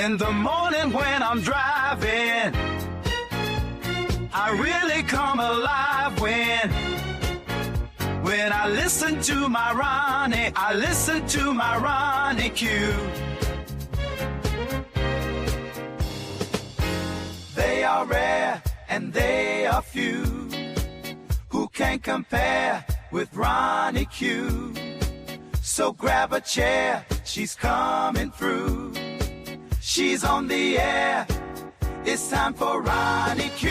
In the morning when I'm driving, I really come alive when I listen to my Ronnie, I listen to my RonyiQ. They are rare and they are few who can compare with RonyiQ. So grab a chair, she's coming through. She's on the air, it's time for RonyiQ.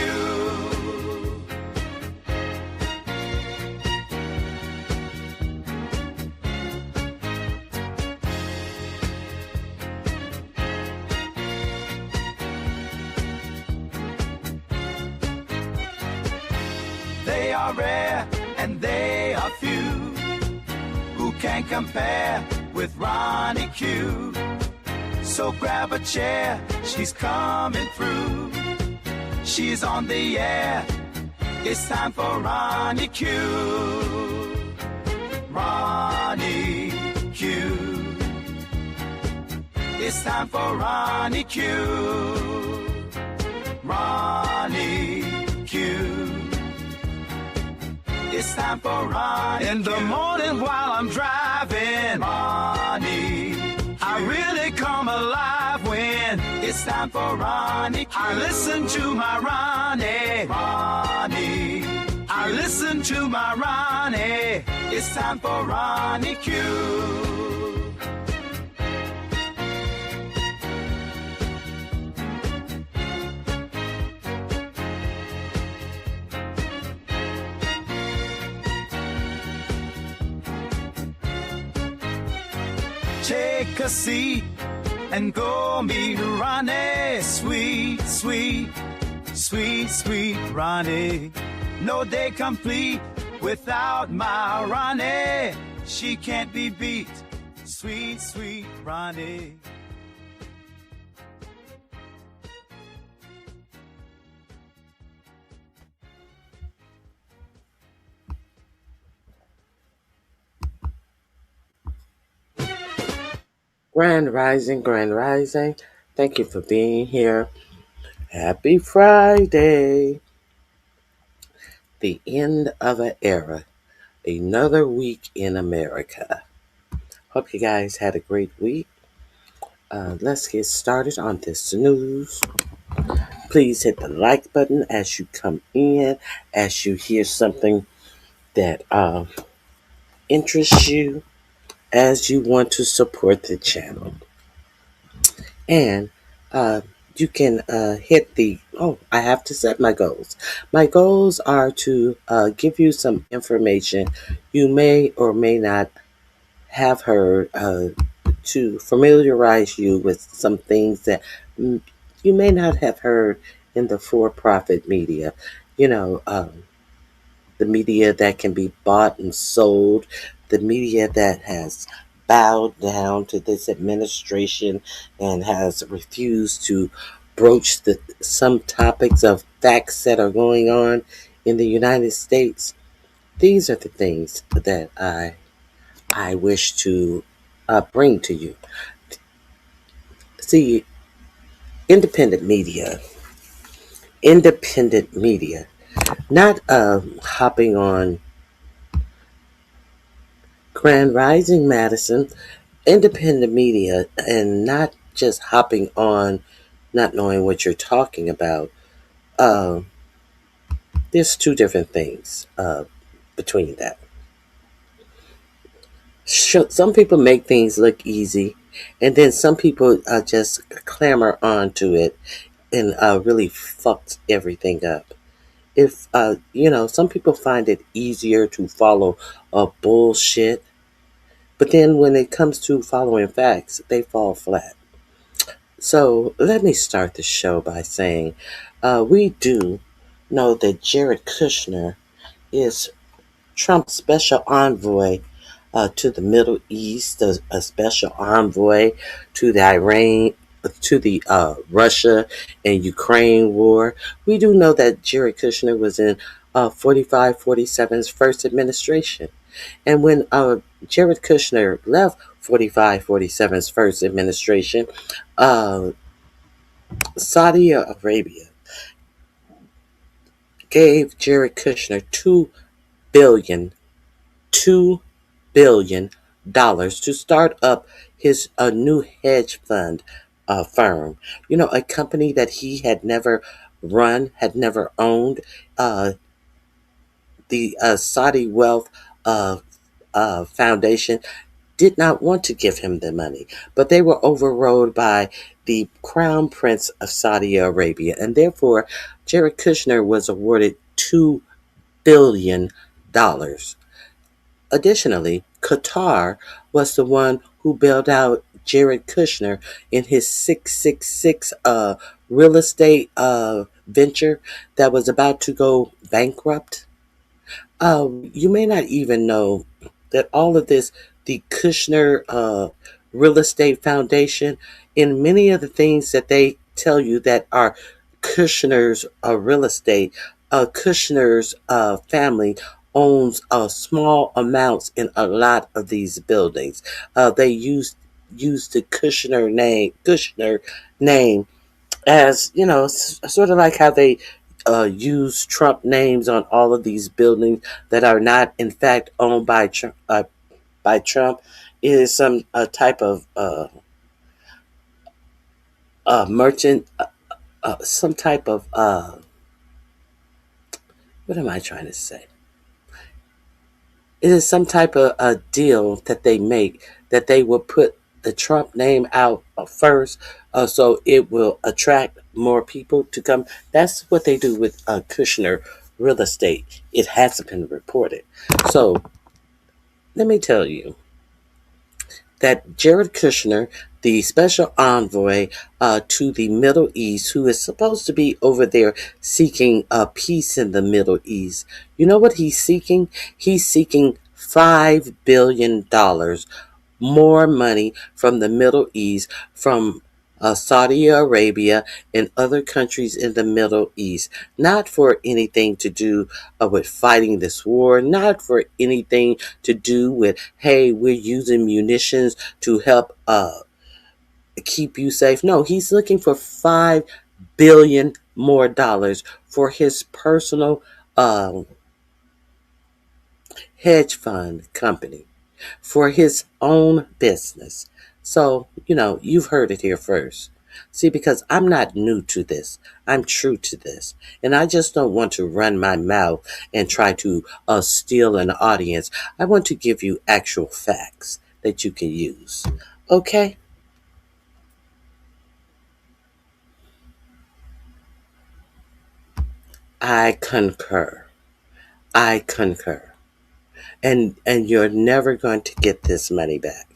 They are rare and they are few who can compare with RonyiQ. So grab a chair, she's coming through. She's on the air, it's time for RonyiQ. RonyiQ. It's time for RonyiQ. RonyiQ. It's time for RonyiQ. In the morning while I'm driving, Ronnie, I really come alive when it's time for RonyiQ. I listen to my Ronnie, Ronnie. I listen to my Ronnie. It's time for RonyiQ. Take a seat and go meet Ronnie. Sweet, sweet, sweet, sweet Ronnie. No day complete without my Ronnie. She can't be beat. Sweet, sweet Ronnie. Grand Rising, Grand Rising. Thank you for being here. Happy Friday. The end of an era. Another week in America. Hope you guys had a great week. Let's get started on this news. Please hit the like button as you come in, as you hear something that interests you, as you want to support the channel. And you can hit I have to set my goals. My goals are to give you some information you may or may not have heard, to familiarize you with some things that you may not have heard in the for-profit media. The media that can be bought and sold, the media that has bowed down to this administration and has refused to broach some topics of facts that are going on in the United States. These are the things that I wish to bring to you. See, independent media, not hopping on Grand Rising Madison, independent media, and not just hopping on not knowing what you're talking about. There's two different things between that. Some people make things look easy, and then some people just clamor onto it and really fucks everything up. If some people find it easier to follow bullshit, but then when it comes to following facts, they fall flat. So let me start the show by saying we do know that Jared Kushner is Trump's special envoy to the Middle East, a special envoy to the Russia and Ukraine war. We do know that Jared Kushner was in 45-47's first administration. And when Jared Kushner left 45-47's first administration, Saudi Arabia gave Jared Kushner billion, $2 billion to start up his a new hedge fund firm. You know, a company that he had never run, had never owned. Uh, the Saudi Wealth uh, Foundation did not want to give him the money, but they were overruled by the Crown Prince of Saudi Arabia, and therefore Jared Kushner was awarded $2 billion. Additionally, Qatar was the one who bailed out Jared Kushner in his 666 real estate venture that was about to go bankrupt. You may not even know that all of this, the Kushner Real Estate Foundation, in many of the things that they tell you that are Kushner's real estate, Kushner's family owns small amounts in a lot of these buildings. They use the Kushner name as you know, sort of like how they use Trump names on all of these buildings that are not, in fact, owned by Trump. By Trump, is some type of merchant, some type of what am I trying to say? It is some type of a deal that they make that they will put the Trump name out first, so it will attract more people to come. That's what they do with Kushner Real Estate. It hasn't been reported. So let me tell you that Jared Kushner, the special envoy to the Middle East, who is supposed to be over there seeking peace in the Middle East, you know what he's seeking? He's seeking $5 billion more money from the Middle East, from Saudi Arabia and other countries in the Middle East, not for anything to do with fighting this war, not for anything to do with, hey, we're using munitions to help keep you safe. No, he's looking for $5 billion more dollars for his personal hedge fund company, for his own business. So, you've heard it here first. See, because I'm not new to this, I'm true to this. And I just don't want to run my mouth and try to steal an audience. I want to give you actual facts that you can use. Okay? I concur. I concur. And you're never going to get this money back.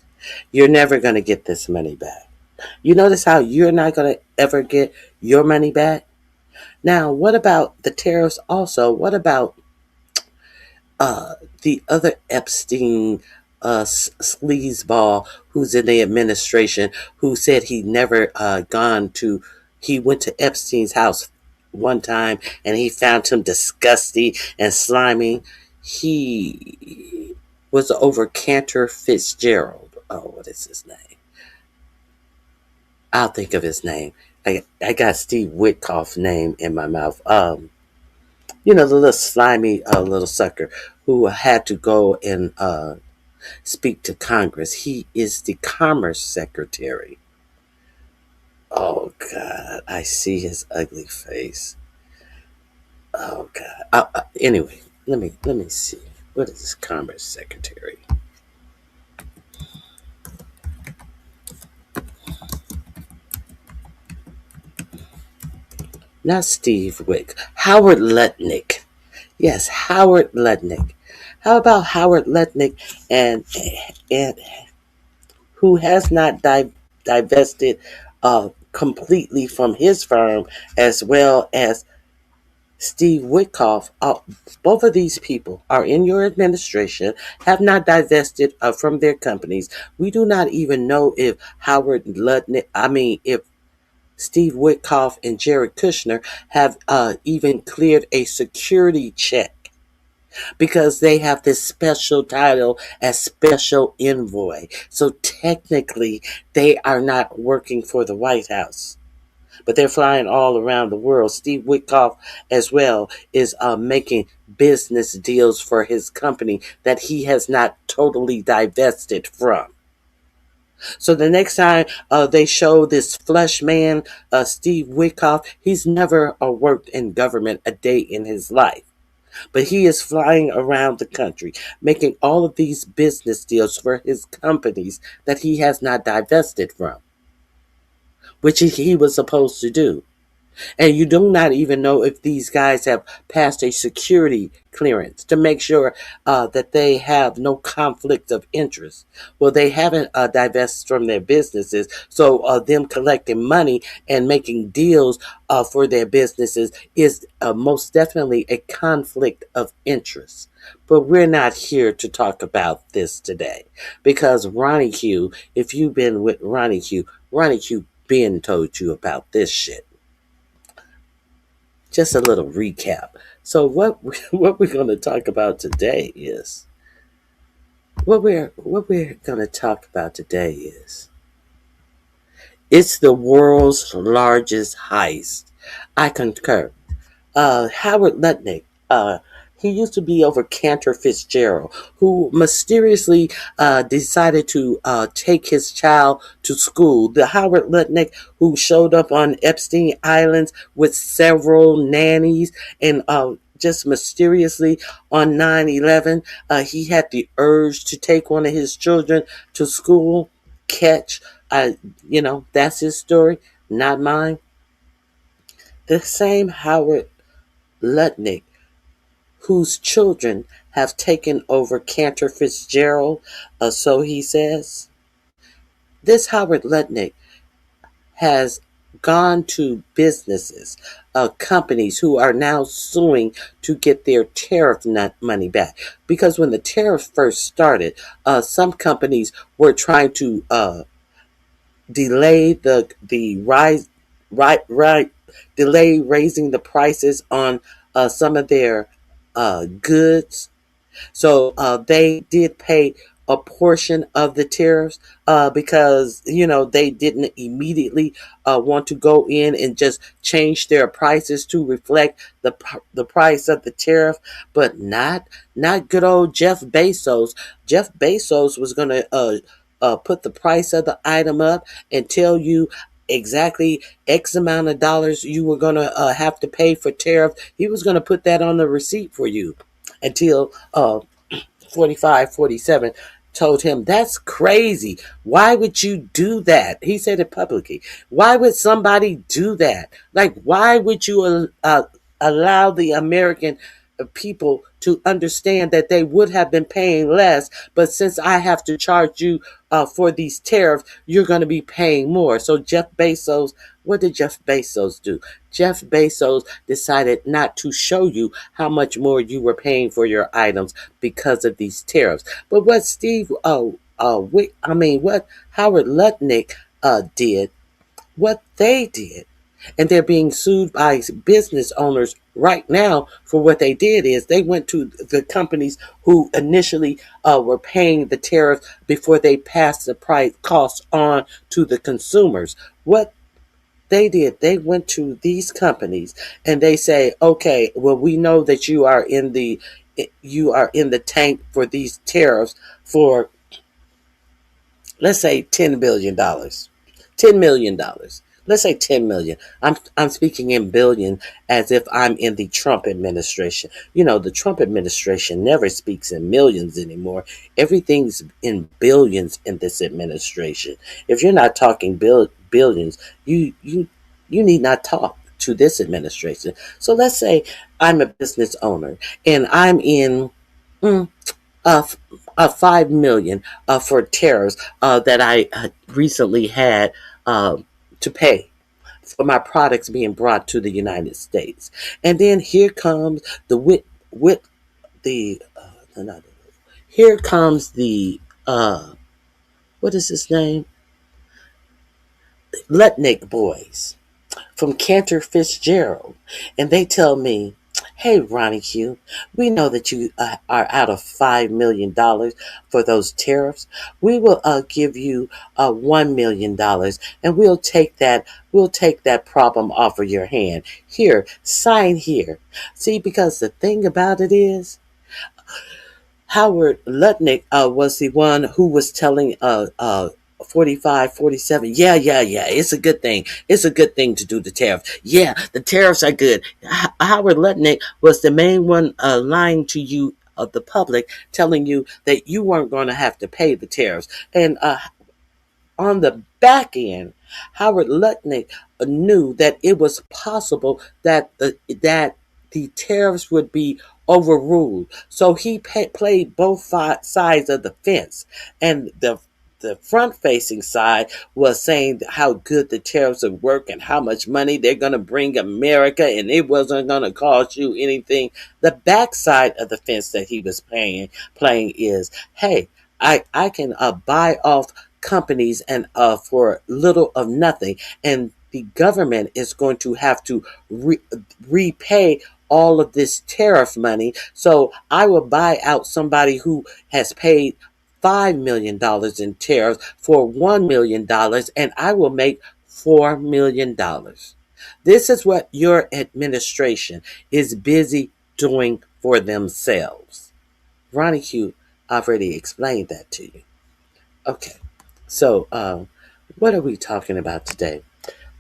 You're never going to get this money back. You notice how you're not going to ever get your money back? Now, what about the tariffs also? What about the other Epstein sleazeball who's in the administration who said he never he went to Epstein's house one time and he found him disgusting and slimy. He was over Cantor Fitzgerald. Oh, what is his name? I'll think of his name. I got Steve Witkoff's name in my mouth. The little slimy little sucker who had to go and speak to Congress. He is the Commerce Secretary. Oh God, I see his ugly face. Oh God. Anyway, let me see. What is this Commerce Secretary? Not Steve Wick. Howard Lutnick. Yes, Howard Lutnick. How about Howard Lutnick and who has not divested completely from his firm, as well as Steve Witkoff? Both of these people are in your administration, have not divested from their companies. We do not even know if if Steve Witkoff and Jared Kushner have even cleared a security check, because they have this special title as special envoy. So technically, they are not working for the White House. but they're flying all around the world. Steve Witkoff, as well, is making business deals for his company that he has not totally divested from. So the next time they show this flush man, Steve Witkoff, he's never worked in government a day in his life. But he is flying around the country, making all of these business deals for his companies that he has not divested from, which he was supposed to do. And you do not even know if these guys have passed a security clearance to make sure that they have no conflict of interest. Well, they haven't divested from their businesses, so them collecting money and making deals for their businesses is most definitely a conflict of interest. But we're not here to talk about this today because RonyiQ, if you've been with RonyiQ been told you about this shit. Just a little recap. So what we're going to talk about today is what we're going to talk about today is it's the world's largest heist. I concur. Howard Lutnick, he used to be over Cantor Fitzgerald, who mysteriously decided to take his child to school. The Howard Lutnick who showed up on Epstein Islands with several nannies and just mysteriously on 9/11, he had the urge to take one of his children to school. Catch, that's his story, not mine. The same Howard Lutnick whose children have taken over Cantor Fitzgerald, so he says. This Howard Lutnick has gone to businesses, companies who are now suing to get their tariff money back. Because when the tariff first started, some companies were trying to delay the rise, right, delay raising the prices on some of their goods. So they did pay a portion of the tariffs because they didn't immediately want to go in and just change their prices to reflect the price of the tariff, but not good old Jeff Bezos. Jeff Bezos was going to put the price of the item up and tell you exactly X amount of dollars you were going to have to pay for tariff. He was going to put that on the receipt for you until 45, 47 told him, that's crazy. Why would you do that? He said it publicly. Why would somebody do that? Like, why would you allow the American people to understand that they would have been paying less, but since I have to charge you for these tariffs, you're going to be paying more. So Jeff Bezos, what did Jeff Bezos do? Jeff Bezos decided not to show you how much more you were paying for your items because of these tariffs. But what what Howard Lutnick did, what they did, and they're being sued by business owners right now for what they did is they went to the companies who initially were paying the tariff before they passed the price cost on to the consumers. What they did, they went to these companies and they say, okay, well, we know that you are in the tank for these tariffs for, let's say, $10 billion, $10 million. Let's say 10 million. I'm speaking in billion as if I'm in the Trump administration. The Trump administration never speaks in millions anymore. Everything's in billions in this administration. If you're not talking billions, you need not talk to this administration. So let's say I'm a business owner and I'm in uh, 5 million for tariffs that I recently had to pay for my products being brought to the United States. And then here comes the here comes the what is his name? Lutnick boys from Cantor Fitzgerald, and they tell me, Hey, RonyiQ, we know that you are out of $5 million for those tariffs. We will give you $1 million, and we'll take that. We'll take that problem off of your hand. Here, sign here. See, because the thing about it is, Howard Lutnick was the one who was telling 45, 47. Yeah, yeah, yeah. It's a good thing. It's a good thing to do the tariffs. Yeah, the tariffs are good. Howard Lutnick was the main one lying to you of the public, telling you that you weren't going to have to pay the tariffs. And on the back end, Howard Lutnick knew that it was possible that the tariffs would be overruled. So he played both sides of the fence, and the front facing side was saying how good the tariffs would work and how much money they're going to bring America, and it wasn't going to cost you anything. The back side of the fence that he was playing is, hey, I can buy off companies and for little of nothing, and the government is going to have to repay all of this tariff money. So I will buy out somebody who has paid $5 million in tariffs for $1 million, and I will make $4 million. This is what your administration is busy doing for themselves. RonyiQ already explained that to you. Okay, so what are we talking about today?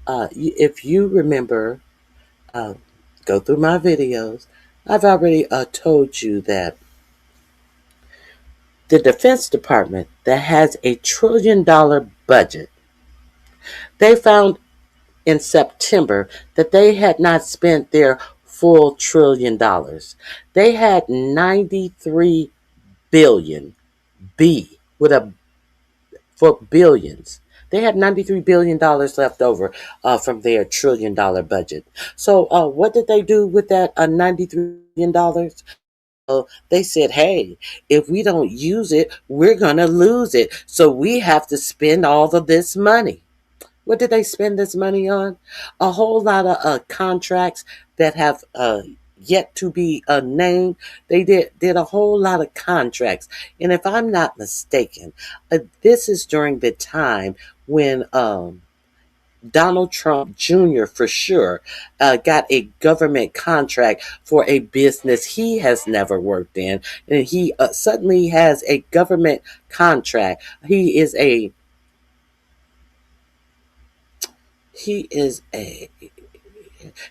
If you remember, uh, go through my videos. I've already told you that the Defense Department that has a $1 trillion budget, they found in September that they had not spent their full $1 trillion. They had 93 billion, B with a for billions. They had $93 billion left over from their $1 trillion budget. So, what did they do with that $93 billion? They said, hey, if we don't use it, we're going to lose it. So, we have to spend all of this money. What did they spend this money on? A whole lot of contracts that have yet to be named. They did a whole lot of contracts, and if I'm not mistaken, this is during the time when Donald Trump Jr. for sure got a government contract for a business he has never worked in, and he suddenly has a government contract. He is a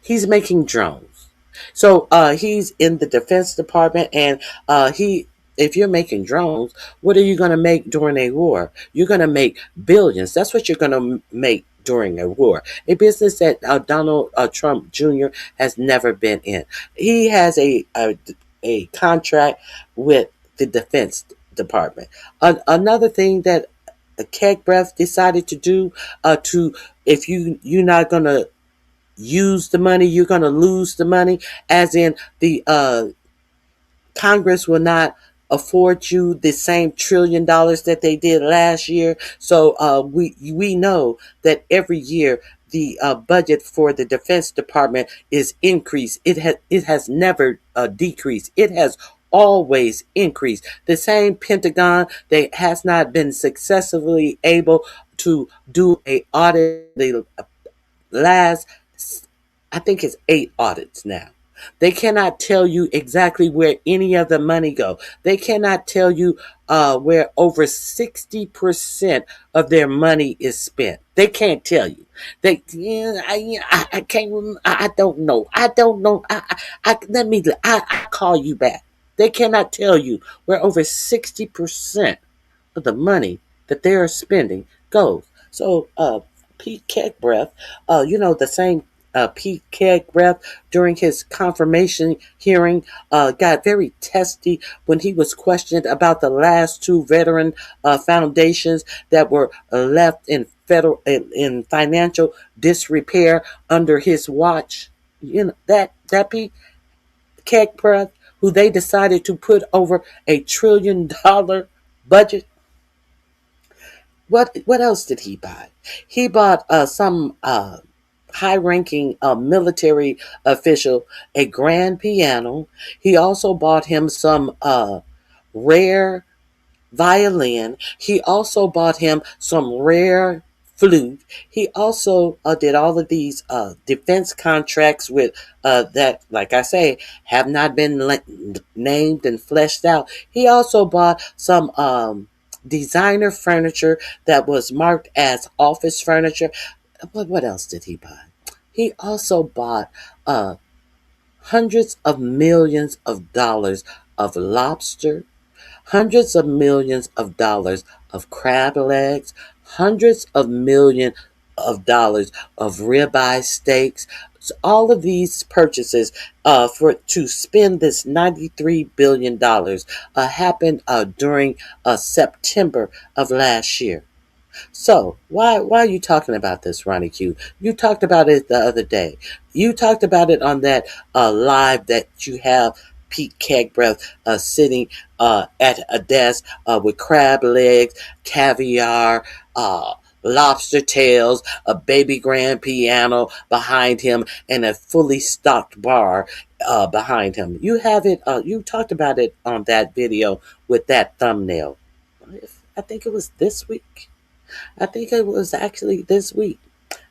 he's making drones. So he's in the Defense Department, and he if you're making drones, what are you going to make during a war? You're going to make billions. That's what you're going to make during a war. A business that Donald Trump Jr. has never been in. He has a contract with the Defense Department. Another thing that Keg Breath decided to do to if you're not going to use the money, you're going to lose the money, as in the Congress will not afford you the same $1 trillion that they did last year. So we know that every year the budget for the Defense Department is increased. It has never decreased. It has always increased. The same Pentagon that has not been successfully able to do a audit the last, I think it's 8 audits now. They cannot tell you exactly where any of the money go. They cannot tell you where over 60% of their money is spent. They can't tell you. I can't remember. I don't know. I don't know. I call you back. They cannot tell you where over 60% of the money that they are spending goes. So, Pete Kegbreath, the same Pete Kegbreath during his confirmation hearing got very testy when he was questioned about the last two veteran foundations that were left in financial disrepair under his watch. That Pete Kegbreath, who they decided to put over $1 trillion budget. What else did he buy? He bought some high-ranking military official a grand piano. He also bought him some rare violin. He also bought him some rare flute. He also did all of these defense contracts with that, like I say, have not been named and fleshed out. He also bought some designer furniture that was marked as office furniture. What else did he buy? He also bought uh, hundreds of millions of dollars of lobster, hundreds of millions of dollars of crab legs, hundreds of millions of dollars of ribeye steaks. So all of these purchases for to spend this $93 billion happened during September of last year. So why are you talking about this, RonyiQ? You talked about it the other day. You talked about it on that live that you have Pete Kegbreath sitting at a desk with crab legs, caviar, lobster tails, a baby grand piano behind him, and a fully stocked bar behind him. You have it. You talked about it on that video with that thumbnail. I think it was this week. I think it was actually this week.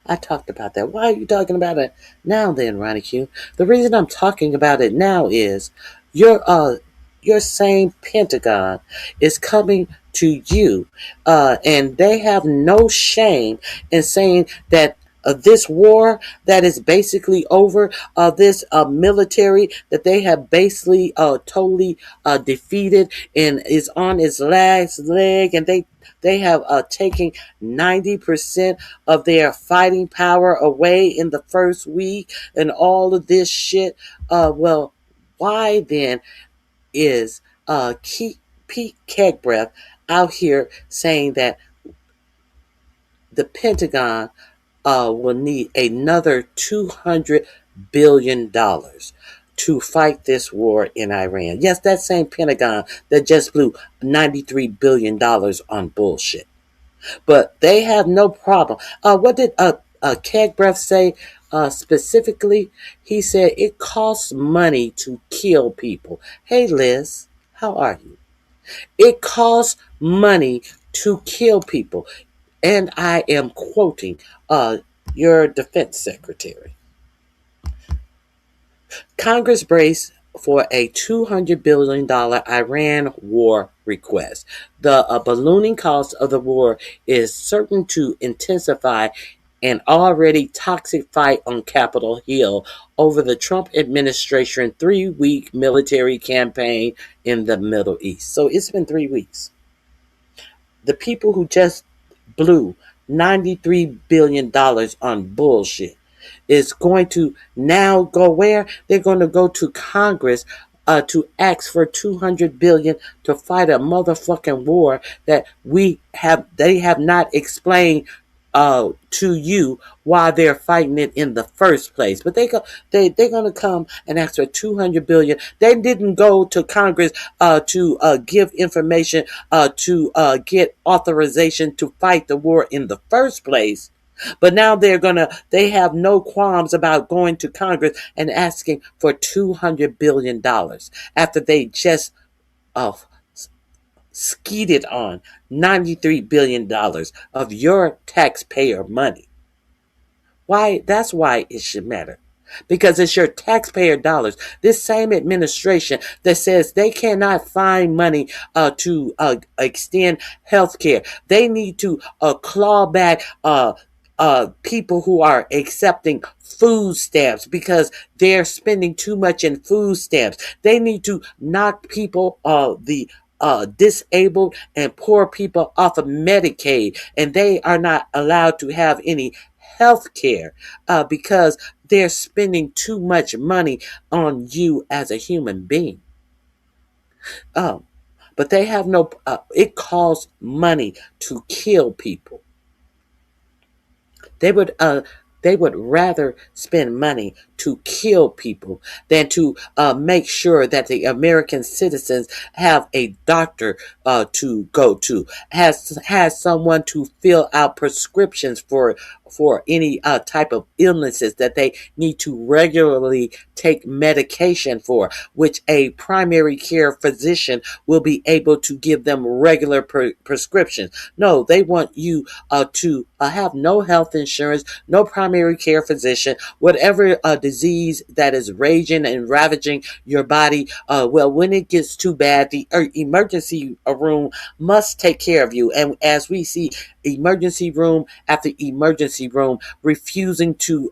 I talked about that. Why are you talking about it now then, RonyiQ? The reason I'm talking about it now is your your same Pentagon is coming to you, and they have no shame in saying that this war that is basically over, this military that they have basically totally defeated and is on its last leg, and they have taken 90% of their fighting power away in the first week and all of this shit. Well, why then is Pete Kegbreath out here saying that the Pentagon will need another $200 billion to fight this war in Iran? Yes, that same Pentagon that just blew $93 billion on bullshit. But they have no problem. What did Kegbreath say specifically? He said it costs money to kill people. Hey, Liz, how are you? It costs money to kill people. And I am quoting your defense secretary. Congress braced for a $200 billion Iran war request. The ballooning cost of the war is certain to intensify an already toxic fight on Capitol Hill over the Trump administration 3-week military campaign in the Middle East. So it's been 3 weeks. The people who just blew $93 billion on bullshit is going to now go where? They're going to go to Congress to ask for $200 billion to fight a motherfucking war that they have not explained to you why they're fighting it in the first place. But they're going to come and ask for $200 billion. They didn't go to Congress to give information to get authorization to fight the war in the first place. But now they have no qualms about going to Congress and asking for $200 billion after they just uh, skeeted on $93 billion of your taxpayer money. Why? That's why it should matter. Because it's your taxpayer dollars. This same administration that says they cannot find money to extend health care. They need to claw back people who are accepting food stamps because they're spending too much in food stamps. They need to knock people, the disabled and poor people off of Medicaid, and they are not allowed to have any health care because they're spending too much money on you as a human being. Um, but they have no, it costs money to kill people. They would They would rather spend money to kill people than to make sure that the American citizens have a doctor to go to, has someone to fill out prescriptions for any type of illnesses that they need to regularly take medication for, which a primary care physician will be able to give them regular prescriptions. No, they want you to have no health insurance, no primary care physician, whatever disease that is raging and ravaging your body. Well, when it gets too bad, the emergency room must take care of you. And as we see emergency room after emergency room refusing to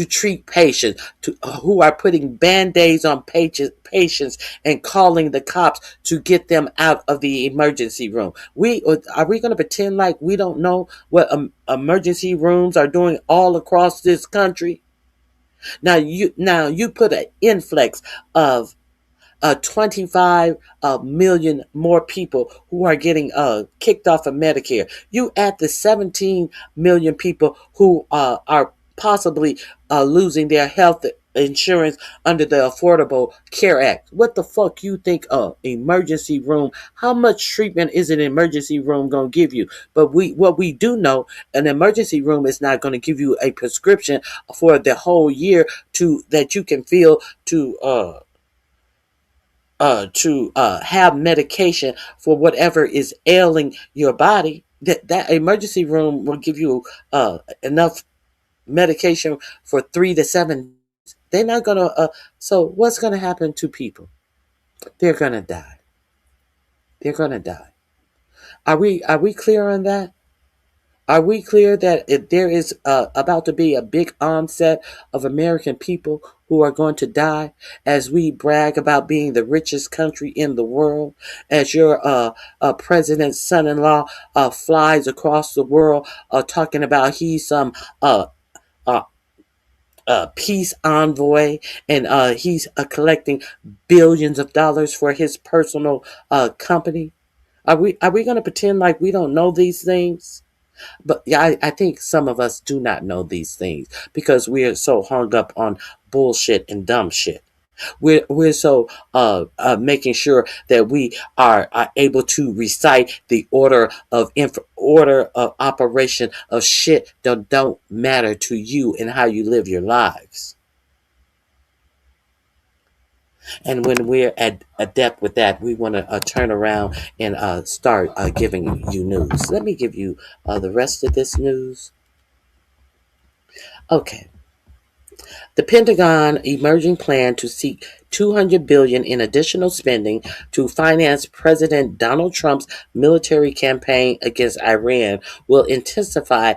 treat patients who are putting band-aids on patients and calling the cops to get them out of the emergency room. Are we going to pretend like we don't know what emergency rooms are doing all across this country? Now you put an influx of 25 million more people who are getting kicked off of Medicare. You add the 17 million people who are possibly losing their health insurance under the Affordable Care Act. What the fuck you think of emergency room? How much treatment is an emergency room going to give you? But what we do know, an emergency room is not going to give you a prescription for the whole year that you can feel to have medication for whatever is ailing your body. That emergency room will give you enough medication for 3 to 7 days. They're not gonna. So what's gonna happen to people? They're gonna die. They're gonna die. Are we clear on that? Are we clear that if there is about to be a big onset of American people who are going to die as we brag about being the richest country in the world, as your president's son-in-law flies across the world talking about he's some uh, peace envoy and he's collecting billions of dollars for his personal company? Are we going to pretend like we don't know these things? But yeah, I think some of us do not know these things because we are so hung up on bullshit and dumb shit. We're so making sure that we are able to recite the order of operation of shit that don't matter to you and how you live your lives. And when we're adept with that, we want to turn around and start giving you news. Let me give you the rest of this news. Okay. The Pentagon emerging plan to seek $200 billion in additional spending to finance President Donald Trump's military campaign against Iran will intensify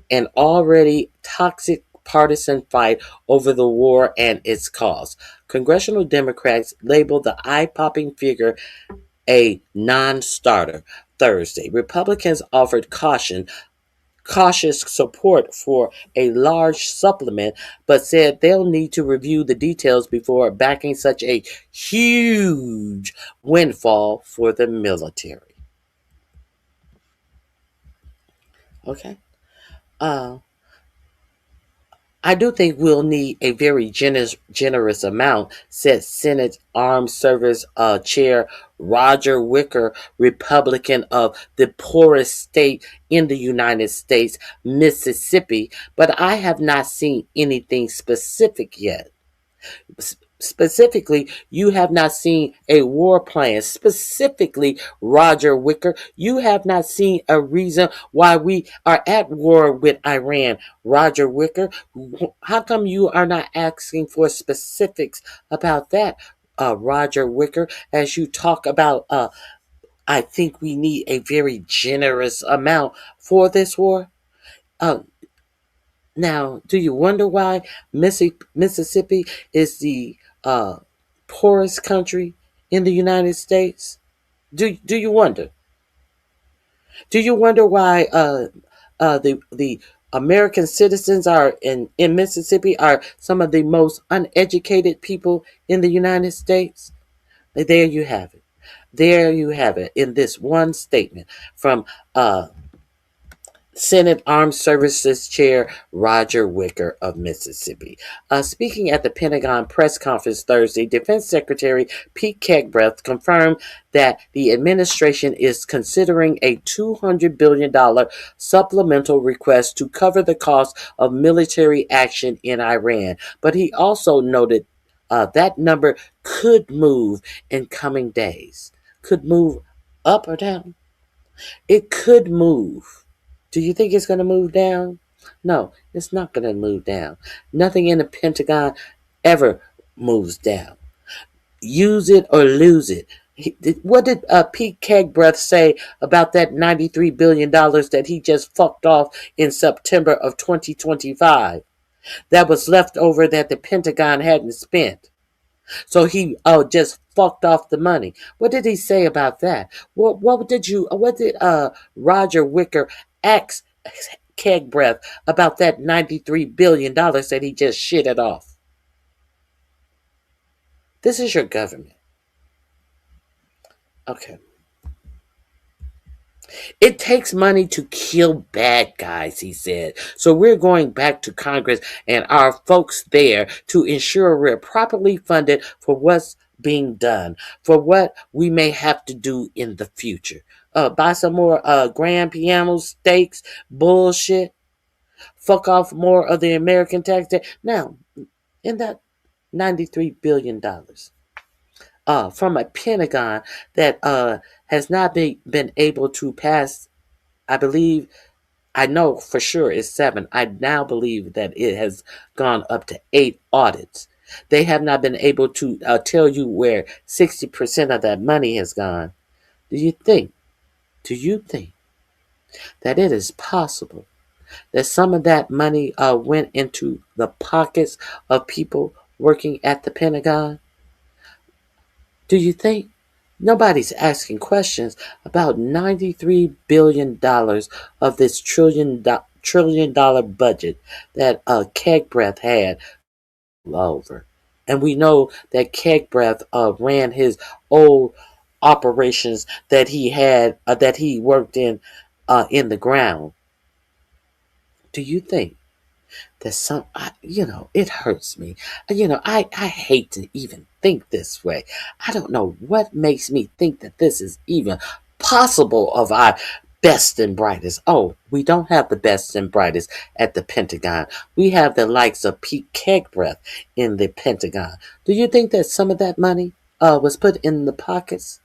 an already toxic partisan fight over the war and its cause. Congressional Democrats labeled the eye-popping figure a non-starter Thursday. Republicans offered cautious support for a large supplement, but said they'll need to review the details before backing such a huge windfall for the military. Okay. Uh, I do think we'll need a very generous amount, said Senate Armed Service Chair Roger Wicker, Republican of the poorest state in the United States, Mississippi, but I have not seen anything specific yet. Specifically, you have not seen a war plan. Specifically, Roger Wicker, you have not seen a reason why we are at war with Iran. Roger Wicker, how come you are not asking for specifics about that? Roger Wicker, as you talk about, I think we need a very generous amount for this war. Uh, Now, do you wonder why Mississippi is the poorest country in the United States? Do you wonder? Do you wonder why the American citizens are in Mississippi are some of the most uneducated people in the United States? There you have it. There you have it in this one statement from Senate Armed Services Chair Roger Wicker of Mississippi. Speaking at the Pentagon press conference Thursday, Defense Secretary Pete Kegbreath confirmed that the administration is considering a $200 billion supplemental request to cover the cost of military action in Iran. But he also noted that number could move in coming days. Could move up or down. It could move. Do you think it's going to move down? No, it's not going to move down. Nothing in the Pentagon ever moves down. Use it or lose it. What did Pete Kegbreath say about that $93 billion that he just fucked off in September of 2025 that was left over that the Pentagon hadn't spent? So he just fucked off the money. What did he say about that? What did Roger Wicker ask Kegbreath about that $93 billion that he just shitted off? This is your government. Okay. It takes money to kill bad guys, he said. So we're going back to Congress and our folks there to ensure we're properly funded for what's being done, for what we may have to do in the future. Buy some more grand piano steaks, bullshit. Fuck off more of the American taxpayer. Now, in that $93 billion from a Pentagon that has not been able to pass, I know for sure it's 7. I now believe that it has gone up to 8 audits. They have not been able to tell you where 60% of that money has gone. Do you think that it is possible that some of that money went into the pockets of people working at the Pentagon? Do you think? Nobody's asking questions about $93 billion of this trillion dollar budget that Kegbreath had over. And we know that Kegbreath ran his old operations that he had, that he worked in the ground. Do you think that it hurts me. I hate to even think this way. I don't know what makes me think that this is even possible of our best and brightest. Oh, we don't have the best and brightest at the Pentagon. We have the likes of Pete Kegbreath in the Pentagon. Do you think that some of that money was put in the pockets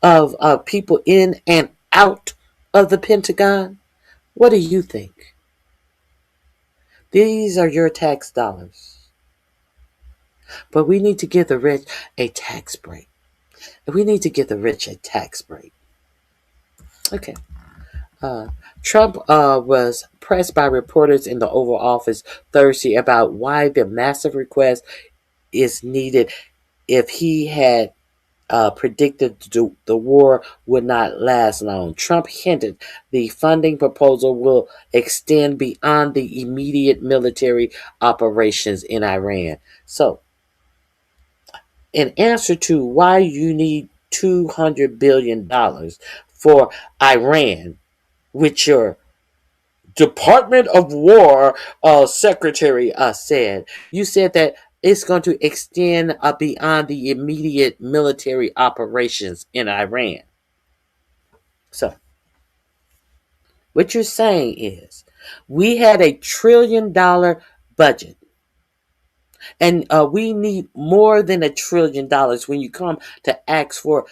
of people in and out of the Pentagon? What do you think? These are your tax dollars. But we need to give the rich a tax break. We need to give the rich a tax break. Okay. Trump was pressed by reporters in the Oval Office Thursday about why the massive request is needed if he had predicted the war would not last long. Trump hinted the funding proposal will extend beyond the immediate military operations in Iran. So, in answer to why you need $200 billion for Iran, which your Department of War secretary said, you said that it's going to extend beyond the immediate military operations in Iran. So, what you're saying is, we had a $1 trillion budget, and we need more than $1 trillion when you come to ask for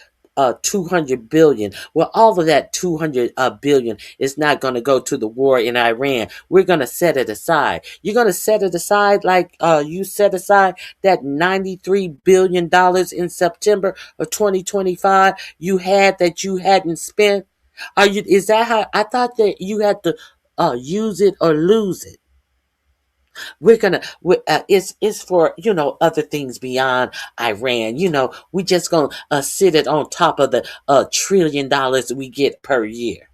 200 billion. Well, all of that 200 billion is not going to go to the war in Iran. We're going to set it aside. You're going to set it aside like you set aside that $93 billion in September of 2025 you had that you hadn't spent. Is that how? I thought that you had to use it or lose it. It's for other things beyond Iran. We just gonna sit it on top of the $1 trillion we get per year.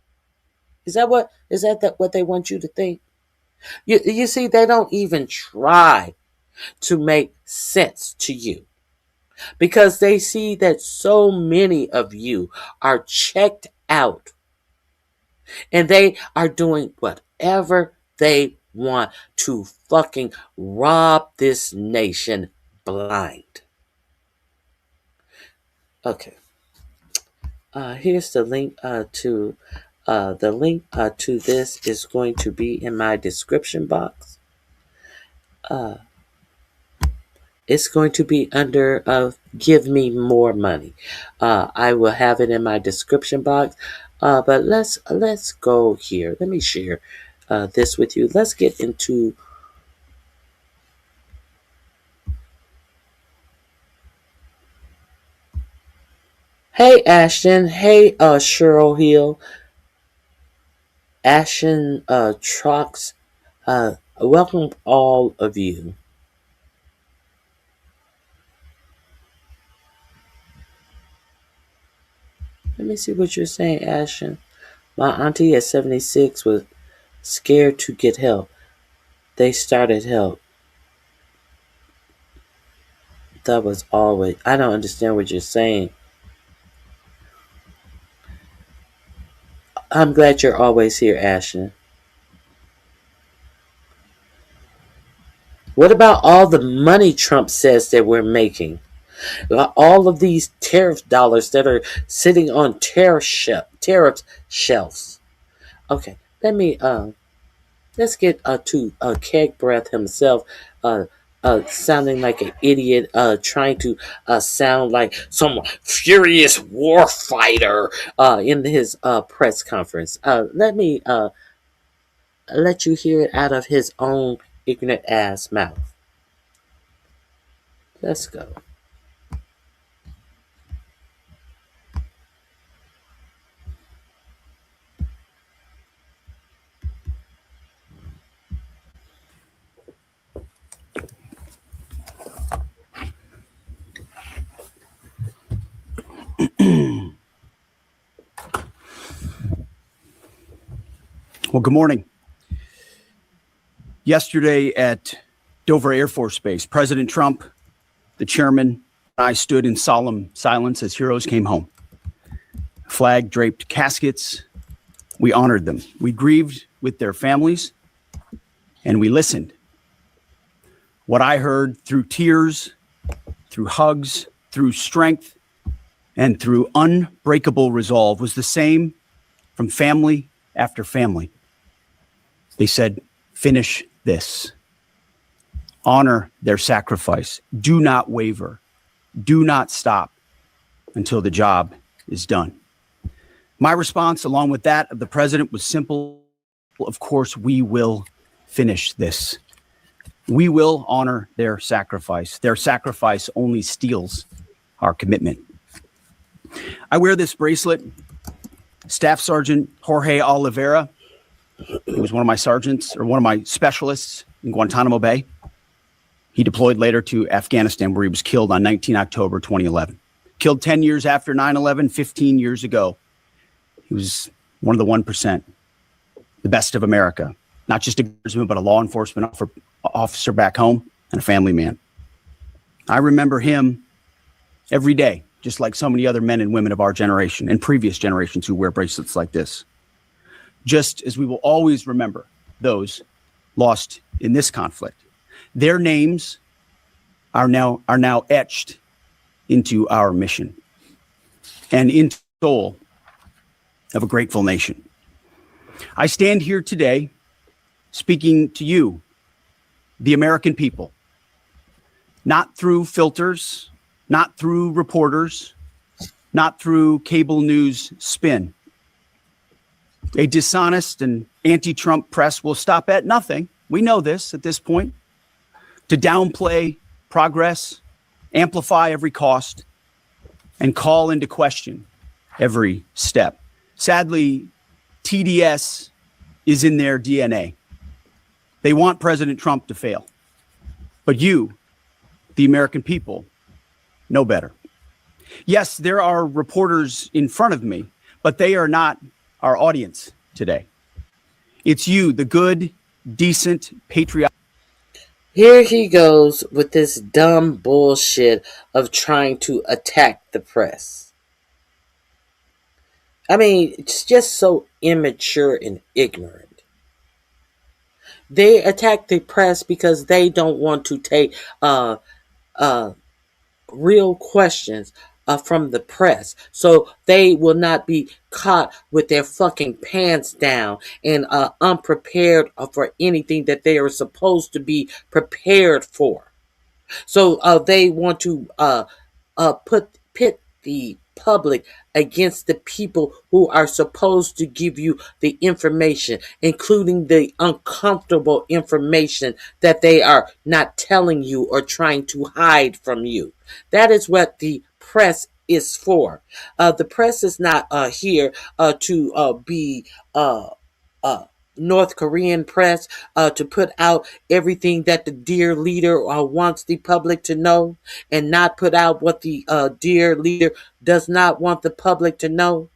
Is that what they want you to think? You see, they don't even try to make sense to you because they see that so many of you are checked out. And they are doing whatever they want to fucking rob this nation blind. Okay. Here's the link to this is going to be in my description box. It's going to be under give me more money. I will have it in my description box. But let's go here. Let me share this with you. Let's get into. Hey Ashton. Hey Cheryl Hill. Ashton Trox. Welcome all of you. Let me see what you're saying, Ashton. My auntie at 76 was scared to get help. They started help. That was always. I don't understand what you're saying. I'm glad you're always here, Ashton. What about all the money Trump says that we're making? All of these tariff dollars that are sitting on tariff shelves. Okay, let's get to Keg Breath himself, sounding like an idiot, trying to sound like some furious war fighter in his press conference. Let me let you hear it out of his own ignorant ass mouth. Let's go. Well, good morning. Yesterday at Dover Air Force Base, President Trump, the chairman, and I stood in solemn silence as heroes came home. Flag draped caskets. We honored them. We grieved with their families, and we listened. What I heard through tears, through hugs, through strength, and through unbreakable resolve was the same from family after family. They said, finish this. Honor their sacrifice. Do not waver. Do not stop until the job is done. My response, along with that of the president, was simple. Of course, we will finish this. We will honor their sacrifice. Their sacrifice only steals our commitment. I wear this bracelet. Staff Sergeant Jorge Oliveira, he was one of my sergeants or one of my specialists in Guantanamo Bay. He deployed later to Afghanistan, where he was killed on 19 October 2011. Killed 10 years after 9/11, 15 years ago. He was one of the 1%, the best of America. Not just a guardsman, but a law enforcement officer back home and a family man. I remember him every day, just like so many other men and women of our generation and previous generations who wear bracelets like this. Just as we will always remember those lost in this conflict. Their names are now etched into our mission and into the soul of a grateful nation. I stand here today speaking to you, the American people, not through filters, not through reporters, not through cable news spin. A dishonest and anti-Trump press will stop at nothing. We know this at this point. To downplay progress, amplify every cost, and call into question every step. Sadly, TDS is in their DNA. They want President Trump to fail. But you, the American people, know better. Yes, there are reporters in front of me, but they are not our audience today. It's you, the good, decent, patriotic. Here he goes with this dumb bullshit of trying to attack the press. I mean, it's just so immature and ignorant. They attack the press because they don't want to take uh, real questions from the press. So they will not be caught with their fucking pants down and unprepared for anything that they are supposed to be prepared for. So they want to pit the public against the people who are supposed to give you the information, including the uncomfortable information that they are not telling you or trying to hide from you. That is what the press is for. The press is not here to be uh, North Korean press to put out everything that the dear leader wants the public to know and not put out what the dear leader does not want the public to know.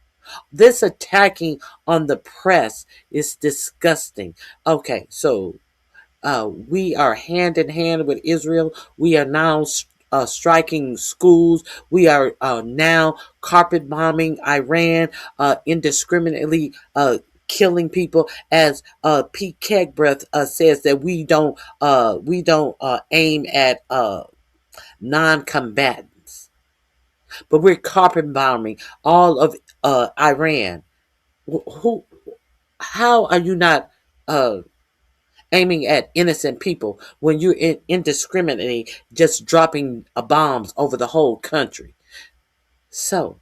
This attacking on the press is disgusting. Okay, so we are hand in hand with Israel. We are now striking schools. We are now carpet bombing Iran, indiscriminately killing people. As Pete Kegbreath says that we don't aim at non-combatants, but we're carpet bombing all of Iran. Who? How are you not? Aiming at innocent people when you're indiscriminately just dropping bombs over the whole country? So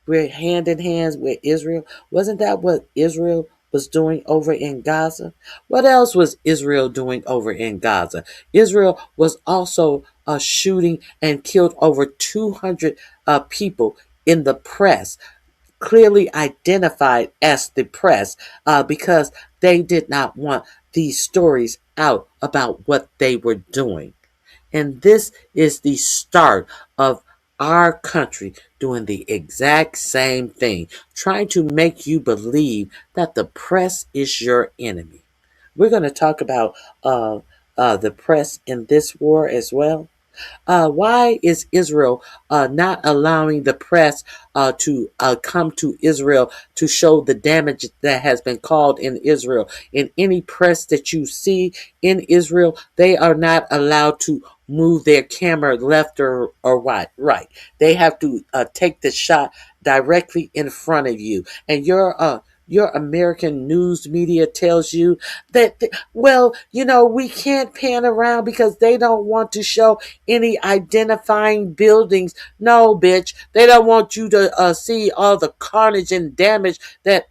we're hand in hand with Israel. Wasn't that what Israel was doing over in Gaza? What else was Israel doing over in Gaza? Israel was also shooting and killed over 200 people in the press, clearly identified as the press, because they did not want these stories out about what they were doing. And this is the start of our country doing the exact same thing, trying to make you believe that the press is your enemy. We're going to talk about the press in this war as well. Why is Israel not allowing the press to come to Israel to show the damage that has been caused in Israel? In any press that you see in Israel, they are not allowed to move their camera left or right. They have to take the shot directly in front of you. And your American news media tells you that, well, we can't pan around because they don't want to show any identifying buildings. No, bitch. They don't want you to see all the carnage and damage that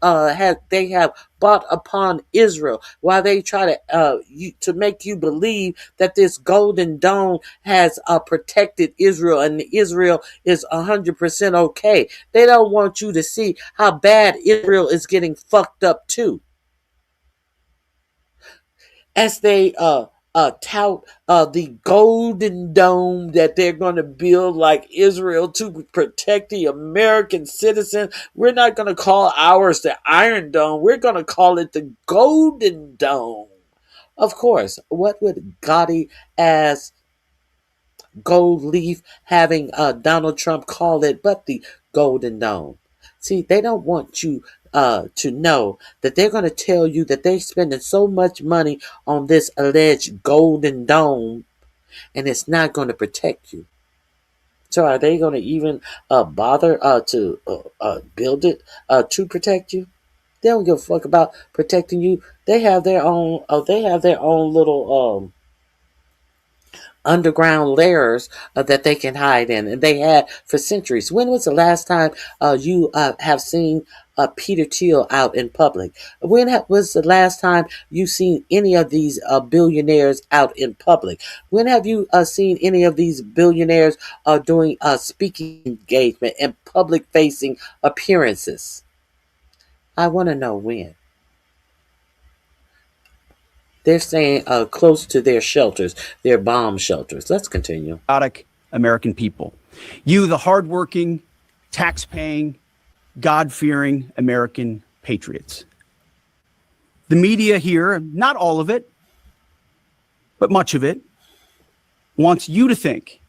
they have brought upon Israel, while they try to make you believe that this golden dome has protected Israel and Israel is 100% okay. They don't want you to see how bad Israel is getting fucked up too, as they tout the golden dome that they're going to build like Israel to protect the American citizen. We're not going to call ours the Iron Dome. We're going to call it the Golden Dome. Of course, what would gaudy as gold leaf having Donald Trump call it but the Golden Dome? See, they don't want you to know that they're going to tell you that they're spending so much money on this alleged Golden Dome and it's not going to protect you. So are they going to even bother to build it to protect you? They don't give a fuck about protecting you. They have their own. They have their own little underground layers that they can hide in, and they had for centuries. When was the last time you have seen Peter Thiel out in public? When was the last time you seen any of these billionaires out in public? When have you seen any of these billionaires doing speaking engagement and public facing appearances? I want to know when. They're staying close to their shelters, their bomb shelters. Let's continue. American people. You, the hardworking, tax-paying, God-fearing American patriots. The media here, not all of it, but much of it, wants you to think,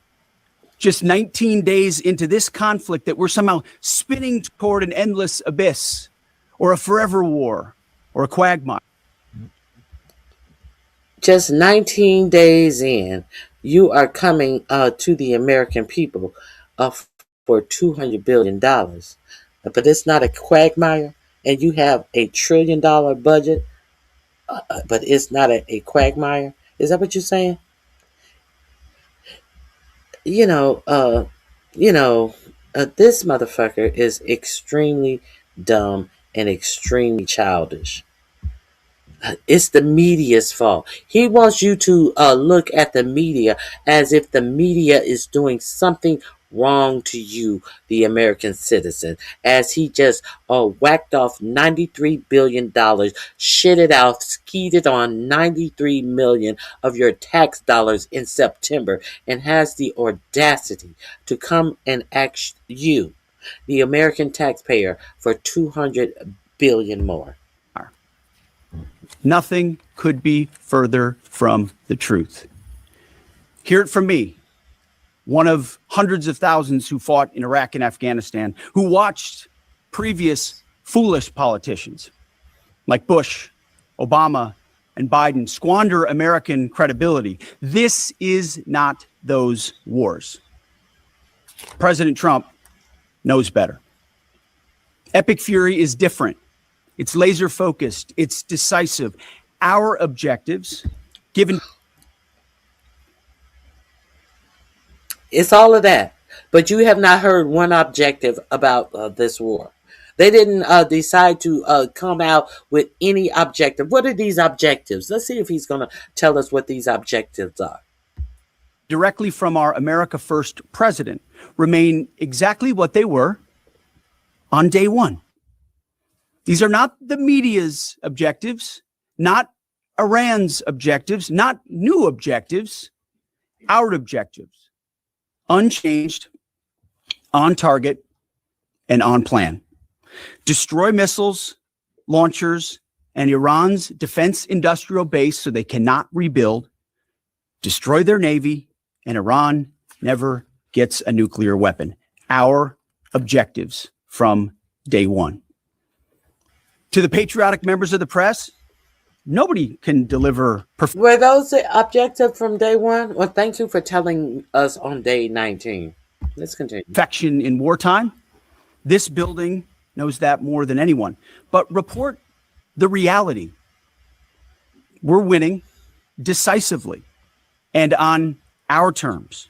just 19 days into this conflict, that we're somehow spinning toward an endless abyss or a forever war or a quagmire. Just 19 days in, you are coming to the American people for $200 billion. But it's not a quagmire, and you have a $1 trillion budget, but it's not a quagmire. Is that what you're saying? You know, uh, this motherfucker is extremely dumb and extremely childish. It's the media's fault. He wants you to look at the media as if the media is doing something wrong to you, the American citizen, as he just whacked off $93 billion, shitted out, skeeted on 93 million of your tax dollars in September, and has the audacity to come and ask you, the American taxpayer, for 200 billion more. Nothing could be further from the truth. Hear it from me, one of hundreds of thousands who fought in Iraq and Afghanistan, who watched previous foolish politicians like Bush, Obama, and Biden squander American credibility. This is not those wars. President Trump knows better. Epic Fury is different. It's laser focused. It's decisive. Our objectives, given. It's all of that. But you have not heard one objective about this war. They didn't decide to come out with any objective. What are these objectives? Let's see if he's going to tell us what these objectives are. Directly from our America First president remain exactly what they were on day one. These are not the media's objectives, not Iran's objectives, not new objectives, our objectives. Unchanged, on target, and on plan. Destroy missiles, launchers, and Iran's defense industrial base so they cannot rebuild. Destroy their navy, and Iran never gets a nuclear weapon. Our objectives from day one. To the patriotic members of the press, nobody can deliver. Were those the objectives from day one? Well, thank you for telling us on day 19. Let's continue. Perfection in wartime. This building knows that more than anyone. But report the reality. We're winning decisively and on our terms.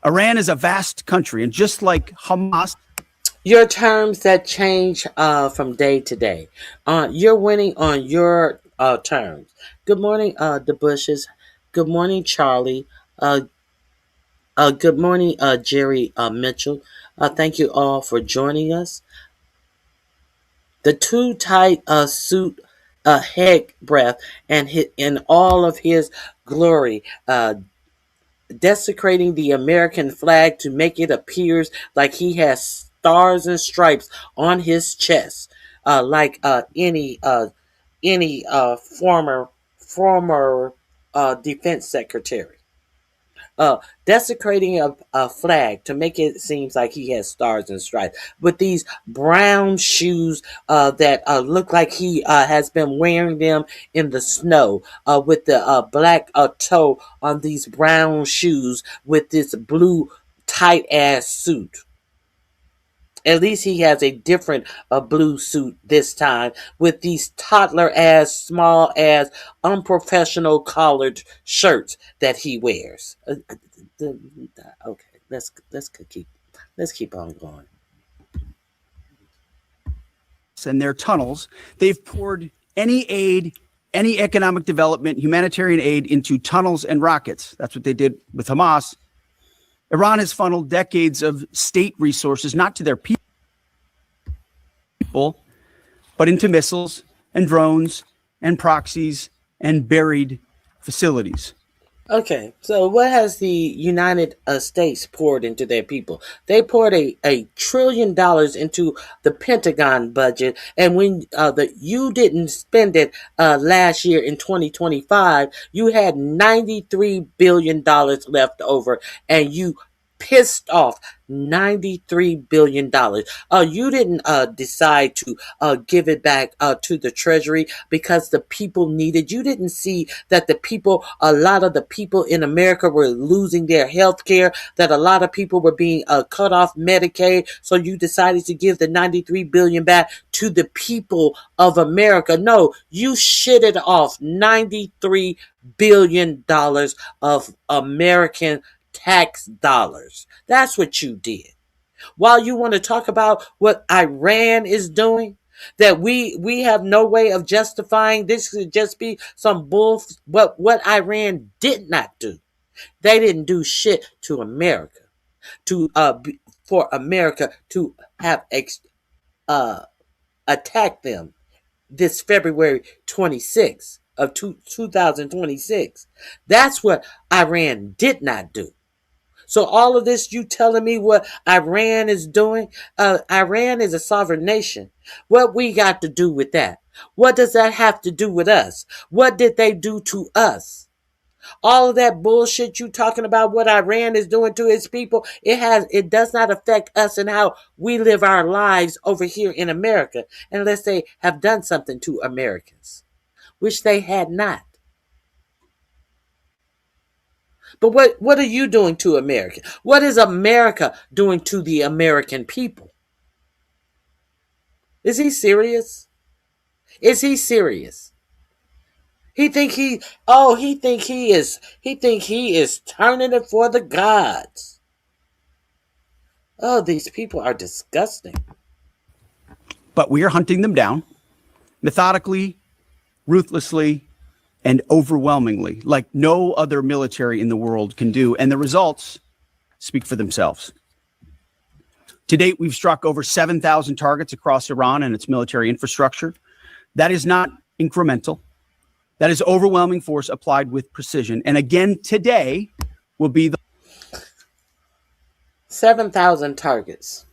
Iran is a vast country, and just like Hamas. Your terms that change from day to day. You're winning on your terms. Good morning, the Bushes. Good morning, Charlie. Good morning, Jerry Mitchell. Thank you all for joining us. The too tight suit, head breath, and in all of his glory, desecrating the American flag to make it appears like he has stars and stripes on his chest, like any former defense secretary. Desecrating a flag to make it seem like he has stars and stripes with these brown shoes that look like he has been wearing them in the snow, with the black toe on these brown shoes with this blue tight ass suit. At least he has a different blue suit this time with these toddler ass, small ass, unprofessional collared shirts that he wears. Okay, let's keep on going. And their tunnels, they've poured any aid, any economic development, humanitarian aid into tunnels and rockets. That's what they did with Hamas. Iran has funneled decades of state resources, not to their people, but into missiles and drones and proxies and buried facilities. Okay, so what has the United States poured into their people? They poured a $1 trillion into the Pentagon budget, and when you didn't spend it last year in 2025, you had $93 billion left over, and you pissed off $93 billion. You didn't decide to give it back to the Treasury because the people needed. You didn't see that a lot of the people in America were losing their health care, that a lot of people were being cut off Medicaid. So you decided to give the $93 billion back to the people of America. No, you shitted off $93 billion of American tax dollars. That's what you did. While you want to talk about what Iran is doing, that we have no way of justifying, this could just be some bull. But what Iran did not do, they didn't do shit to America to for America to have attacked them this February 26th of 2026. That's what Iran did not do. So all of this, you telling me what Iran is doing? Iran is a sovereign nation. What we got to do with that? What does that have to do with us? What did they do to us? All of that bullshit you talking about what Iran is doing to its people, it does not affect us and how we live our lives over here in America, unless they have done something to Americans, which they had not. But what are you doing to America? What is America doing to the American people? Is he serious? Is he serious? He think he is turning it for the gods. Oh, these people are disgusting. But we are hunting them down methodically, ruthlessly, and overwhelmingly, like no other military in the world can do. And the results speak for themselves. To date, we've struck over 7,000 targets across Iran and its military infrastructure. That is not incremental. That is overwhelming force applied with precision. And again, today will be the 7,000 targets.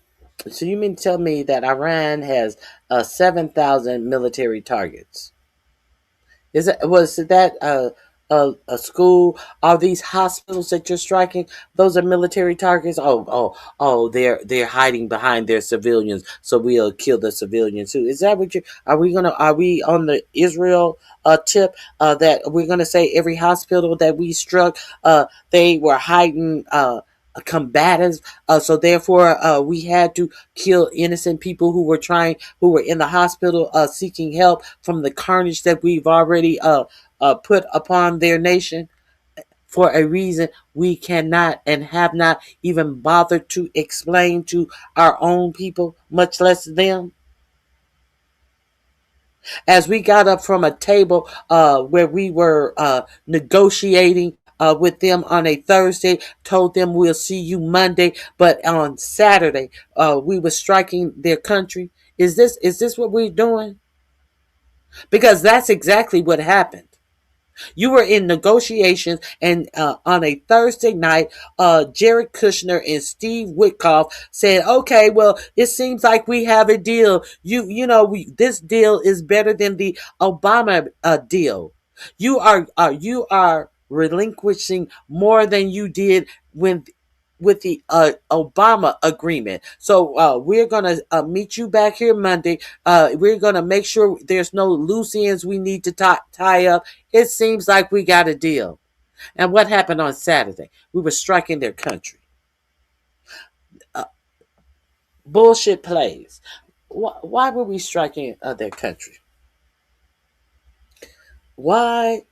So you mean to tell me that Iran has 7,000 military targets? Was that a school? Are these hospitals that you're striking? Those are military targets. Oh! They're hiding behind their civilians, so we'll kill the civilians too. Is that what you? Are we on the Israel tip that we're gonna say every hospital that we struck they were hiding combatants, so therefore we had to kill innocent people who were in the hospital seeking help from the carnage that we've already put upon their nation, for a reason we cannot and have not even bothered to explain to our own people, much less them. As we got up from a table where we were negotiating with them on a Thursday, told them we'll see you Monday, but on Saturday we were striking their country. Is this what we're doing? Because that's exactly what happened. You were in negotiations, and on a Thursday night, Jared Kushner and Steve Witkoff said, "Okay, well, it seems like we have a deal. This deal is better than the Obama deal. You are relinquishing more than you did with the Obama agreement. So we're going to meet you back here Monday. We're going to make sure there's no loose ends we need to tie up. It seems like we got a deal." And what happened on Saturday? We were striking their country. Bullshit plays. Why were we striking their country? Why?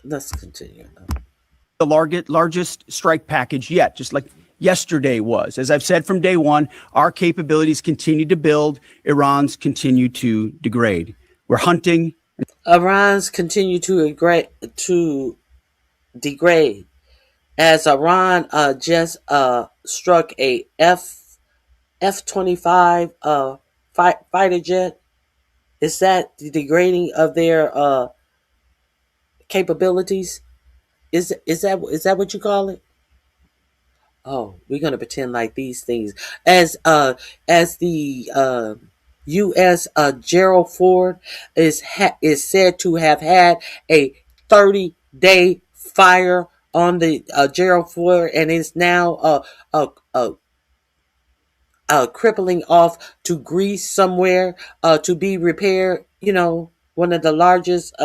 Let's continue. the largest strike package yet, just like yesterday was. As I've said from day one, our capabilities continue to build. Iran's continue to degrade. We're hunting. Iran's continue to degrade. As Iran just struck a F-25 fighter jet. Is that the degrading of their capabilities? Is that what you call it? Oh, we're gonna pretend like these things as the U.S. Gerald Ford is said to have had a 30-day fire on the Gerald Ford, and is now crippling off to Greece somewhere to be repaired. One of the largest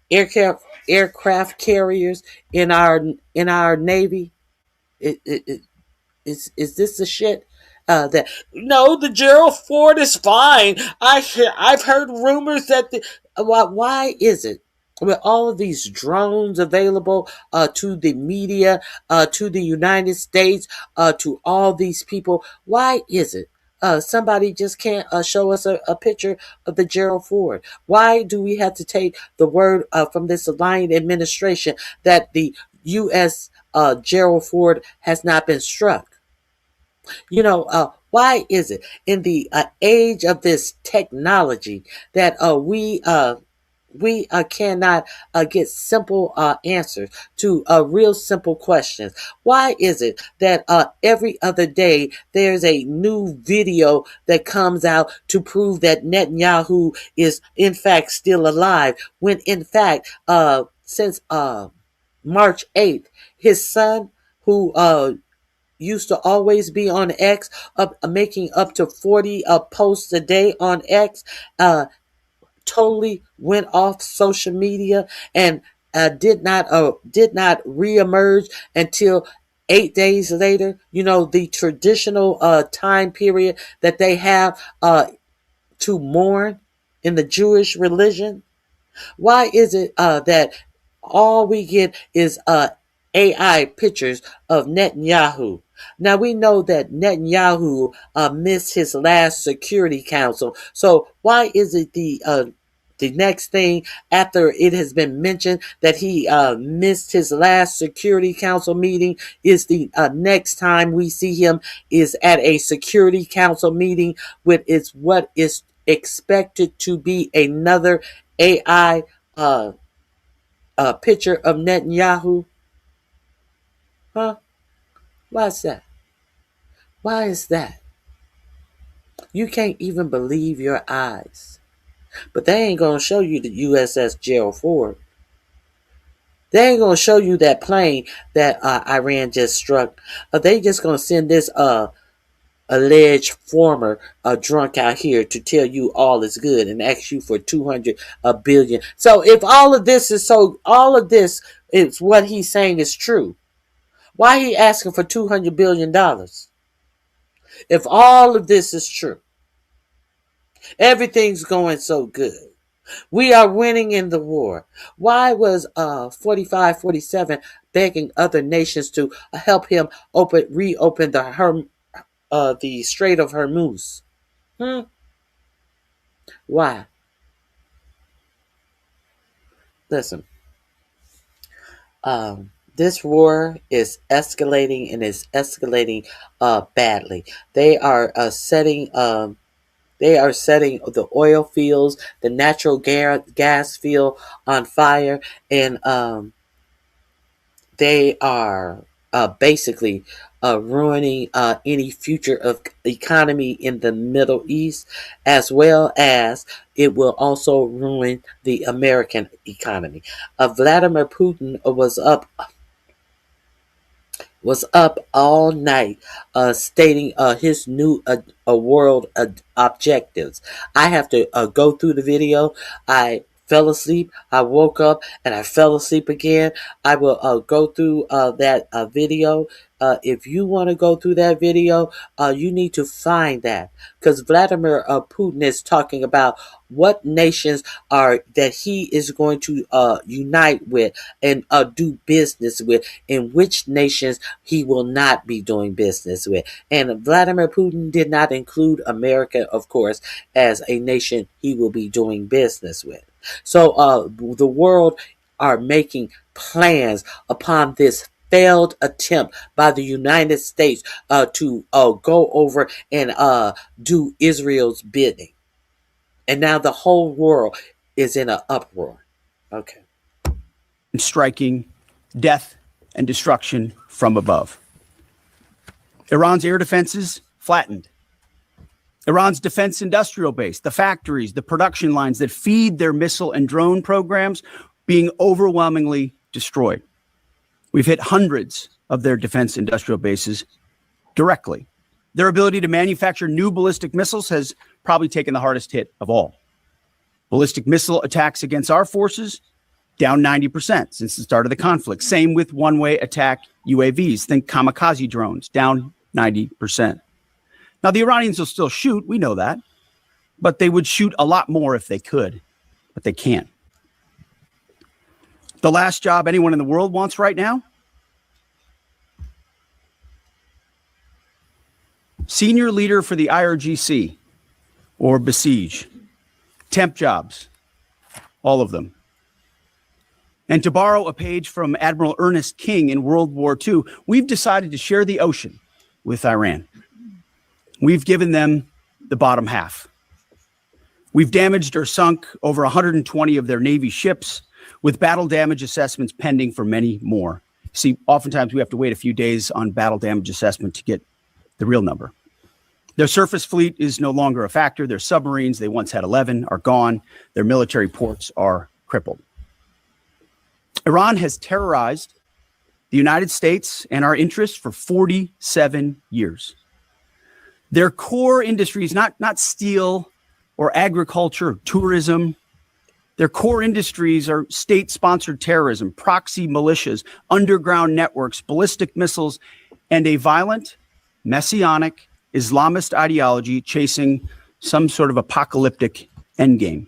aircraft carriers in our Navy. Is this the shit? That no, the Gerald Ford is fine. I've heard rumors that why is it with all of these drones available to the media, to the United States, to all these people? Why is it? Somebody just can't show us a picture of the Gerald Ford. Why do we have to take the word from this aligned administration that the U.S. Gerald Ford has not been struck? Why is it in the age of this technology that we cannot get simple answers to real simple questions? Why is it that every other day there's a new video that comes out to prove that Netanyahu is in fact still alive, when in fact since March 8th, his son, who used to always be on X, making up to 40 posts a day on X, totally went off social media and did not reemerge until 8 days later. The traditional time period that they have to mourn in the Jewish religion. Why is it that all we get is AI pictures of Netanyahu? Now we know that Netanyahu missed his last Security Council. So why is it the next thing after it has been mentioned that he missed his last Security Council meeting is the next time we see him is at a Security Council meeting with what is expected to be another AI picture of Netanyahu? Huh? Why is that? Why is that? You can't even believe your eyes. But they ain't going to show you the USS Gerald Ford. They ain't going to show you that plane that Iran just struck. They just going to send this alleged former drunk out here to tell you all is good and ask you for 200 billion. So if all of this is what he's saying is true, why he asking for $200 billion? If all of this is true, everything's going so good, we are winning in the war. Why was 47 begging other nations to help him reopen the Strait of Hormuz? Why? Listen, this war is escalating, and is escalating badly. They are setting the oil fields, the natural gas field on fire, and they are basically ruining any future of economy in the Middle East, as well as it will also ruin the American economy. Vladimir Putin was up all night stating his new world objectives. I have to go through the video. I fell asleep. I woke up and I fell asleep again. I will go through that video. If you want to go through that video, you need to find that, because Vladimir Putin is talking about what nations are that he is going to unite with and do business with, and which nations he will not be doing business with. And Vladimir Putin did not include America, of course, as a nation he will be doing business with. So the world are making plans upon this failed attempt by the United States to go over and do Israel's bidding. And now the whole world is in an uproar. Okay. Striking death and destruction from above. Iran's air defenses flattened. Iran's defense industrial base, the factories, the production lines that feed their missile and drone programs, being overwhelmingly destroyed. We've hit hundreds of their defense industrial bases directly. Their ability to manufacture new ballistic missiles has probably taken the hardest hit of all. Ballistic missile attacks against our forces, down 90% since the start of the conflict. Same with one-way attack UAVs. Think kamikaze drones, down 90%. Now, the Iranians will still shoot, we know that, but they would shoot a lot more if they could, but they can't. The last job anyone in the world wants right now? Senior leader for the IRGC or Besiege. Temp jobs, all of them. And to borrow a page from Admiral Ernest King in World War II, we've decided to share the ocean with Iran. We've given them the bottom half. We've damaged or sunk over 120 of their Navy ships, with battle damage assessments pending for many more. See, oftentimes we have to wait a few days on battle damage assessment to get the real number. Their surface fleet is no longer a factor. Their submarines, they once had 11, are gone. Their military ports are crippled. Iran has terrorized the United States and our interests for 47 years. Their core industries, not steel or agriculture or tourism, their core industries are state-sponsored terrorism, proxy militias, underground networks, ballistic missiles, and a violent, messianic, Islamist ideology chasing some sort of apocalyptic endgame.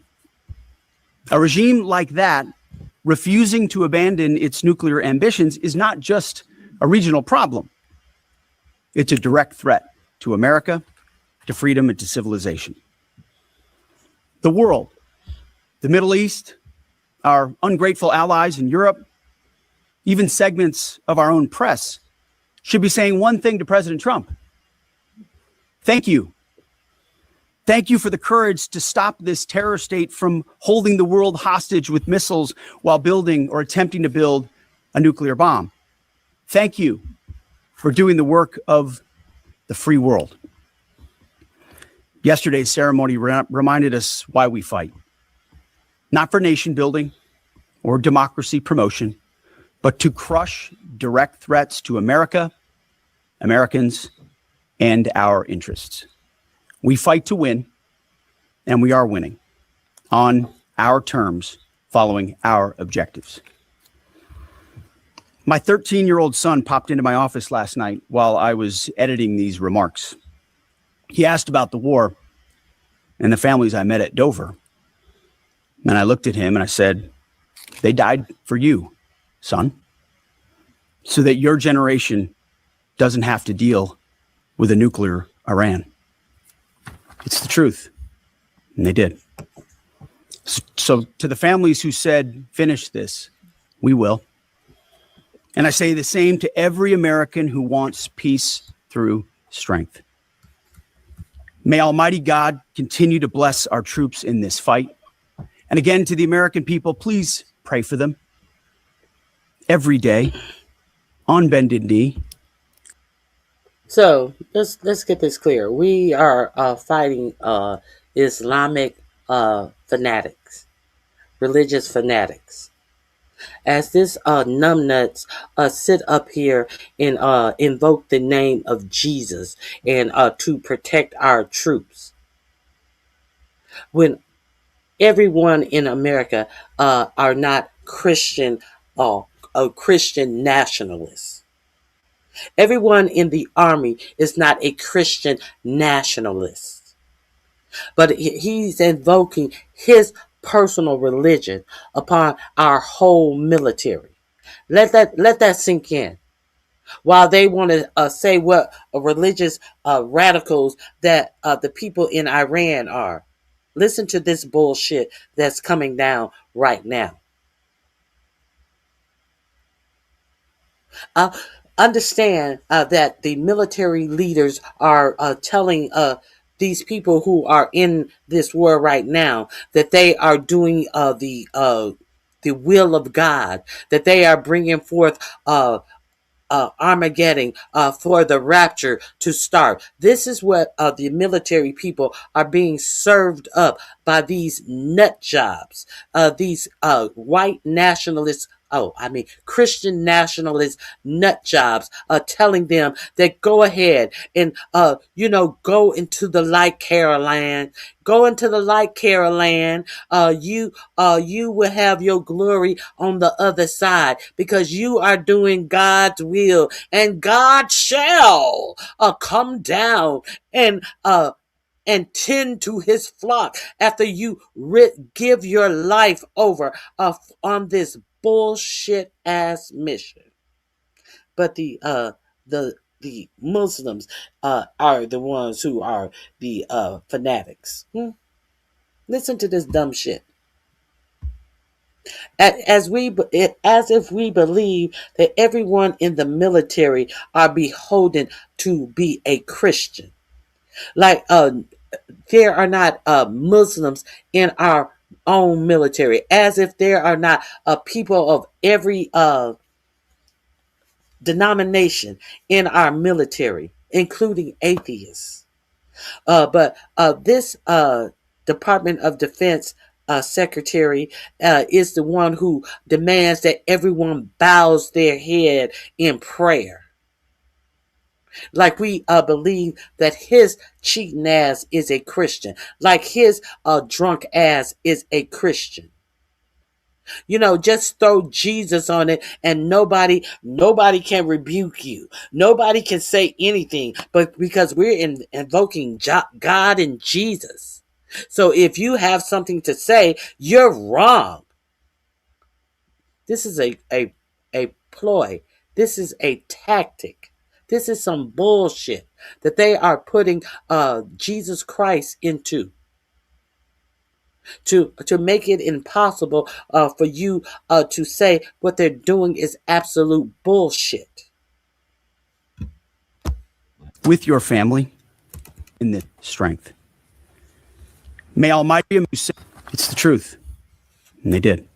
A regime like that, refusing to abandon its nuclear ambitions, is not just a regional problem. It's a direct threat to America, to freedom, and to civilization. The world, the Middle East, our ungrateful allies in Europe, even segments of our own press should be saying one thing to President Trump. Thank you. Thank you for the courage to stop this terror state from holding the world hostage with missiles while building or attempting to build a nuclear bomb. Thank you for doing the work of the free world. Yesterday's ceremony reminded us why we fight. Not for nation building or democracy promotion, but to crush direct threats to America, Americans, and our interests. We fight to win, and we are winning on our terms, following our objectives. My 13-year-old son popped into my office last night while I was editing these remarks. He asked about the war and the families I met at Dover. And I looked at him and I said, they died for you, son, so that your generation doesn't have to deal with a nuclear Iran. It's the truth. And they did. So to the families who said, finish this, we will. And I say the same to every American who wants peace through strength. May Almighty God continue to bless our troops in this fight. And again, to the American people, please pray for them every day on bended knee. So let's get this clear. We are fighting Islamic fanatics, religious fanatics. As this numbnuts sit up here and invoke the name of Jesus and to protect our troops, when everyone in America are not Christian Christian nationalists. Everyone in the army is not a Christian nationalist, but he's invoking his personal religion upon our whole military. Let that sink in. While they want to say what religious radicals that the people in Iran are, listen to this bullshit that's coming down right now. Understand that the military leaders are telling these people who are in this war right now that they are doing the will of God, that they are bringing forth Armageddon for the rapture to start. This is what the military people are being served up by these nut jobs, these white nationalist Christian nationalist nut jobs, telling them that go ahead and, go into the light Caroline, go into the light Caroline. You will have your glory on the other side because you are doing God's will, and God shall come down and tend to his flock after you give your life over on this bullshit ass mission. But the Muslims are the ones who are the fanatics. Listen to this dumb shit. As if we believe that everyone in the military are beholden to be a Christian. Like there are not Muslims in our own military, as if there are not people of every denomination in our military, including atheists. But this Department of Defense secretary is the one who demands that everyone bows their head in prayer. Like we believe that his cheating ass is a Christian. Like his drunk ass is a Christian. Just throw Jesus on it and nobody can rebuke you. Nobody can say anything, but because we're invoking God and Jesus. So if you have something to say, you're wrong. This is a ploy. This is a tactic. This is some bullshit that they are putting Jesus Christ into. To make it impossible for you to say what they're doing is absolute bullshit. With your family in the strength. May Almighty say it's the truth. And they did.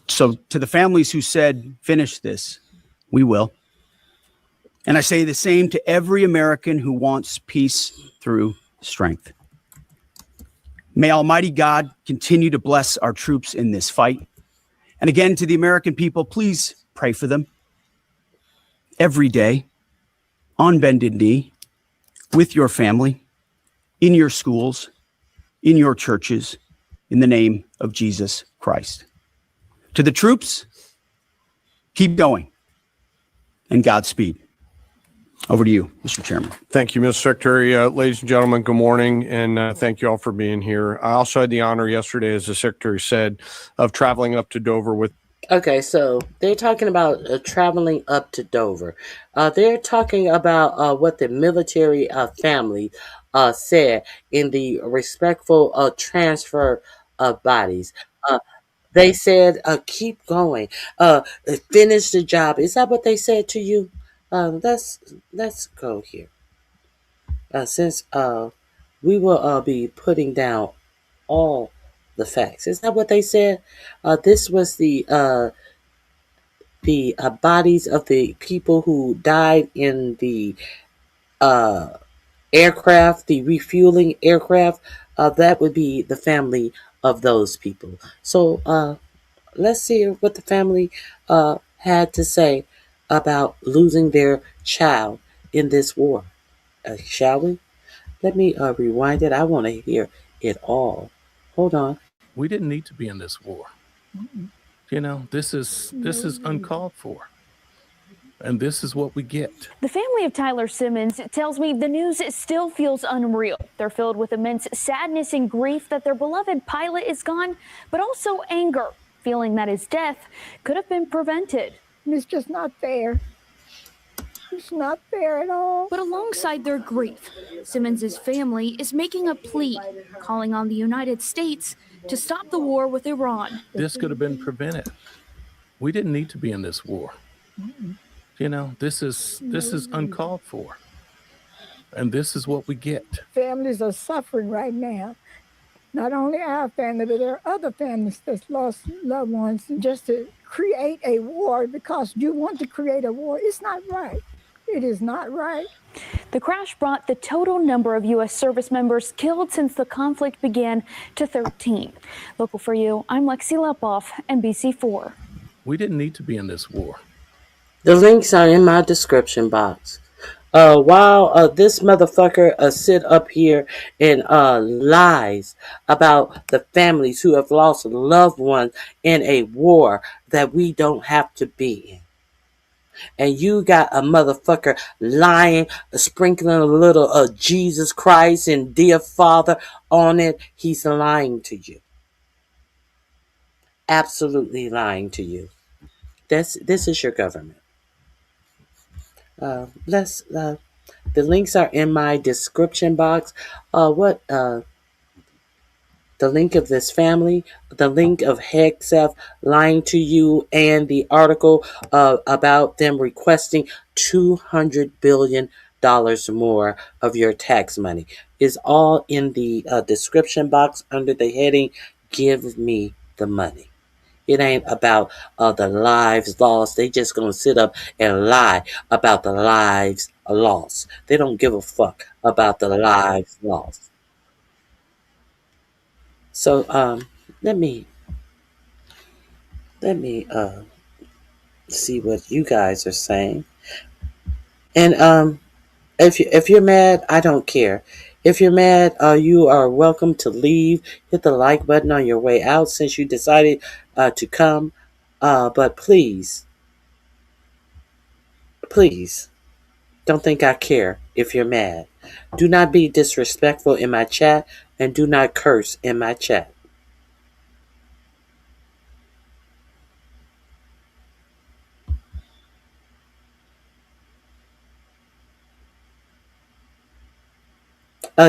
So to the families who said, finish this, we will. And I say the same to every American who wants peace through strength. May Almighty God continue to bless our troops in this fight. And again, to the American people, please pray for them every day, on bended knee, with your family, in your schools, in your churches, in the name of Jesus Christ. To the troops, keep going, and Godspeed. Over to you, Mr. Chairman. Thank you, Mr. Secretary. Ladies and gentlemen, good morning, and thank you all for being here. I also had the honor yesterday, as the Secretary said, of traveling up to Dover with. Okay, so they're talking about traveling up to Dover. They're talking about what the military family said in the respectful transfer of bodies. They said, keep going, finish the job. Is that what they said to you? Let's go here. Since we will be putting down all the facts. Is that what they said? This was the bodies of the people who died in the aircraft, the refueling aircraft. That would be the family of those people. So let's see what the family had to say about losing their child in this war. Shall we? Let me rewind it. I want to hear it all. Hold on. We didn't need to be in this war. This is uncalled for. And this is what we get. The family of Tyler Simmons tells me the news still feels unreal. They're filled with immense sadness and grief that their beloved pilot is gone, but also anger, feeling that his death could have been prevented. It's just not fair. It's not fair at all. But alongside their grief, Simmons' family is making a plea, calling on the United States to stop the war with Iran. This could have been prevented. We didn't need to be in this war. This is uncalled for. And this is what we get. Families are suffering right now. Not only our family, but there are other families that's lost loved ones. And just to create a war because you want to create a war, it's not right. It is not right. The crash brought the total number of U.S. service members killed since the conflict began to 13. Local for you, I'm Lexi Lepoff, NBC4. We didn't need to be in this war. The links are in my description box. While this motherfucker sit up here and lies about the families who have lost loved ones in a war that we don't have to be in. And you got a motherfucker lying, sprinkling a little of Jesus Christ and dear Father on it. He's lying to you. Absolutely lying to you. This is your government. The links are in my description box. The link of this family, the link of Hegseth lying to you, and the article about them requesting $200 billion more of your tax money is all in the description box under the heading "Give Me the Money." It ain't about the lives lost. They just gonna sit up and lie about the lives lost. They don't give a fuck about the lives lost. So let me see what you guys are saying. And if you're mad, I don't care. If you're mad, you are welcome to leave. Hit the like button on your way out since you decided to come. But please, please, don't think I care if you're mad. Do not be disrespectful in my chat and do not curse in my chat.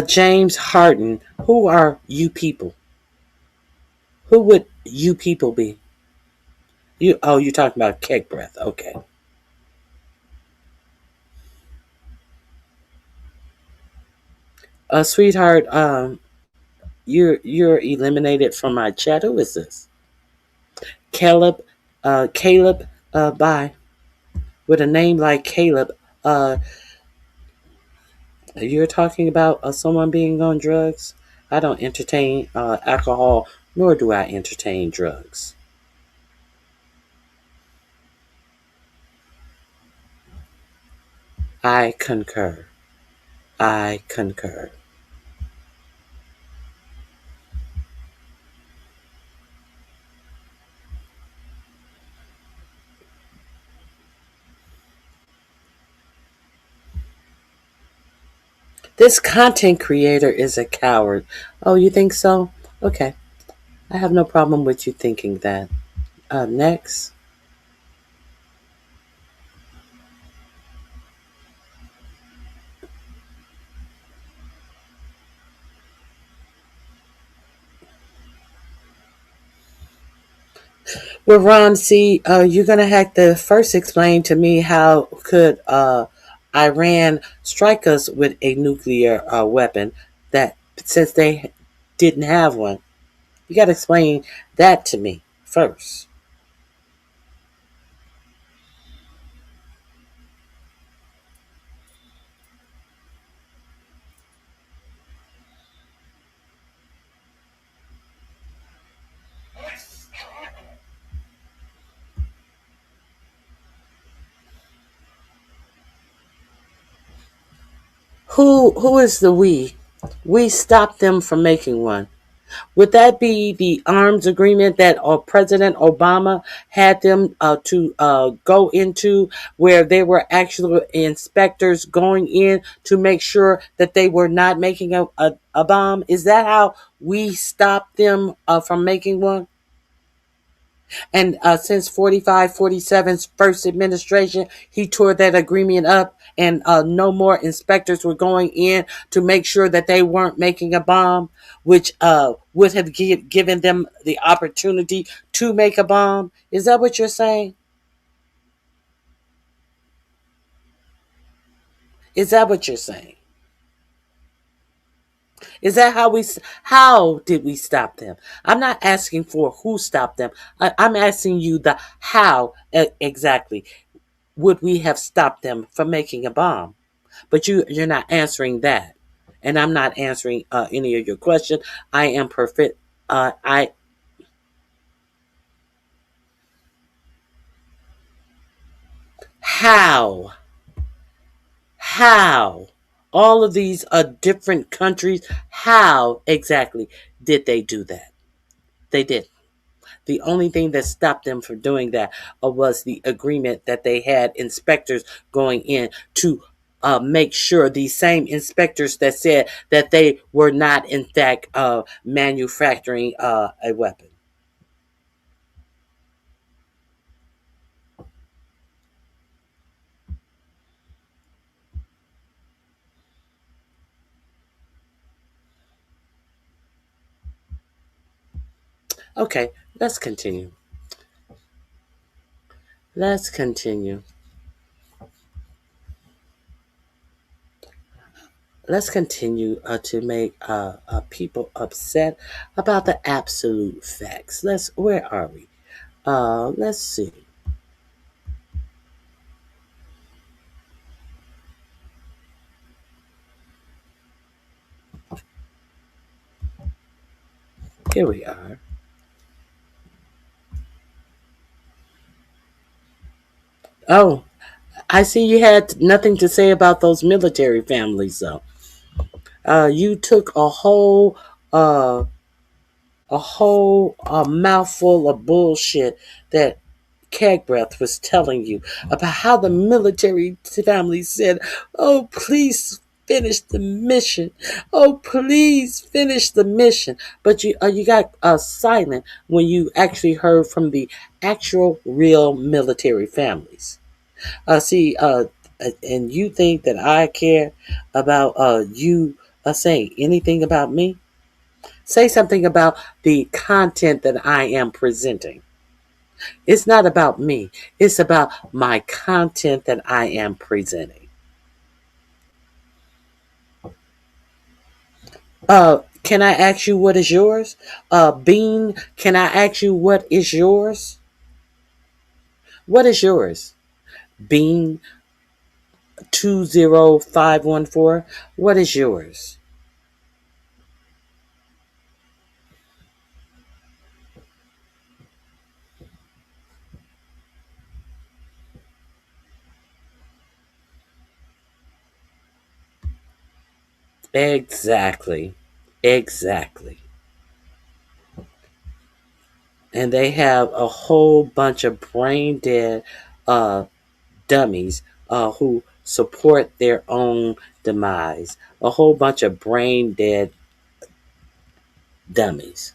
James Harden, who are you people? Who would you people be? You're talking about cake breath. Okay. Sweetheart, you're eliminated from my chat. Who is this? Caleb, bye. With a name like Caleb, you're talking about someone being on drugs? I don't entertain alcohol, nor do I entertain drugs. I concur. I concur. This content creator is a coward. Oh, you think so? Okay. I have no problem with you thinking that. Next. Well, Ron, see, you're going to have to first explain to me how could Iran strike us with a nuclear weapon that since they didn't have one. You got to explain that to me first. Who is the we? We stopped them from making one. Would that be the arms agreement that President Obama had them to go into, where they were actual inspectors going in to make sure that they were not making a bomb? Is that how we stopped them from making one? And since 47's first administration, he tore that agreement up, and no more inspectors were going in to make sure that they weren't making a bomb, which would have given them the opportunity to make a bomb. Is that what you're saying? Is that what you're saying? Is that how did we stop them? I'm not asking for who stopped them. I'm asking you the how exactly would we have stopped them from making a bomb? But you're not answering that, and I'm not answering any of your question. I am perfect. I How? How? All of these different countries, how exactly did they do that? They didn't. The only thing that stopped them from doing that was the agreement that they had inspectors going in to make sure, these same inspectors that said that they were not, in fact, manufacturing a weapon. Okay, let's continue. Let's continue. Let's continue to make people upset about the absolute facts. Where are we? Let's see. Here we are. Oh, I see you had nothing to say about those military families, though. You took uh, a whole mouthful of bullshit that Keg Breath was telling you about how the military family said, "Oh, please finish the mission. Oh, please finish the mission." But you got silent when you actually heard from the actual real military families. See, and you think that I care about you saying anything about me? Say something about the content that I am presenting. It's not about me. It's about my content that I am presenting. Can I ask you what is yours? Bean, can I ask you what is yours? What is yours? Bean 20514. What is yours? Exactly. Exactly. And they have a whole bunch of brain dead uh, dummies who support their own demise. A whole bunch of brain dead dummies.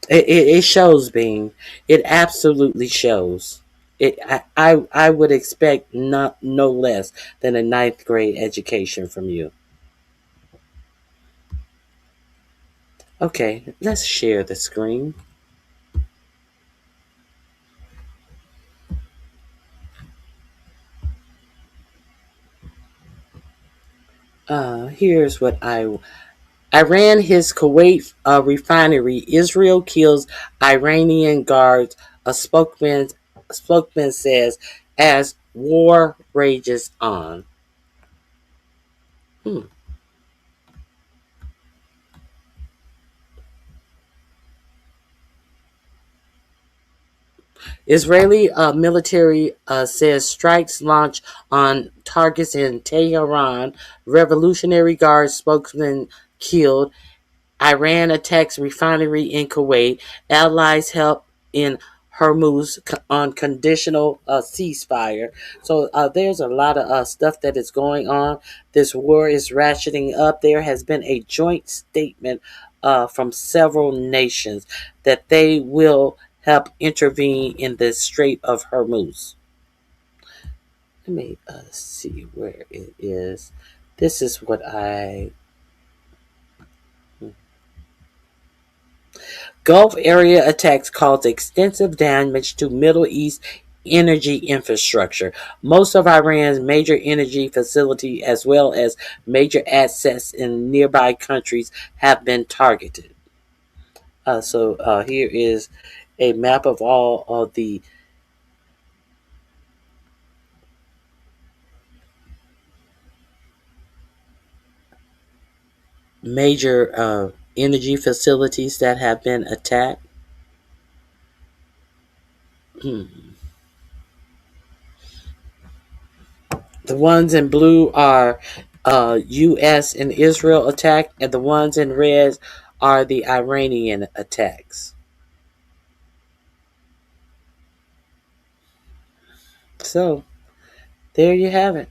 It shows, Being. It absolutely shows. I would expect no less than a ninth grade education from you. Okay, let's share the screen. Here's what Iran hits Kuwait refinery. Israel kills Iranian guards. A spokesman says as war rages on. Hmm. Israeli military says strikes launch on targets in Tehran. Revolutionary Guard spokesman killed. Iran attacks refinery in Kuwait. Allies help in Hormuz on conditional ceasefire. So there's a lot of stuff that is going on. This war is ratcheting up. There has been a joint statement from several nations that they will help intervene in the Strait of Hormuz. Let me see where it is. This is what Gulf area attacks caused extensive damage to Middle East energy infrastructure. Most of Iran's major energy facilities, as well as major assets in nearby countries, have been targeted. So here is a map of all of the major energy facilities that have been attacked. The ones in blue are U.S. and Israel attack, and the ones in red are the Iranian attacks. So, there you have it.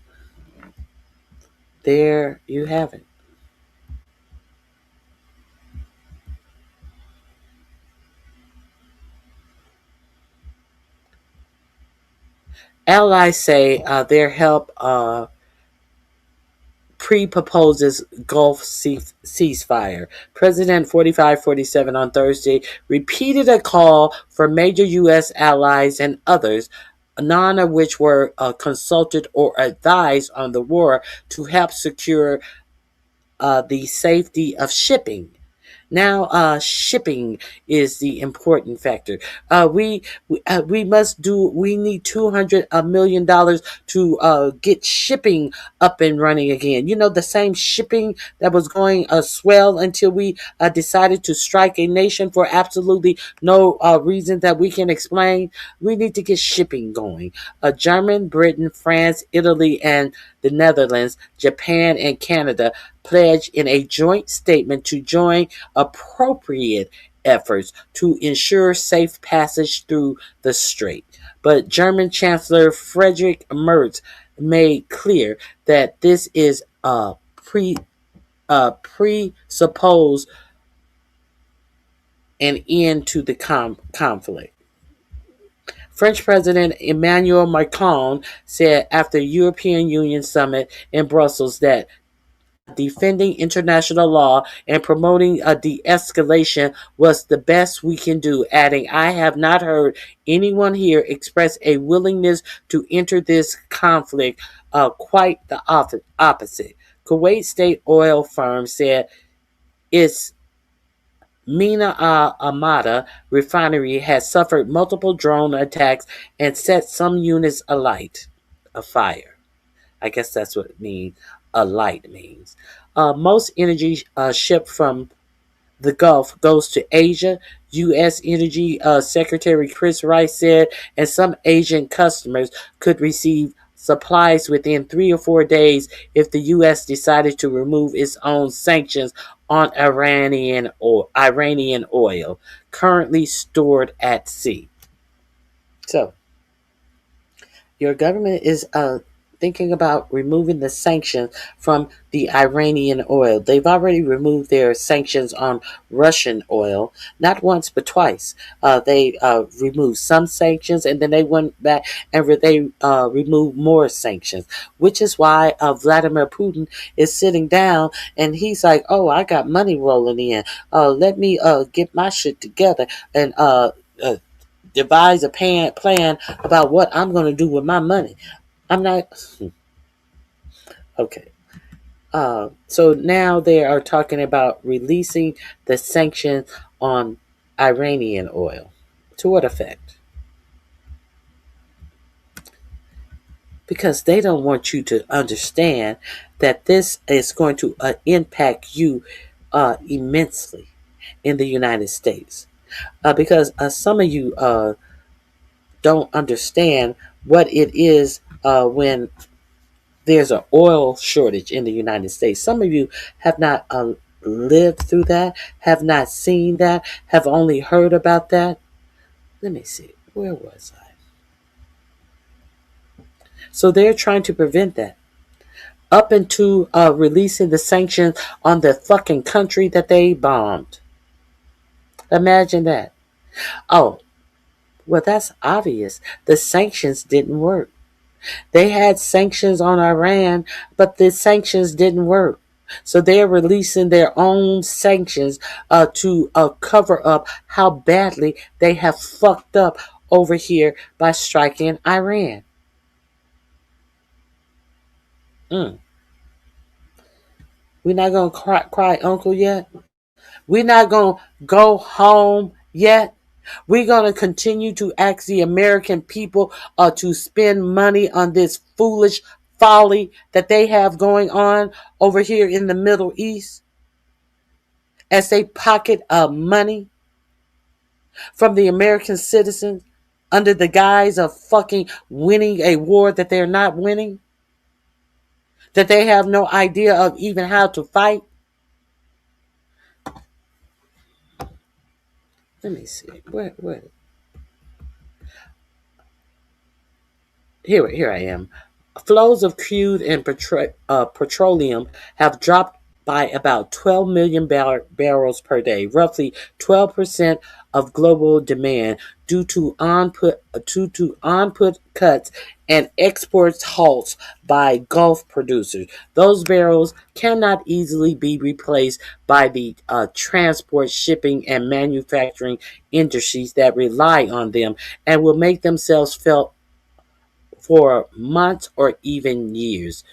There you have it. Allies say their help pre-proposes Gulf ceasefire. President 4547 on Thursday repeated a call for major U.S. allies and others, none of which were consulted or advised on the war, to help secure the safety of shipping. Now, shipping is the important factor. We must do. We need $200 million to get shipping up and running again. You know, the same shipping that was going swell until we decided to strike a nation for absolutely no reason that we can explain. We need to get shipping going. Germany, Britain, France, Italy, and the Netherlands, Japan, and Canada pledged in a joint statement to join appropriate efforts to ensure safe passage through the strait. But German Chancellor Friedrich Merz made clear that this is presuppose an end to the conflict. French President Emmanuel Macron said after European Union summit in Brussels that defending international law and promoting a de-escalation was the best we can do, adding, I have not heard anyone here express a willingness to enter this conflict, quite the opposite. Kuwait state oil firm said its Mina Amada refinery has suffered multiple drone attacks and set some units alight, afire. I guess that's what it means. Alight means. Most energy shipped from the Gulf goes to Asia. U.S. Energy Secretary Chris Rice said, and some Asian customers could receive supplies within 3 or 4 days if the U.S. decided to remove its own sanctions on Iranian oil currently stored at sea. So, your government is thinking about removing the sanctions from the Iranian oil. They've already removed their sanctions on Russian oil, not once but twice. They removed some sanctions and then they went back and they removed more sanctions, which is why Vladimir Putin is sitting down and he's like, oh, I got money rolling in. Let me get my shit together and devise a plan about what I'm going to do with my money. I'm not. Okay. So now they are talking about releasing the sanctions on Iranian oil. To what effect? Because they don't want you to understand that this is going to impact you immensely in the United States. Because some of you don't understand what it is when there's an oil shortage in the United States. Some of you have not lived through that, have not seen that, have only heard about that. Let me see. Where was I? So they're trying to prevent that. Up into releasing the sanctions on the fucking country that they bombed. Imagine that. Oh, well, that's obvious. The sanctions didn't work. They had sanctions on Iran, but the sanctions didn't work. So they're releasing their own sanctions to cover up how badly they have fucked up over here by striking Iran. We're not going to cry uncle yet. We're not going to go home yet. We're going to continue to ask the American people to spend money on this foolish folly that they have going on over here in the Middle East as they pocket money from the American citizens. under the guise of fucking winning a war that they're not winning, that they have no idea of even how to fight. Let me see. Where? Here I am. Flows of crude and petroleum have dropped by about 12 million barrels per day, roughly 12% of global demand, due to onput cuts and exports halts by Gulf producers. Those barrels cannot easily be replaced by the transport, shipping, and manufacturing industries that rely on them, and will make themselves felt for months or even years.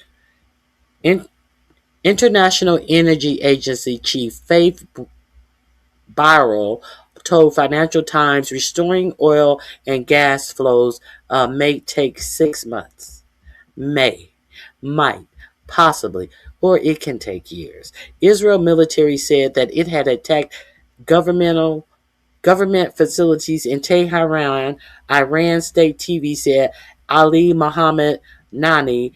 In- International Energy Agency Chief Faith Barrow told Financial Times restoring oil and gas flows may take 6 months. May, might, possibly, or it can take years. Israel military said that it had attacked governmental government facilities in Tehran. Iran state TV said Ali Mohammed Nani,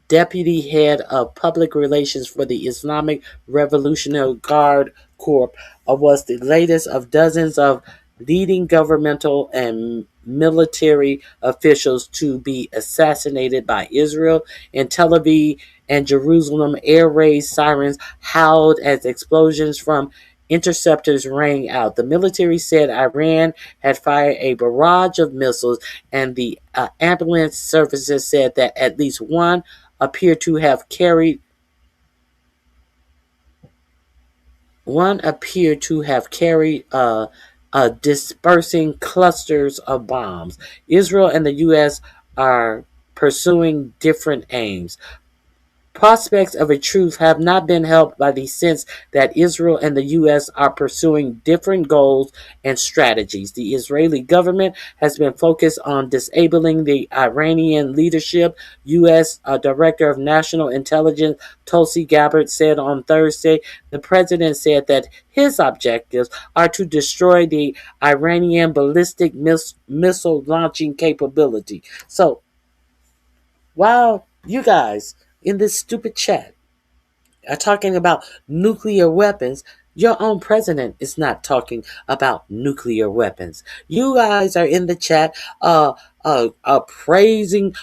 deputy head of public relations for the Islamic Revolutionary Guard Corps, was the latest of dozens of leading governmental and military officials to be assassinated by Israel. In Tel Aviv and Jerusalem, air raid sirens howled as explosions from interceptors rang out. The military said Iran had fired a barrage of missiles, and the ambulance services said that at least one appeared to have carried dispersing clusters of bombs. Israel and the U.S. are pursuing different aims. Prospects of a truce have not been helped by the sense that Israel and the U.S. are pursuing different goals and strategies. The Israeli government has been focused on disabling the Iranian leadership. U.S. Director of National Intelligence Tulsi Gabbard said on Thursday the president said that his objectives are to destroy the Iranian ballistic missile launching capability. So, while you guys in this stupid chat are talking about nuclear weapons, your own president is not talking about nuclear weapons. You guys are in the chat praising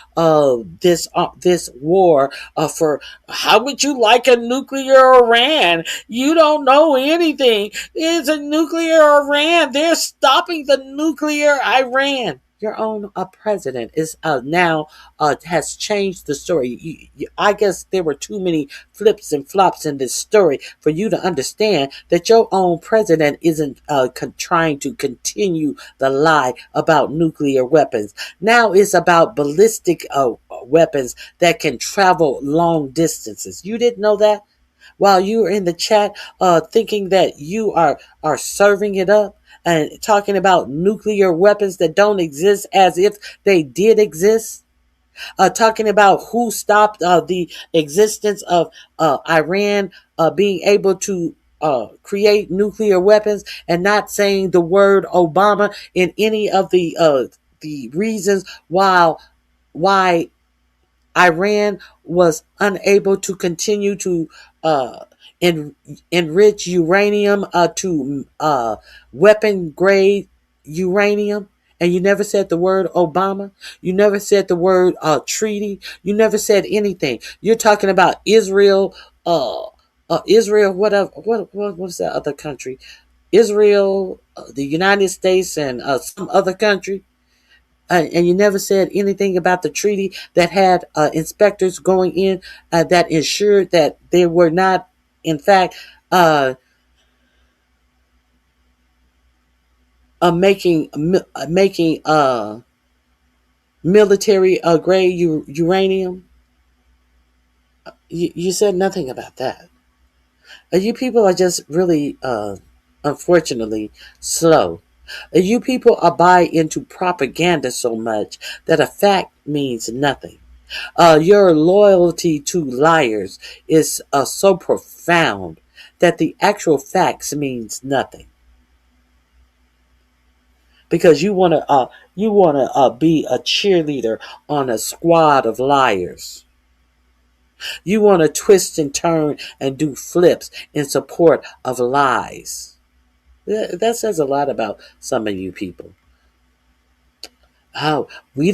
this war for how would you like a nuclear Iran? You don't know anything. It's a nuclear Iran. They're stopping the nuclear Iran. Your own president is now has changed the story. I guess there were too many flips and flops in this story for you to understand that your own president isn't trying to continue the lie about nuclear weapons. Now it's about ballistic weapons that can travel long distances. You didn't know that? While you were in the chat thinking that you are serving it up and talking about nuclear weapons that don't exist as if they did exist, talking about who stopped the existence of Iran being able to create nuclear weapons, and not saying the word Obama in any of the reasons why Iran was unable to continue to enrich uranium to weapon grade uranium. And you never said the word Obama. You never said the word treaty. You never said anything. You're talking about Israel. Israel. What was that other country? Israel, the United States, and some other country. And you never said anything about the treaty that had inspectors going in that ensured that they were not, in fact, making military grade uranium. You said nothing about that. You people are just really, unfortunately, slow. You people are buy into propaganda so much that a fact means nothing. Your loyalty to liars is so profound that the actual facts means nothing. because you wanna be a cheerleader on a squad of liars. You want to twist and turn and do flips in support of lies. That says a lot about some of you people. Oh, we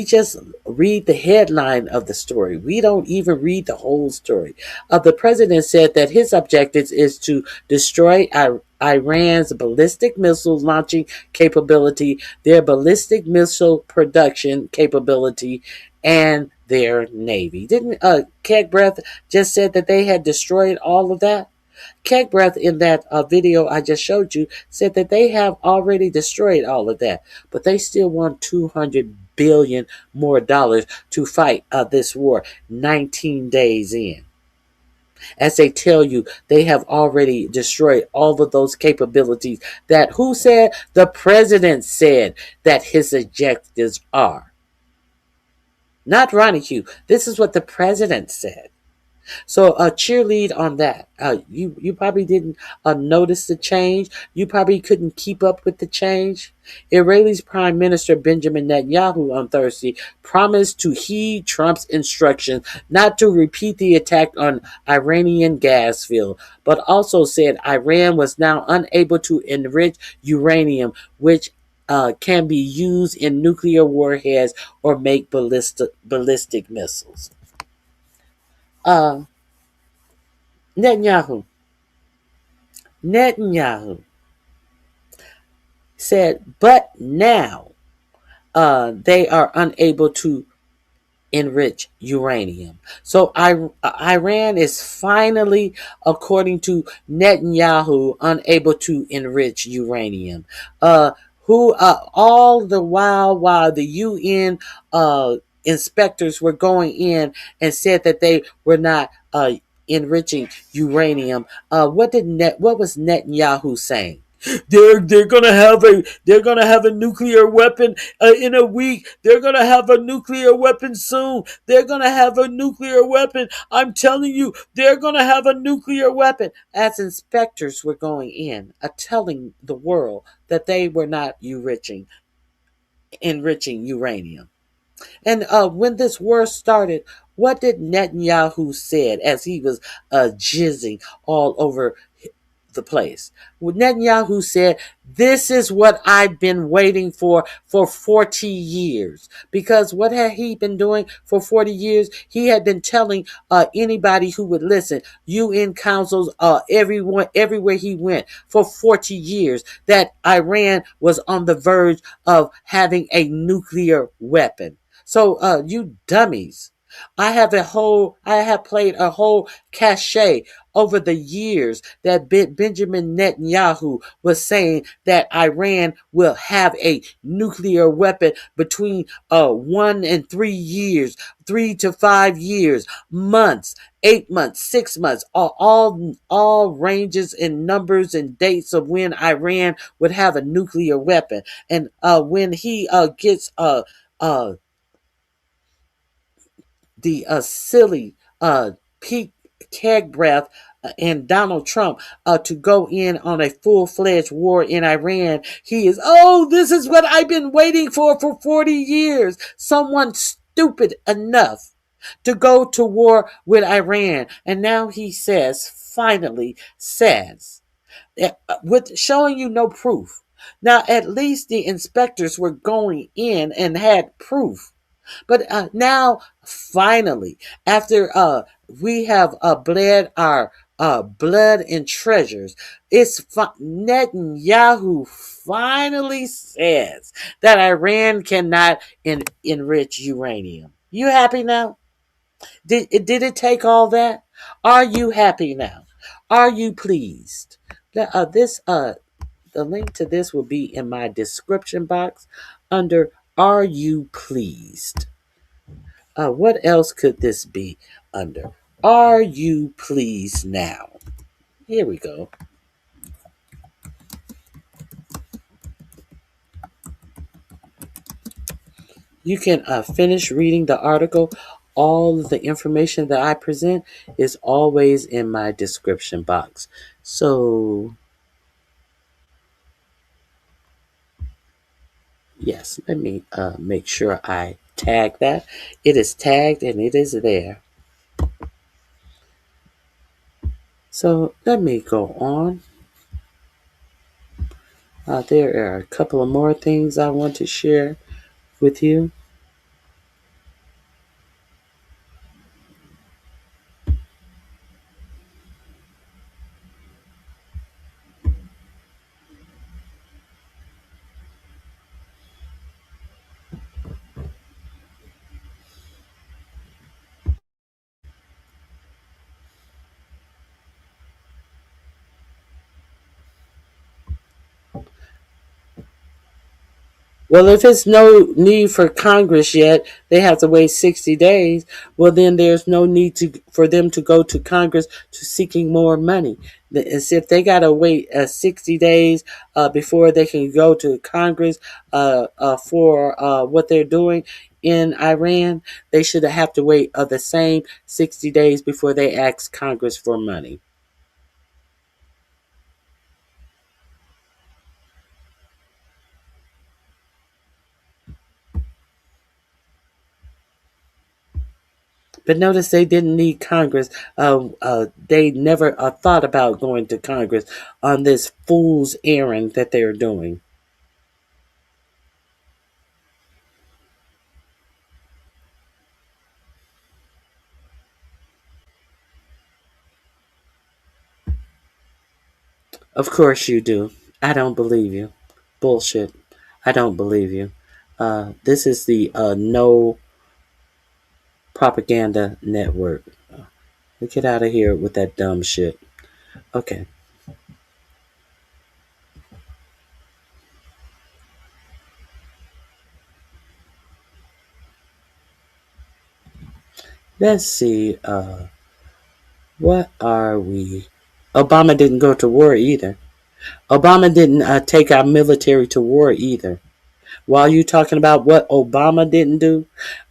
just read the headline of the story. We don't even read the whole story. The president said that his objective is to destroy Iran's ballistic missile launching capability, their ballistic missile production capability, and their navy. Didn't Kegbreath just said that they had destroyed all of that? Kegbreath, in that video I just showed you, said that they have already destroyed all of that, but they still want $200 billion more dollars to fight this war 19 days in. As they tell you, they have already destroyed all of those capabilities that who said? The president said that his objectives are. Not RonyiQ. This is what the president said. So cheerlead on that. You probably didn't notice the change. You probably couldn't keep up with the change. Israel's Prime Minister Benjamin Netanyahu on Thursday promised to heed Trump's instructions not to repeat the attack on Iranian gas field, but also said Iran was now unable to enrich uranium, which can be used in nuclear warheads or make ballistic missiles. Netanyahu said, but now they are unable to enrich uranium. So Iran is finally, according to Netanyahu, unable to enrich uranium. Who all the while the UN inspectors were going in and said that they were not enriching uranium. What was Netanyahu saying? They're gonna have a nuclear weapon in a week. They're gonna have a nuclear weapon soon. They're gonna have a nuclear weapon. I'm telling you, they're gonna have a nuclear weapon. As inspectors were going in, telling the world that they were not enriching uranium. And when this war started, what did Netanyahu said as he was jizzing all over the place? Netanyahu said, this is what I've been waiting for 40 years. Because what had he been doing for 40 years? He had been telling anybody who would listen, UN councils, everywhere he went for 40 years, that Iran was on the verge of having a nuclear weapon. So, you dummies, I have played a whole cachet over the years that Benjamin Netanyahu was saying that Iran will have a nuclear weapon between 1 and 3 years, 3 to 5 years, months, 8 months, 6 months, all ranges and numbers and dates of when Iran would have a nuclear weapon. And when he gets the silly Pete Kegbreath and Donald Trump to go in on a full-fledged war in Iran, he is, this is what I've been waiting for 40 years. Someone stupid enough to go to war with Iran. And now he finally says, with showing you no proof. Now, at least the inspectors were going in and had proof. But now, finally, after we have bled our blood and treasures, Netanyahu finally says that Iran cannot enrich uranium. You happy now? Did it take all that? Are you happy now? Are you pleased? The link to this will be in my description box under Are You Pleased? What else could this be under? Are you pleased now? Here we go. You can finish reading the article. All of the information that I present is always in my description box. So Yes, let me make sure I tag that. It is tagged and it is there. So let me go on. There are a couple of more things I want to share with you. Well, if it's no need for Congress yet, they have to wait 60 days. Well, then there's no need for them to go to Congress to seeking more money. As if they got to wait 60 days before they can go to Congress for what they're doing in Iran, they should have to wait the same 60 days before they ask Congress for money. But notice they didn't need Congress. They never thought about going to Congress on this fool's errand that they're doing. Of course you do. I don't believe you. Bullshit. I don't believe you. This is the No Propaganda Network. Get out of here with that dumb shit. Okay. Let's see. What are we? Obama didn't go to war either. Obama didn't take our military to war either. While you talking about what Obama didn't do,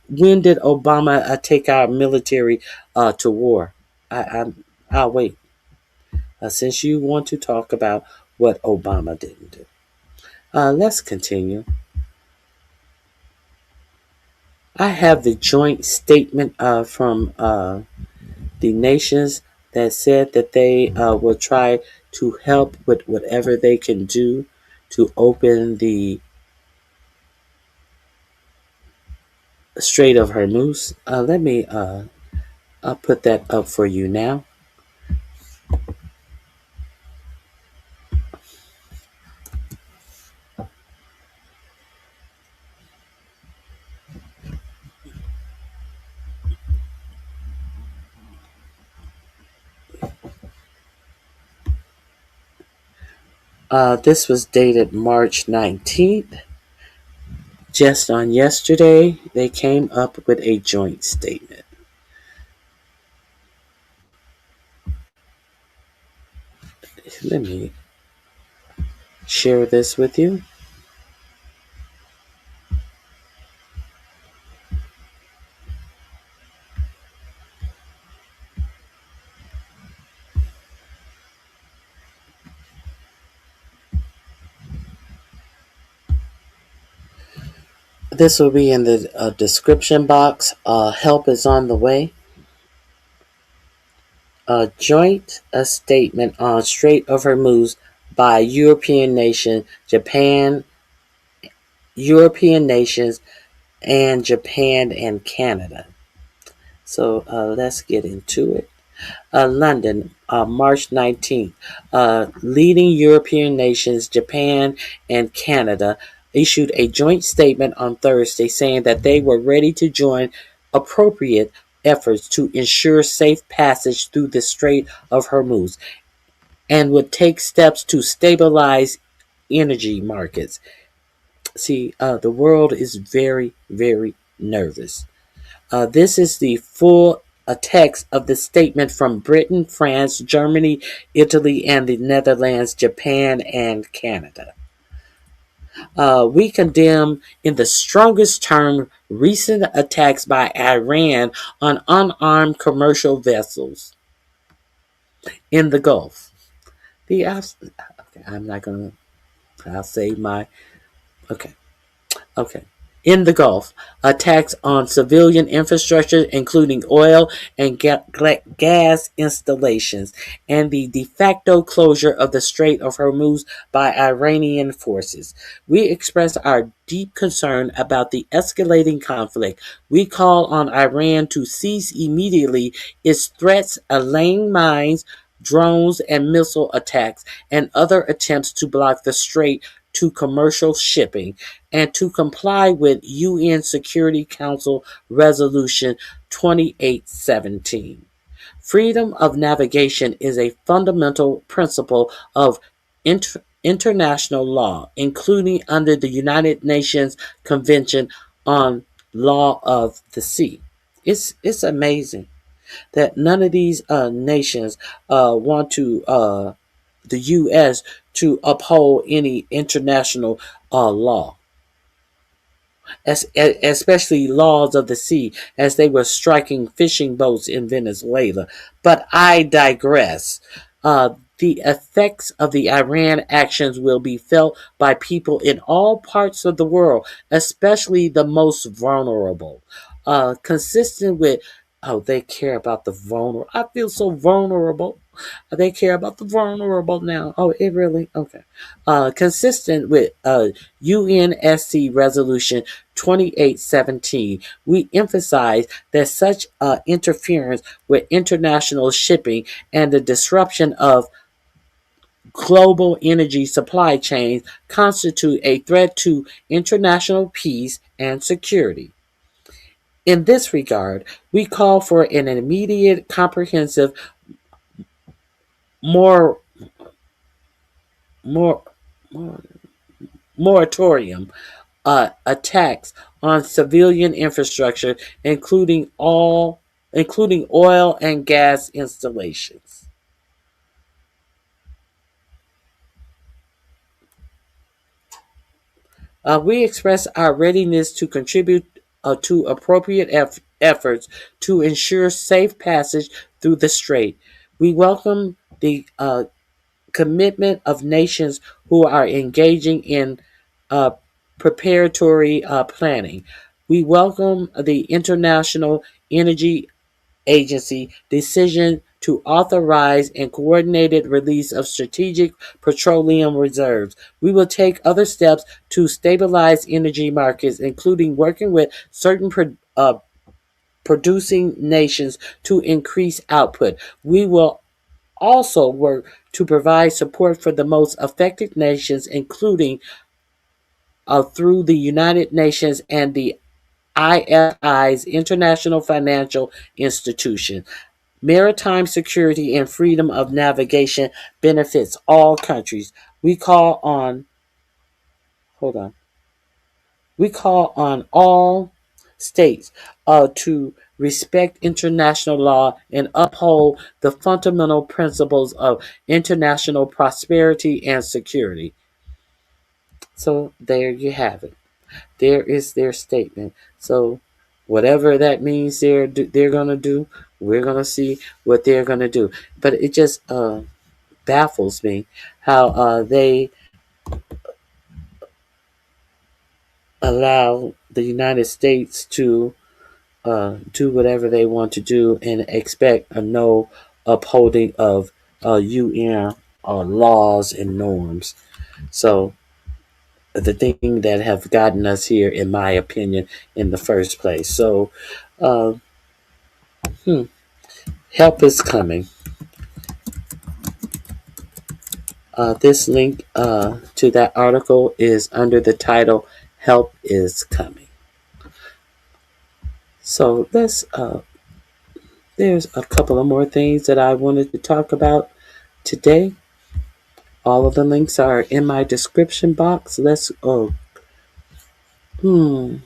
when did Obama take our military to war? I'll wait. Since you want to talk about what Obama didn't do, let's continue. I have the joint statement from the nations that said that they will try to help with whatever they can do to open the Strait of Hormuz. Let me I'll put that up for you now. This was dated March 19th. Just on yesterday, they came up with a joint statement. Let me share this with you. This will be in the description box. Help is on the way. A joint statement on Strait of Hormuz by European nations, and Japan and Canada. So let's get into it. London, March 19th. Leading European nations, Japan and Canada, issued a joint statement on Thursday saying that they were ready to join appropriate efforts to ensure safe passage through the Strait of Hormuz and would take steps to stabilize energy markets. See, the world is very, very nervous. This is the full text of the statement from Britain, France, Germany, Italy, and the Netherlands, Japan, and Canada. We condemn in the strongest term recent attacks by Iran on unarmed commercial vessels in the Gulf. Okay, I'm not going to, I'll say my, okay. Okay. In the Gulf, attacks on civilian infrastructure, including oil and gas installations, and the de facto closure of the Strait of Hormuz by Iranian forces. We express our deep concern about the escalating conflict. We call on Iran to cease immediately its threats of laying mines, drones, and missile attacks, and other attempts to block the strait to commercial shipping, and to comply with UN Security Council Resolution 2817. Freedom of navigation is a fundamental principle of international law, including under the United Nations Convention on Law of the Sea. It's amazing that none of these nations want to the U.S. to uphold any international law, especially laws of the sea, as they were striking fishing boats in Venezuela. But I digress. The effects of the Iran actions will be felt by people in all parts of the world, especially the most vulnerable. Consistent with, oh, they care about the vulnerable. I feel so vulnerable. They care about the vulnerable now. Oh, it really? Okay. Consistent with UNSC Resolution 2817, we emphasize that such interference with international shipping and the disruption of global energy supply chains constitute a threat to international peace and security. In this regard, we call for an immediate, comprehensive, more, more, moratorium attacks on civilian infrastructure, including oil and gas installations. We express our readiness to contribute to appropriate efforts to ensure safe passage through the strait. We welcome the commitment of nations who are engaging in uh, preparatory planning. We welcome the International Energy Agency decision to authorize and coordinated release of strategic petroleum reserves. We will take other steps to stabilize energy markets, including working with certain producing nations to increase output. We will also work to provide support for the most affected nations, including through the United Nations and the IFI's International Financial Institution. Maritime security and freedom of navigation benefits all countries. We call on hold on. We call on all states to respect international law and uphold the fundamental principles of international prosperity and security. So there you have it. There is their statement. So whatever that means they're gonna do, we're gonna see what they're gonna do. But it just baffles me how they allow the United States to do whatever they want to do and expect a no upholding of UN laws and norms. So the thing that have gotten us here, in my opinion, in the first place. So uh, help is coming. This link to that article is under the title "Help is Coming." So there's a couple of more things that I wanted to talk about today. All of the links are in my description box. Hmm.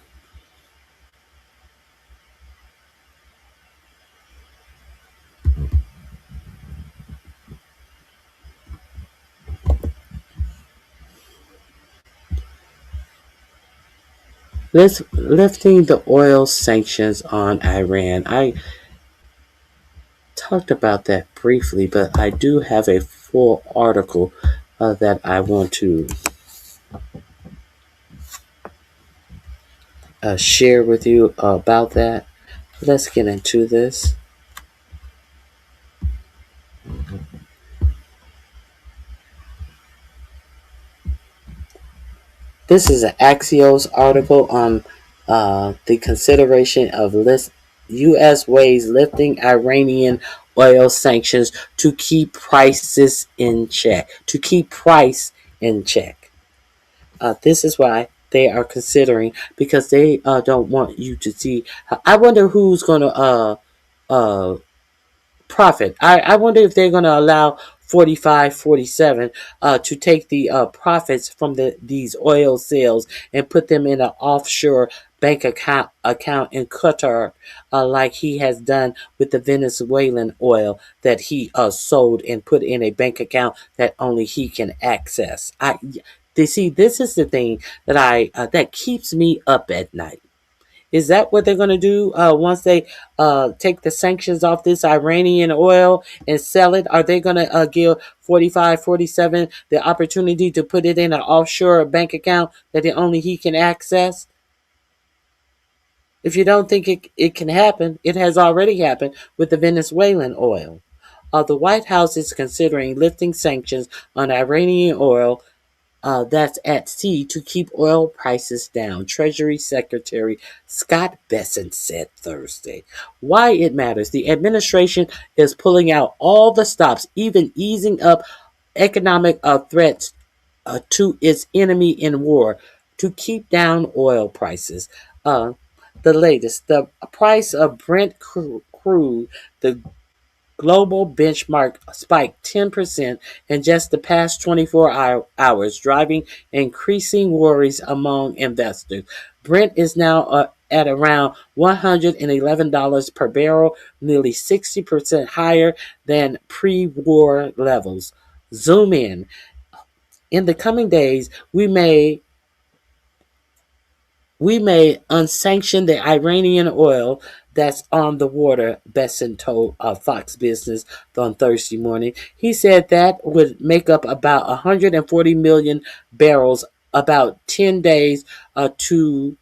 Lifting the oil sanctions on Iran. I talked about that briefly, but I do have a full article that I want to share with you about that. Let's get into this. This is an Axios article on the consideration of U.S. ways lifting Iranian oil sanctions to keep prices in check. To keep price in check. This is why they are considering, because they don't want you to see. I wonder who's going to uh, profit. I wonder if they're going to allow 45, 47 to take the profits from these oil sales and put them in an offshore bank account in Qatar, like he has done with the Venezuelan oil that he sold and put in a bank account that only he can access. They see, this is the thing that that keeps me up at night. Is that what they're going to do once they take the sanctions off this Iranian oil and sell it? Are they going to give 45, 47 the opportunity to put it in an offshore bank account that only he can access? If you don't think it can happen, it has already happened with the Venezuelan oil. The White House is considering lifting sanctions on Iranian oil that's at sea to keep oil prices down, Treasury Secretary Scott Bessent said Thursday. Why it matters. The administration is pulling out all the stops, even easing up economic threats to its enemy in war to keep down oil prices. The latest, the price of Brent crude, the global benchmark spiked 10% in just the past 24 hours, driving increasing worries among investors. Brent is now at around $111 per barrel, nearly 60% higher than pre-war levels. Zoom in. In the coming days, we may unsanction the Iranian oil that's on the water, Besson told Fox Business on Thursday morning. He said that would make up about 140 million barrels, about 10 days to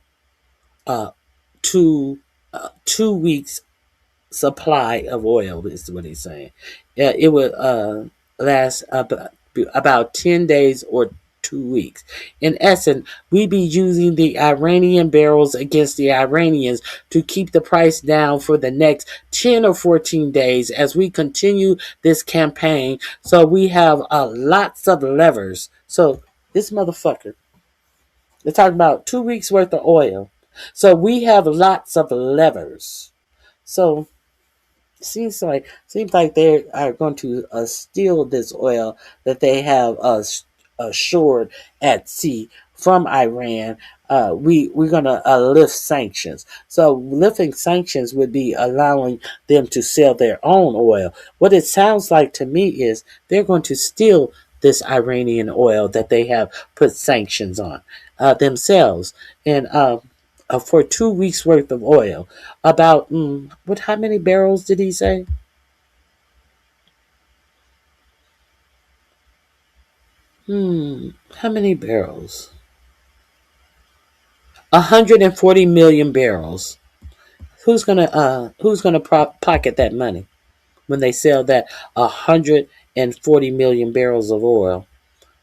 2 weeks supply of oil, is what he's saying. It would last about 10 days or 2 weeks. In essence, we be using the Iranian barrels against the Iranians to keep the price down for the next 10 or 14 days as we continue this campaign. So we have lots of levers. So this motherfucker, they're talking about 2 weeks worth of oil. So we have lots of levers. So seems like they are going to steal this oil that they have assured at sea from Iran. We're going to lift sanctions. So lifting sanctions would be allowing them to sell their own oil. What it sounds like to me is they're going to steal this Iranian oil that they have put sanctions on themselves. And for 2 weeks worth of oil. About how many barrels did he say? How many barrels? 140 million barrels. Who's gonna pocket that money when they sell that 140 million barrels of oil?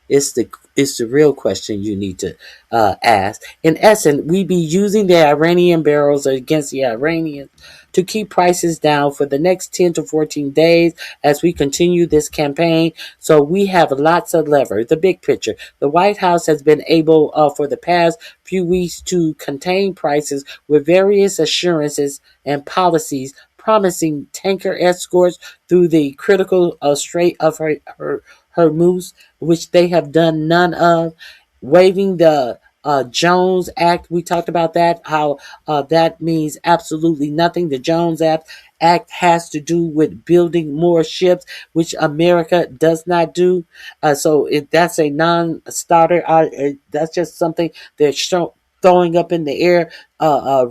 It's the real question you need to ask. In essence, we be using the Iranian barrels against the Iranians to keep prices down for the next 10 to 14 days as we continue this campaign. So we have lots of lever. The big picture. The White House has been able for the past few weeks to contain prices with various assurances and policies promising tanker escorts through the critical Strait of Hormuz, which they have done none of, waiving the Jones Act. We talked about that, how that means absolutely nothing. The Jones Act has to do with building more ships, which America does not do. So that's a non-starter. That's just something they're throwing up in the air, a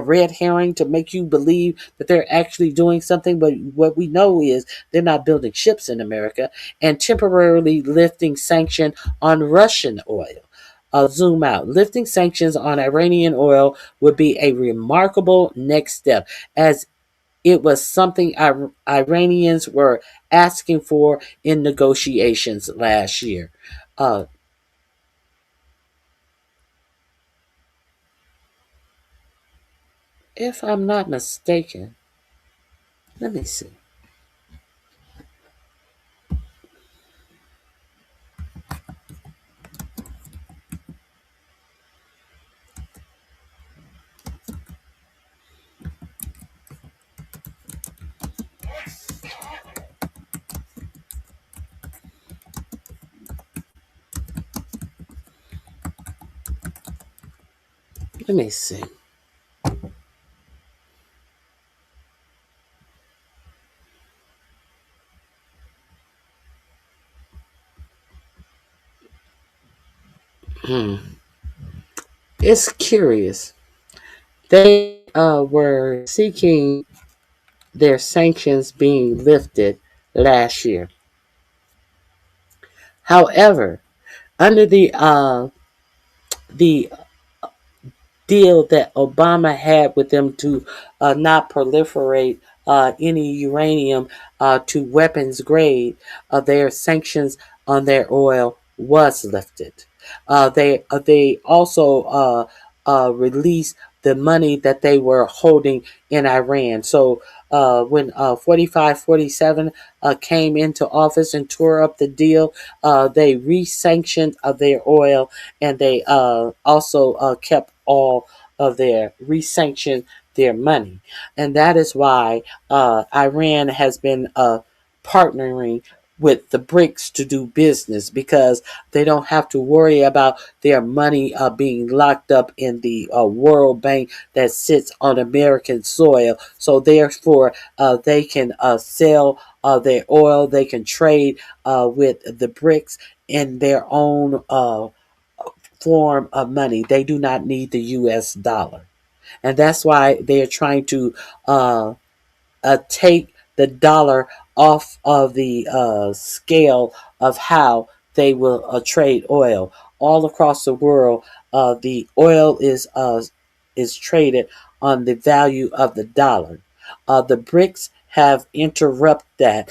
red herring to make you believe that they're actually doing something. But what we know is they're not building ships in America, and temporarily lifting sanction on Russian oil. zoom out. Lifting sanctions on Iranian oil would be a remarkable next step, as it was something Iranians were asking for in negotiations last year. Uh, if I'm not mistaken, let me see. Let me see. Hmm. It's curious. They were seeking their sanctions being lifted last year. However, under the deal that Obama had with them to not proliferate any uranium to weapons grade, their sanctions on their oil was lifted. They also released the money that they were holding in Iran. So when 4547 came into office and tore up the deal, they re-sanctioned their oil, and they also kept all of their re-sanctioned their money. And that is why Iran has been partnering with the BRICS to do business, because they don't have to worry about their money being locked up in the World Bank that sits on American soil. So therefore, they can sell their oil. They can trade with the BRICS in their own form of money. They do not need the U.S. dollar. And that's why they are trying to take the dollar off of the scale of how they will trade oil. All across the world, the oil is traded on the value of the dollar. The BRICS have interrupted that.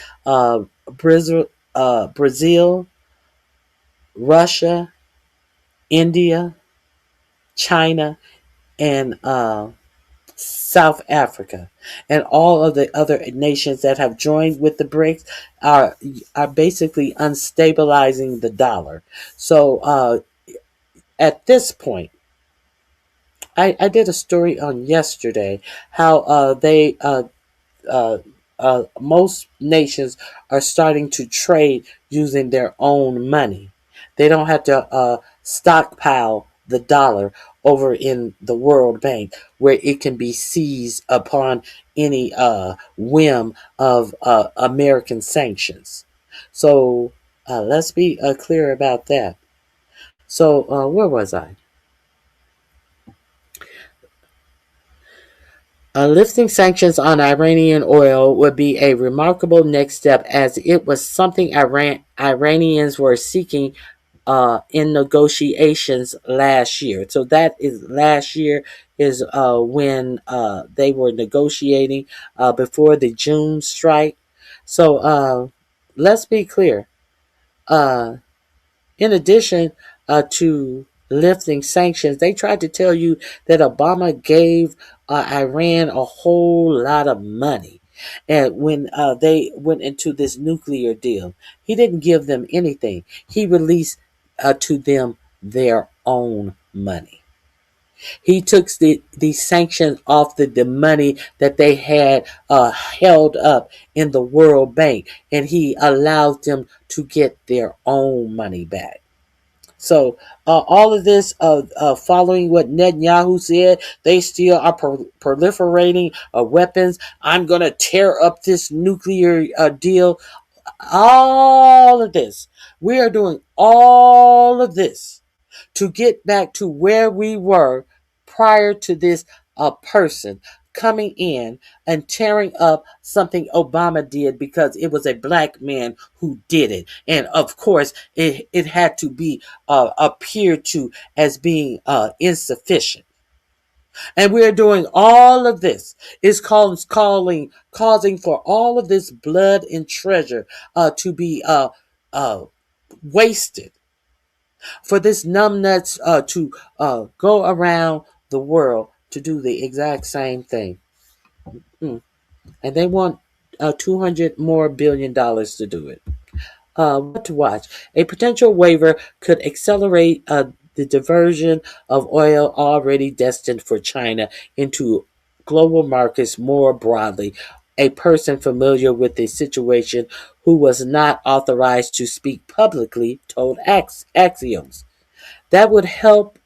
Brazil, Russia, India, China, and South Africa, and all of the other nations that have joined with the BRICS are basically unstabilizing the dollar. So at this point, I did a story on yesterday how they most nations are starting to trade using their own money. They don't have to stockpile the dollar over in the World Bank, where it can be seized upon any whim of American sanctions. So let's be clear about that. So where was I? Lifting sanctions on Iranian oil would be a remarkable next step, as it was something Iranians were seeking in negotiations last year. So that is last year is when they were negotiating before the June strike. So let's be clear. Uh, in addition to lifting sanctions, they tried to tell you that Obama gave Iran a whole lot of money. And when they went into this nuclear deal, he didn't give them anything. He released to them their own money. He took the sanctions off the money that they had held up in the World Bank, and he allowed them to get their own money back. So all of this, following what Netanyahu said, they still are proliferating weapons. I'm going to tear up this nuclear deal. All of this. We are doing all of this to get back to where we were prior to this person coming in and tearing up something Obama did because it was a black man who did it. And of course, it had to be appeared to as being insufficient. And we're doing all of this. It's causing for all of this blood and treasure to be wasted. For this numbnuts to go around the world to do the exact same thing. And they want $200 to do it. What to watch? A potential waiver could accelerate the diversion of oil already destined for China into global markets more broadly. A person familiar with the situation who was not authorized to speak publicly told Axios. That would help.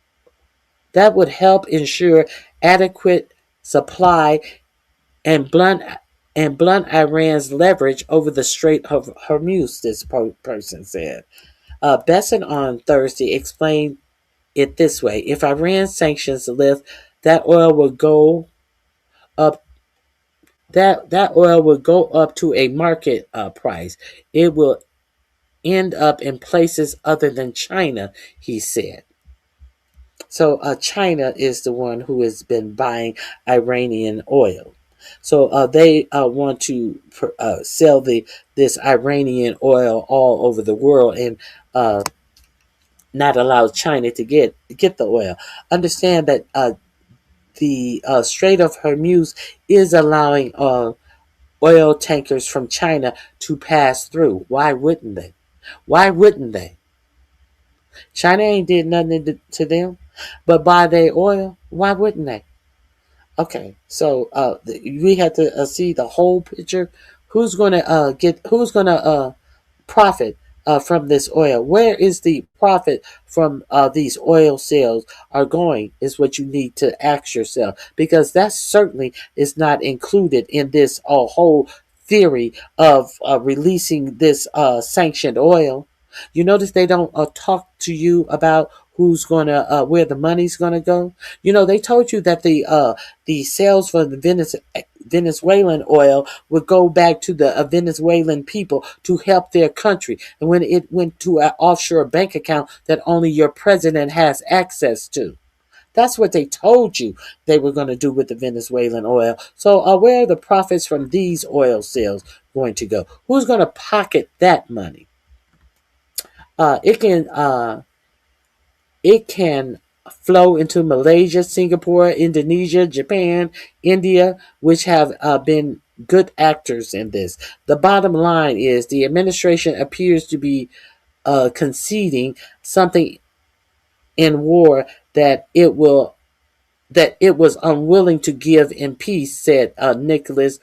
That would help ensure adequate supply and blunt Iran's leverage over the Strait of Hormuz, this person said. Besson on Thursday explained it this way. If Iran's sanctions lift, that oil will go up that oil will go up to a market price. It will end up in places other than China, he said. So China is the one who has been buying Iranian oil. So they want to sell this Iranian oil all over the world and not allow China to get the oil. Understand that the Strait of Hormuz is allowing oil tankers from China to pass through. Why wouldn't they? Why wouldn't they? China ain't did nothing to them, but buy their oil. Why wouldn't they? Okay, so we have to see the whole picture. Who's gonna Who's gonna profit from this oil? Where is the profit from these oil sales are going? Is what you need to ask yourself, because that certainly is not included in this whole theory of releasing this sanctioned oil. You notice they don't talk to you about who's gonna where the money's gonna go. You know, they told you that the sales for the Venezuelan oil would go back to the Venezuelan people to help their country, and when it went to an offshore bank account that only your president has access to. That's what they told you they were going to do with the Venezuelan oil. So where are the profits from these oil sales going to go? Who's going to pocket that money? It can flow into Malaysia, Singapore, Indonesia, Japan, India, which have been good actors in this. The bottom line is the administration appears to be conceding something in war that it was unwilling to give in peace, said Nicholas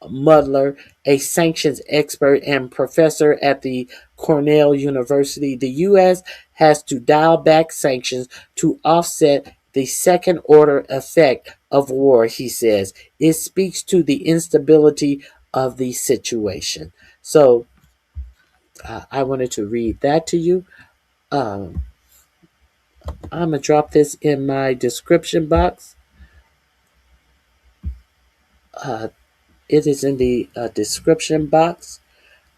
Mudler, a sanctions expert and professor at the Cornell University. The U.S. has to dial back sanctions to offset the second order effect of war, he says. It speaks to the instability of the situation. So I wanted to read that to you. I'm going to drop this in my description box. It is in the description box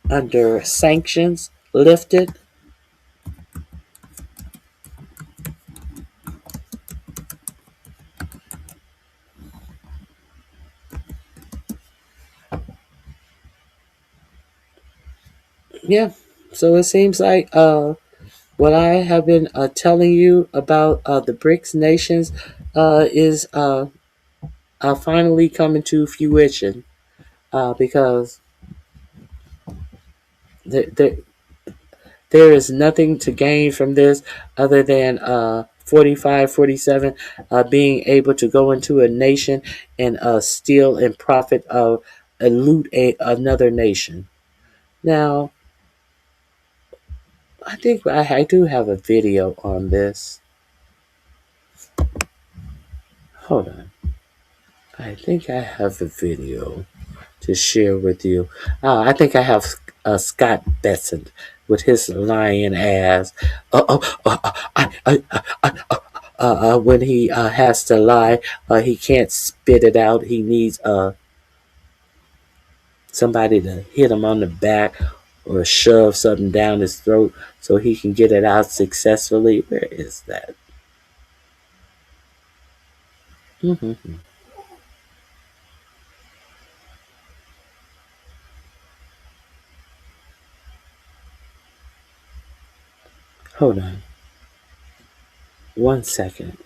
under sanctions lifted. Yeah, so it seems like what I have been telling you about the BRICS nations is finally coming to fruition because there is nothing to gain from this other than 45, 47 being able to go into a nation and steal and profit and loot another nation. Now, I think I do have a video on this. Hold on. I think I have a video to share with you. I think I have Scott Besson with his lying ass. when he has to lie, he can't spit it out. He needs somebody to hit him on the back or shove something down his throat so he can get it out successfully. Where is that? Mm-hmm. Hold on. 1 second.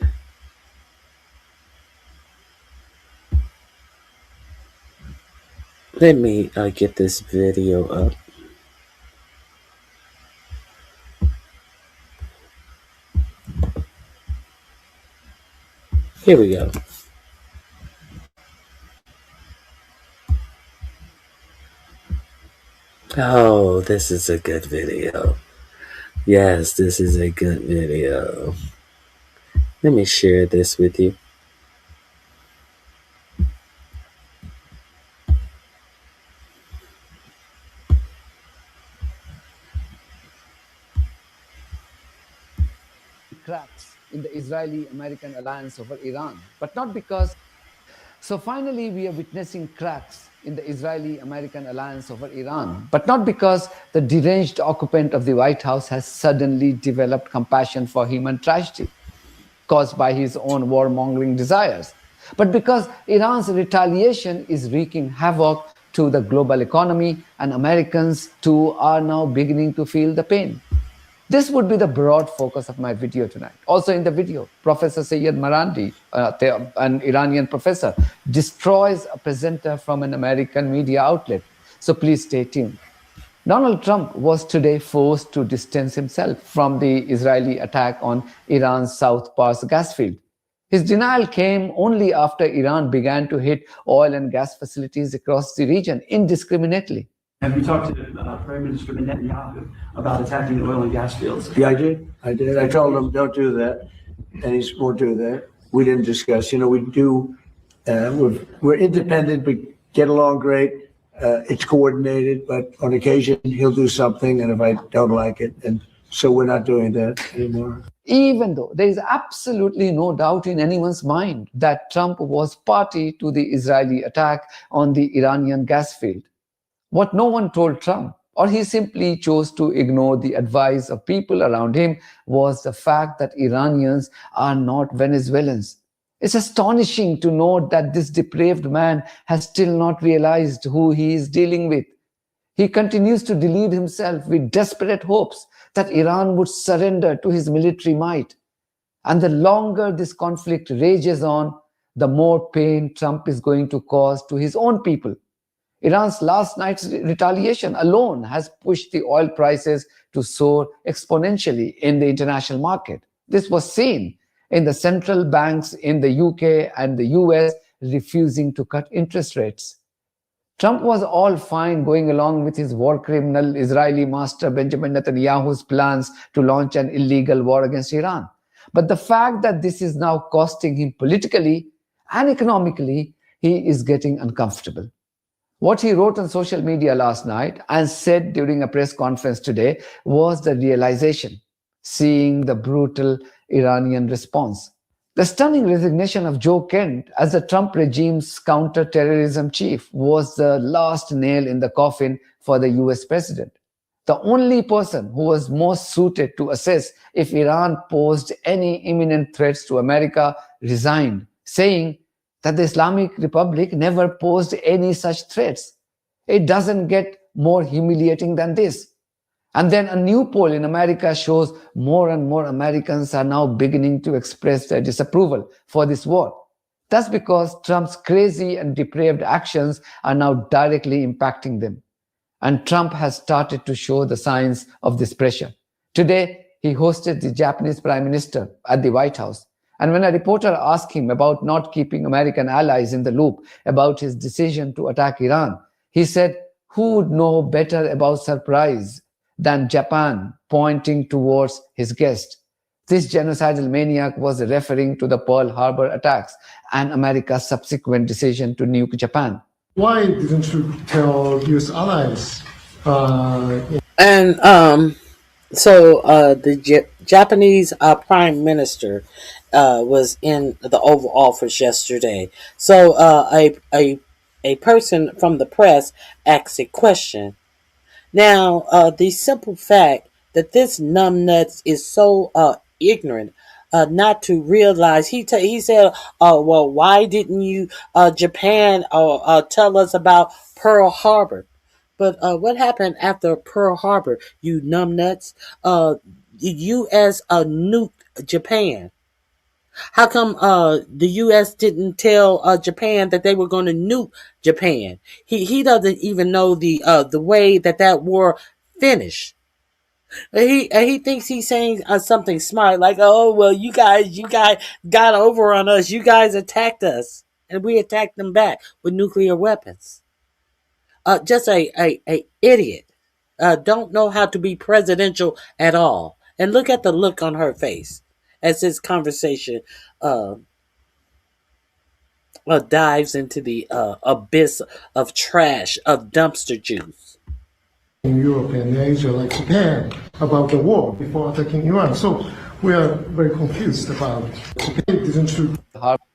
Let me get this video up. Here we go. Oh, this is a good video. Yes, this is a good video. Let me share this with you. Cracks in the Israeli-American alliance over Iran, but not because. So finally, we are witnessing cracks in the Israeli-American alliance over Iran, but not because the deranged occupant of the White House has suddenly developed compassion for human tragedy caused by his own warmongering desires, but because Iran's retaliation is wreaking havoc to the global economy, and Americans too are now beginning to feel the pain. This would be the broad focus of my video tonight. Also in the video, Professor Syed Marandi, an Iranian professor, destroys a presenter from an American media outlet. So please stay tuned. Donald Trump was today forced to distance himself from the Israeli attack on Iran's South Pars gas field. His denial came only after Iran began to hit oil and gas facilities across the region indiscriminately. Have you talked to Prime Minister Netanyahu about attacking oil and gas fields? Yeah, I did. I told him, don't do that. And he won't do that. We didn't discuss. We do, we're independent, but get along great. It's coordinated, but on occasion he'll do something. And if I don't like it, and so we're not doing that anymore. Even though there is absolutely no doubt in anyone's mind that Trump was party to the Israeli attack on the Iranian gas field. What no one told Trump, or he simply chose to ignore the advice of people around him, was the fact that Iranians are not Venezuelans. It's astonishing to note that this depraved man has still not realized who he is dealing with. He continues to delude himself with desperate hopes that Iran would surrender to his military might. And the longer this conflict rages on, the more pain Trump is going to cause to his own people. Iran's last night's retaliation alone has pushed the oil prices to soar exponentially in the international market. This was seen in the central banks in the UK and the US refusing to cut interest rates. Trump was all fine going along with his war criminal Israeli master Benjamin Netanyahu's plans to launch an illegal war against Iran. But the fact that this is now costing him politically and economically, he is getting uncomfortable. What he wrote on social media last night and said during a press conference today was the realization, seeing the brutal Iranian response. The stunning resignation of Joe Kent as the Trump regime's counter-terrorism chief was the last nail in the coffin for the US president. The only person who was most suited to assess if Iran posed any imminent threats to America resigned, saying that the Islamic Republic never posed any such threats. It doesn't get more humiliating than this. And then a new poll in America shows more and more Americans are now beginning to express their disapproval for this war. That's because Trump's crazy and depraved actions are now directly impacting them. And Trump has started to show the signs of this pressure. Today, he hosted the Japanese Prime Minister at the White House. And when a reporter asked him about not keeping American allies in the loop about his decision to attack Iran, he said, who would know better about surprise than Japan, pointing towards his guest. This genocidal maniac was referring to the Pearl Harbor attacks and America's subsequent decision to nuke Japan. Why didn't you tell US allies? So the Japanese Prime Minister was in the Oval Office yesterday. So a person from the press asked a question. Now, the simple fact that this numbnuts is so ignorant, not to realize, he said, well, why didn't you Japan tell us about Pearl Harbor? But what happened after Pearl Harbor? You numbnuts, the U.S. nuked Japan. How come the U.S. didn't tell Japan that they were going to nuke Japan? He doesn't even know the way that war finished. He thinks he's saying something smart, like, oh well, you guys got over on us. You guys attacked us, and we attacked them back with nuclear weapons. Just a idiot. Don't know how to be presidential at all. And look at the look on her face as this conversation dives into the abyss of trash, of dumpster juice. In Europe and Asia, like Japan, about the war before attacking Iran. So we are very confused about Japan didn't shoot.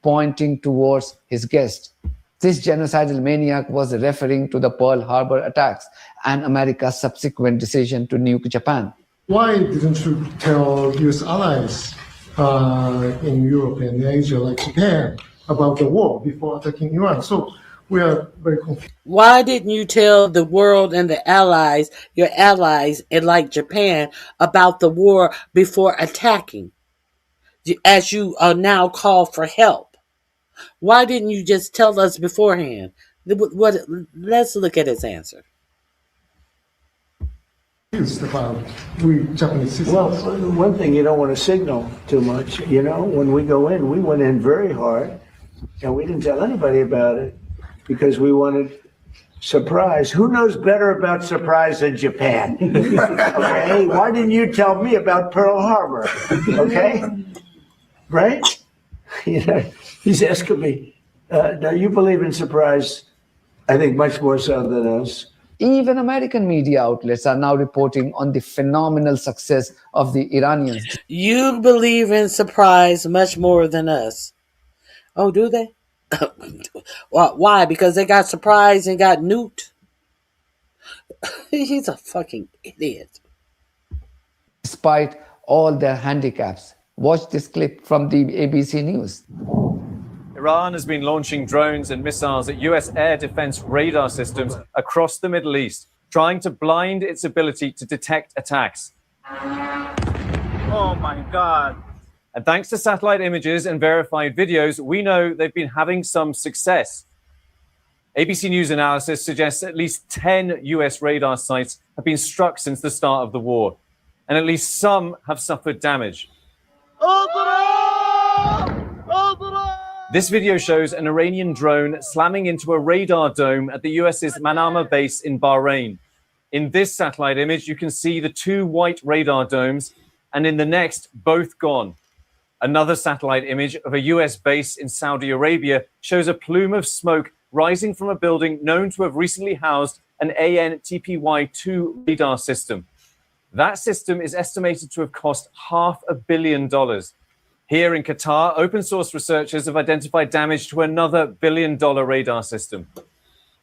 Pointing towards his guest. This genocidal maniac was referring to the Pearl Harbor attacks and America's subsequent decision to nuke Japan. Why didn't you tell U.S. allies in Europe and Asia, like Japan, about the war before attacking Iran? So we are very confused. Why didn't you tell the world and the allies, your allies, and like Japan, about the war before attacking, as you now call for help? Why didn't you just tell us beforehand? Let's look at his answer. About we Japanese citizens. Well, one thing you don't want to signal too much. You know, when we go in, we went in very hard, and we didn't tell anybody about it because we wanted surprise. Who knows better about surprise than Japan? Okay, why didn't you tell me about Pearl Harbor? Okay, right? You know, he's asking me. Now you believe in surprise, I think, much more so than us. Even American media outlets are now reporting on the phenomenal success of the Iranians. You believe in surprise much more than us. Oh, do they? Why? Because they got surprised and got nuked? He's a fucking idiot. Despite all their handicaps. Watch this clip from the ABC News. Iran has been launching drones and missiles at US air defense radar systems across the Middle East, trying to blind its ability to detect attacks. Oh my God. And thanks to satellite images and verified videos, we know they've been having some success. ABC News analysis suggests at least 10 US radar sites have been struck since the start of the war, and at least some have suffered damage. This video shows an Iranian drone slamming into a radar dome at the US's Manama base in Bahrain. In this satellite image, you can see the two white radar domes, and in the next, both gone. Another satellite image of a US base in Saudi Arabia shows a plume of smoke rising from a building known to have recently housed an AN/TPY-2 radar system. That system is estimated to have cost $500 million. Here in Qatar, open source researchers have identified damage to another billion-dollar radar system.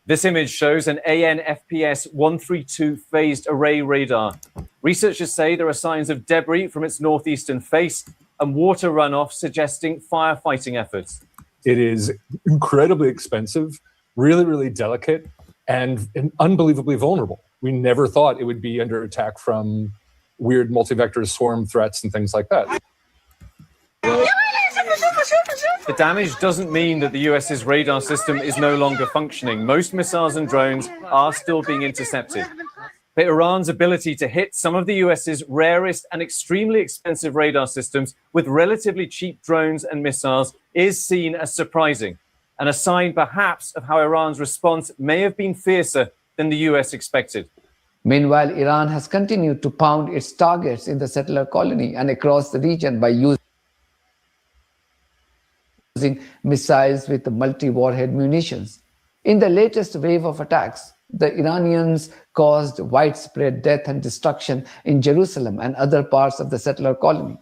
This image shows an AN/FPS-132 phased array radar. Researchers say there are signs of debris from its northeastern face and water runoff suggesting firefighting efforts. It is incredibly expensive, really, really delicate, and unbelievably vulnerable. We never thought it would be under attack from weird multi-vector swarm threats and things like that. The damage doesn't mean that the US's radar system is no longer functioning. Most missiles and drones are still being intercepted. But Iran's ability to hit some of the US's rarest and extremely expensive radar systems with relatively cheap drones and missiles is seen as surprising, and a sign perhaps of how Iran's response may have been fiercer than the US expected. Meanwhile, Iran has continued to pound its targets in the settler colony and across the region by using missiles with multi-warhead munitions. In the latest wave of attacks, the Iranians caused widespread death and destruction in Jerusalem and other parts of the settler colony.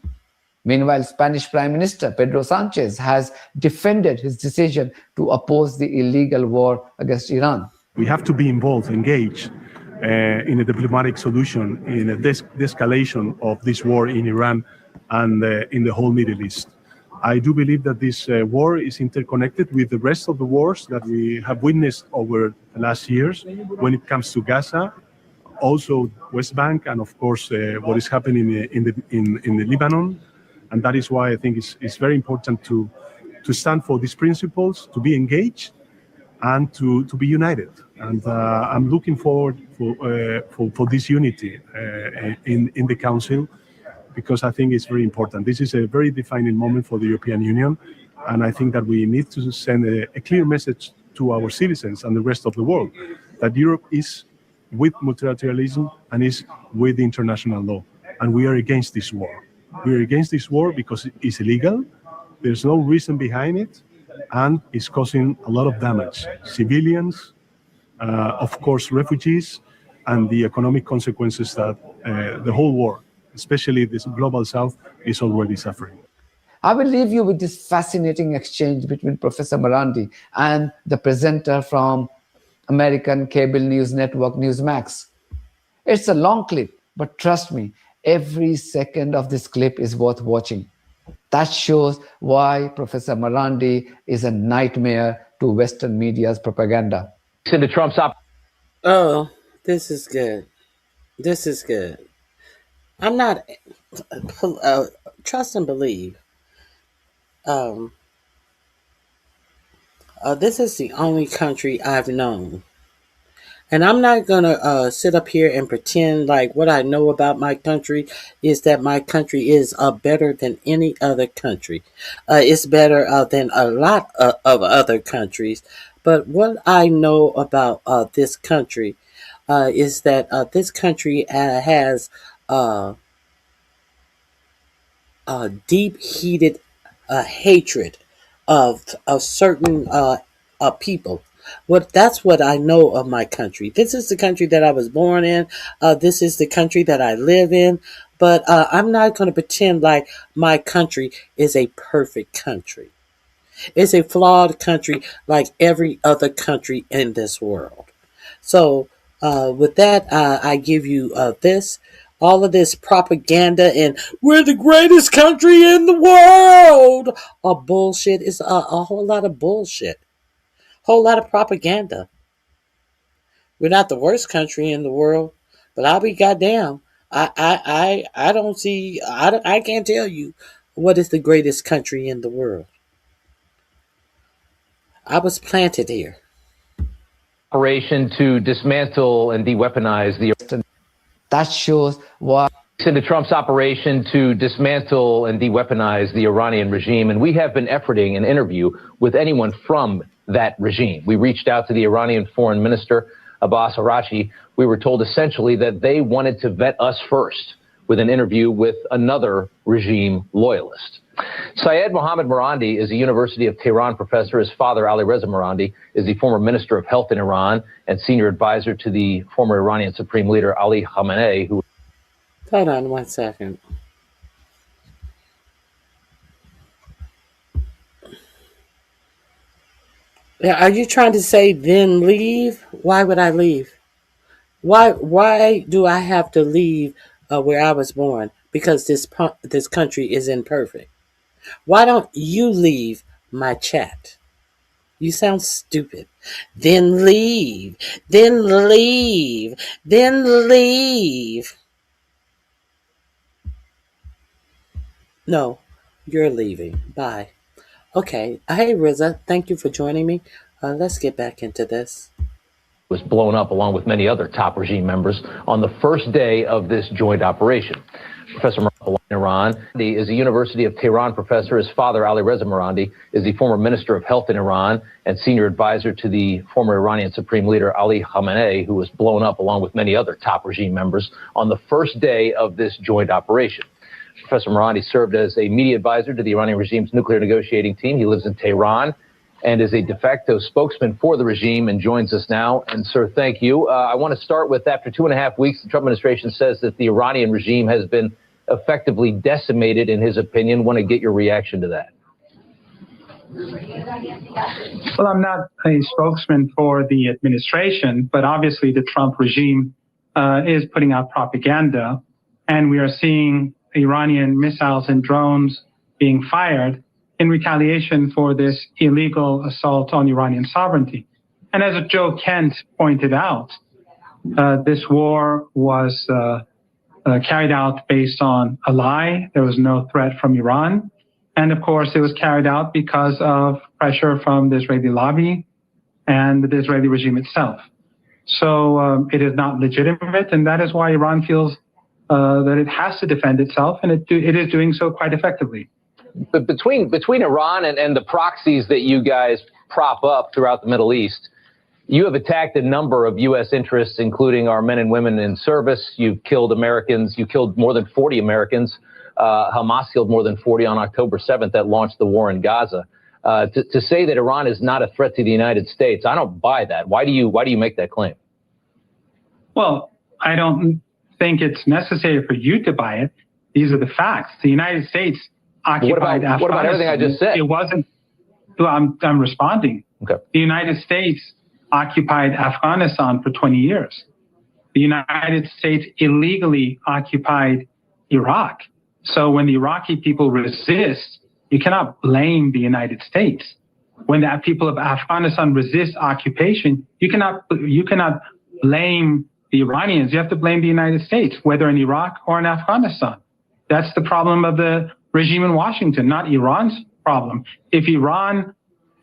Meanwhile, Spanish Prime Minister Pedro Sanchez has defended his decision to oppose the illegal war against Iran. We have to be involved, engaged in a diplomatic solution, in a de-escalation of this war in Iran and in the whole Middle East. I do believe that this war is interconnected with the rest of the wars that we have witnessed over the last years when it comes to Gaza, also West Bank, and of course what is happening in the Lebanon. And that is why I think it's very important to stand for these principles, to be engaged, and to be united. And I'm looking forward for this unity in the Council, because I think it's very important. This is a very defining moment for the European Union, and I think that we need to send a clear message to our citizens and the rest of the world that Europe is with multilateralism and is with international law, and we are against this war. We are against this war because it's illegal, there's no reason behind it, and it's causing a lot of damage. Civilians, of course, refugees, and the economic consequences that the whole war, especially this global south, is already suffering. I will leave you with this fascinating exchange between Professor Marandi and the presenter from American cable news network Newsmax. It's a long clip, but trust me, every second of this clip is worth watching. That shows why Professor Marandi is a nightmare to Western media's propaganda. Into Trump's Oh, this is good. This is good. I'm not trust and believe. This is the only country I've known. And I'm not going to sit up here and pretend like what I know about my country is that my country is better than any other country. It's better than a lot of other countries. But what I know about this country is that this country has deep-heated hatred of certain people. That's what I know of my country. This is the country that I was born in. This is the country that I live in. But I'm not going to pretend like my country is a perfect country. It's a flawed country like every other country in this world. So with that, I give you this. All of this propaganda and we're the greatest country in the world bullshit is a whole lot of bullshit. Whole lot of propaganda. We're not the worst country in the world, but I'll be goddamn. I don't see. I can't tell you what is the greatest country in the world. I was planted here. Operation to dismantle and de-weaponize the. That shows why. Into Trump's operation to dismantle and de-weaponize the Iranian regime, and we have been efforting an interview with anyone from that regime. We reached out to the Iranian foreign minister, Abbas Araghchi. We were told essentially that they wanted to vet us first with an interview with another regime loyalist. Syed Mohammad Marandi is a University of Tehran professor. His father, Ali Reza Marandi, is the former Minister of Health in Iran and senior advisor to the former Iranian Supreme Leader Ali Khamenei, who... Hold on 1 second. Yeah, are you trying to say then leave? Why would I leave? Why do I have to leave where I was born? Because this country is imperfect. Why don't you leave my chat? You sound stupid. Then leave. Then leave. Then leave. No, you're leaving. Bye. Okay. Hey, Riza. Thank you for joining me. Let's get back into this. Was blown up along with many other top regime members on the first day of this joint operation. Professor Marandi in Iran. He is a University of Tehran professor. His father, Ali Reza Marandi, is the former Minister of Health in Iran and senior advisor to the former Iranian Supreme Leader Ali Khamenei, who was blown up along with many other top regime members on the first day of this joint operation. Professor Marandi served as a media advisor to the Iranian regime's nuclear negotiating team. He lives in Tehran and is a de facto spokesman for the regime and joins us now. And sir, thank you. I want to start with, after 2.5 weeks, the Trump administration says that the Iranian regime has been effectively decimated, in his opinion. Want to get your reaction to that. Well, I'm not a spokesman for the administration, but obviously the Trump regime is putting out propaganda, and we are seeing Iranian missiles and drones being fired in retaliation for this illegal assault on Iranian sovereignty. And as Joe Kent pointed out, this war was carried out based on a lie. There was no threat from Iran. And of course, it was carried out because of pressure from the Israeli lobby and the Israeli regime itself. So it is not legitimate, and that is why Iran feels that it has to defend itself, and it is doing so quite effectively. But between Iran and the proxies that you guys prop up throughout the Middle East, you have attacked a number of U.S. interests, including our men and women in service. You've killed Americans. You killed more than 40 Americans. Hamas killed more than 40 on October 7th that launched the war in Gaza. To say that Iran is not a threat to the United States, I don't buy that. Why do you make that claim? Well, I don't think it's necessary for you to buy it. These are the facts. The United States occupied Afghanistan. What about everything I just said? It wasn't. Well, I'm responding. Okay. The United States occupied Afghanistan for 20 years. The United States illegally occupied Iraq. So when the Iraqi people resist, you cannot blame the United States. When the people of Afghanistan resist occupation, you cannot blame the Iranians. You have to blame the United States, whether in Iraq or in Afghanistan. That's the problem of the regime in Washington, not Iran's problem. If Iran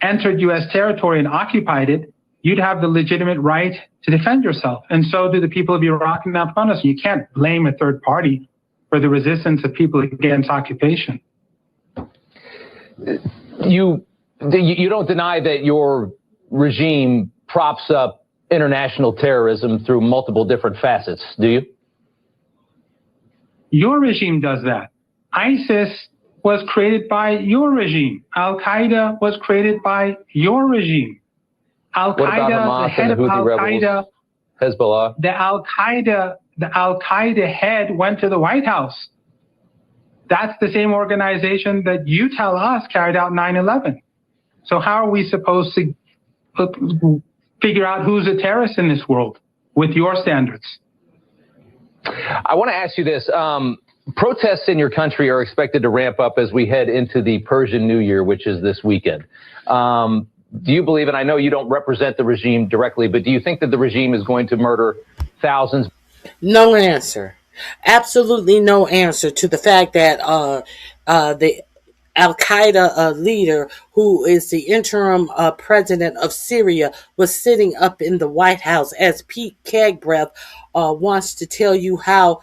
entered U.S. territory and occupied it, you'd have the legitimate right to defend yourself. And so do the people of Iraq and Afghanistan. You can't blame a third party for the resistance of people against occupation. You don't deny that your regime props up international terrorism through multiple different facets, do you? Your regime does that. ISIS was created by your regime. Al-Qaeda was created by your regime. Al-Qaeda, the head of Al-Qaeda, Hezbollah. The Al-Qaeda head went to the White House. That's the same organization that you tell us carried out 9/11. So how are we supposed to figure out who's a terrorist in this world with your standards? I want to ask you this. Protests in your country are expected to ramp up as we head into the Persian New Year, which is this weekend. Do you believe, and I know you don't represent the regime directly, but do you think that the regime is going to murder thousands? No answer. Absolutely no answer to the fact that the Al-Qaeda leader, who is the interim president of Syria, was sitting up in the White House as Pete Kagbreath wants to tell you how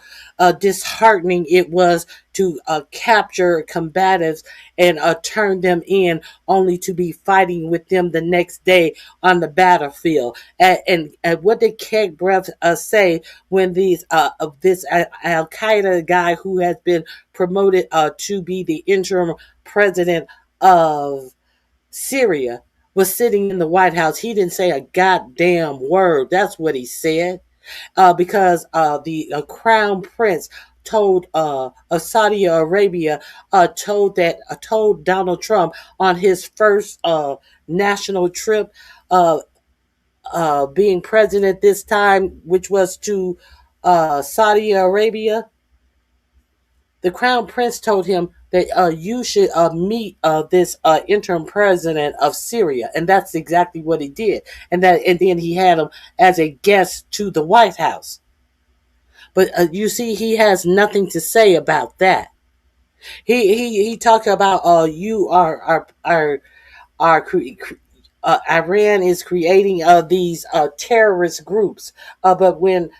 disheartening it was to capture combatants and turn them in, only to be fighting with them the next day on the battlefield. And what did Kagbreath say when this Al-Qaeda guy who has been promoted to be the interim president of Syria was sitting in the White House? He didn't say a goddamn word. That's what he said. Because the crown prince told of Saudi Arabia told Donald Trump on his first national trip being president this time, which was to Saudi Arabia. The crown prince told him that you should meet this interim president of Syria, and that's exactly what he did. And then he had him as a guest to the White House. But you see, he has nothing to say about that. He talked about Iran is creating these terrorist groups, but when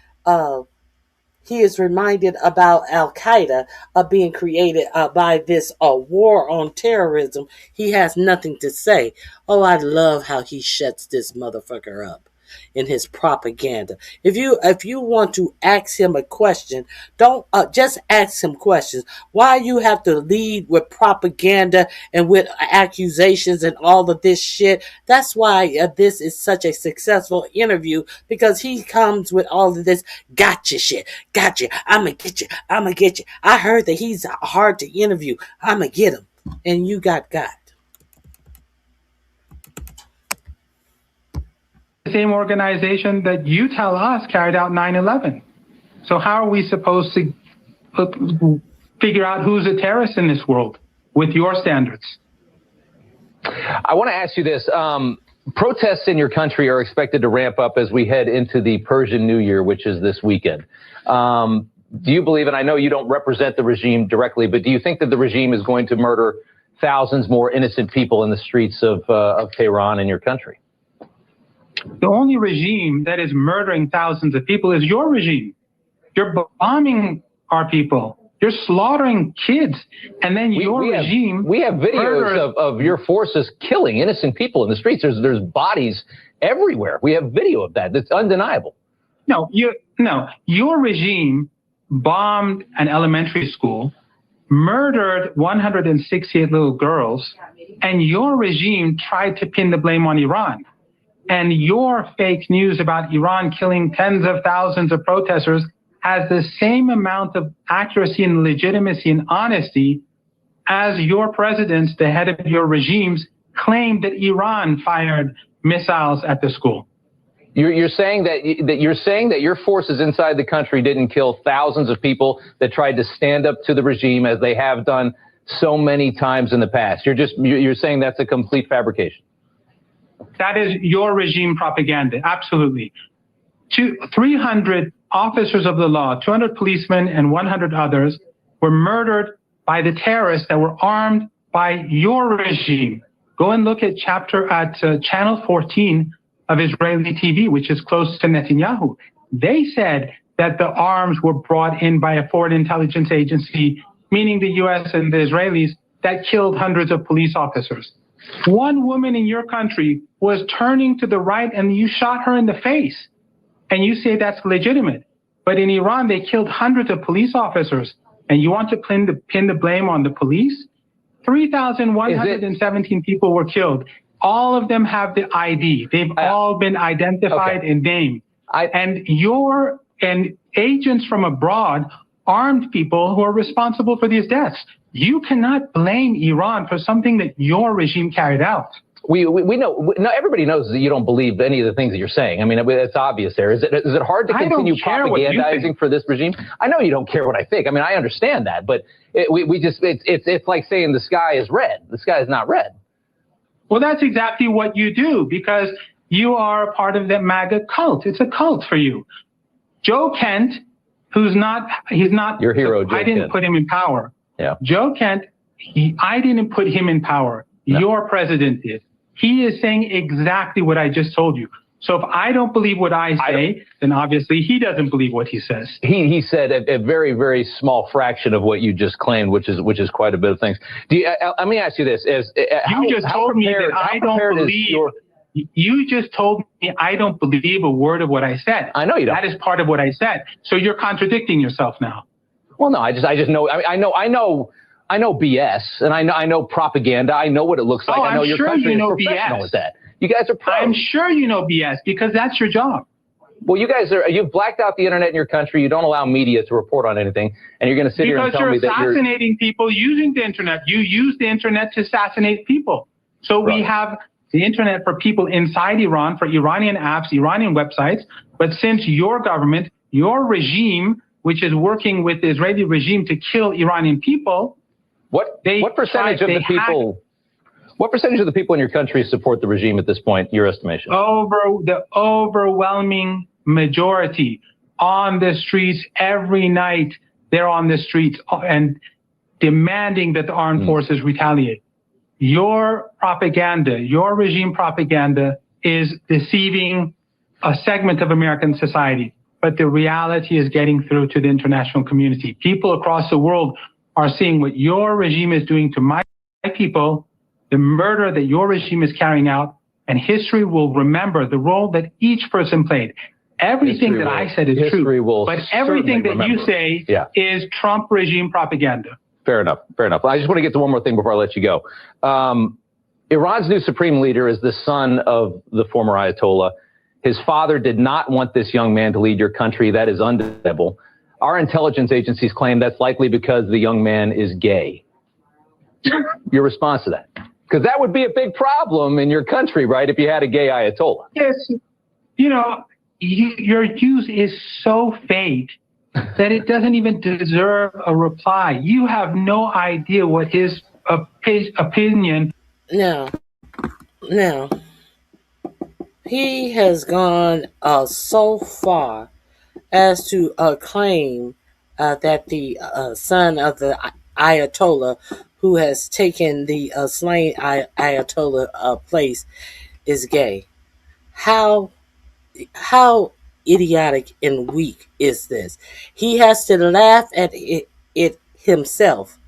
he is reminded about Al-Qaeda being created by this war on terrorism, he has nothing to say. Oh, I love how he shuts this motherfucker up. in his propaganda. If you want to ask him a question, don't just ask him questions. Why you have to lead with propaganda and with accusations and all of this shit? That's why this is such a successful interview, because he comes with all of this gotcha shit. Gotcha. I'ma get you. I'ma get you. I heard that he's hard to interview. I'ma get him. And you got. The same organization that you tell us carried out 9/11. So how are we supposed to figure out who's a terrorist in this world with your standards? I want to ask you this. Protests in your country are expected to ramp up as we head into the Persian New Year, which is this weekend. Do you believe, and I know you don't represent the regime directly, but do you think that the regime is going to murder thousands more innocent people in the streets of Tehran in your country? The only regime that is murdering thousands of people is your regime. You're bombing our people. You're slaughtering kids. And then we have videos of your forces killing innocent people in the streets. There's bodies everywhere. We have video of that. That's undeniable. No, your regime bombed an elementary school, murdered 168 little girls, and your regime tried to pin the blame on Iran. And your fake news about Iran killing tens of thousands of protesters has the same amount of accuracy and legitimacy and honesty as your presidents, the head of your regimes, claimed that Iran fired missiles at the school. You're saying that your forces inside the country didn't kill thousands of people that tried to stand up to the regime, as they have done so many times in the past. You're saying that's a complete fabrication. That is your regime propaganda. Absolutely. 300 officers of the law, 200 policemen and 100 others were murdered by the terrorists that were armed by your regime. Go and look at channel 14 of Israeli TV, which is close to Netanyahu. They said that the arms were brought in by a foreign intelligence agency, meaning the U.S. and the Israelis, that killed hundreds of police officers. One woman in your country was turning to the right and you shot her in the face. And you say that's legitimate. But in Iran, they killed hundreds of police officers. And you want to pin the blame on the police? 3,117 people were killed. All of them have the ID. They've all been identified and named. And agents from abroad armed people who are responsible for these deaths. You cannot blame Iran for something that your regime carried out. We know. Everybody knows that you don't believe any of the things that you're saying. I mean, it's obvious there. Is it hard to continue propagandizing for this regime? I know you don't care what I think. I mean, I understand that, but it's like saying the sky is red. The sky is not red. Well, that's exactly what you do, because you are a part of the MAGA cult. It's a cult for you. Joe Kent, he's not your hero. Joe I didn't Kent. Put him in power. Yeah. Joe Kent, I didn't put him in power. No. Your president did. He is saying exactly what I just told you. So if I don't believe what I say, then obviously he doesn't believe what he says. He said a very, very small fraction of what you just claimed, which is quite a bit of things. Let me ask you this: You just told me that I don't believe a word of what I said. I know you don't. That is part of what I said. So you're contradicting yourself now. Well, no, I just know. I know BS, and I know propaganda. I know what it looks like. I know your country is professional at that. You guys are pros. I'm sure you know BS, because that's your job. Well, you've blacked out the internet in your country. You don't allow media to report on anything, and you're going to sit here and tell me that you're assassinating people using the internet. You use the internet to assassinate people. So we have the internet for people inside Iran, for Iranian apps, Iranian websites. But since your government, your regime, which is working with the Israeli regime to kill Iranian people, what percentage of the people? What percentage of the people in your country support the regime at this point, your estimation? The overwhelming majority on the streets every night. They're on the streets and demanding that the armed forces retaliate. Your propaganda, your regime propaganda, is deceiving a segment of American society. But the reality is getting through to the international community. People across the world are seeing what your regime is doing to my people, the murder that your regime is carrying out, and history will remember the role that each person played. Everything that I said is true, but everything that you say is Trump regime propaganda. Fair enough. Fair enough. I just want to get to one more thing before I let you go. Iran's new supreme leader is the son of the former Ayatollah. His father did not want this young man to lead your country. That is undeniable. Our intelligence agencies claim that's likely because the young man is gay. Your response to that? Because that would be a big problem in your country, right, if you had a gay Ayatollah. Yes. You know, your use is so fake that it doesn't even deserve a reply. You have no idea what his opinion. Now, he has gone so far as to claim that the son of the Ayatollah, who has taken the slain Ayatollah place, is gay. How idiotic and weak is this? He has to laugh at it himself.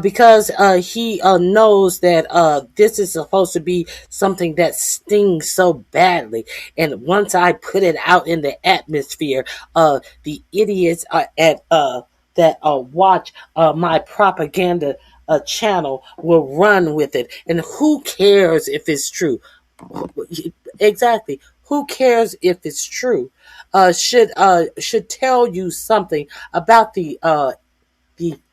Because he knows that this is supposed to be something that stings so badly. And once I put it out in the atmosphere, the idiots that watch my propaganda channel will run with it. And who cares if it's true? Exactly. Who cares if it's true? Should tell you something about the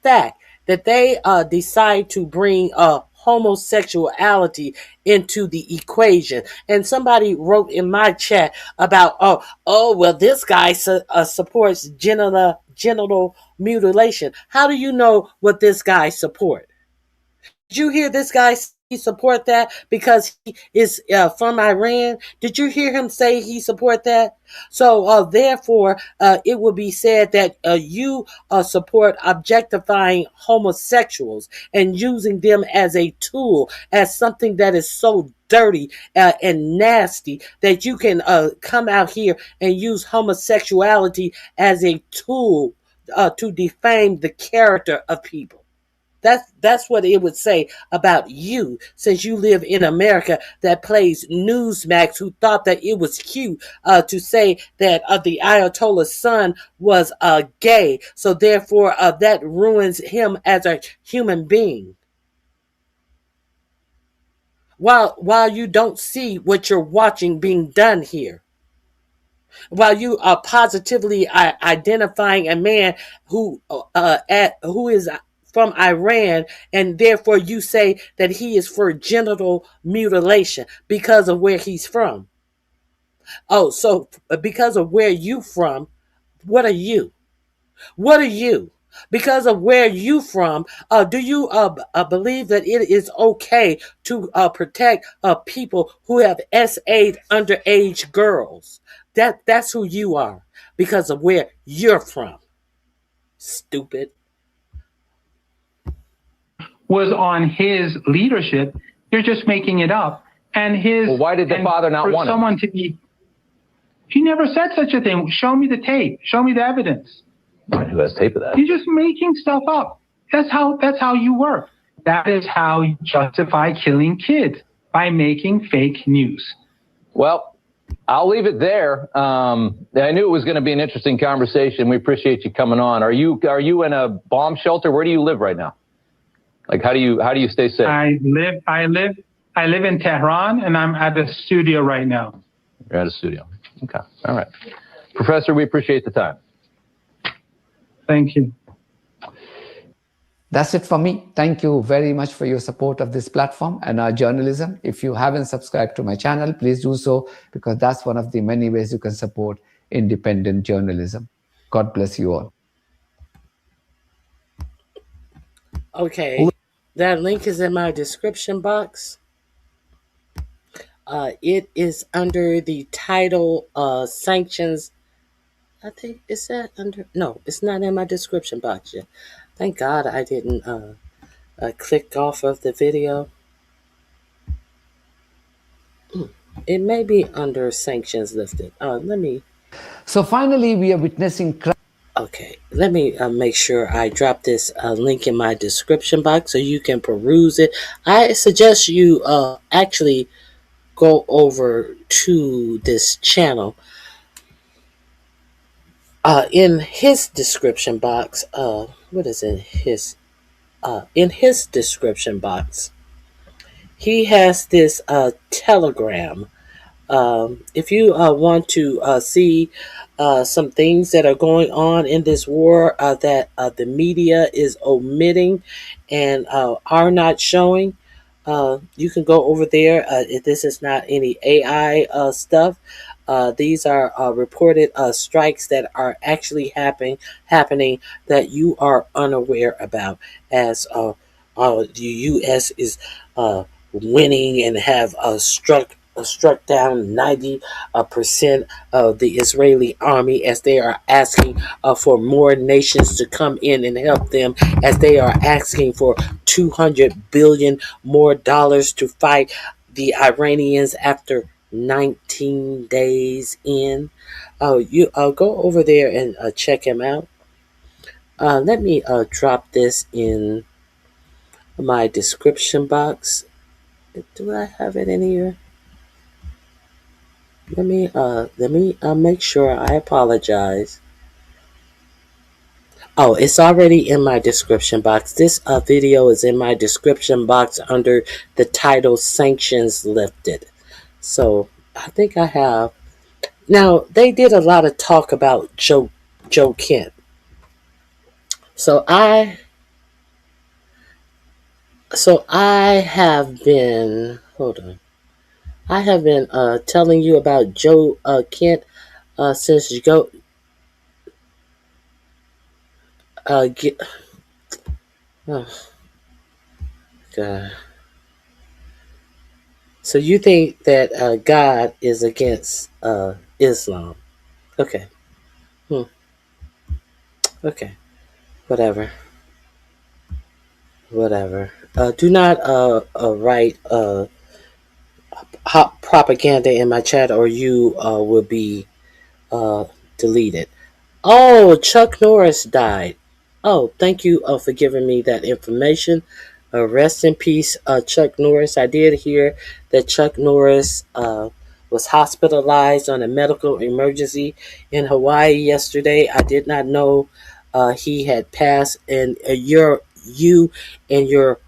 fact that they decide to bring homosexuality into the equation. And somebody wrote in my chat about, well, this guy supports genital mutilation. How do you know what this guy supports? Did you hear this guy support that because he is from Iran? Did you hear him say he support that? So therefore, it would be said that you support objectifying homosexuals and using them as a tool, as something that is so dirty and nasty that you can come out here and use homosexuality as a tool to defame the character of people. That's what it would say about you, since you live in America that plays Newsmax, who thought that it was cute to say that the Ayatollah's son was gay. So therefore, that ruins him as a human being. While you don't see what you're watching being done here. While you are positively identifying a man who is from Iran, and therefore you say that he is for genital mutilation because of where he's from. Oh, so because of where you from, what are you? What are you? Because of where you from, do you believe that it is okay to protect people who have SA'd underage girls? That's who you are, because of where you're from. Stupid. Was on his leadership. You're just making it up. And his. Well, why did the father not want someone it? To be? He never said such a thing. Show me the tape. Show me the evidence. Who has tape of that? You're just making stuff up. That's how you work. That is how you justify killing kids, by making fake news. Well, I'll leave it there. I knew it was going to be an interesting conversation. We appreciate you coming on. Are you in a bomb shelter? Where do you live right now? Like, how do you stay safe? I live in Tehran, and I'm at a studio right now. You're at a studio. Okay. All right. Professor, we appreciate the time. Thank you. That's it for me. Thank you very much for your support of this platform and our journalism. If you haven't subscribed to my channel, please do so, because that's one of the many ways you can support independent journalism. God bless you all. Okay, that link is in my description box. It is under the title sanctions. I think, is that under? No, it's not in my description box yet. Thank God I didn't click off of the video. It may be under sanctions lifted. Let me. So finally, we are witnessing. Okay, let me make sure I drop this link in my description box so you can peruse it. I suggest you actually go over to this channel. In his description box, what is in his description box, he has this Telegram. If you want to see some things that are going on in this war that the media is omitting and are not showing, you can go over there. This is not any AI stuff. These are reported strikes that are actually happening that you are unaware about, as the U.S. is winning and have struck down 90% of the Israeli army, as they are asking for more nations to come in and help them, as they are asking for $200 billion more dollars to fight the Iranians after 19 days in. You go over there and check him out. Let me drop this in my description box. Do I have it in here? Let me make sure. I apologize. Oh, it's already in my description box. This video is in my description box under the title Sanctions Lifted. So I think I have. Now, they did a lot of talk about Joe Kent. So I have been, hold on. I have been telling you about Joe Kent since God. So you think that God is against Islam? Okay. Okay. Whatever. Do not write hot propaganda in my chat, or you will be deleted. Oh, Chuck Norris died. Oh, thank you for giving me that information. Rest in peace, Chuck Norris. I did hear that Chuck Norris was hospitalized on a medical emergency in Hawaii yesterday. I did not know he had passed. And you and your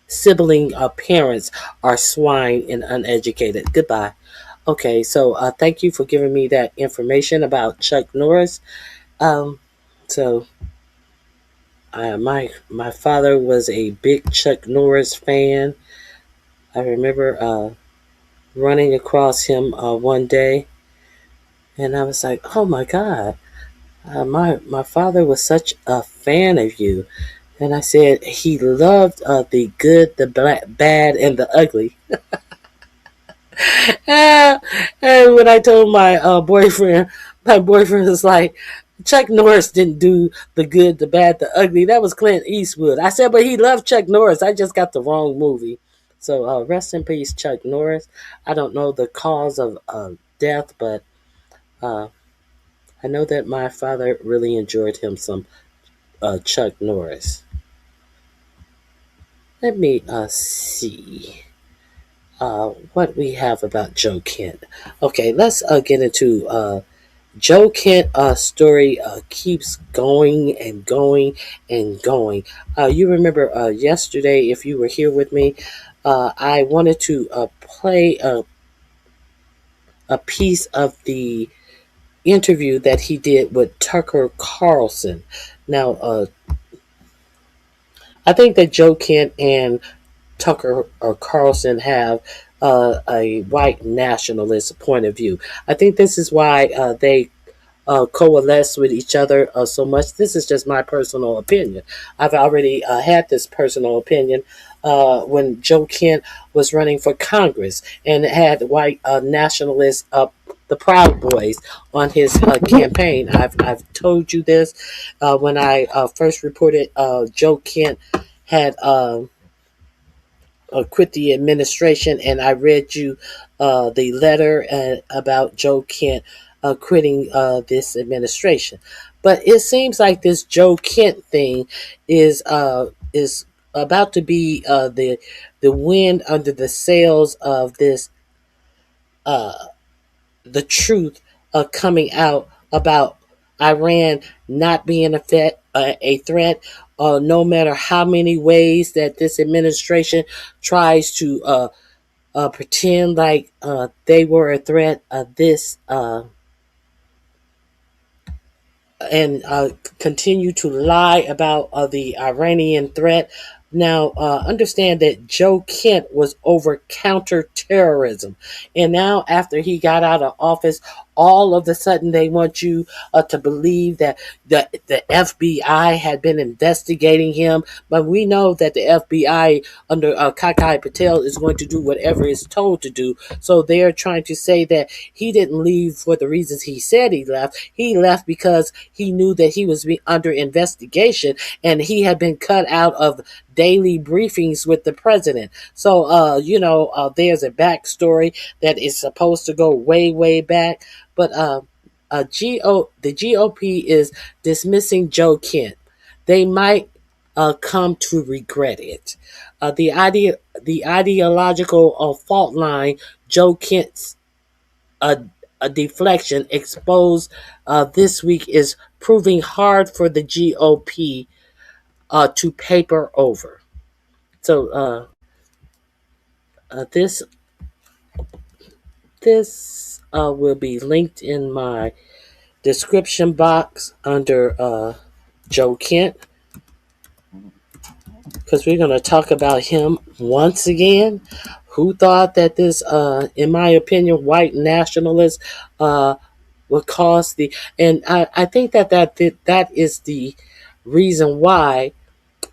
sibling parents are swine and uneducated. Goodbye. Okay, so thank you for giving me that information about Chuck Norris. So my father was a big Chuck Norris fan. I remember running across him one day, and I was like, "Oh my God, my father was such a fan of you." And I said he loved the good, the bad, and the ugly. And when I told my boyfriend was like, Chuck Norris didn't do the good, the bad, the ugly. That was Clint Eastwood. I said, but he loved Chuck Norris. I just got the wrong movie. So rest in peace, Chuck Norris. I don't know the cause of death, but I know that my father really enjoyed him some Chuck Norris. Let me see what we have about Joe Kent. Okay, let's get into Joe Kent story keeps going and going and going. You remember yesterday, if you were here with me, I wanted to play a piece of the interview that he did with Tucker Carlson. Now, I think that Joe Kent and Tucker Carlson have a white nationalist point of view. I think this is why they coalesce with each other so much. This is just my personal opinion. I've already had this personal opinion when Joe Kent was running for Congress and had white nationalists, the Proud Boys, on his campaign. I've told you this when I first reported Joe Kent had quit the administration, and I read you the letter about Joe Kent quitting this administration. But it seems like this Joe Kent thing is about to be the wind under the sails of this the truth coming out about Iran not being a threat. No matter how many ways that this administration tries to pretend like they were a threat, this and continue to lie about the Iranian threat. Now, understand that Joe Kent was over counterterrorism. And now, after he got out of office, all of a sudden they want you to believe that the FBI had been investigating him. But we know that the FBI under Kakai Patel is going to do whatever it's told to do. So they're trying to say that he didn't leave for the reasons he said he left. He left because he knew that he was under investigation and he had been cut out of daily briefings with the president. So, there's a backstory that is supposed to go way, way back. But the GOP is dismissing Joe Kent. They might come to regret it. The ideological fault line, Joe Kent's a deflection exposed this week, is proving hard for the GOP to paper over. So this will be linked in my description box under Joe Kent, because we're going to talk about him once again. Who thought that this, in my opinion, white nationalist would cause the... And I think that is the reason why,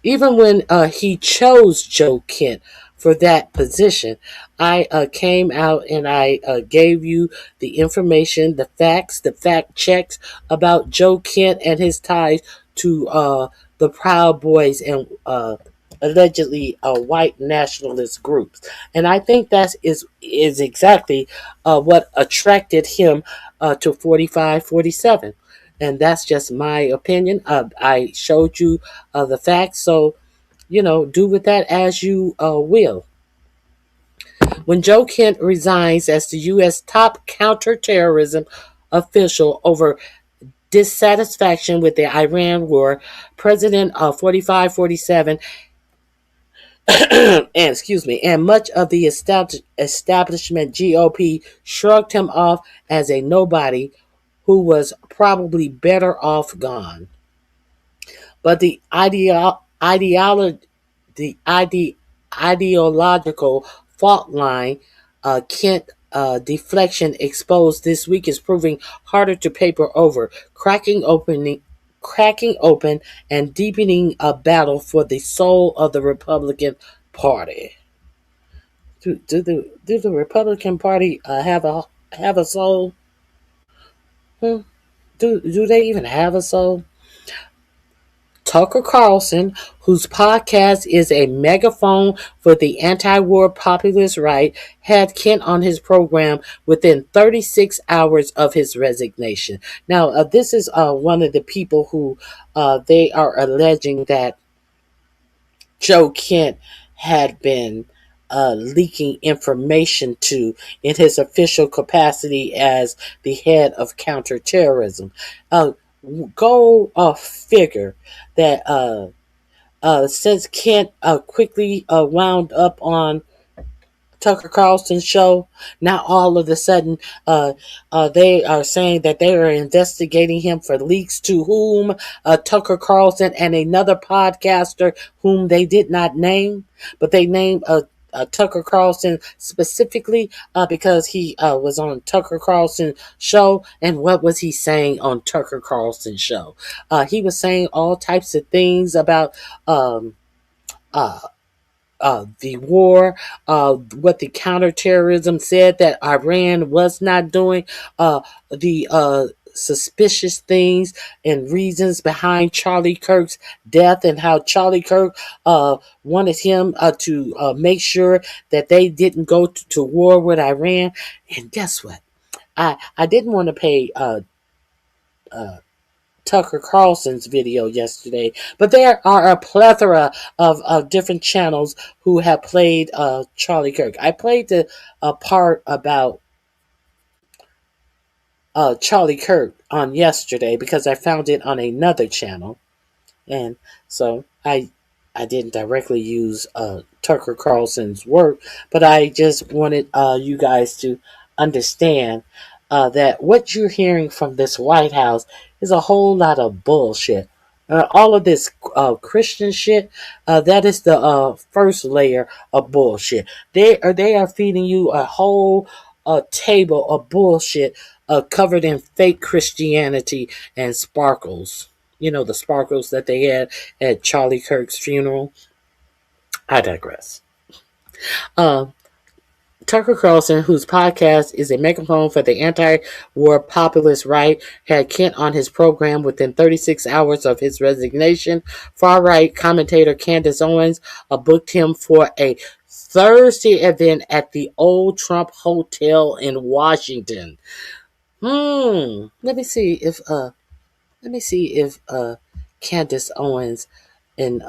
even when he chose Joe Kent for that position, I came out and I gave you the information, the facts, the fact checks about Joe Kent and his ties to the Proud Boys and allegedly white nationalist groups. And I think that is exactly what attracted him to 4547. And that's just my opinion. I showed you the facts, so do with that as you will. When Joe Kent resigns as the U.S. top counterterrorism official over dissatisfaction with the Iran war, President 4547 and much of the establishment GOP shrugged him off as a nobody who was probably better off gone. But the ideological fault line Kent deflection exposed this week is proving harder to paper over, cracking open and deepening a battle for the soul of the Republican Party. Do the Republican Party have a soul? Do they even have a soul? Tucker Carlson, whose podcast is a megaphone for the anti-war populist right, had Kent on his program within 36 hours of his resignation. Now, this is one of the people who they are alleging that Joe Kent had been leaking information to in his official capacity as the head of counterterrorism. Go figure that since Kent quickly wound up on Tucker Carlson's show, now all of a sudden they are saying that they are investigating him for leaks to whom? Tucker Carlson and another podcaster whom they did not name, but they named Tucker Carlson specifically because he was on Tucker Carlson's show. And what was he saying on Tucker Carlson's show? He was saying all types of things about the war, what the counterterrorism said that Iran was not doing, the suspicious things and reasons behind Charlie Kirk's death, and how Charlie Kirk wanted him to make sure that they didn't go to war with Iran. And guess what? I didn't want to pay Tucker Carlson's video yesterday, but there are a plethora of different channels who have played Charlie Kirk. I played the part about Charlie Kirk on yesterday because I found it on another channel, and so I didn't directly use Tucker Carlson's work, but I just wanted you guys to understand that what you're hearing from this White House is a whole lot of bullshit. All of this Christian shit, that is the first layer of bullshit. They are feeding you a whole table of bullshit covered in fake Christianity and sparkles. You know, the sparkles that they had at Charlie Kirk's funeral. I digress. Tucker Carlson, whose podcast is a megaphone for the anti-war populist right, had Kent on his program within 36 hours of his resignation. Far-right commentator Candace Owens booked him for a Thursday event at the Old Trump Hotel in Washington. Let me see if Candace Owens and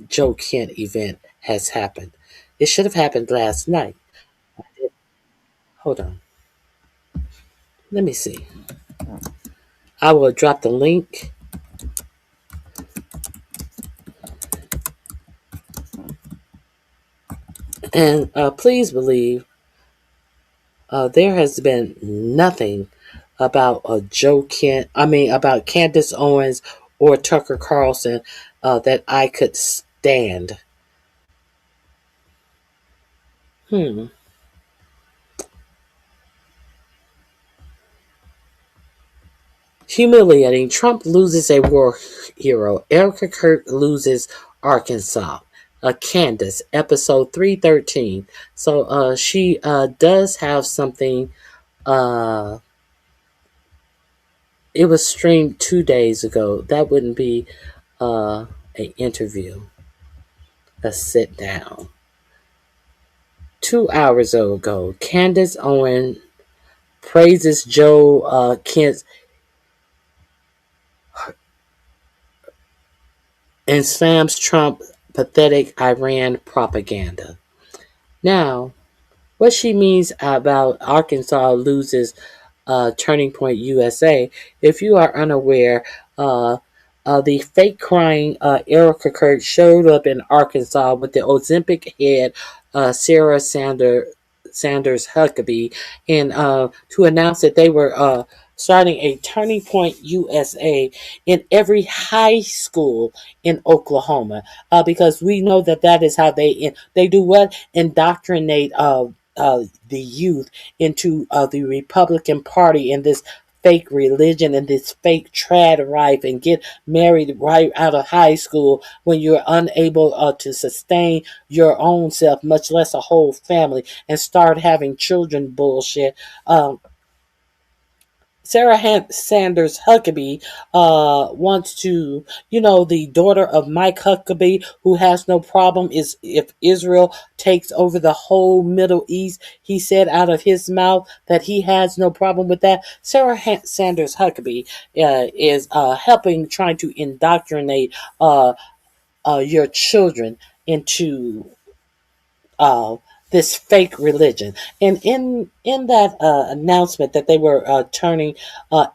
Joe Kent event has happened. It should have happened last night. Hold on. Let me see. I will drop the link. And please believe there has been nothing about about Candace Owens or Tucker Carlson that I could stand. Humiliating. Trump loses a war hero. Erica Kirk loses Arkansas. Candace, episode 313. So she does have something. It was streamed 2 days ago. That wouldn't be an interview. A sit down. 2 hours ago, Candace Owen praises Joe Kent and slams Trump pathetic Iran propaganda. Now, what she means about Arkansas loses Turning Point USA, if you are unaware, the fake crying Erica Kirk showed up in Arkansas with the Ozempic head Sarah Sanders Huckabee, and to announce that they were starting a Turning Point USA in every high school in Oklahoma, because we know that is how they do what? Indoctrinate the youth into the Republican Party in this fake religion and this fake trad life, and get married right out of high school when you're unable to sustain your own self, much less a whole family, and start having children bullshit. Sarah Sanders Huckabee wants to, the daughter of Mike Huckabee, who has no problem is if Israel takes over the whole Middle East. He said out of his mouth that he has no problem with that. Sarah Sanders Huckabee is trying to indoctrinate your children into this fake religion. And in that announcement that they were turning,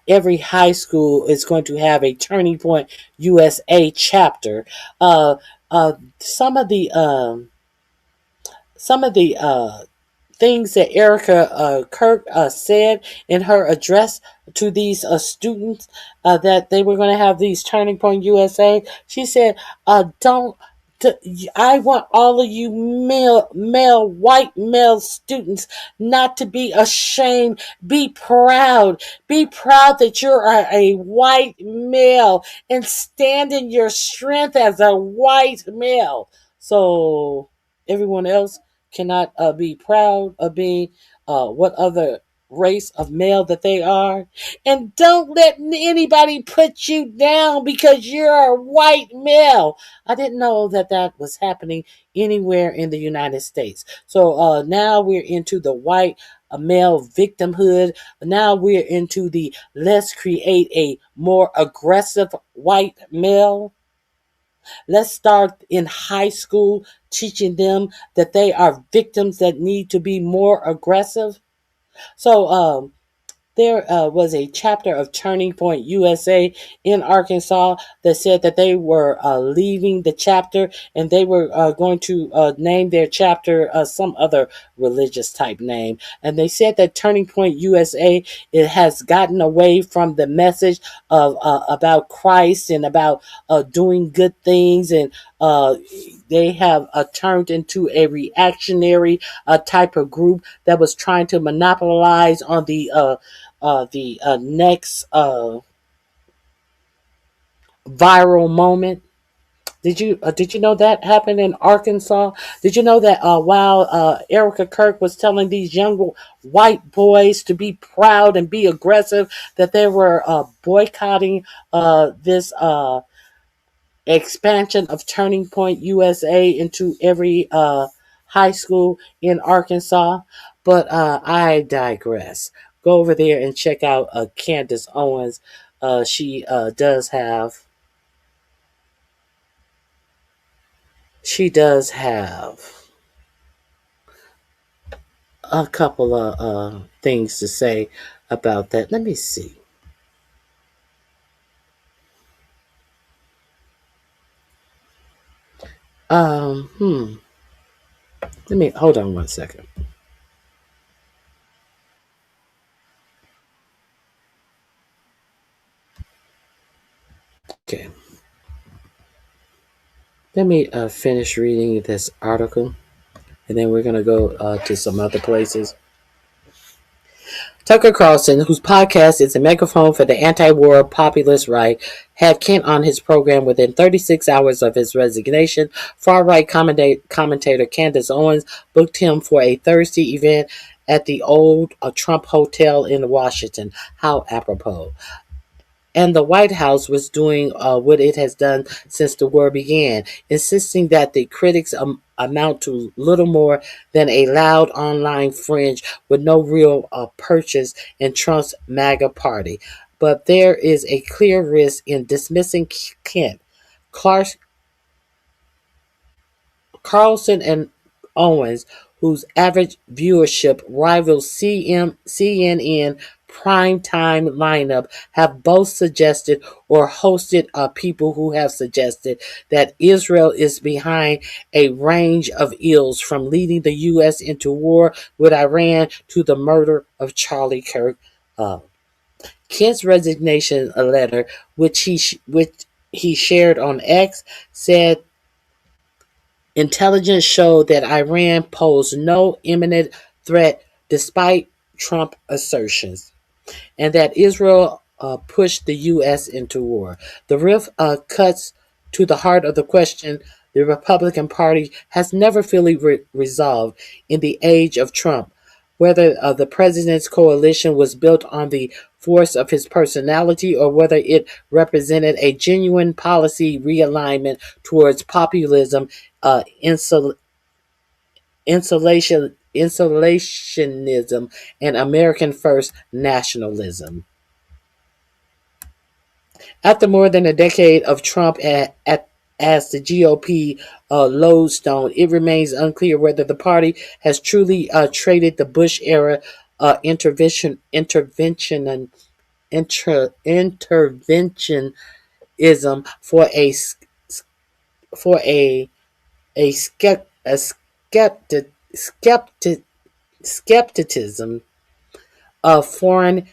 every high school is going to have a Turning Point USA chapter. Some of the things that Erica Kirk said in her address to these students, that they were going to have these Turning Point USA. She said, I want all of you white male students not to be ashamed. Be proud. Be proud that you're a white male and stand in your strength as a white male. So everyone else cannot be proud of being what other race of male that they are. And don't let anybody put you down because you're a white male. I didn't know that that was happening anywhere in the United States. So now we're into the white male victimhood. Now we're into the let's create a more aggressive white male. Let's start in high school teaching them that they are victims that need to be more aggressive. So there was a chapter of Turning Point USA in Arkansas that said that they were leaving the chapter and they were going to name their chapter some other religious type name. And they said that Turning Point USA, it has gotten away from the message of about Christ and about doing good things, and they have turned into a reactionary type of group that was trying to monopolize on the next viral moment. Did you know that happened in Arkansas? Did you know that while Erica Kirk was telling these young white boys to be proud and be aggressive, that they were boycotting this expansion of Turning Point USA into every high school in Arkansas? But I digress. Go over there and check out Candace Owens. She does have a couple of things to say about that. Let me see. Let me hold on one second. Okay. Let me finish reading this article, and then we're going to go to some other places. Tucker Carlson, whose podcast is a megaphone for the anti-war populist right, had Kent on his program within 36 hours of his resignation. Far-right commentator Candace Owens booked him for a Thursday event at the old Trump Hotel in Washington. How apropos. And the White House was doing what it has done since the war began, insisting that the critics amount to little more than a loud online fringe with no real purchase in Trump's MAGA party. But there is a clear risk in dismissing Kent. Carlson and Owens, whose average viewership rivals CNN primetime lineup, have both suggested or hosted people who have suggested that Israel is behind a range of ills, from leading the U.S. into war with Iran to the murder of Charlie Kirk. Kent's resignation letter, which he shared on X, said intelligence showed that Iran posed no imminent threat despite Trump assertions, and that Israel pushed the U.S. into war. The rift cuts to the heart of the question the Republican Party has never fully resolved in the age of Trump, whether the president's coalition was built on the force of his personality or whether it represented a genuine policy realignment towards populism, insulationism, and American first nationalism. After more than a decade of Trump as the GOP lodestone, it remains unclear whether the party has truly traded the Bush era interventionism for skepticism of foreign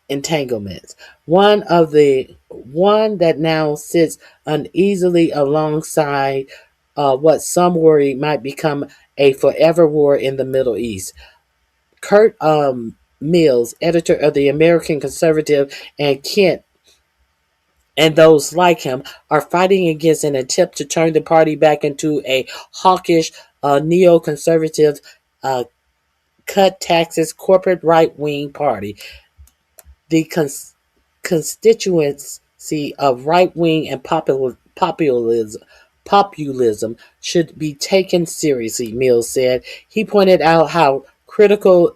entanglements. One that now sits uneasily alongside what some worry might become a forever war in the Middle East. Kurt Mills, editor of the American Conservative, and Kent and those like him are fighting against an attempt to turn the party back into a hawkish neoconservative cut taxes corporate right-wing party. The constituency of right-wing and populism should be taken seriously, Mills said. He pointed out how critical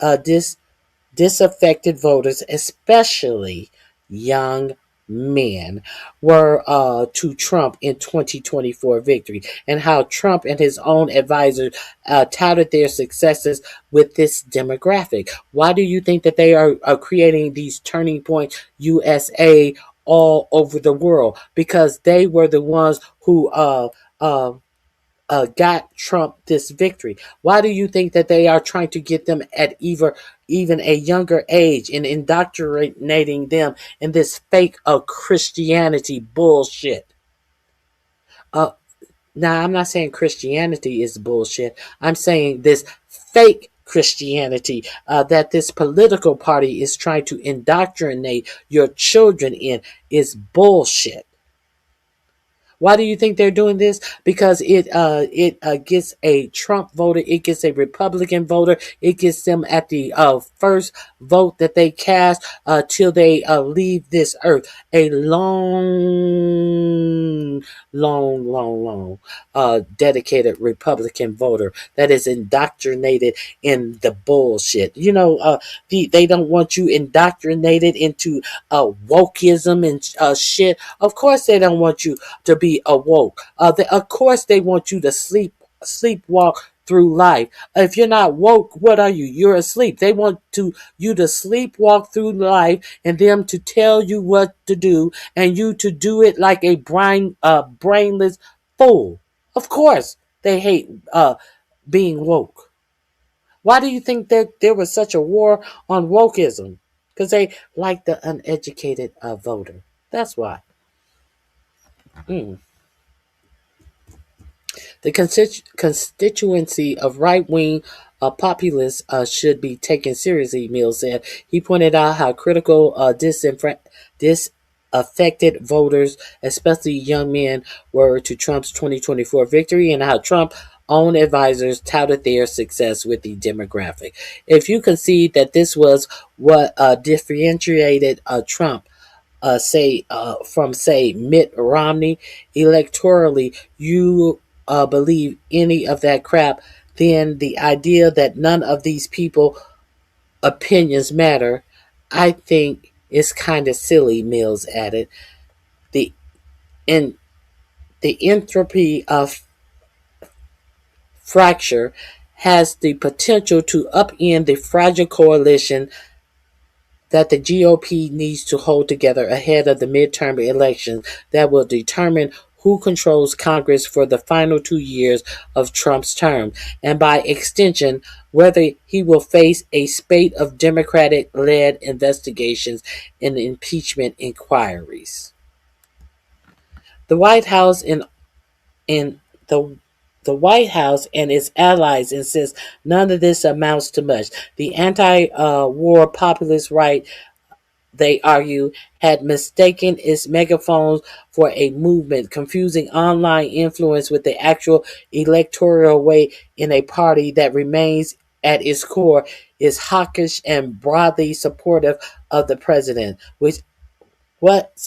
disaffected voters, especially young men, were to Trump in 2024 victory, and how Trump and his own advisors touted their successes with this demographic. Why do you think that they are creating these turning point USA all over the world? Because they were the ones who got Trump this victory. Why do you think that they are trying to get them at even a younger age and indoctrinating them in this fake Christianity bullshit? Now, I'm not saying Christianity is bullshit. I'm saying this fake Christianity that this political party is trying to indoctrinate your children in is bullshit. Why do you think they're doing this? Because it gets a Trump voter, it gets a Republican voter, it gets them at the first vote that they cast till they leave this earth. A long dedicated Republican voter that is indoctrinated in the bullshit. You know, they don't want you indoctrinated into wokeism and shit. Of course, they don't want you to be awoke. Of course, they want you to sleepwalk through life. If you're not woke, what are you? You're asleep. They want you to sleepwalk through life and them to tell you what to do and you to do it like a brainless fool. Of course, they hate being woke. Why do you think that there was such a war on wokeism? Because they like the uneducated voter. That's why. The constituency of right-wing populists should be taken seriously, Mills said. He pointed out how critical disaffected voters, especially young men, were to Trump's 2024 victory and how Trump's own advisors touted their success with the demographic. If you concede that this was what differentiated Trump from Mitt Romney electorally, you believe any of that crap, then the idea that none of these people opinions matter, I think is kind of silly, Mills added. The entropy of fracture has the potential to upend the fragile coalition that the GOP needs to hold together ahead of the midterm elections that will determine who controls Congress for the final 2 years of Trump's term, and by extension, whether he will face a spate of Democratic-led investigations and impeachment inquiries. The White House and its allies insist none of this amounts to much. The anti-war populist right, they argue, had mistaken its megaphones for a movement, confusing online influence with the actual electoral weight in a party that remains at its core is hawkish and broadly supportive of the president. What's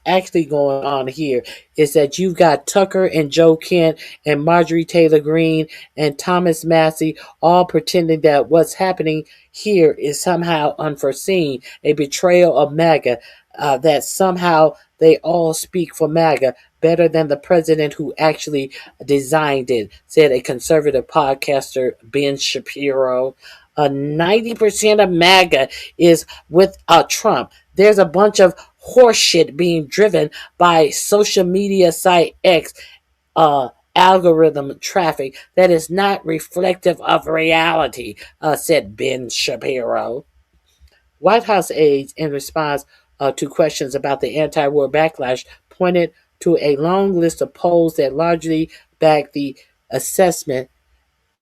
actually going on here is that you've got Tucker and Joe Kent and Marjorie Taylor Greene and Thomas Massie all pretending that what's happening here is somehow unforeseen, a betrayal of MAGA, that somehow they all speak for MAGA better than the president who actually designed it, said a conservative podcaster, Ben Shapiro. 90% of MAGA is with Trump. There's a bunch of horseshit being driven by social media site X algorithm traffic that is not reflective of reality, said Ben Shapiro. White House aides, in response to questions about the anti-war backlash, pointed to a long list of polls that largely back the assessment.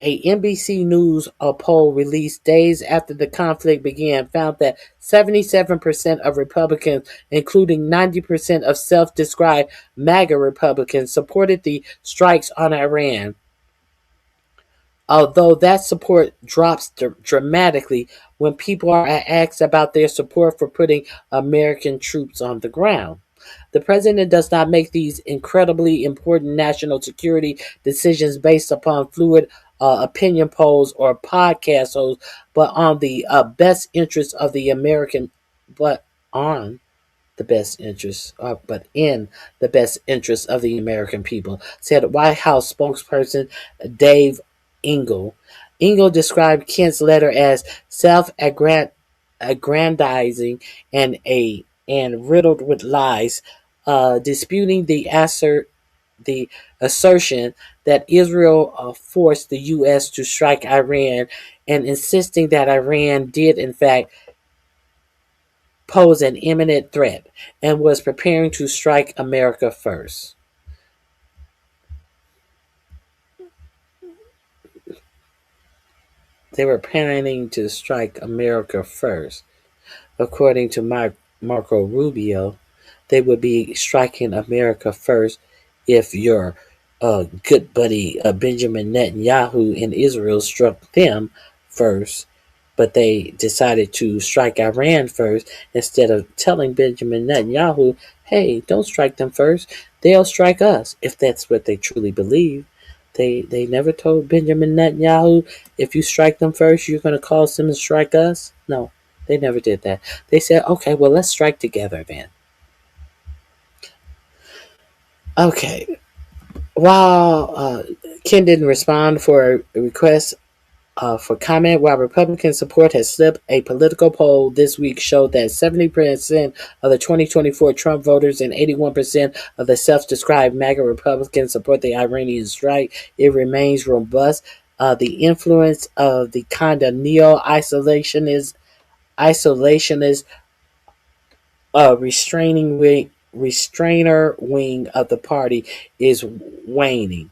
A NBC News poll released days after the conflict began found that 77% of Republicans, including 90% of self-described MAGA Republicans, supported the strikes on Iran. although that support drops dramatically when people are asked about their support for putting American troops on the ground. The president does not make these incredibly important national security decisions based upon fluid opinion polls or podcast hosts, but on the best interest of the American, but on the best interests, but in the best interests of the American people, said White House spokesperson Dave Engel. Engel described Kent's letter as self-aggrandizing and riddled with lies, disputing the assertion that Israel forced the U.S. to strike Iran, and insisting that Iran did in fact pose an imminent threat and was preparing to strike America first. They were planning to strike America first. According to Marco Rubio, they would be striking America first if your good buddy Benjamin Netanyahu in Israel struck them first. But they decided to strike Iran first instead of telling Benjamin Netanyahu, hey, don't strike them first. They'll strike us, if that's what they truly believe. They never told Benjamin Netanyahu, if you strike them first, you're going to cause them to strike us. No, they never did that. They said, okay, well, let's strike together then. Okay. While Ken didn't respond for a request for comment, while Republican support has slipped, a political poll this week showed that 70% of the 2024 Trump voters and 81% of the self-described MAGA Republicans support the Iranian strike. It remains robust. The influence of the kind of neo-isolationist restrainer wing of the party is waning.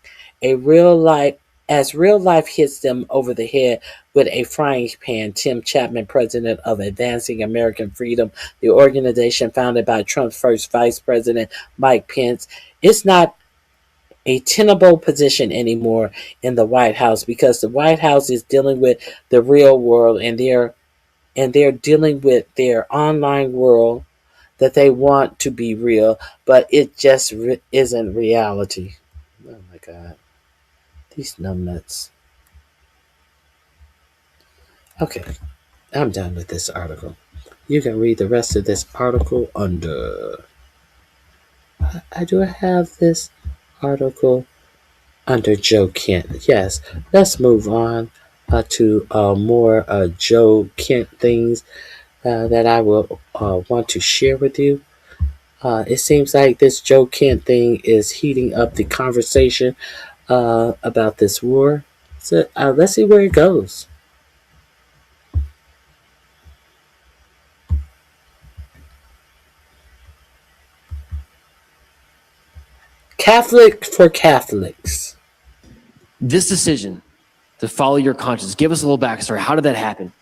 As real life hits them over the head with a frying pan, Tim Chapman, president of Advancing American Freedom, the organization founded by Trump's first vice president, Mike Pence, it's not a tenable position anymore in the White House, because the White House is dealing with the real world, and they're dealing with their online world that they want to be real, but it just isn't reality. Oh my God. These numbnuts. Okay, I'm done with this article. You can read the rest of this article under... I do have this article under Joe Kent. Yes, let's move on to more Joe Kent things that I will want to share with you. It seems like this Joe Kent thing is heating up the conversation about this war. So let's see where it goes. Catholic for Catholics. This decision to follow your conscience, give us a little backstory. How did that happen?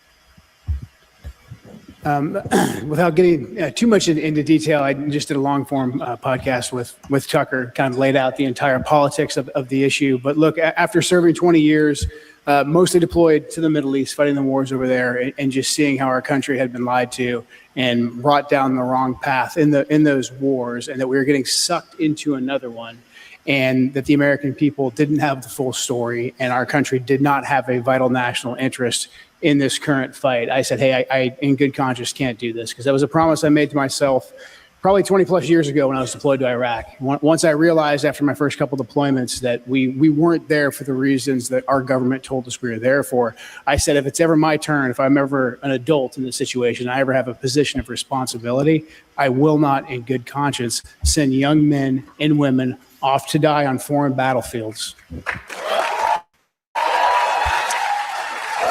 Without getting too much into detail, I just did a long form podcast with Tucker, kind of laid out the entire politics of the issue. But look, after serving 20 years, mostly deployed to the Middle East, fighting the wars over there, and just seeing how our country had been lied to and brought down the wrong path in those wars, and that we were getting sucked into another one, and that the American people didn't have the full story, and our country did not have a vital national interest in this current fight. I said, hey, I in good conscience can't do this, because that was a promise I made to myself probably 20 plus years ago when I was deployed to Iraq. Once I realized after my first couple deployments that we weren't there for the reasons that our government told us we were there for, I said, if it's ever my turn, if I'm ever an adult in this situation, I ever have a position of responsibility, I will not in good conscience send young men and women off to die on foreign battlefields.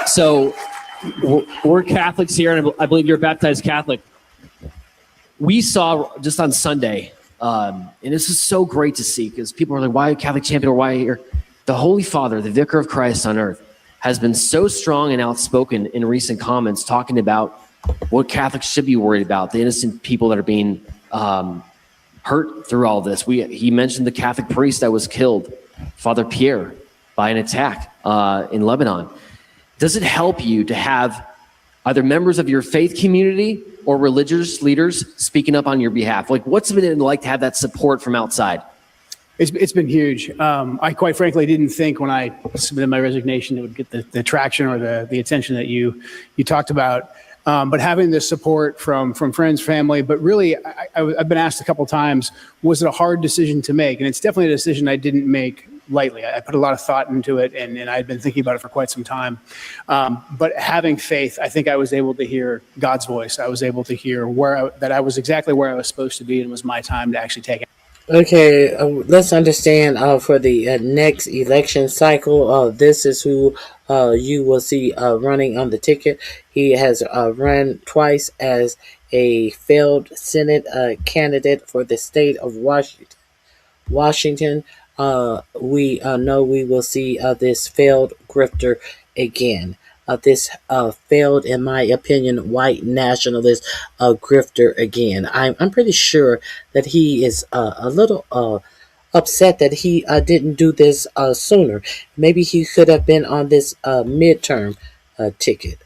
So we're Catholics here, and I believe you're a baptized Catholic. We saw just on Sunday, and this is so great to see, because people are like, why Catholic champion, or why here? The Holy Father, the Vicar of Christ on earth, has been so strong and outspoken in recent comments talking about what Catholics should be worried about, the innocent people that are being hurt through all this. He mentioned the Catholic priest that was killed, Father Pierre. by an attack in Lebanon. Does it help you to have either members of your faith community or religious leaders speaking up on your behalf? Like, what's it been like to have that support from outside? It's been huge. I quite frankly didn't think when I submitted my resignation it would get the traction or the attention that you talked about. But having the support from friends, family, but really I've been asked a couple times, was it a hard decision to make? And it's definitely a decision I didn't make lightly. I put a lot of thought into it, and I'd been thinking about it for quite some time. But having faith, I think I was able to hear God's voice. I was able to hear that I was exactly where I was supposed to be, and it was my time to actually take it. Okay, let's understand for the next election cycle, this is who you will see running on the ticket. He has run twice as a failed Senate candidate for the state of Washington. We know we will see this failed grifter again. This failed, in my opinion, white nationalist grifter again. I'm pretty sure that he is a little upset that he didn't do this sooner. Maybe he could have been on this midterm ticket.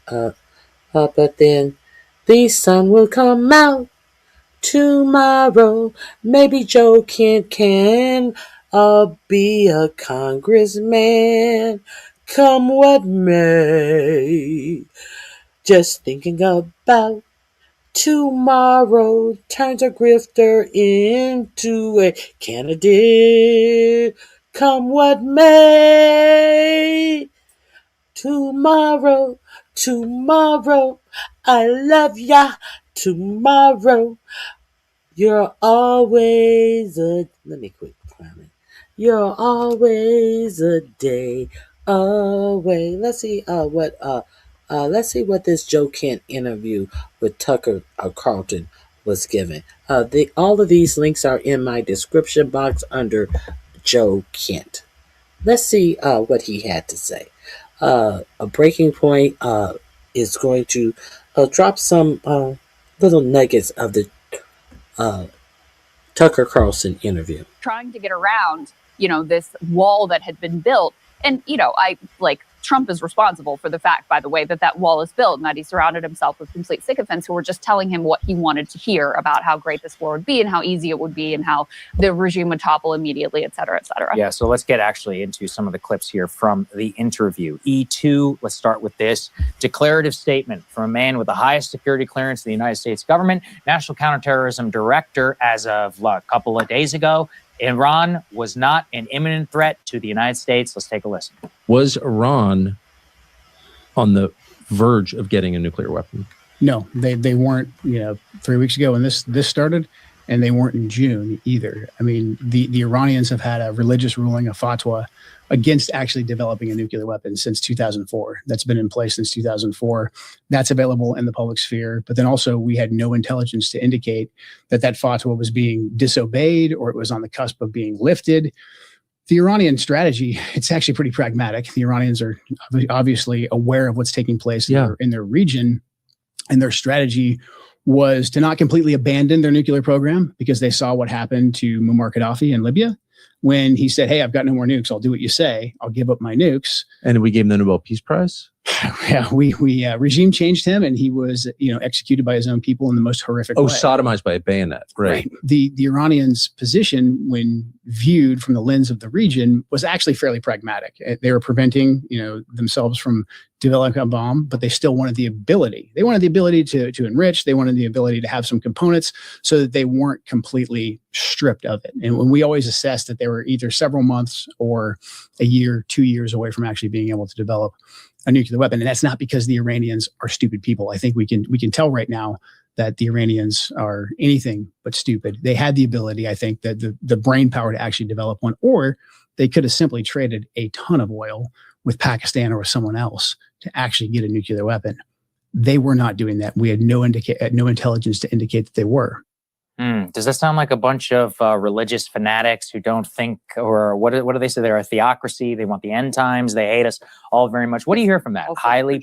But then the sun will come out tomorrow. Maybe Joe Kent can be a congressman. Come what may. Just thinking about tomorrow turns a grifter into a candidate. Come what may. Tomorrow, I love ya. Tomorrow, you're always a... Let me quit clowning. You're always a day away. Let's see what this Joe Kent interview with Tucker Carlton was given. All of these links are in my description box under Joe Kent. Let's see what he had to say. A breaking point is going to drop some little nuggets of the Tucker Carlson interview. Trying to get around, this wall that had been built. And, Trump is responsible for the fact, by the way, that wall is built and that he surrounded himself with complete sycophants who were just telling him what he wanted to hear about how great this war would be and how easy it would be and how the regime would topple immediately, et cetera, et cetera. Yeah, so let's get actually into some of the clips here from the interview. E2, let's start with this declarative statement from a man with the highest security clearance in the United States government, National Counterterrorism Director, as of a couple of days ago. Iran was not an imminent threat to the United States. Let's take a listen. Was Iran on the verge of getting a nuclear weapon? No, they weren't, 3 weeks ago when this started, and they weren't in June either. I mean, the Iranians have had a religious ruling, a fatwa, against actually developing a nuclear weapon since 2004. That's been in place since 2004. That's available in the public sphere. But then also we had no intelligence to indicate that fatwa was being disobeyed or it was on the cusp of being lifted. The Iranian strategy, it's actually pretty pragmatic. The Iranians are obviously aware of what's taking place in their region, and their strategy was to not completely abandon their nuclear program because they saw what happened to Muammar Gaddafi in Libya when he said, hey, I've got no more nukes. I'll do what you say. I'll give up my nukes. And we gave him the Nobel Peace Prize? Yeah, we regime changed him, and he was, executed by his own people in the most horrific way. Sodomized by a bayonet. Right. The Iranians' position, when viewed from the lens of the region, was actually fairly pragmatic. They were preventing, themselves from developing a bomb, but they still wanted the ability. They wanted the ability to enrich. They wanted the ability to have some components so that they weren't completely stripped of it. And when we always assessed that they were either several months or a year, 2 years away from actually being able to develop a nuclear weapon. And that's not because the Iranians are stupid people. I think we can tell right now that the Iranians are anything but stupid. They had the ability, I think, that the brain power to actually develop one, or they could have simply traded a ton of oil with Pakistan or with someone else to actually get a nuclear weapon. They were not doing that. We had no intelligence to indicate that they were. Does that sound like a bunch of religious fanatics who don't think, or what do they say? They're a theocracy. They want the end times. They hate us all very much. What do you hear from that? Highly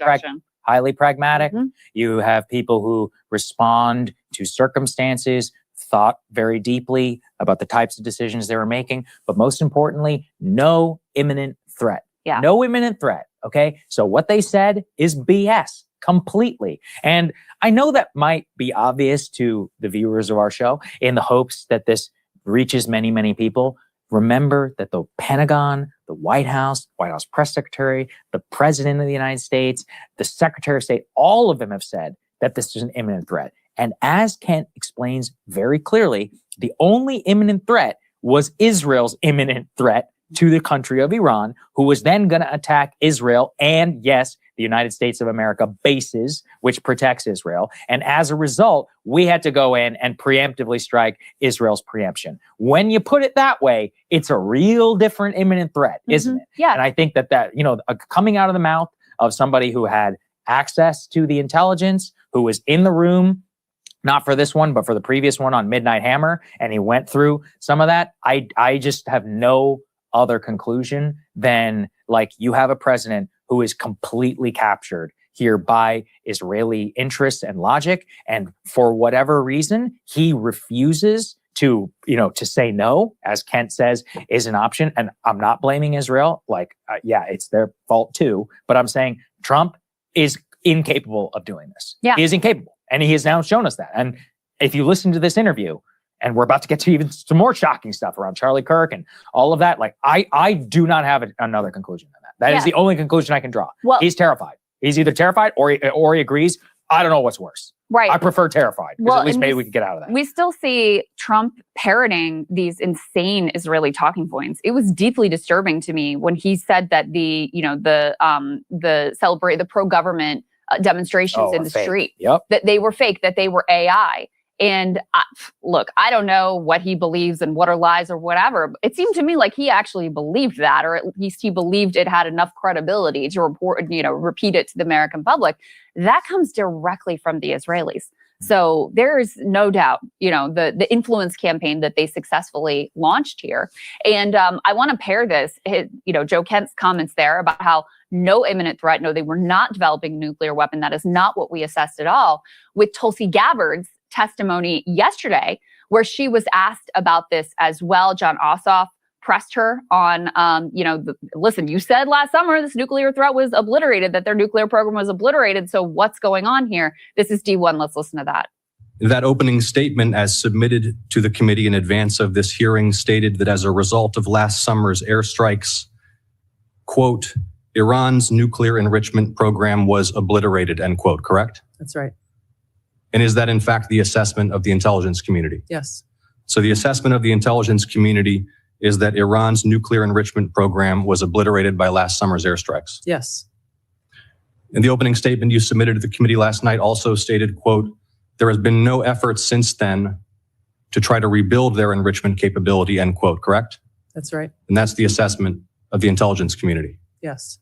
pragmatic. Mm-hmm. You have people who respond to circumstances, thought very deeply about the types of decisions they were making, but most importantly, no imminent threat. Yeah. No imminent threat. Okay. So what they said is BS completely. And I know that might be obvious to the viewers of our show in the hopes that this reaches many, many people. Remember that the Pentagon, the White House press secretary, the president of the United States, the secretary of state, all of them have said that this is an imminent threat. And as Kent explains very clearly, the only imminent threat was Israel's imminent threat to the country of Iran, who was then going to attack Israel and, yes, the United States of America bases, which protects Israel. And as a result, we had to go in and preemptively strike Israel's preemption. When you put it that way, it's a real different imminent threat, isn't it? Yeah. And I think that, coming out of the mouth of somebody who had access to the intelligence, who was in the room, not for this one, but for the previous one on Midnight Hammer, and he went through some of that, I just have no other conclusion than, like, you have a president who is completely captured here by Israeli interests and logic. And for whatever reason, he refuses to say no, as Kent says, is an option. And I'm not blaming Israel. It's their fault too. But I'm saying Trump is incapable of doing this. Yeah. He is incapable. And he has now shown us that. And if you listen to this interview, and we're about to get to even some more shocking stuff around Charlie Kirk and all of that, I do not have another conclusion than that. That is the only conclusion I can draw. Well, he's terrified. He's either terrified or he agrees. I don't know what's worse. Right. I prefer terrified, because at least maybe we can get out of that. We still see Trump parroting these insane Israeli talking points. It was deeply disturbing to me when he said that the pro-government demonstrations in the street, that they were fake, that they were AI. And look, I don't know what he believes and what are lies or whatever. But it seemed to me like he actually believed that, or at least he believed it had enough credibility to repeat it to the American public. That comes directly from the Israelis. So there is no doubt, the influence campaign that they successfully launched here. And I want to pair this, Joe Kent's comments there about how no imminent threat, no, they were not developing a nuclear weapon. That is not what we assessed at all, with Tulsi Gabbard's testimony yesterday, where she was asked about this as well. John Ossoff pressed her on, listen, you said last summer this nuclear threat was obliterated, that their nuclear program was obliterated. So what's going on here? This is D1. Let's listen to that. That opening statement, as submitted to the committee in advance of this hearing, stated that as a result of last summer's airstrikes, quote, Iran's nuclear enrichment program was obliterated, end quote, correct? That's right. And is that in fact the assessment of the intelligence community? Yes. So the assessment of the intelligence community is that Iran's nuclear enrichment program was obliterated by last summer's airstrikes. Yes. In the opening statement you submitted to the committee last night also stated, quote, there has been no effort since then to try to rebuild their enrichment capability, end quote, correct? That's right. And that's the assessment of the intelligence community. Yes.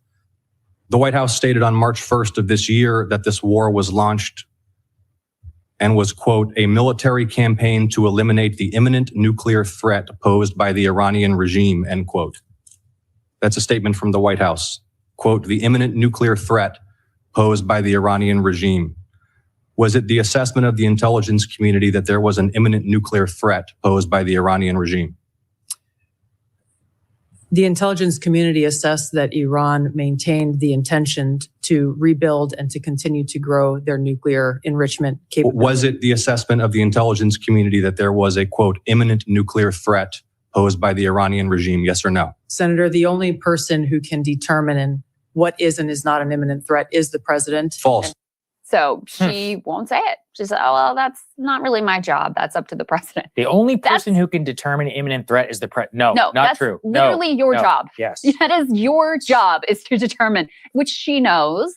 The White House stated on March 1st of this year that this war was launched and was, quote, a military campaign to eliminate the imminent nuclear threat posed by the Iranian regime, end quote. That's a statement from the White House. Quote, the imminent nuclear threat posed by the Iranian regime. Was it the assessment of the intelligence community that there was an imminent nuclear threat posed by the Iranian regime? The intelligence community assessed that Iran maintained the intention to rebuild and to continue to grow their nuclear enrichment capability. Was it the assessment of the intelligence community that there was a, quote, imminent nuclear threat posed by the Iranian regime, yes or no? Senator, the only person who can determine what is and is not an imminent threat is the president. False. So she won't say it. She said, oh, well, that's not really my job. That's up to the president. The only person who can determine imminent threat is the president. No, not that's true. Literally your job. Yes. That is your job, is to determine, which she knows,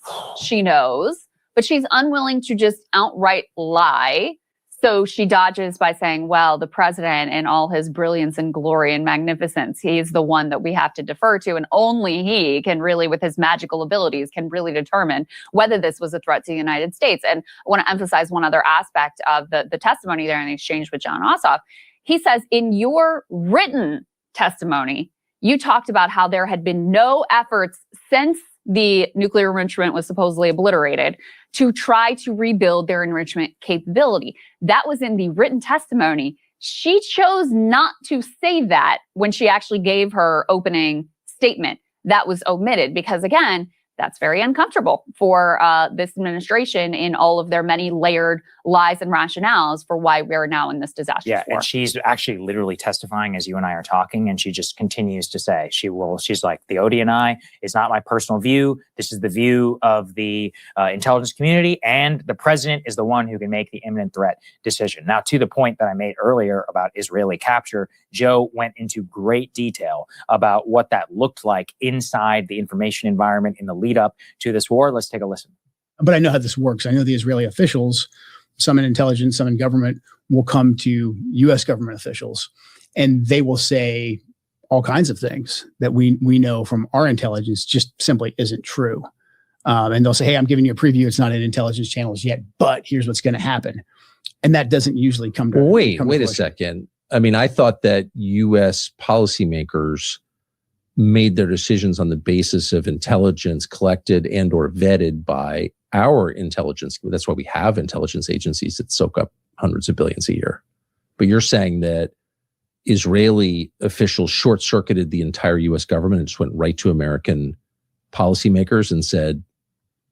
but she's unwilling to just outright lie. So she dodges by saying, well, the president in all his brilliance and glory and magnificence, he's the one that we have to defer to. And only he can really, with his magical abilities, can really determine whether this was a threat to the United States. And I want to emphasize one other aspect of the testimony there in the exchange with John Ossoff. He says, in your written testimony, you talked about how there had been no efforts since the nuclear enrichment was supposedly obliterated to try to rebuild their enrichment capability. That was in the written testimony. She chose not to say that when she actually gave her opening statement. that was omitted because, again, that's very uncomfortable for this administration in all of their many layered lies and rationales for why we're now in this disastrous Yeah, war. and she's actually literally testifying as you and I are talking, and she just continues to say she's like, the ODNI is not my personal view. This is the view of the intelligence community, and the president is the one who can make the imminent threat decision. Now, to the point that I made earlier about Israeli capture, Joe went into great detail about what that looked like inside the information environment in the lead up to this war. Let's take a listen. But I know how this works. I know the Israeli officials, some in intelligence, some in government, will come to U.S. government officials, and they will say all kinds of things that we know from our intelligence just simply isn't true. And they'll say, hey, I'm giving you a preview. It's not in intelligence channels yet, but here's what's going to happen. And that doesn't usually come to Wait a second. I mean, I thought that U.S. policymakers made their decisions on the basis of intelligence collected and or vetted by our intelligence. That's why we have intelligence agencies that soak up hundreds of billions a year. But you're saying that Israeli officials short-circuited the entire U.S. government and just went right to American policymakers and said,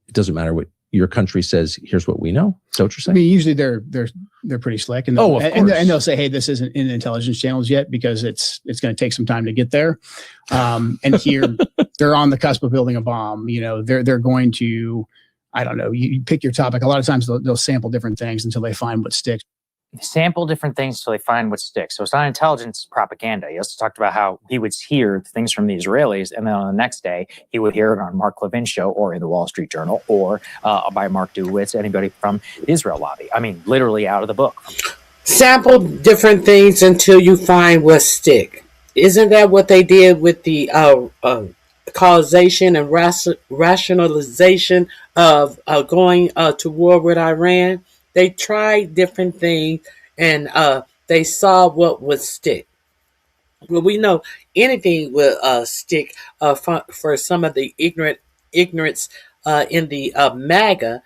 it doesn't matter what your country says, here's what we know. Is that what you're saying? I mean, usually they're pretty slick, and they'll say, "Hey, this isn't in intelligence channels yet because it's going to take some time to get there." And here they're on the cusp of building a bomb. You know, they're going to, I don't know. You pick your topic. A lot of times they'll sample different things until they find what sticks. Sample different things till they find what sticks. So it's not intelligence propaganda. He also talked about how he would hear things from the Israelis, and then on the next day, he would hear it on Mark Levin's show or in the Wall Street Journal or by Mark Dewitz, anybody from the Israel lobby. I mean, literally out of the book. Sample different things until you find what stick. Isn't that what they did with the causation and rationalization of going to war with Iran? They tried different things and they saw what would stick. Well, we know anything will stick for some of the ignorance in the MAGA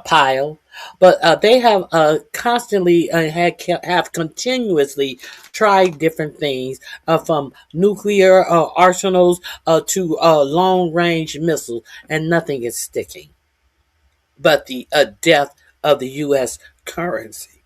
pile, but they have constantly have continuously tried different things from nuclear arsenals to long-range missiles, and nothing is sticking but the death of the U.S. currency.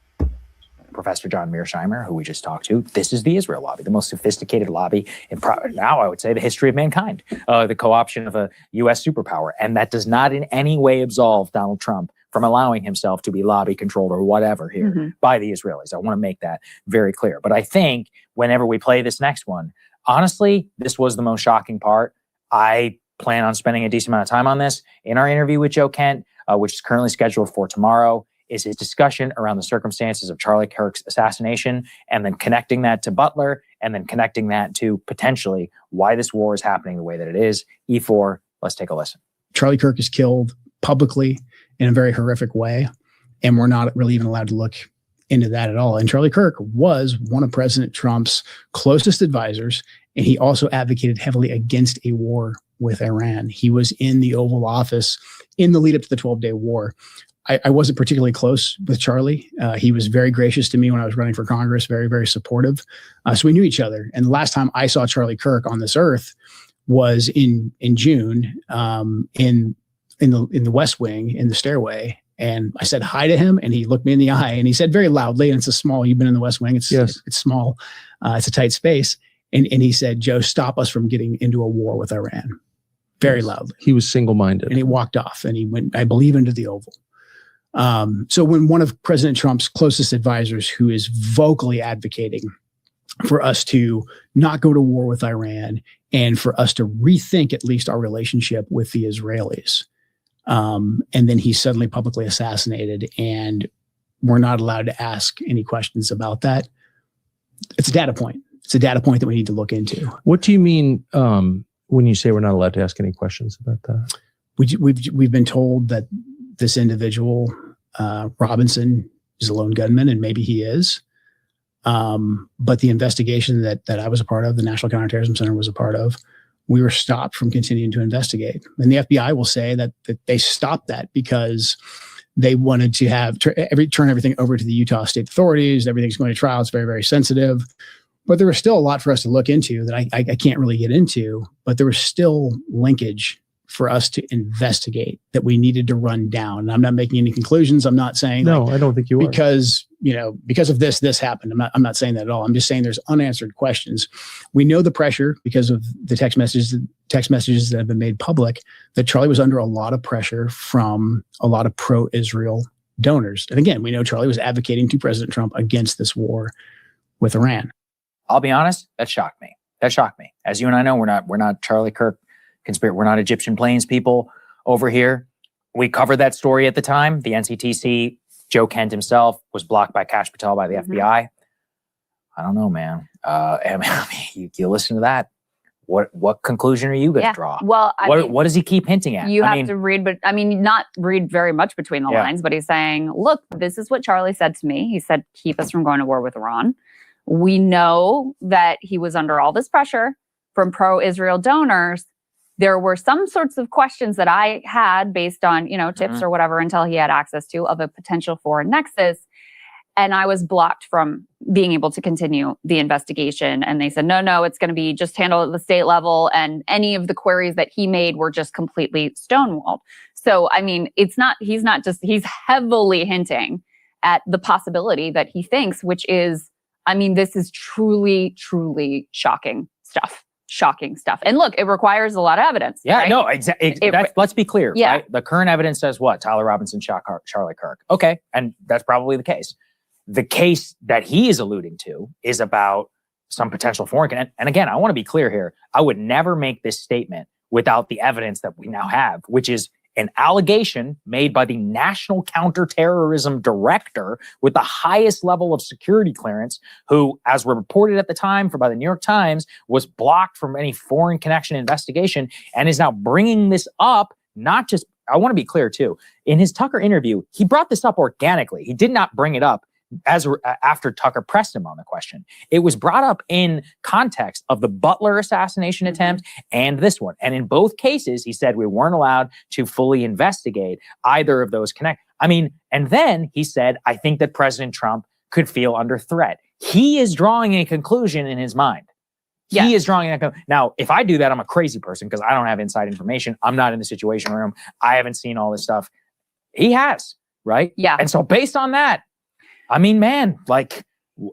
Professor John Mearsheimer, who we just talked to, this is the Israel lobby, the most sophisticated lobby in now, I would say, the history of mankind, the co-option of a U.S. superpower. And that does not in any way absolve Donald Trump from allowing himself to be lobby controlled or whatever here by the Israelis. I want to make that very clear. But I think whenever we play this next one, honestly, this was the most shocking part. I plan on spending a decent amount of time on this in our interview with Joe Kent, which is currently scheduled for tomorrow, is his discussion around the circumstances of Charlie Kirk's assassination, and then connecting that to Butler, and then connecting that to potentially why this war is happening the way that it is. E4, let's take a listen. Charlie Kirk is killed publicly in a very horrific way, and we're not really even allowed to look into that at all. And Charlie Kirk was one of President Trump's closest advisors, and he also advocated heavily against a war with Iran. He was in the Oval Office in the lead up to the 12-day war. I wasn't particularly close with Charlie. He was very gracious to me when I was running for Congress, very, very supportive. So we knew each other. And the last time I saw Charlie Kirk on this earth was in June in the West Wing, in the stairway. And I said hi to him, and he looked me in the eye, and he said very loudly, and it's a small, you've been in the West Wing, it's small, it's a tight space. And he said, Joe, stop us from getting into a war with Iran. Very loudly. He was single-minded. And he walked off, and he went, I believe, into the Oval. So when one of President Trump's closest advisors, who is vocally advocating for us to not go to war with Iran and for us to rethink at least our relationship with the Israelis, and then he's suddenly publicly assassinated, and we're not allowed to ask any questions about that, it's a data point. It's a data point that we need to look into. What do you mean when you say we're not allowed to ask any questions about that? We've been told that this individual, Robinson, is a lone gunman, and maybe he is. But the investigation that I was a part of, the National Counterterrorism Center was a part of, we were stopped from continuing to investigate. And the FBI will say that they stopped that because they wanted to turn everything over to the Utah state authorities. Everything's going to trial. It's very, very sensitive. But there was still a lot for us to look into that I can't really get into, but there was still linkage for us to investigate that we needed to run down. And I'm not making any conclusions. I'm not saying No, I don't think you are. because of this happened. I'm not saying that at all. I'm just saying there's unanswered questions. We know the pressure because of the text messages that have been made public, that Charlie was under a lot of pressure from a lot of pro-Israel donors. And again, we know Charlie was advocating to President Trump against this war with Iran. I'll be honest, that shocked me. As you and I know, we're not Charlie Kirk conspiracy. We're not Egyptian planes people over here. We covered that story at the time. The NCTC, Joe Kent himself was blocked by Kash Patel by the FBI. I don't know, man. I mean, you listen to that. What conclusion are you going to draw? Well, what does he keep hinting at? You have to read, but not read very much between the lines, but he's saying, look, this is what Charlie said to me. He said, keep us from going to war with Iran. We know that he was under all this pressure from pro-Israel donors. There were some sorts of questions that I had based on, tips or whatever intel he had access to of a potential foreign nexus. And I was blocked from being able to continue the investigation. And they said, no, it's going to be just handled at the state level. And any of the queries that he made were just completely stonewalled. So, I mean, he's heavily hinting at the possibility that he thinks, which is, this is truly, truly shocking stuff. And look, it requires a lot of evidence. Yeah, right? no, exactly. Let's be clear. Yeah. Right? The current evidence says what? Tyler Robinson shot Charlie Kirk. Okay, and that's probably the case. The case that he is alluding to is about some potential foreign. And again, I want to be clear here. I would never make this statement without the evidence that we now have, which is an allegation made by the National Counterterrorism Director with the highest level of security clearance, who, as reported at the time by the New York Times, was blocked from any foreign connection investigation and is now bringing this up. Not just, I want to be clear too, in his Tucker interview, he brought this up organically. He did not bring it up after Tucker pressed him on the question. It was brought up in context of the Butler assassination attempt and this one. And in both cases, he said we weren't allowed to fully investigate either of those and then he said, I think that President Trump could feel under threat. He is drawing a conclusion in his mind. He is drawing that. Now, if I do that, I'm a crazy person because I don't have inside information. I'm not in the Situation Room. I haven't seen all this stuff. He has, right? Yeah. And so based on that, man, like,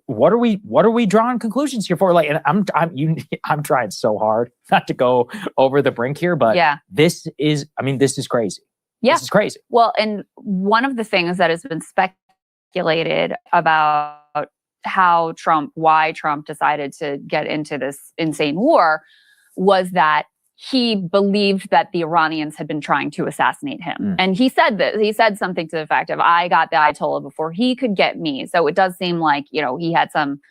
what are we drawing conclusions here for? Like, and I'm trying so hard not to go over the brink here, but this is crazy. Yeah. This is crazy. Well, and one of the things that has been speculated about why Trump decided to get into this insane war was that he believed that the Iranians had been trying to assassinate him. And he said this. He said something to the effect of, I got the Ayatollah before he could get me. So it does seem like, he had some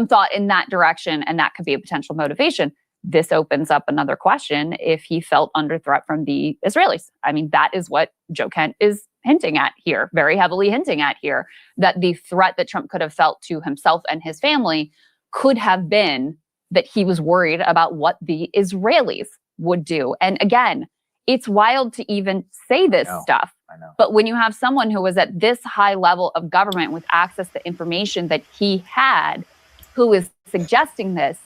thought in that direction, and that could be a potential motivation. This opens up another question if he felt under threat from the Israelis. That is what Joe Kent is hinting at here, very heavily hinting at here, that the threat that Trump could have felt to himself and his family could have been that he was worried about what the Israelis would do. And again, it's wild to even say this stuff. I know. But when you have someone who was at this high level of government with access to information that he had, who is suggesting this,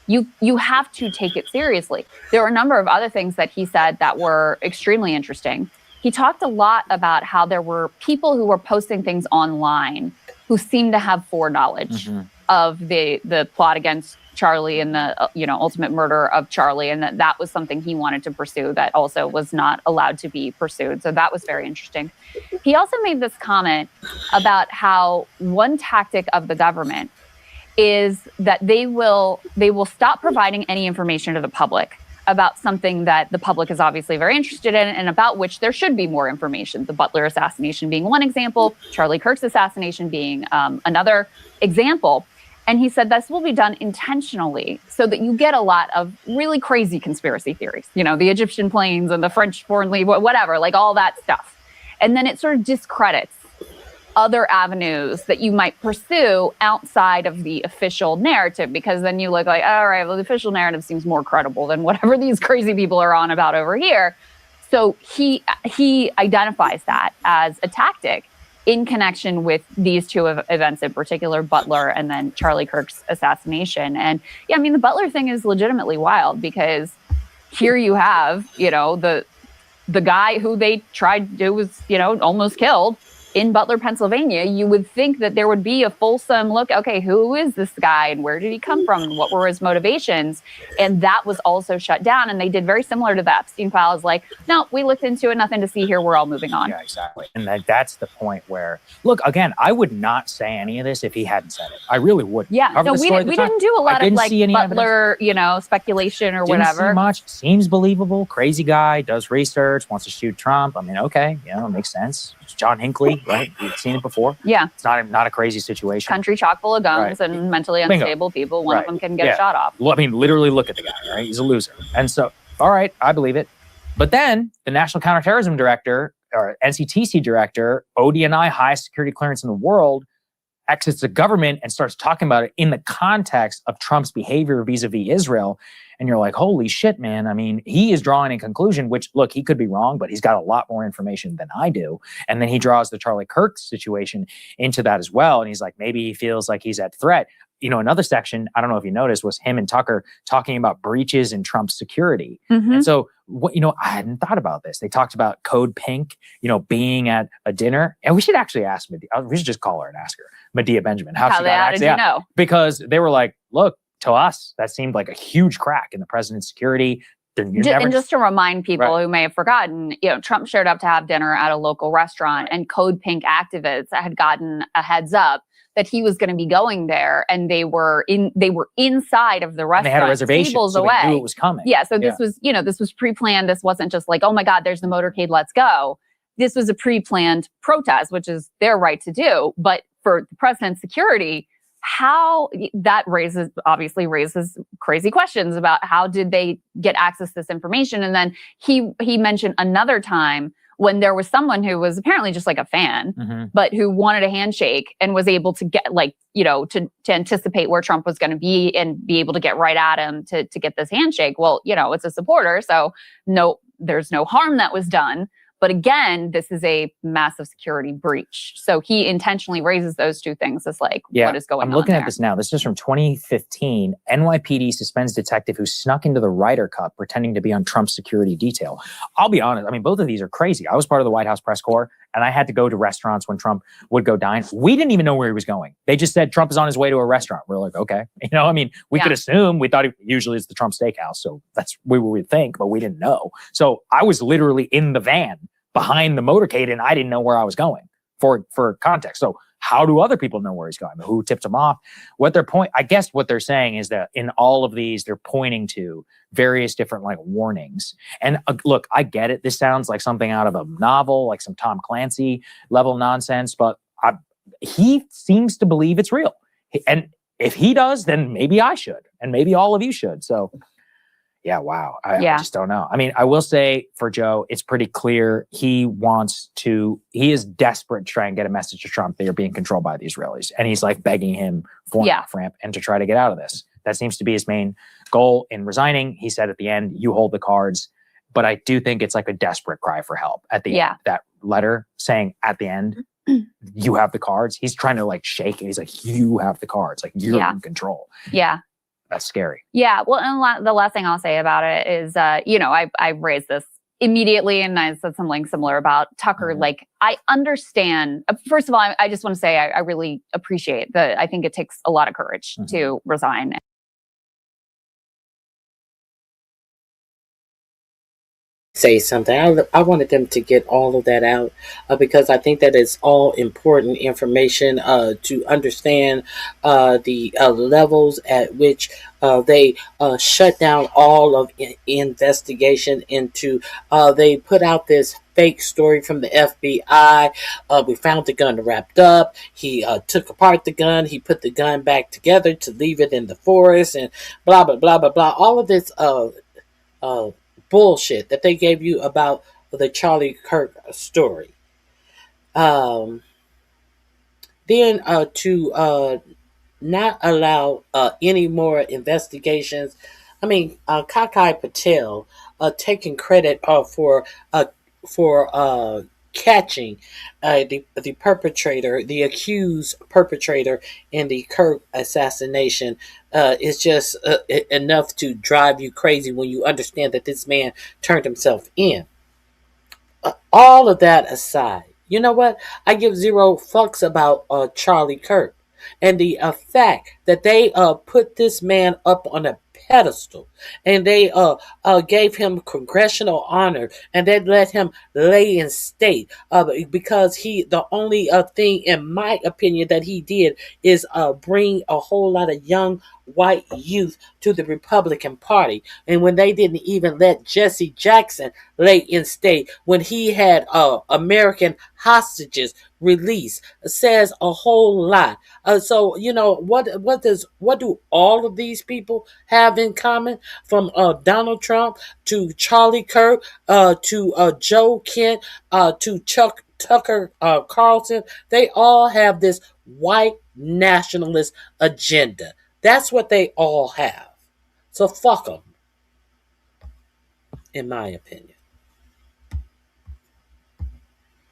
you have to take it seriously. There were a number of other things that he said that were extremely interesting. He talked a lot about how there were people who were posting things online who seemed to have foreknowledge of the plot against Charlie and the ultimate murder of Charlie, and that was something he wanted to pursue that also was not allowed to be pursued. So that was very interesting. He also made this comment about how one tactic of the government is that they will stop providing any information to the public about something that the public is obviously very interested in and about which there should be more information. The Butler assassination being one example, Charlie Kirk's assassination being another example. And he said this will be done intentionally so that you get a lot of really crazy conspiracy theories, the Egyptian planes and the French foreign league, whatever, like all that stuff. And then it sort of discredits other avenues that you might pursue outside of the official narrative, because then you look like, all right, well, the official narrative seems more credible than whatever these crazy people are on about over here. So he identifies that as a tactic in connection with these two events in particular, Butler and then Charlie Kirk's assassination. And yeah, I mean, the Butler thing is legitimately wild because here you have, the guy who they tried to was, almost killed in Butler, Pennsylvania. You would think that there would be a fulsome look. Okay, who is this guy and where did he come from and what were his motivations? And that was also shut down. And they did very similar to the Epstein files. Like, no, we looked into it. Nothing to see here. We're all moving on. Yeah, exactly. And that's the point where, look, again, I would not say any of this if he hadn't said it. I really wouldn't. Yeah, no, we didn't do a lot of like Butler, speculation or didn't whatever. See much. Seems believable. Crazy guy, does research, wants to shoot Trump. I mean, okay, it makes sense. It's John Hinckley, right? We've seen it before. Yeah. It's not a crazy situation. Country chock full of guns and mentally unstable people. One of them can get a shot off. Well, I mean, literally look at the guy, right? He's a loser. And so, all right, I believe it. But then the National Counterterrorism Director, or NCTC Director, ODNI, highest security clearance in the world, exits the government and starts talking about it in the context of Trump's behavior vis-a-vis Israel. And you're like, holy shit, man. I mean, he is drawing a conclusion, which, look, he could be wrong, but he's got a lot more information than I do. And then he draws the Charlie Kirk situation into that as well. And he's like, maybe he feels like he's at threat. Another section, I don't know if you noticed, was him and Tucker talking about breaches in Trump's security. Mm-hmm. And so, I hadn't thought about this. They talked about Code Pink, being at a dinner. And we should actually ask Medea. We should just call her and ask her, Medea Benjamin, how she got access. How did you know? Because they were like, look, to us, that seemed like a huge crack in the president's security. And just to remind people who may have forgotten, Trump showed up to have dinner at a local restaurant and Code Pink activists had gotten a heads up that he was going to be going there, and they were inside of the restaurant. They had a reservation, tables so away. They knew it was coming. Yeah, so this was pre-planned. This wasn't just like, oh my God, there's the motorcade, let's go. This was a pre-planned protest, which is their right to do. But for the president's security, how that obviously raises crazy questions about how did they get access to this information. And then he mentioned another time when there was someone who was apparently just like a fan, but who wanted a handshake and was able to get to anticipate where Trump was going to be and be able to get right at him to get this handshake. Well, it's a supporter, so there's no harm that was done. But again, this is a massive security breach. So he intentionally raises those two things as what is going on. I'm looking at this now. This is from 2015. NYPD suspends detective who snuck into the Ryder Cup pretending to be on Trump's security detail. I'll be honest. I mean, both of these are crazy. I was part of the White House press corps, and I had to go to restaurants when Trump would go dine. We didn't even know where he was going. They just said Trump is on his way to a restaurant. We're like, okay. We could assume. We thought usually it's the Trump Steakhouse. So that's what we would think, but we didn't know. So I was literally in the van behind the motorcade, and I didn't know where I was going for context. So how do other people know where he's going? Who tipped him off? I guess what they're saying is that in all of these, they're pointing to various different warnings. And look, I get it. This sounds like something out of a novel, like some Tom Clancy level nonsense, but he seems to believe it's real. And if he does, then maybe I should, and maybe all of you should. So yeah, wow. I just don't know. I mean, I will say for Joe, it's pretty clear he is desperate to try and get a message to Trump that you're being controlled by the Israelis. And he's like begging him for an off-ramp and to try to get out of this. That seems to be his main goal in resigning. He said at the end, you hold the cards. But I do think it's like a desperate cry for help at the end. That letter saying at the end, you have the cards. He's trying to shake it. He's like, you have the cards. Like you're in control. Yeah. That's scary. Yeah. Well, and the last thing I'll say about it is, I raised this immediately and I said something similar about Tucker. Like, I understand. First of all, I just want to say I really appreciate I think it takes a lot of courage to resign. Say something. I wanted them to get all of that out because I think that it's all important information to understand the levels at which they shut down all of investigation into. They put out this fake story from the FBI. We found the gun wrapped up. He took apart the gun. He put the gun back together to leave it in the forest and blah, blah, blah, blah, blah. All of this bullshit that they gave you about the Charlie Kirk story. Then to not allow any more investigations. I mean, Kakai Patel taking credit for catching the perpetrator, the accused perpetrator in the Kirk assassination is just enough to drive you crazy when you understand that this man turned himself in. All of that aside, you know what? I give zero fucks about Charlie Kirk and the fact that they put this man up on a pedestal and they gave him congressional honor and they let him lay in state because the only thing in my opinion that he did is bring a whole lot of young white youth to the Republican Party. And when they didn't even let Jesse Jackson lay in state, when he had American hostages released, says a whole lot. So you know what do all of these people have in common? From Donald Trump to Charlie Kirk to Joe Kent to Tucker Carlson, they all have this white nationalist agenda. That's what they all have. So fuck them, in my opinion.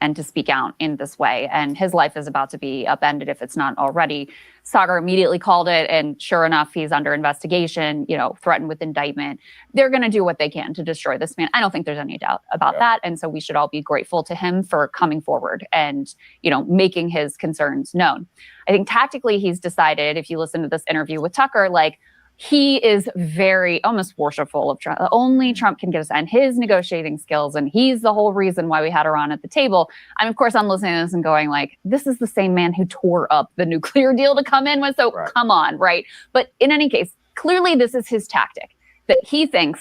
And to speak out in this way. And his life is about to be upended if it's not already. Saagar immediately called it, and sure enough, he's under investigation, threatened with indictment. They're going to do what they can to destroy this man. I don't think there's any doubt about that. And so we should all be grateful to him for coming forward and, making his concerns known. I think tactically he's decided, if you listen to this interview with Tucker, he is very almost worshipful of Trump. Only Trump can get us and his negotiating skills. And he's the whole reason why we had Iran at the table. And of course, I'm listening to this and going this is the same man who tore up the nuclear deal to come in with. So come on, right? But in any case, clearly this is his tactic, that he thinks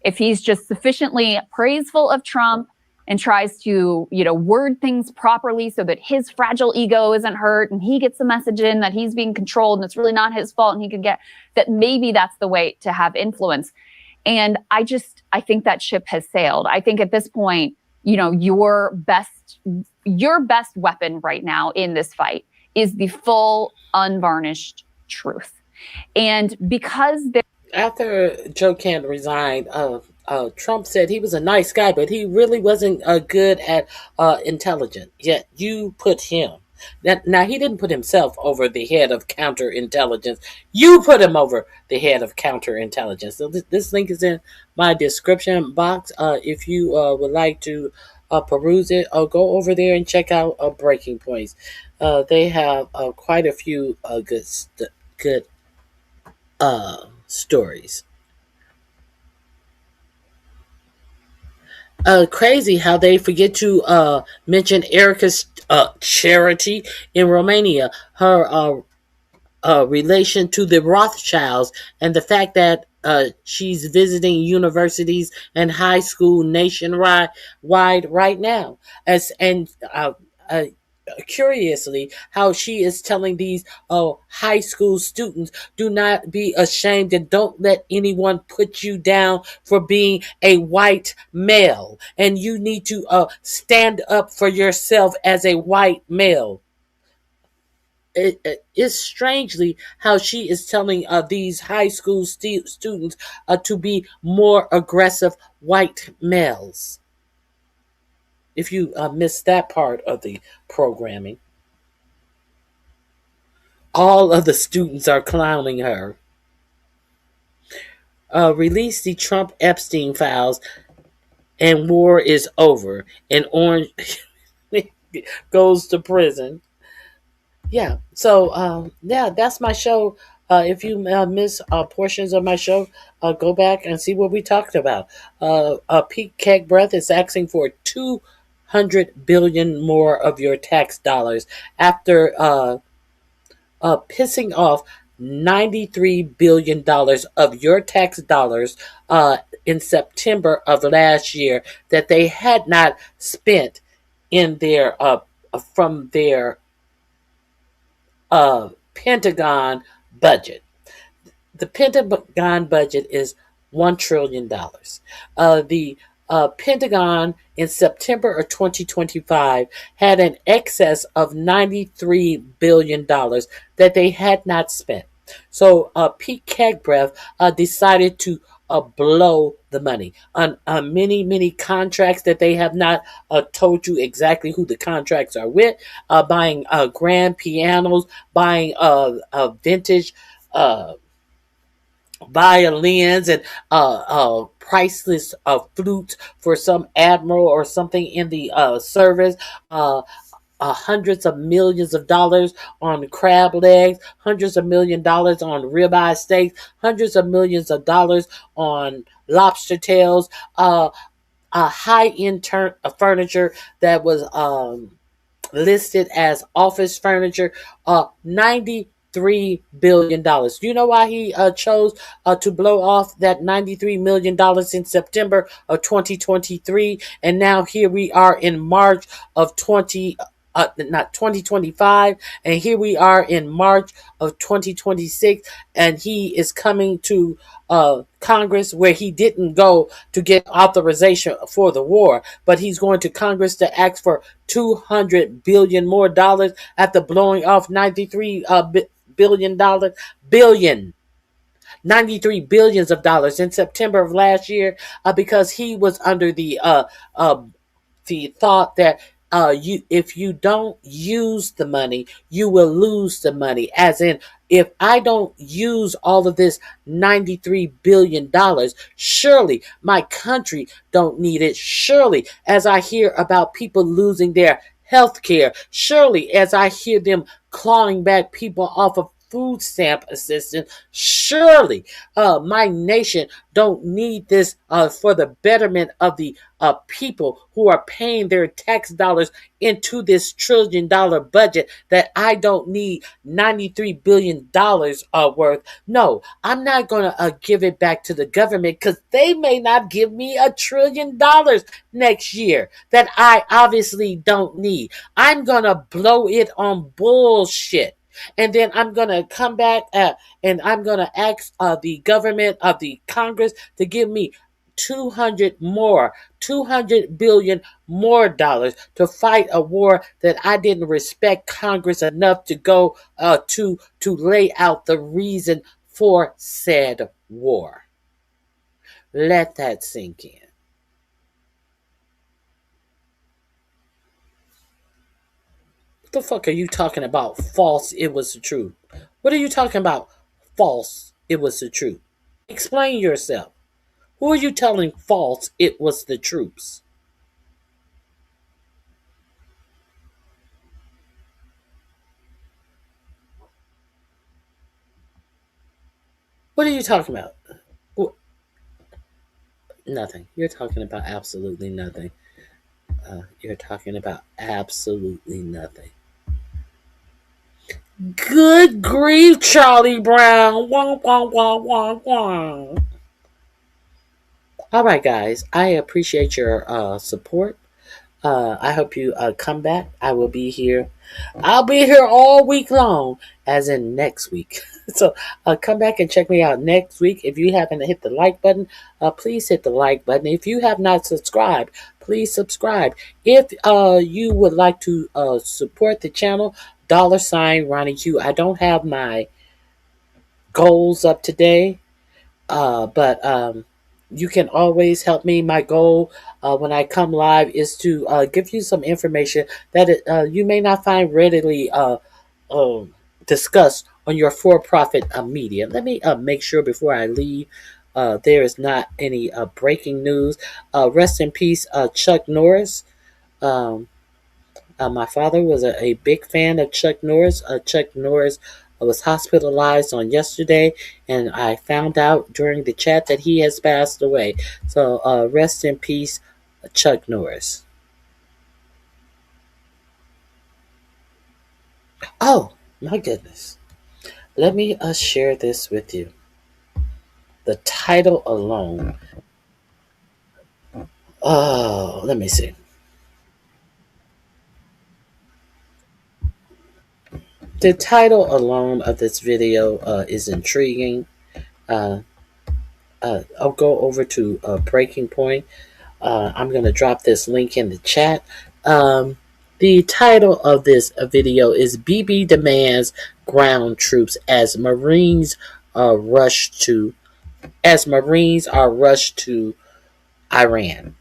if he's just sufficiently praiseful of Trump and tries to, word things properly so that his fragile ego isn't hurt and he gets the message in that he's being controlled and it's really not his fault and he could get that, maybe that's the way to have influence. And I think that ship has sailed. I think at this point, your best weapon right now in this fight is the full unvarnished truth. And because after Joe Kent resigned, Trump said he was a nice guy, but he really wasn't good at intelligence. Yet you put him. Now, he didn't put himself over the head of counterintelligence. You put him over the head of counterintelligence. So this link is in my description box. If you would like to peruse it, go over there and check out Breaking Points. They have quite a few good stories. Crazy how they forget to mention Erica's charity in Romania, her relation to the Rothschilds, and the fact that she's visiting universities and high school nationwide right now. Curiously, how she is telling these high school students, do not be ashamed and don't let anyone put you down for being a white male, and you need to stand up for yourself as a white male. It is strangely how she is telling these high school students to be more aggressive white males. If you missed that part of the programming, all of the students are clowning her. Release the Trump Epstein files and war is over. And Orange goes to prison. Yeah, so that's my show. If you miss portions of my show, go back and see what we talked about. Pete Keg Breath is asking for 200 billion more of your tax dollars after pissing off $93 billion of your tax dollars in September of last year that they had not spent in their from their Pentagon budget. The Pentagon budget is $1 trillion. The Pentagon in September of 2025 had an excess of $93 billion that they had not spent. So Pete Kegbrev decided to blow the money on many contracts that they have not told you exactly who the contracts are with. Buying grand pianos, buying vintage violins and priceless flutes for some admiral or something in the service. Hundreds of millions of dollars on crab legs, hundreds of $1 million on ribeye steaks, hundreds of millions of dollars on lobster tails, high-end furniture that was listed as office furniture, $93 billion. Do you know why he chose to blow off that $93 million in September of 2023? And now here we are in March of 2025, and here we are in March of 2026, and he is coming to Congress, where he didn't go to get authorization for the war, but he's going to Congress to ask for $200 billion more dollars after blowing off $93 billion. 93 billions of dollars in September of last year, because he was under the thought that if you don't use the money, you will lose the money. As in, if I don't use all of this $93 billion, surely my country don't need it. Surely, as I hear about people losing their health care, surely as I hear them clawing back people off of food stamp assistance, surely my nation don't need this for the betterment of the people who are paying their tax dollars into this $1 trillion budget that I don't need $93 billion worth. No, I'm not going to give it back to the government, because they may not give me $1 trillion next year that I obviously don't need. I'm going to blow it on bullshit. And then I'm going to come back and I'm going to ask the government of the Congress to give me 200 billion more dollars to fight a war that I didn't respect Congress enough to go to lay out the reason for said war. Let that sink in. What the fuck are you talking about? False, it was the truth. What are you talking about? False, it was the truth. Explain yourself. Who are you telling false it was the troops? What are you talking about? Nothing. You're talking about absolutely nothing. You're talking about absolutely nothing. Good grief, Charlie Brown. Wah, wah, wah, wah, wah. All right, guys. I appreciate your support. I hope you come back. I will be here. I'll be here all week long, as in next week. So come back and check me out next week. If you haven't hit the like button, please hit the like button. If you have not subscribed, please subscribe. If you would like to support the channel, $RonyiQ. I don't have my goals up today, but you can always help me. My goal when I come live is to give you some information that you may not find readily discussed on your for-profit media. Let me make sure before I leave there is not any breaking news. Rest in peace, Chuck Norris. My father was a big fan of Chuck Norris. Chuck Norris was hospitalized on yesterday, and I found out during the chat that he has passed away. So rest in peace, Chuck Norris. Oh, my goodness. Let me share this with you. The title alone. Oh, let me see. The title alone of this video is intriguing. I'll go over to Breaking Point. I'm going to drop this link in the chat. The title of this video is "BB Demands Ground Troops as Marines are rushed to Iran."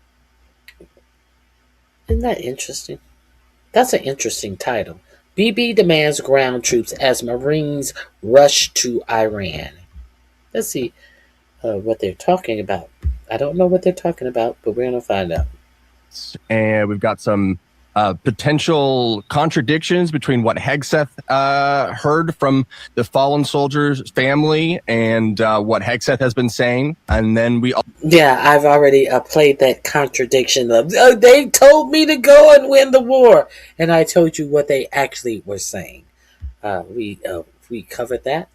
Isn't that interesting? That's an interesting title. BB demands ground troops as Marines rush to Iran. Let's see what they're talking about. I don't know what they're talking about, but we're going to find out. And we've got some potential contradictions between what Hegseth heard from the fallen soldier's family and what Hegseth has been saying. And then Yeah, I've already played that contradiction of, they told me to go and win the war. And I told you what they actually were saying. We covered that.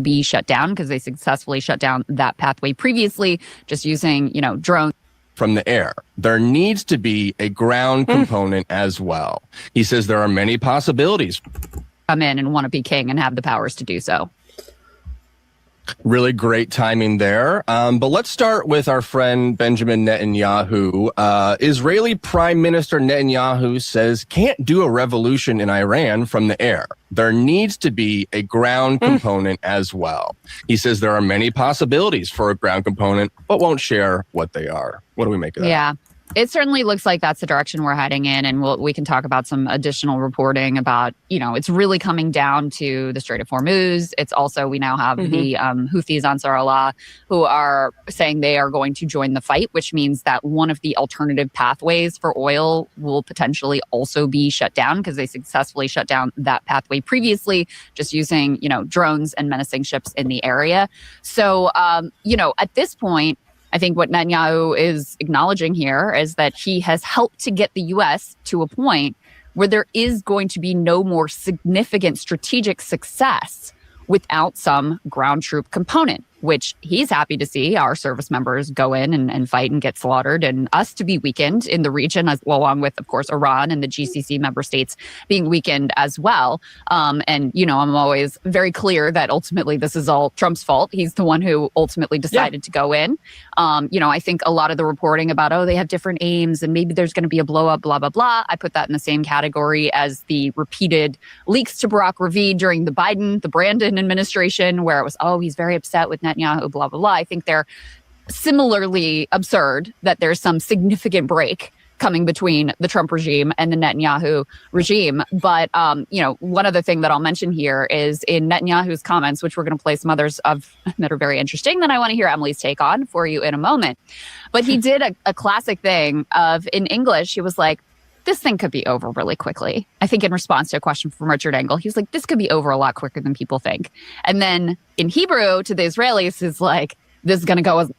Be shut down because they successfully shut down that pathway previously, just using, drones. From the air. There needs to be a ground component as well. He says there are many possibilities. Come in and want to be king and have the powers to do so. Really great timing there. But let's start with our friend Benjamin Netanyahu. Israeli Prime Minister Netanyahu says can't do a revolution in Iran from the air. There needs to be a ground component as well. He says there are many possibilities for a ground component, but won't share what they are. What do we make of that? Yeah. It certainly looks like that's the direction we're heading in, and we can talk about some additional reporting about, it's really coming down to the Strait of Hormuz. It's also, we now have the Houthis, Ansar Allah, who are saying they are going to join the fight, which means that one of the alternative pathways for oil will potentially also be shut down because they successfully shut down that pathway previously, just using, drones and menacing ships in the area. So, at this point, I think what Netanyahu is acknowledging here is that he has helped to get the U.S. to a point where there is going to be no more significant strategic success without some ground troop component, which he's happy to see our service members go in and fight and get slaughtered, and us to be weakened in the region, along with, of course, Iran and the GCC member states being weakened as well. And, I'm always very clear that ultimately this is all Trump's fault. He's the one who ultimately decided to go in. I think a lot of the reporting about, they have different aims and maybe there's going to be a blow up, blah, blah, blah. I put that in the same category as the repeated leaks to Barack Ravid during the Brandon administration, where it was, he's very upset with Netanyahu, blah, blah, blah. I think they're similarly absurd that there's some significant break coming between the Trump regime and the Netanyahu regime. But, one other thing that I'll mention here is in Netanyahu's comments, which we're going to play some others of that are very interesting that I want to hear Emily's take on for you in a moment. But he did a classic thing of, in English, he was like, this thing could be over really quickly. I think in response to a question from Richard Engel, he was like, this could be over a lot quicker than people think. And then in Hebrew to the Israelis is like, this is going to go as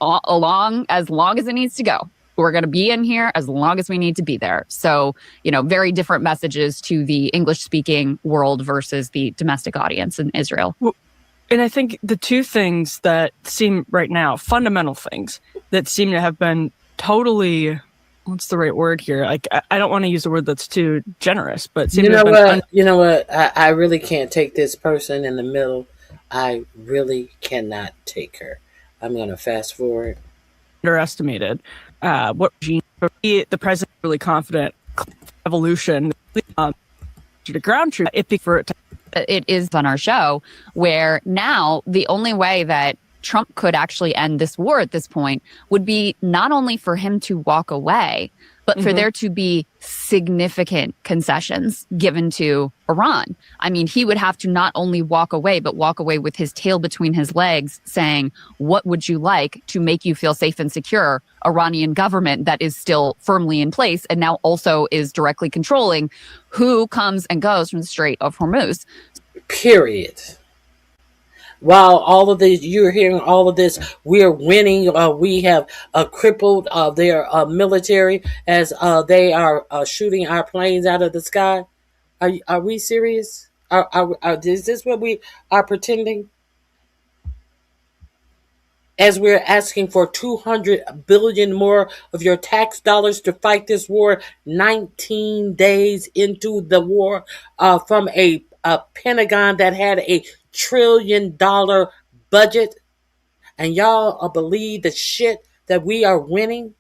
long as it needs to go. We're going to be in here as long as we need to be there. So, very different messages to the English-speaking world versus the domestic audience in Israel. Well, and I think the two things that seem right now, fundamental things that seem to have been totally, what's the right word here? Like, I don't want to use a word that's too generous, but seem to have been you know what? I really can't take this person in the middle. I really cannot take her. I'm going to fast forward. Underestimated. What regime? The president really confident evolution to the ground troop. It is on our show where now the only way that Trump could actually end this war at this point would be not only for him to walk away, but for there to be significant concessions given to Iran. I mean, he would have to not only walk away, but walk away with his tail between his legs saying, what would you like to make you feel safe and secure? Iranian government that is still firmly in place and now also is directly controlling who comes and goes from the Strait of Hormuz. Period. While all of this, you're hearing all of this, we're winning. We have crippled their military as they are shooting our planes out of the sky. Are we serious? Is this what we are pretending? As we're asking for 200 billion more of your tax dollars to fight this war, 19 days into the war, from a Pentagon that had a $1 trillion budget, and y'all believe the shit that we are winning?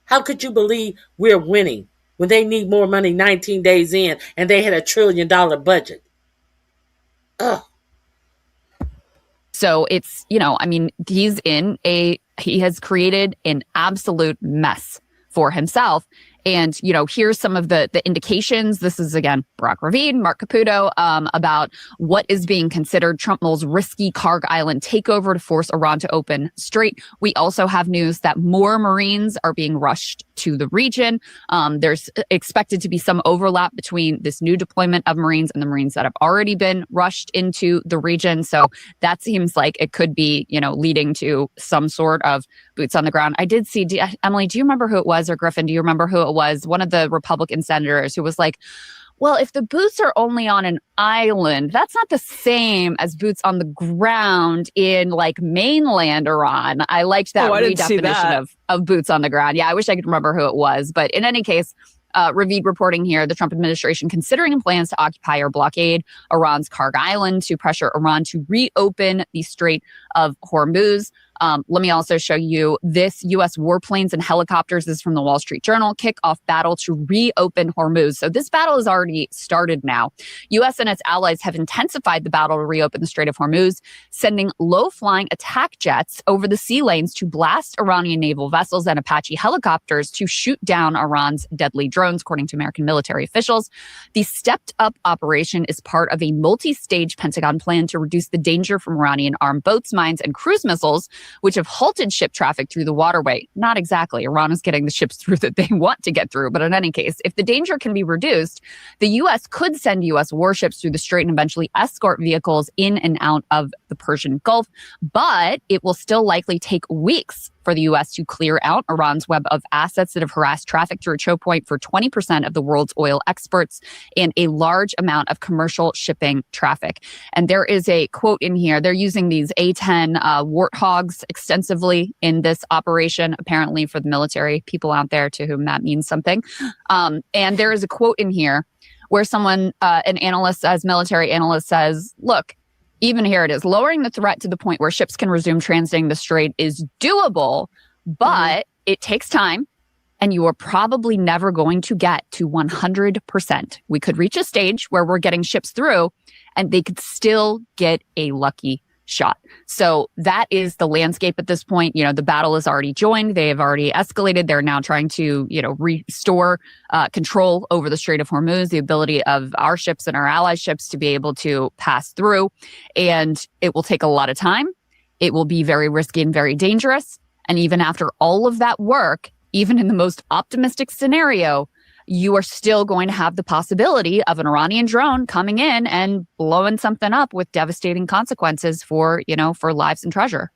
How could you believe we're winning? when they need more money 19 days in and they had $1 trillion budget. Ugh. So it's, I mean, he has created an absolute mess for himself. And, here's some of the indications. This is, again, Barack Ravid, Mark Caputo, about what is being considered Trump-Mull's risky Karg Island takeover to force Iran to open strait. We also have news that more Marines are being rushed to the region. There's expected to be some overlap between this new deployment of Marines and the Marines that have already been rushed into the region. So that seems like it could be, leading to some sort of boots on the ground. I did see, Emily, do you remember who it was, or Griffin, do you remember who it was? One of the Republican senators who was like, well, if the boots are only on an island, that's not the same as boots on the ground in like mainland Iran. I liked that redefinition of boots on the ground. Yeah, I wish I could remember who it was. But in any case, Ravid reporting here, the Trump administration considering plans to occupy or blockade Iran's Karg Island to pressure Iran to reopen the Strait of Hormuz. Let me also show you this. U.S. warplanes and helicopters, this is from the Wall Street Journal, kick off battle to reopen Hormuz. So this battle has already started now. U.S. and its allies have intensified the battle to reopen the Strait of Hormuz, sending low-flying attack jets over the sea lanes to blast Iranian naval vessels and Apache helicopters to shoot down Iran's deadly drones, according to American military officials. The stepped-up operation is part of a multi-stage Pentagon plan to reduce the danger from Iranian armed boats, mines, and cruise missiles, which have halted ship traffic through the waterway. Not exactly. Iran is getting the ships through that they want to get through. But in any case, if the danger can be reduced, the U.S. could send U.S. warships through the strait and eventually escort vehicles in and out of the Persian Gulf. But it will still likely take weeks for the U.S. to clear out Iran's web of assets that have harassed traffic through a choke point for 20% of the world's oil exports and a large amount of commercial shipping traffic. And there is a quote in here. They're using these A-10 Warthogs extensively in this operation, apparently for the military people out there to whom that means something. And there is a quote in here where someone, an analyst says, military analyst says, look, even here it is, lowering the threat to the point where ships can resume transiting the strait is doable, but it takes time, and you are probably never going to get to 100%. We could reach a stage where we're getting ships through, and they could still get a lucky shot. So that is the landscape at this point. The battle is already joined. They have already escalated. They're now trying to, restore control over the Strait of Hormuz, the ability of our ships and our ally ships to be able to pass through. And it will take a lot of time. It will be very risky and very dangerous. And even after all of that work, even in the most optimistic scenario, you are still going to have the possibility of an Iranian drone coming in and blowing something up with devastating consequences for lives and treasure.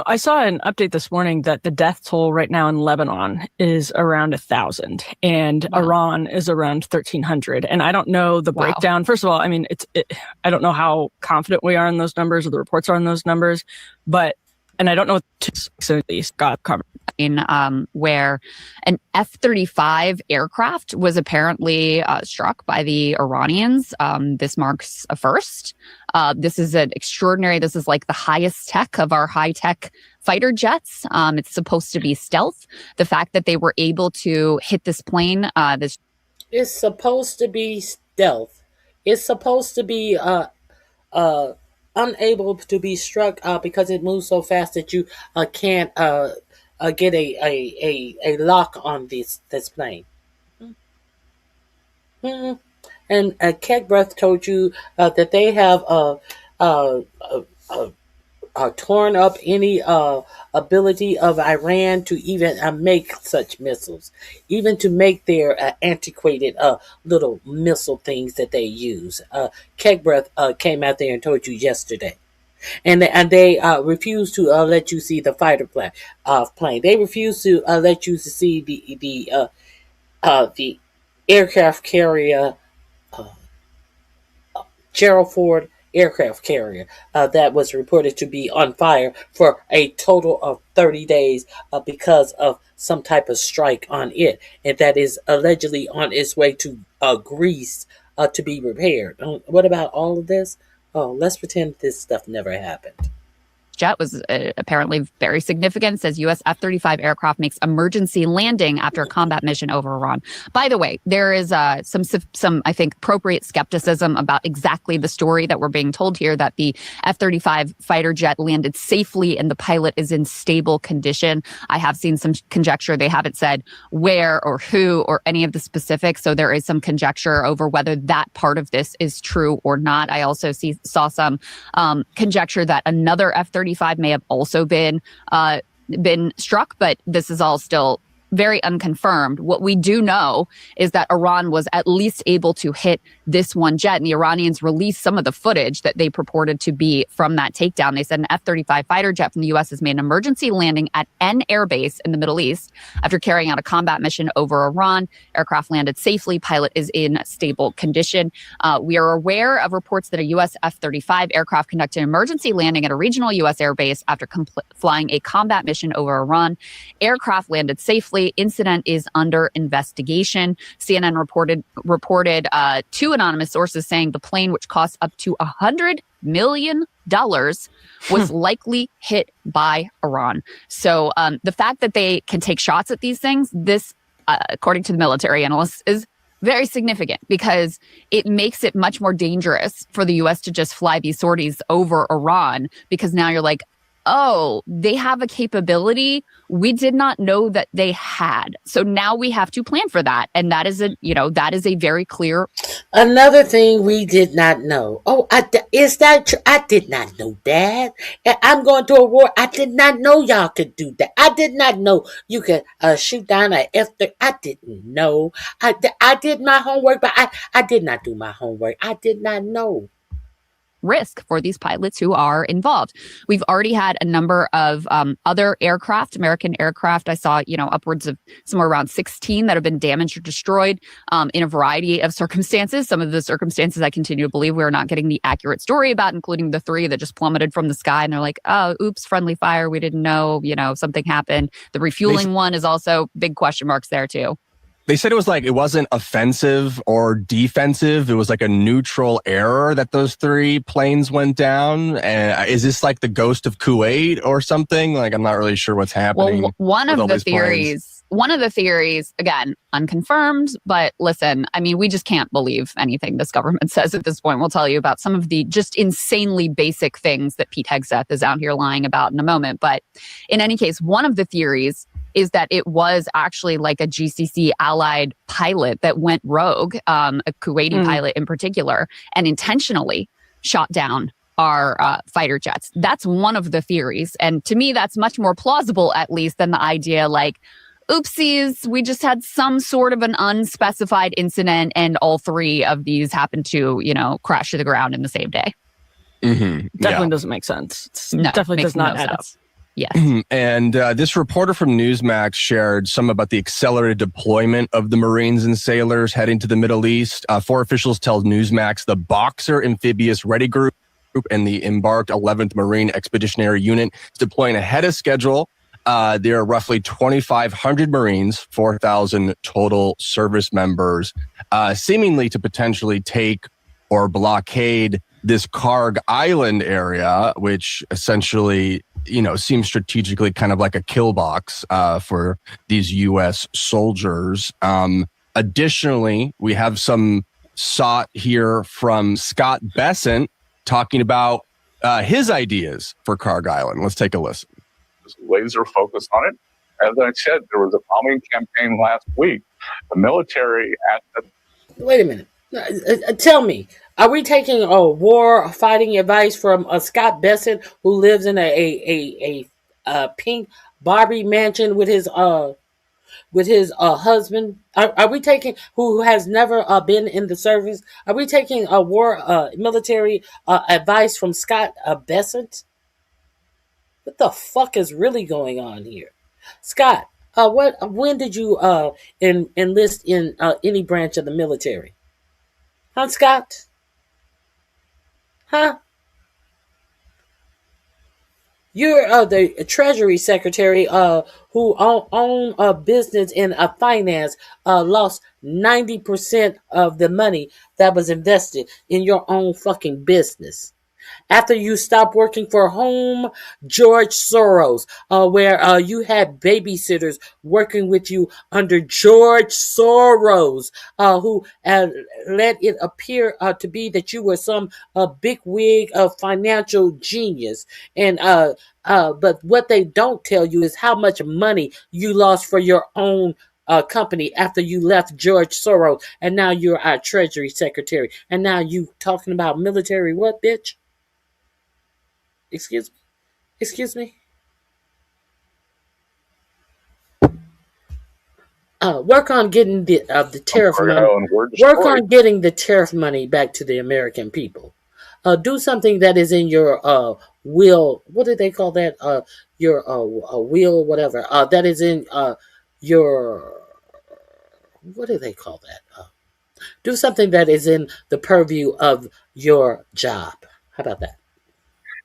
I saw an update this morning that the death toll right now in Lebanon is around 1,000 and Iran is around 1,300. And I don't know the breakdown. First of all, I mean, I don't know how confident we are in those numbers or the reports are in those numbers, and I don't know what these got covered. Where an F-35 aircraft was apparently struck by the Iranians. This marks a first. This is this is like the highest tech of our high-tech fighter jets. It's supposed to be stealth. The fact that they were able to hit this plane, It's supposed to be stealth. It's supposed to be unable to be struck because it moves so fast that you can't get a lock on this plane. And Kegbreath told you that they have torn up any ability of Iran to even make such missiles, even to make their antiquated little missile things that they use. Kegbreath came out there and told you yesterday. And they refuse to let you see the fighter plane. They refuse to let you see the aircraft carrier, Gerald Ford aircraft carrier that was reported to be on fire for a total of 30 days because of some type of strike on it, and that is allegedly on its way to Greece to be repaired. What about all of this? Oh, let's pretend this stuff never happened. jet was apparently very significant. It says U.S. F-35 aircraft makes emergency landing after a combat mission over Iran. By the way, there is some I think, appropriate skepticism about exactly the story that we're being told here, that the F-35 fighter jet landed safely and the pilot is in stable condition. I have seen some conjecture. They haven't said where or who or any of the specifics, so there is some conjecture over whether that part of this is true or not. I also saw some conjecture that another F-35 may have also been struck, but this is all still very unconfirmed. What we do know is that Iran was at least able to hit this one jet, and the Iranians released some of the footage that they purported to be from that takedown. They said an F-35 fighter jet from the U.S. has made an emergency landing at an airbase in the Middle East after carrying out a combat mission over Iran. Aircraft landed safely. Pilot is in stable condition. We are aware of reports that a U.S. F-35 aircraft conducted an emergency landing at a regional U.S. airbase after flying a combat mission over Iran. Aircraft landed safely. Incident is under investigation. CNN reported two anonymous sources saying the plane, which cost up to $100 million, was likely hit by Iran. So the fact that they can take shots at these things, this, according to the military analysts, is very significant because it makes it much more dangerous for the U.S. to just fly these sorties over Iran, because now you're like, oh, they have a capability we did not know that they had. So now we have to plan for that. And that is a very clear. Another thing we did not know. Oh, is that true? I did not know that. I'm going to a war. I did not know y'all could do that. I did not know you could shoot down an F-30. I didn't know. I did my homework, but I did not do my homework. I did not know. Risk for these pilots who are involved. We've already had a number of other aircraft, American aircraft. I saw, upwards of somewhere around 16 that have been damaged or destroyed in a variety of circumstances. Some of the circumstances I continue to believe we're not getting the accurate story about, including the 3 that just plummeted from the sky. And they're like, oh, oops, friendly fire. We didn't know, something happened. The refueling one is also big question marks there too. They said it was like, it wasn't offensive or defensive. It was like a neutral error that those 3 planes went down. And is this like the ghost of Kuwait or something? Like, I'm not really sure what's happening. Well, one of the theories, again, unconfirmed, but listen, I mean, we just can't believe anything this government says at this point. We'll tell you about some of the just insanely basic things that Pete Hegseth is out here lying about in a moment. But in any case, one of the theories is that it was actually like a GCC allied pilot that went rogue, a Kuwaiti pilot in particular, and intentionally shot down our fighter jets. That's one of the theories. And to me, that's much more plausible, at least, than the idea like, oopsies, we just had some sort of an unspecified incident and all 3 of these happened to, crash to the ground in the same day. Mm-hmm. Definitely doesn't make sense. No, definitely does not add up. Yes. And this reporter from Newsmax shared some about the accelerated deployment of the Marines and sailors heading to the Middle East. 4 officials tell Newsmax the Boxer Amphibious Ready Group and the embarked 11th Marine Expeditionary Unit is deploying ahead of schedule. There are roughly 2,500 Marines, 4,000 total service members, seemingly to potentially take or blockade this Karg Island area, which essentially, seems strategically kind of like a kill box for these U.S. soldiers. Additionally, we have some sought here from Scott Bessent talking about his ideas for Karg Island. Let's take a listen. Laser focus on it. As I said, there was a bombing campaign last week. The military Wait a minute. Tell me, are we taking a war fighting advice from Scott Bessent, who lives in a pink Barbie mansion with his husband? Are we taking, who has never been in the service? Are we taking a war military advice from Scott Bessent? What the fuck is really going on here, Scott? When did you enlist in any branch of the military? Huh, Scott? Huh? You're the Treasury Secretary who own a business in finance, lost 90% of the money that was invested in your own fucking business. After you stopped working for George Soros, where you had babysitters working with you under George Soros, who let it appear to be that you were some big wig of financial genius. And but what they don't tell you is how much money you lost for your own company after you left George Soros, and now you're our Treasury Secretary, and now you talking about military what, bitch? Excuse me. Work on getting the tariff money. Work on getting the tariff money back to the American people. Do something that is in your will. What do they call that? Your will, whatever. That is in your. What do they call that? Do something that is in the purview of your job. How about that?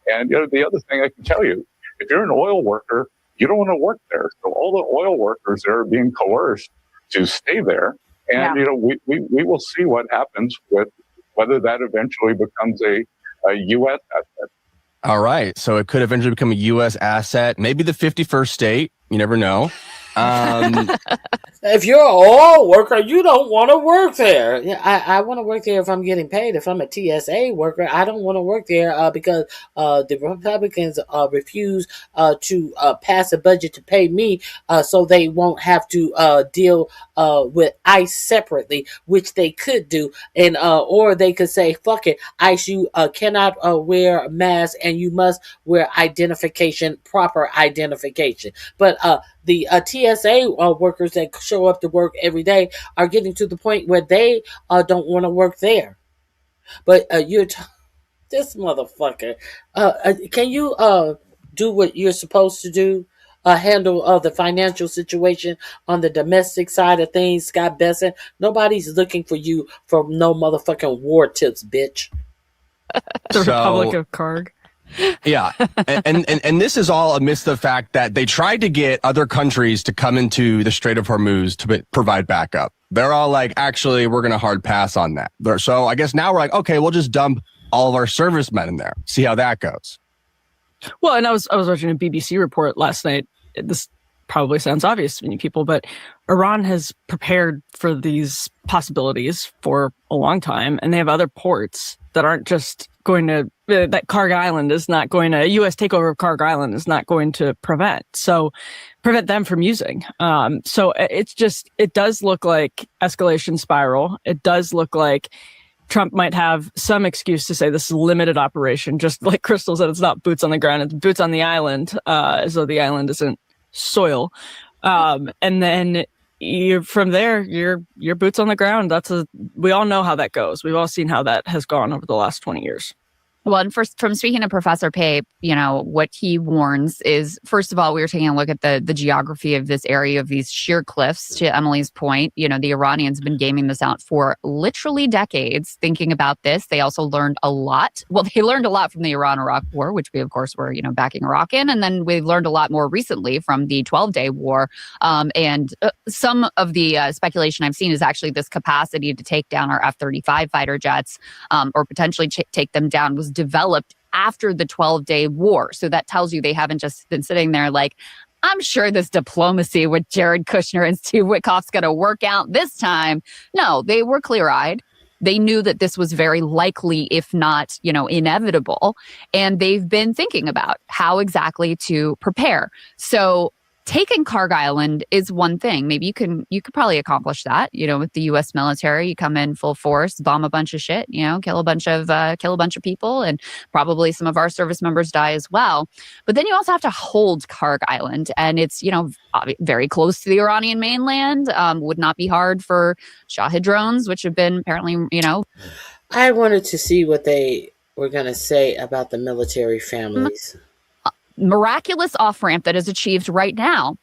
And the other thing I can tell you, if you're an oil worker, you don't want to work there. So all the oil workers are being coerced to stay there. And, we will see what happens with whether that eventually becomes a U.S. asset. All right. So it could eventually become a U.S. asset, maybe the 51st state. You never know. If you're an oil worker, you don't want to work there. Yeah, I want to work there if I'm getting paid. If I'm a TSA worker, I don't want to work there because the Republicans refuse to pass a budget to pay me, so they won't have to deal with ICE separately, which they could do, and or they could say, "Fuck it, ICE, you cannot wear a mask, and you must wear proper identification." But the TSA workers that show up to work every day are getting to the point where they don't want to work there. But this motherfucker, can you do what you're supposed to do? Handle the financial situation on the domestic side of things, Scott Besson. Nobody's looking for you for no motherfucking war tips, bitch. The Republic of Karg. Yeah. And this is all amidst the fact that they tried to get other countries to come into the Strait of Hormuz to provide backup. They're all like, actually, we're going to hard pass on that. So I guess now we're like, okay, we'll just dump all of our servicemen in there. See how that goes. Well, and I was watching a BBC report last night. This probably sounds obvious to many people, but Iran has prepared for these possibilities for a long time, and they have other ports that aren't just going to, that Karg Island is not going to, U.S. takeover of Karg Island is not going to prevent them from using. So it does look like escalation spiral. It does look like Trump might have some excuse to say this is a limited operation, just like Crystal said, it's not boots on the ground, it's boots on the island, as though the island isn't soil. And then from there, your boots on the ground. We all know how that goes. We've all seen how that has gone over the last 20 years. Well, and from speaking to Professor Pape, what he warns is, first of all, we were taking a look at the geography of this area of these sheer cliffs. To Emily's point, the Iranians have been gaming this out for literally decades, thinking about this. They also learned a lot. Well, they learned a lot from the Iran-Iraq war, which we, of course, were, backing Iraq in. And then we've learned a lot more recently from the 12-day war. And some of the speculation I've seen is actually this capacity to take down our F-35 fighter jets, or potentially take them down, was developed after the 12-day war. So that tells you they haven't just been sitting there like, I'm sure this diplomacy with Jared Kushner and Steve Witkoff's going to work out this time. No, they were clear-eyed. They knew that this was very likely, if not, inevitable. And they've been thinking about how exactly to prepare. So taking Karg Island is one thing. Maybe you could probably accomplish that, with the U.S. military. You come in full force, bomb a bunch of shit, kill a bunch of people, and probably some of our service members die as well. But then you also have to hold Karg Island, and it's very close to the Iranian mainland. Would not be hard for Shahed drones, which have been apparently I wanted to see what they were going to say about the military families. Miraculous off-ramp that is achieved right now.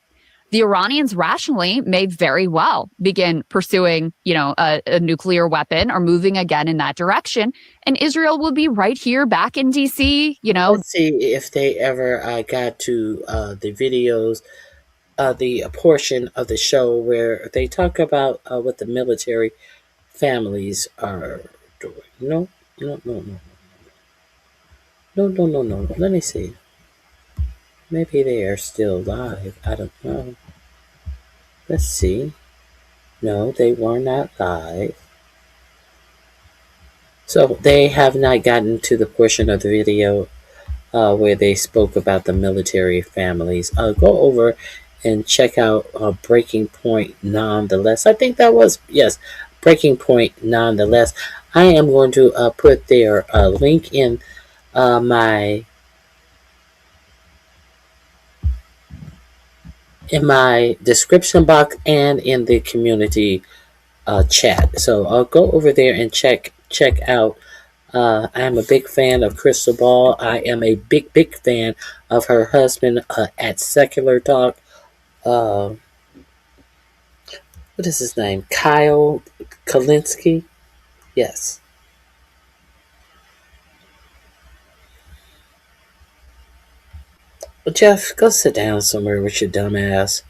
The Iranians rationally may very well begin pursuing, a nuclear weapon or moving again in that direction. And Israel will be right here back in D.C., Let's see if they ever got to the videos, the portion of the show where they talk about what the military families are doing. No. No, no, no, no. Let me see. Maybe they are still live. I don't know. Let's see. No, they were not live. So they have not gotten to the portion of the video where they spoke about the military families. Go over and check out Breaking Point nonetheless. I think that was, yes, Breaking Point nonetheless. I am going to put their link in my description box and in the community chat. So I'll go over there and check out. I am a big fan of Crystal Ball. I am a big fan of her husband at Secular Talk. What is his name? Kyle Kalinske? Yes. Well, Jeff, go sit down somewhere with your dumb ass.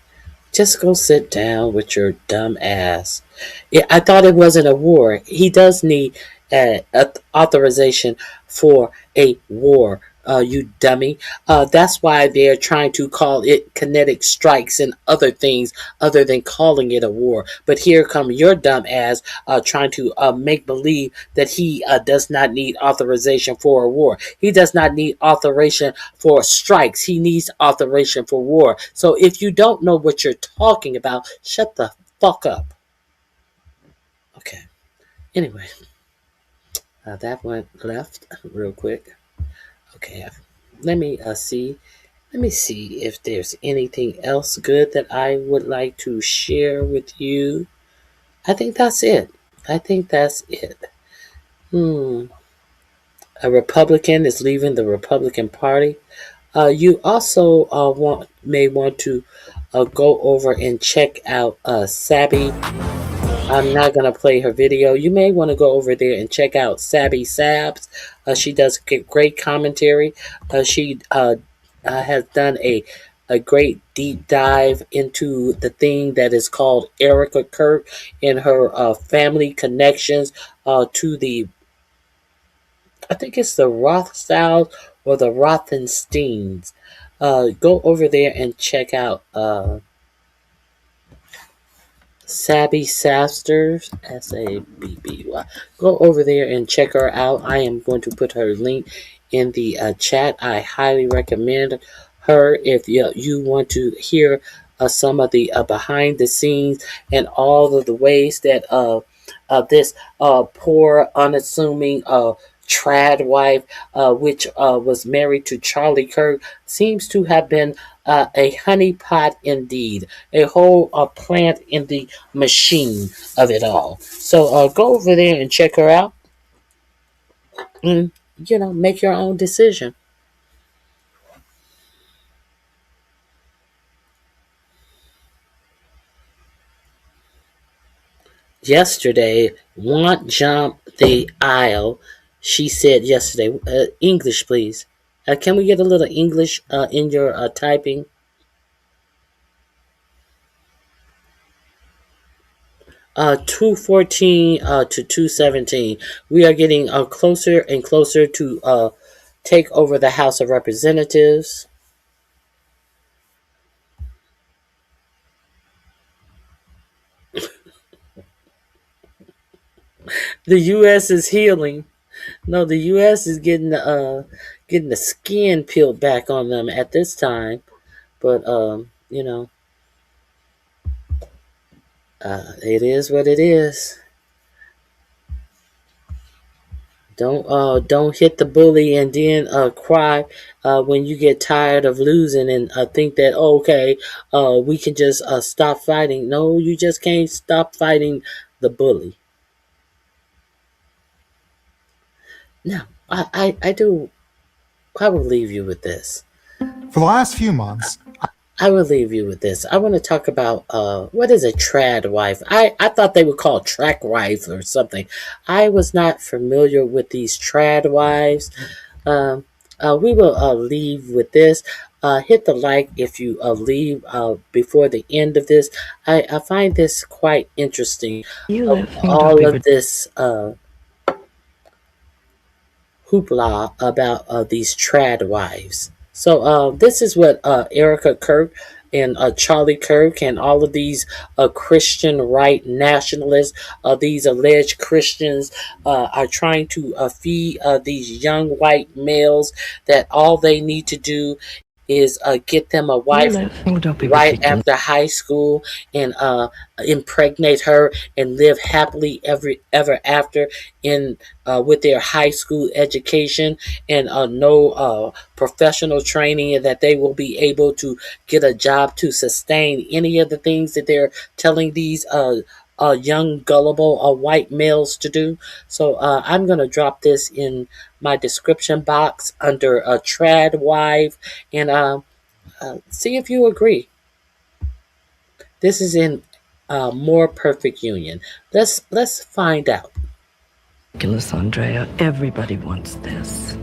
Just go sit down with your dumb ass. Yeah, I thought it wasn't a war. He does need authorization for a war, you dummy. That's why they're trying to call it kinetic strikes and other things other than calling it a war. But here come your dumb ass trying to make believe that he does not need authorization for a war. He does not need authorization for strikes. He needs authorization for war. So if you don't know what you're talking about, shut the fuck up. Okay. Anyway, that went left real quick. Okay, let me see. Let me see if there's anything else good that I would like to share with you. I think that's it. A Republican is leaving the Republican Party. You also may want to go over and check out Sabby. I'm not going to play her video. You may want to go over there and check out Sabby Sabs. She does great commentary. She has done a great deep dive into the thing that is called Erica Kirk and her family connections to the, I think it's the Rothschilds or the Rothensteins. Go over there and check out Sabby Sasters, Sabby. Go over there and check her out. I am going to put her link in the chat. I highly recommend her if you want to hear some of the behind the scenes and all of the ways that this poor, unassuming trad wife, which was married to Charlie Kirk, seems to have been a honeypot indeed, a whole plant in the machine of it all. So go over there and check her out, and make your own decision. Yesterday, want jump the aisle. She said yesterday, English, please. Can we get a little English in your typing? 214 to 217. We are getting closer and closer to take over the House of Representatives. The U.S. is healing. No, the U.S. is getting the skin peeled back on them at this time. But it is what it is. Don't hit the bully and then cry when you get tired of losing and think that okay, we can just stop fighting. No, you just can't stop fighting the bully. Now, I will leave you with this. For the last few months, I will leave you with this. I want to talk about what is a trad wife. I thought they would call track wife or something. I was not familiar with these trad wives. We will leave with this. Hit the like if you leave before the end of this. I find this quite interesting. All of this hoopla about these trad wives. So this is what Erica Kirk and Charlie Kirk and all of these Christian right nationalists, these alleged Christians, are trying to feed these young white males that all they need to do is get them a wife right after high school and impregnate her and live happily ever after in with their high school education and no professional training, and that they will be able to get a job to sustain any of the things that they're telling these young gullible white males to do. So I'm going to drop this in my description box under a trad wife and see if you agree. This is in More Perfect Union. Let's find out. Ridiculous, Andrea. Everybody wants this.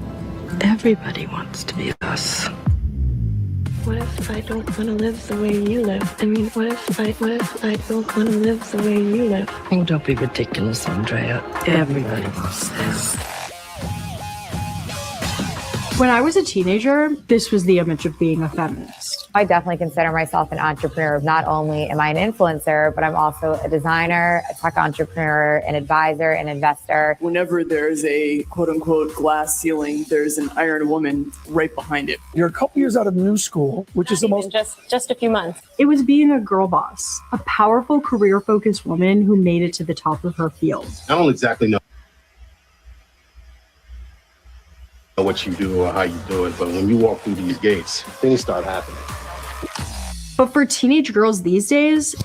Everybody wants to be us. What if I don't want to live the way you live? I mean, what if I don't want to live the way you live? Oh, don't be ridiculous, Andrea. Everybody wants this. When I was a teenager, this was the image of being a feminist. I definitely consider myself an entrepreneur. Not only am I an influencer, but I'm also a designer, a tech entrepreneur, an advisor, an investor. Whenever there's a quote unquote glass ceiling, there's an iron woman right behind it. You're a couple years out of new school, which is the most... Just a few months. It was being a girl boss, a powerful career-focused woman who made it to the top of her field. I don't exactly know what you do or how you do it, but when you walk through these gates, things start happening. But for teenage girls these days,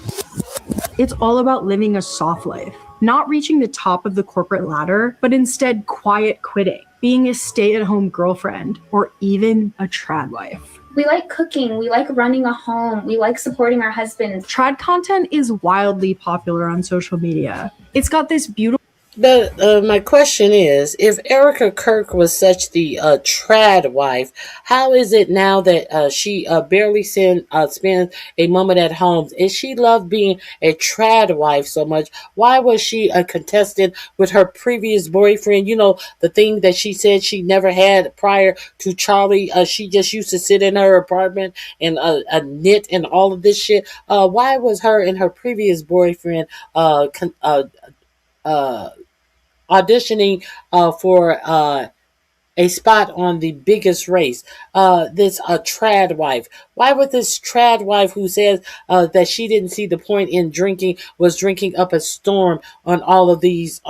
it's all about living a soft life, not reaching the top of the corporate ladder, but instead quiet quitting, being a stay-at-home girlfriend, or even a trad wife. We like cooking, we like running a home, we like supporting our husbands. Trad content is wildly popular on social media. It's got this beautiful... But my question is, if Erica Kirk was such the trad wife, how is it now that she barely spends a moment at home? If she loved being a trad wife so much, why was she a contestant with her previous boyfriend? You know, the thing that she said she never had prior to Charlie. She just used to sit in her apartment and knit and all of this shit. Why was her and her previous boyfriend auditioning for a spot on The Biggest Race? This trad wife. Why would this trad wife, who says that she didn't see the point in drinking, was drinking up a storm on all of these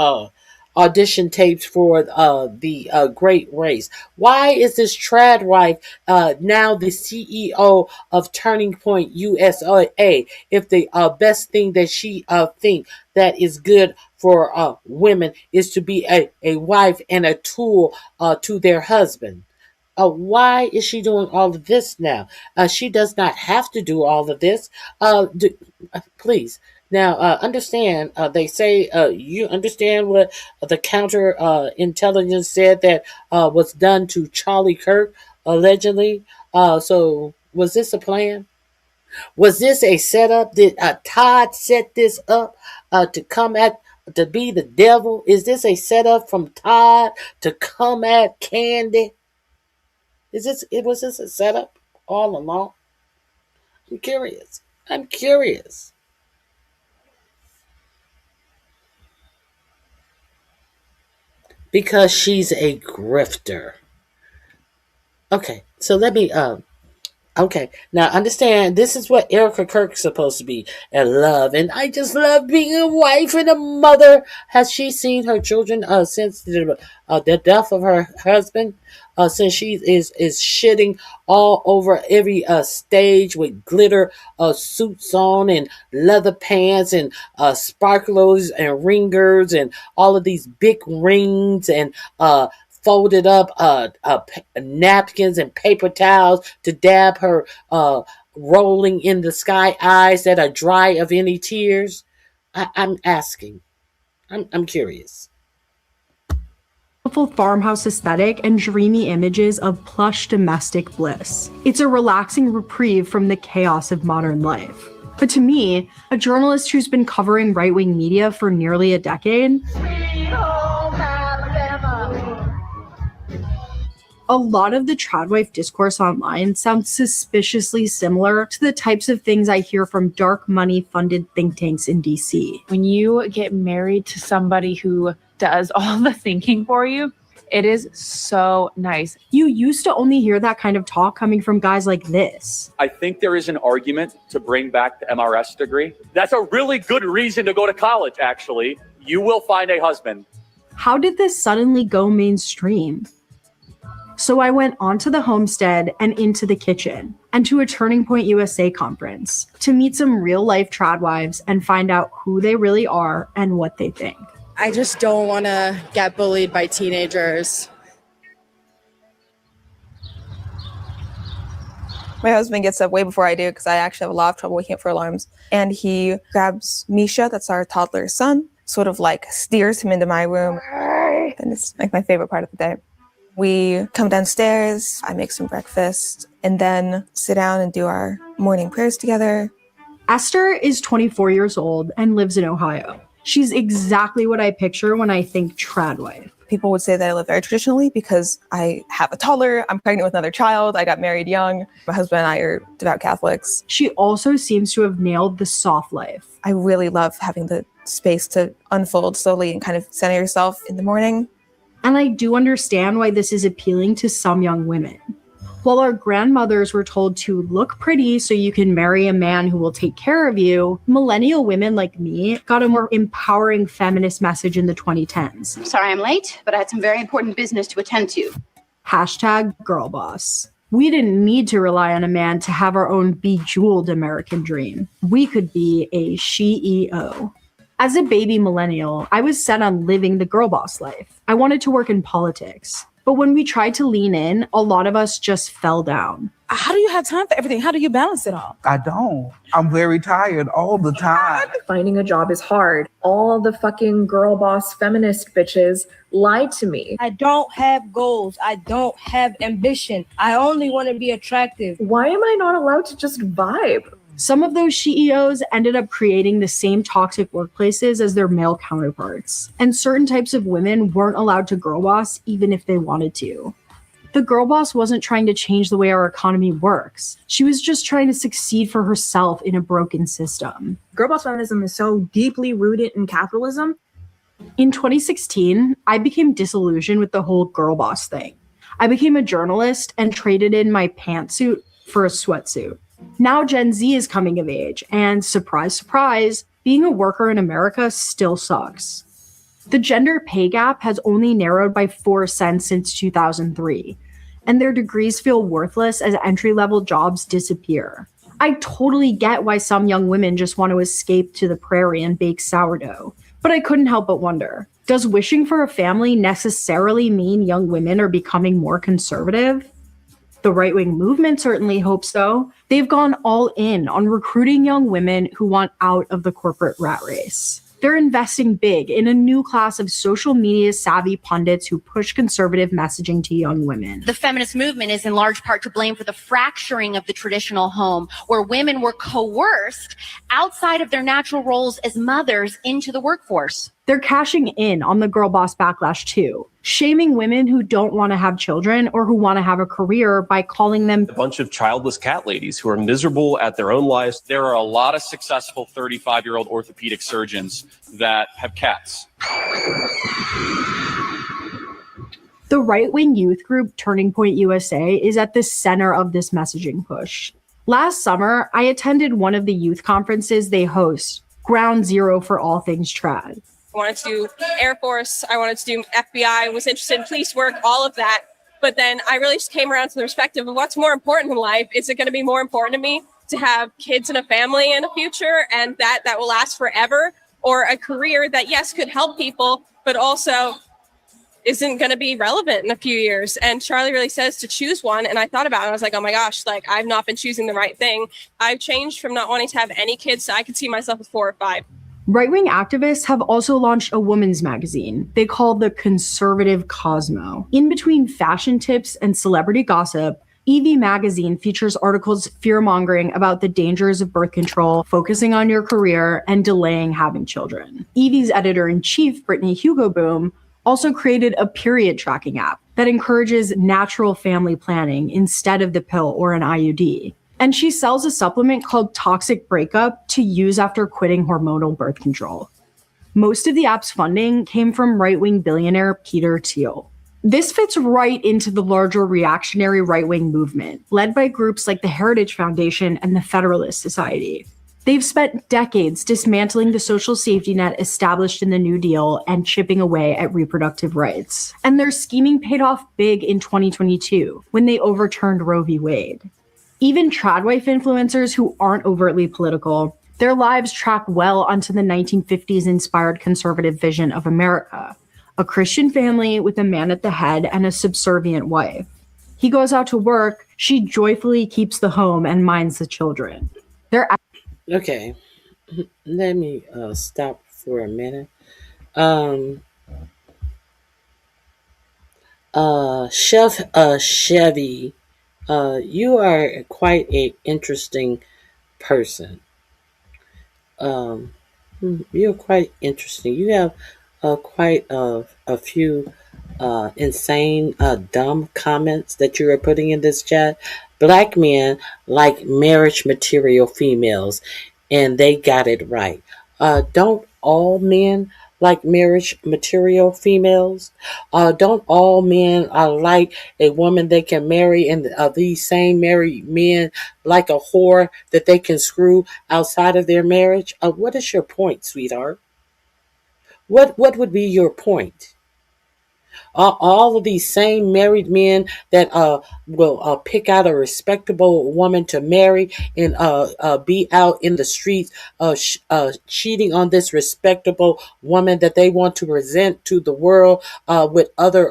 audition tapes for the Great Race? Why is this trad wife now the CEO of Turning Point USA if the best thing that she think that is good for women is to be a wife and a tool to their husband? Why is she doing all of this now? She does not have to do all of this. Please. Now, understand, they say, you understand what the counter intelligence said that was done to Charlie Kirk, allegedly. So was this a plan? Was this a setup? Did Todd set this up to be the devil? Is this a setup from Todd to come at Candy? Was this a setup all along? I'm curious. Because she's a grifter. Okay, so let me okay, now understand, this is what Erica Kirk's supposed to be, and love. And I just love being a wife and a mother. Has she seen her children since the death of her husband? Since she is shitting all over every stage with glitter suits on and leather pants and sparklers and ringers and all of these big rings and folded up napkins and paper towels to dab her rolling in the sky eyes that are dry of any tears. I'm asking. I'm curious. Beautiful farmhouse aesthetic and dreamy images of plush domestic bliss. It's a relaxing reprieve from the chaos of modern life. But to me, a journalist who's been covering right-wing media for nearly a decade, A lot of the tradwife discourse online sounds suspiciously similar to the types of things I hear from dark money funded think tanks in DC. When you get married to somebody who does all the thinking for you, it is so nice. You used to only hear that kind of talk coming from guys like this. I think there is an argument to bring back the MRS degree. That's a really good reason to go to college, actually. You will find a husband. How did this suddenly go mainstream? So I went onto the homestead and into the kitchen and to a Turning Point USA conference to meet some real life tradwives and find out who they really are and what they think. I just don't want to get bullied by teenagers. My husband gets up way before I do because I actually have a lot of trouble waking up for alarms. And he grabs Misha, that's our toddler's son, sort of like steers him into my room. And it's like my favorite part of the day. We come downstairs, I make some breakfast, and then sit down and do our morning prayers together. Esther is 24 years old and lives in Ohio. She's exactly what I picture when I think tradwife. People would say that I live very traditionally because I have a toddler, I'm pregnant with another child, I got married young, my husband and I are devout Catholics. She also seems to have nailed the soft life. I really love having the space to unfold slowly and kind of center yourself in the morning. And I do understand why this is appealing to some young women. While our grandmothers were told to look pretty so you can marry a man who will take care of you, millennial women like me got a more empowering feminist message in the 2010s. Sorry I'm late, but I had some very important business to attend to. #girlboss. We didn't need to rely on a man to have our own bejeweled American dream. We could be a CEO. As a baby millennial, I was set on living the girl boss life. I wanted to work in politics. But when we tried to lean in, a lot of us just fell down. How do you have time for everything? How do you balance it all? I don't. I'm very tired all the time. Finding a job is hard. All the fucking girl boss feminist bitches lied to me. I don't have goals. I don't have ambition. I only want to be attractive. Why am I not allowed to just vibe? Some of those CEOs ended up creating the same toxic workplaces as their male counterparts, and certain types of women weren't allowed to girl boss even if they wanted to. The girl boss wasn't trying to change the way our economy works. She was just trying to succeed for herself in a broken system. Girl boss feminism is so deeply rooted in capitalism. In 2016, I became disillusioned with the whole girl boss thing. I became a journalist and traded in my pantsuit for a sweatsuit. Now Gen Z is coming of age, and surprise, surprise, being a worker in America still sucks. The gender pay gap has only narrowed by 4 cents since 2003, and their degrees feel worthless as entry-level jobs disappear. I totally get why some young women just want to escape to the prairie and bake sourdough, but I couldn't help but wonder, does wishing for a family necessarily mean young women are becoming more conservative? The right-wing movement certainly hopes so. They've gone all in on recruiting young women who want out of the corporate rat race. They're investing big in a new class of social media savvy pundits who push conservative messaging to young women. The feminist movement is in large part to blame for the fracturing of the traditional home, where women were coerced outside of their natural roles as mothers into the workforce. They're cashing in on the girl boss backlash too, shaming women who don't want to have children or who want to have a career by calling them a bunch of childless cat ladies who are miserable at their own lives. There are a lot of successful 35-year-old orthopedic surgeons that have cats. The right-wing youth group Turning Point USA is at the center of this messaging push. Last summer, I attended one of the youth conferences they host, Ground Zero for all things trad. I wanted to do Air Force, I wanted to do FBI, was interested in police work, all of that. But then I really just came around to the perspective of what's more important in life. Is it going to be more important to me to have kids and a family and a future and that will last forever? Or a career that, yes, could help people, but also isn't going to be relevant in a few years? And Charlie really says to choose one. And I thought about it. I was like, oh my gosh, like I've not been choosing the right thing. I've changed from not wanting to have any kids so I could see myself with 4 or 5. Right-wing activists have also launched a women's magazine they call the Conservative Cosmo. In between fashion tips and celebrity gossip, EV Magazine features articles fear-mongering about the dangers of birth control, focusing on your career, and delaying having children. EV's editor-in-chief, Brittany Hugo Boom, also created a period tracking app that encourages natural family planning instead of the pill or an IUD. And she sells a supplement called Toxic Breakup to use after quitting hormonal birth control. Most of the app's funding came from right-wing billionaire Peter Thiel. This fits right into the larger reactionary right-wing movement, led by groups like the Heritage Foundation and the Federalist Society. They've spent decades dismantling the social safety net established in the New Deal and chipping away at reproductive rights. And their scheming paid off big in 2022 when they overturned Roe v. Wade. Even tradwife influencers who aren't overtly political, their lives track well onto the 1950s-inspired conservative vision of America, a Christian family with a man at the head and a subservient wife. He goes out to work, she joyfully keeps the home and minds the children. Okay, let me stop for a minute. Chevy, you are quite an interesting person. You're quite interesting. You have quite a few insane, dumb comments that you are putting in this chat. Black men like marriage material females, and they got it right. Don't all men like marriage material females? Don't all men like a woman they can marry, and these same married men like a whore that they can screw outside of their marriage? What is your point, sweetheart? What would be your point? All of these same married men that will pick out a respectable woman to marry and be out in the streets cheating on this respectable woman that they want to present to the world with other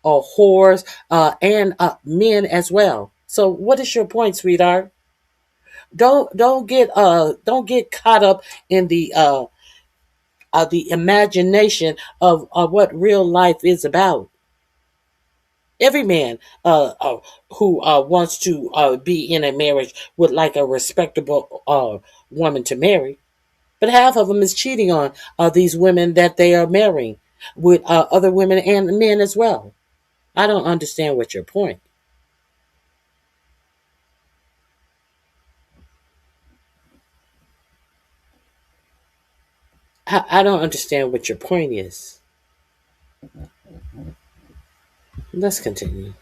whores and men as well. So what is your point, sweetheart? Don't get caught up in the imagination of what real life is about. Every man who wants to be in a marriage would like a respectable woman to marry. But half of them is cheating on these women that they are marrying with other women and men as well. I don't understand what your point. I don't understand what your point is. Let's continue.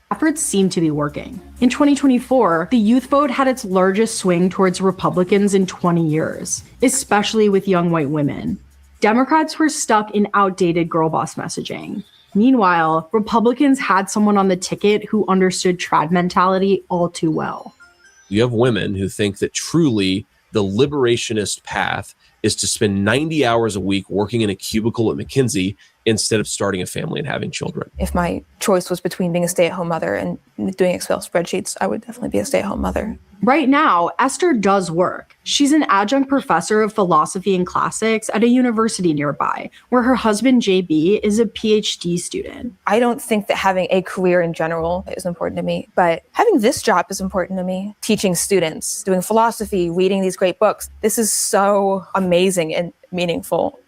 Efforts seem to be working. In 2024, the youth vote had its largest swing towards Republicans in 20 years, especially with young white women. Democrats were stuck in outdated girl boss messaging. Meanwhile, Republicans had someone on the ticket who understood trad mentality all too well. You have women who think that truly the liberationist path is to spend 90 hours a week working in a cubicle at McKinsey instead of starting a family and having children. If my choice was between being a stay-at-home mother and doing Excel spreadsheets, I would definitely be a stay-at-home mother. Right now, Esther does work. She's an adjunct professor of philosophy and classics at a university nearby, where her husband, JB, is a PhD student. I don't think that having a career in general is important to me, but having this job is important to me. Teaching students, doing philosophy, reading these great books. This is so amazing and meaningful.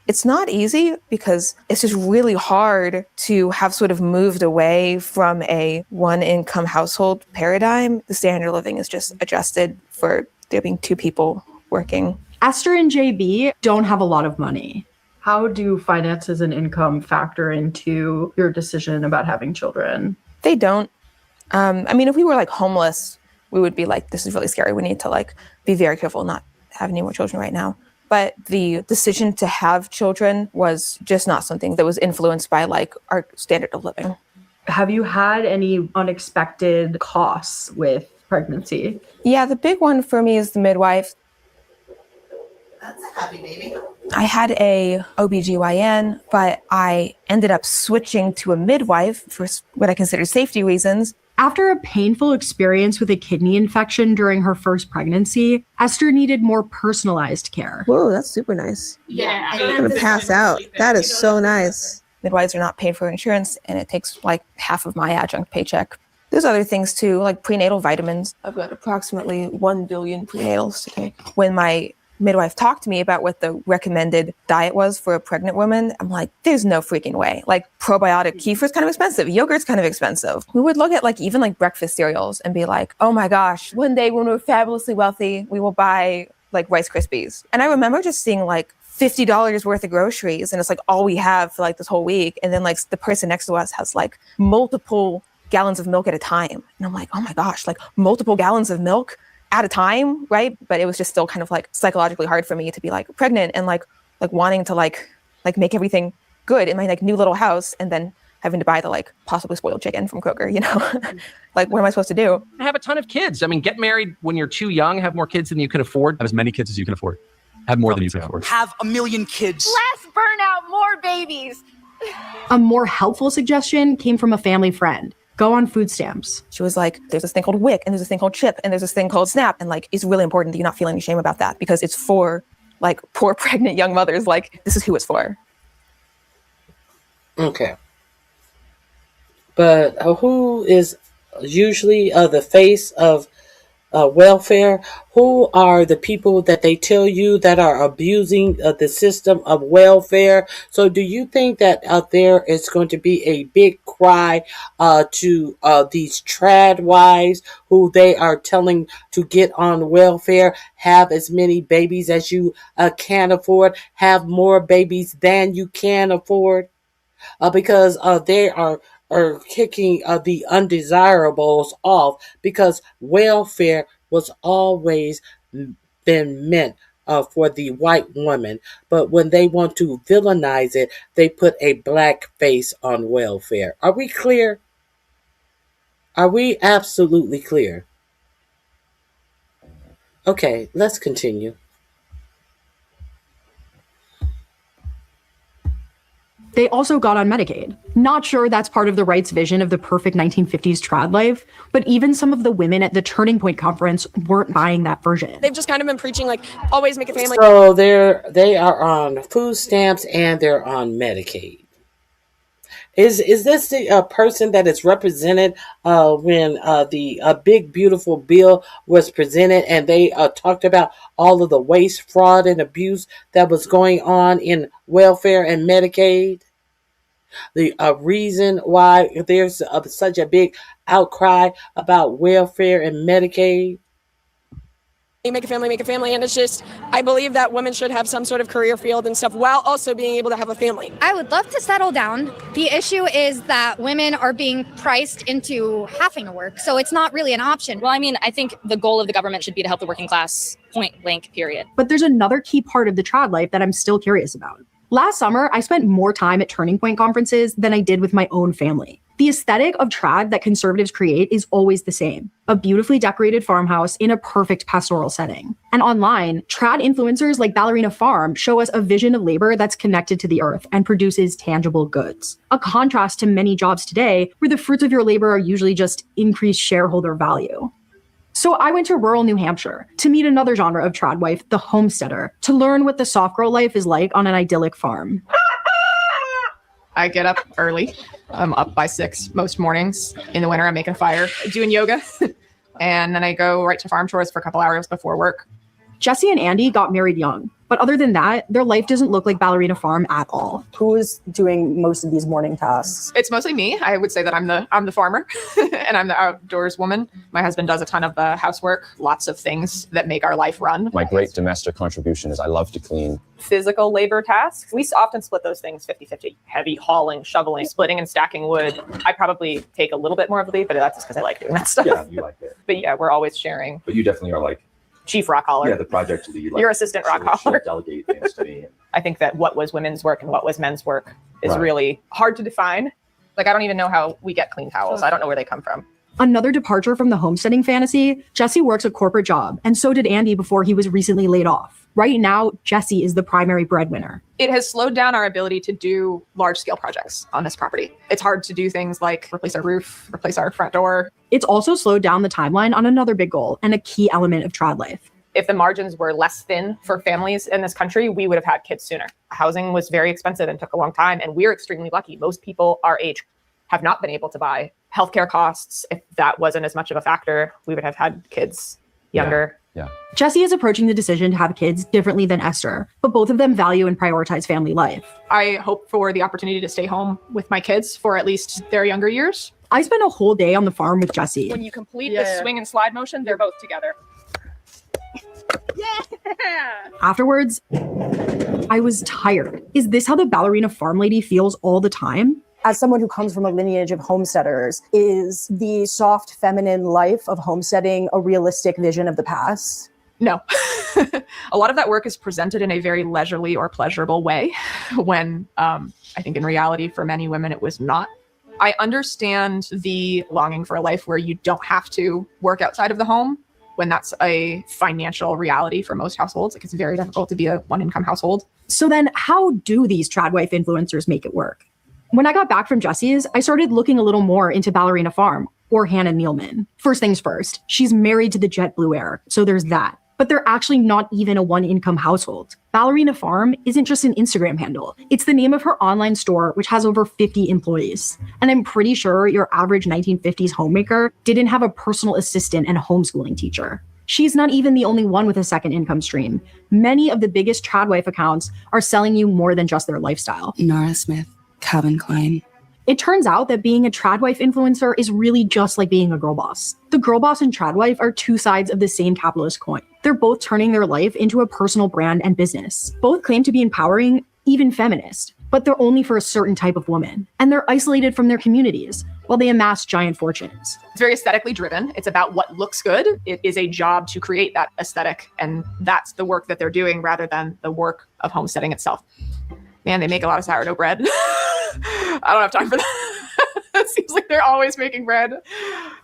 It's not easy because it's just really hard to have sort of moved away from a one-income household paradigm. The standard of living is just adjusted for there being two people working. Esther and JB don't have a lot of money. How do finances and income factor into your decision about having children? They don't. I mean, if we were like homeless, we would be like, this is really scary. We need to like be very careful not have any more children right now. But the decision to have children was just not something that was influenced by like our standard of living. Have you had any unexpected costs with pregnancy? Yeah, the big one for me is the midwife. That's a happy baby. I had a OBGYN, but I ended up switching to a midwife for what I consider safety reasons. After a painful experience with a kidney infection during her first pregnancy, Esther needed more personalized care. Whoa, that's super nice. Yeah. I'm gonna pass out. That is so nice. Midwives are not paid for insurance, and it takes like half of my adjunct paycheck. There's other things too, like prenatal vitamins. I've got approximately 1 billion prenatals to take. When my midwife talked to me about what the recommended diet was for a pregnant woman, I'm like, there's no freaking way. Like probiotic kefir's kind of expensive. Yogurt's kind of expensive. We would look at like even like breakfast cereals and be like, oh my gosh, one day when we're fabulously wealthy, we will buy like Rice Krispies. And I remember just seeing like $50 worth of groceries and it's like all we have for like this whole week. And then like the person next to us has like multiple gallons of milk at a time. And I'm like, oh my gosh, like multiple gallons of milk at a time, right? But it was just still kind of like psychologically hard for me to be like pregnant and like wanting to like make everything good in my like new little house and then having to buy the like possibly spoiled chicken from Kroger, you know? Like, what am I supposed to do? Have a ton of kids. I mean, get married when you're too young, have more kids than you can afford. Have as many kids as you can afford. Have more than you can afford. Have 1 million kids. Less burnout, more babies. A more helpful suggestion came from a family friend. Go on food stamps. She was like, there's this thing called WIC and there's this thing called CHIP and there's this thing called SNAP. And like, it's really important that you not feel any shame about that because it's for like poor pregnant young mothers. Like, this is who it's for. Okay. But who is usually the face of welfare? Who are the people that they tell you that are abusing the system of welfare? So do you think that there is going to be a big cry to these trad wives who they are telling to get on welfare, have as many babies as you can afford, have more babies than you can afford? Because they are kicking the undesirables off because welfare was always been meant for the white woman. But when they want to villainize it, they put a black face on welfare. Are we clear? Are we absolutely clear? Okay, let's continue. They also got on Medicaid. Not sure that's part of the right's vision of the perfect 1950s trad life, but even some of the women at the Turning Point conference weren't buying that version. They've just kind of been preaching like, always make a family. So they are on food stamps and they're on Medicaid. Is this the person that is represented when the big beautiful bill was presented and they talked about all of the waste, fraud, and abuse that was going on in welfare and Medicaid? The reason why there's such a big outcry about welfare and Medicaid? Make a family, and it's just, I believe that women should have some sort of career field and stuff while also being able to have a family. I would love to settle down. The issue is that women are being priced into having to work, so it's not really an option. Well, I mean, I think the goal of the government should be to help the working class, point blank, period. But there's another key part of the trad life that I'm still curious about. Last summer, I spent more time at Turning Point conferences than I did with my own family. The aesthetic of trad that conservatives create is always the same. A beautifully decorated farmhouse in a perfect pastoral setting. And online, trad influencers like Ballerina Farm show us a vision of labor that's connected to the earth and produces tangible goods. A contrast to many jobs today where the fruits of your labor are usually just increased shareholder value. So I went to rural New Hampshire to meet another genre of trad wife, the homesteader, to learn what the soft girl life is like on an idyllic farm. I get up early. I'm up by 6 most mornings. In the winter, I'm making a fire, doing yoga. And then I go right to farm chores for a couple hours before work. Jesse and Andy got married young, but other than that, their life doesn't look like Ballerina Farm at all. Who is doing most of these morning tasks? It's mostly me. I would say that I'm the farmer and I'm the outdoors woman. My husband does a ton of the housework, lots of things that make our life run. My great domestic contribution is I love to clean. Physical labor tasks, we often split those things 50-50. Heavy hauling, shoveling, splitting and stacking wood. I probably take a little bit more of the lead, but that's just because I like doing that stuff. Yeah, you like it. But yeah, we're always sharing. But you definitely are like chief rock hauler. Yeah, the project lead. Your assistant rock hauler. Delegate things to me. I think that what was women's work and what was men's work is really hard to define. Like, I don't even know how we get clean towels. I don't know where they come from. Another departure from the homesteading fantasy, Jesse works a corporate job, and so did Andy before he was recently laid off. Right now, Jesse is the primary breadwinner. It has slowed down our ability to do large-scale projects on this property. It's hard to do things like replace our roof, replace our front door. It's also slowed down the timeline on another big goal and a key element of trad life. If the margins were less thin for families in this country, we would have had kids sooner. Housing was very expensive and took a long time, and we're extremely lucky. Most people our age have not been able to buy. Healthcare costs, if that wasn't as much of a factor, we would have had kids younger. Yeah. Jessie is approaching the decision to have kids differently than Esther, but both of them value and prioritize family life. I hope for the opportunity to stay home with my kids for at least their younger years. I spent a whole day on the farm with Jessie. When you complete the swing and slide motion, they're both together. Yeah! Afterwards, I was tired. Is this how the ballerina farm lady feels all the time? As someone who comes from a lineage of homesteaders, is the soft feminine life of homesteading a realistic vision of the past? No. A lot of that work is presented in a very leisurely or pleasurable way when I think in reality for many women it was not. I understand the longing for a life where you don't have to work outside of the home when that's a financial reality for most households. Like it's very difficult to be a one-income household. So then how do these tradwife influencers make it work? When I got back from Jessie's, I started looking a little more into Ballerina Farm, or Hannah Nealman. First things first, she's married to the JetBlue heir, so there's that. But they're actually not even a one-income household. Ballerina Farm isn't just an Instagram handle. It's the name of her online store, which has over 50 employees. And I'm pretty sure your average 1950s homemaker didn't have a personal assistant and homeschooling teacher. She's not even the only one with a second income stream. Many of the biggest tradwife accounts are selling you more than just their lifestyle. Nora Smith, Calvin Klein. It turns out that being a tradwife influencer is really just like being a girl boss. The girl boss and tradwife are two sides of the same capitalist coin. They're both turning their life into a personal brand and business. Both claim to be empowering, even feminist, but they're only for a certain type of woman. And they're isolated from their communities while they amass giant fortunes. It's very aesthetically driven. It's about what looks good. It is a job to create that aesthetic. And that's the work that they're doing rather than the work of homesteading itself. Man, they make a lot of sourdough bread. I don't have time for that. It seems like they're always making bread.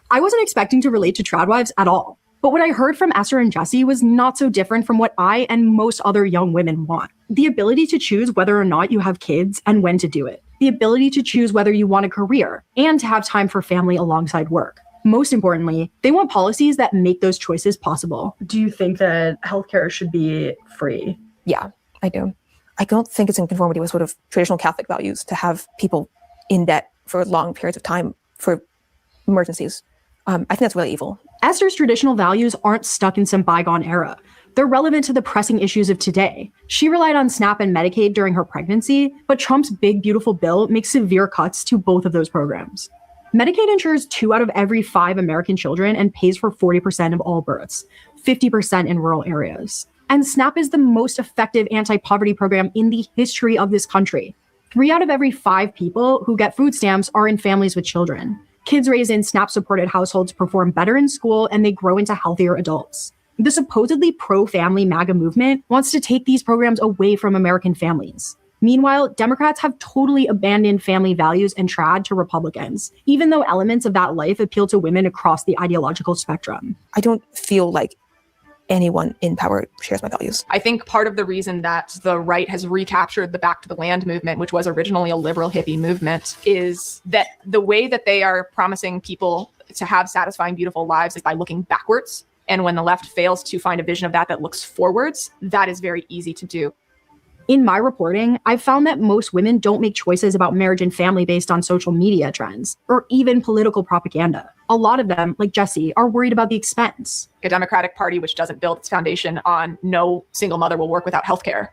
I wasn't expecting to relate to tradwives at all. But what I heard from Esther and Jessie was not so different from what I and most other young women want. The ability to choose whether or not you have kids and when to do it. The ability to choose whether you want a career and to have time for family alongside work. Most importantly, they want policies that make those choices possible. Do you think that healthcare should be free? Yeah, I do. I don't think it's in conformity with sort of traditional Catholic values to have people in debt for long periods of time for emergencies. I think that's really evil. Esther's traditional values aren't stuck in some bygone era. They're relevant to the pressing issues of today. She relied on SNAP and Medicaid during her pregnancy, but Trump's big, beautiful bill makes severe cuts to both of those programs. Medicaid insures 2 out of every 5 American children and pays for 40% of all births, 50% in rural areas. And SNAP is the most effective anti-poverty program in the history of this country. 3 out of every 5 people who get food stamps are in families with children. Kids raised in SNAP-supported households perform better in school and they grow into healthier adults. The supposedly pro-family MAGA movement wants to take these programs away from American families. Meanwhile, Democrats have totally abandoned family values and trad to Republicans, even though elements of that life appeal to women across the ideological spectrum. I don't feel like anyone in power shares my values. I think part of the reason that the right has recaptured the Back to the Land movement, which was originally a liberal hippie movement, is that the way that they are promising people to have satisfying, beautiful lives is by looking backwards. And when the left fails to find a vision of that looks forwards, that is very easy to do. In my reporting, I've found that most women don't make choices about marriage and family based on social media trends or even political propaganda. A lot of them, like Jessie, are worried about the expense. A Democratic Party which doesn't build its foundation on no single mother will work without healthcare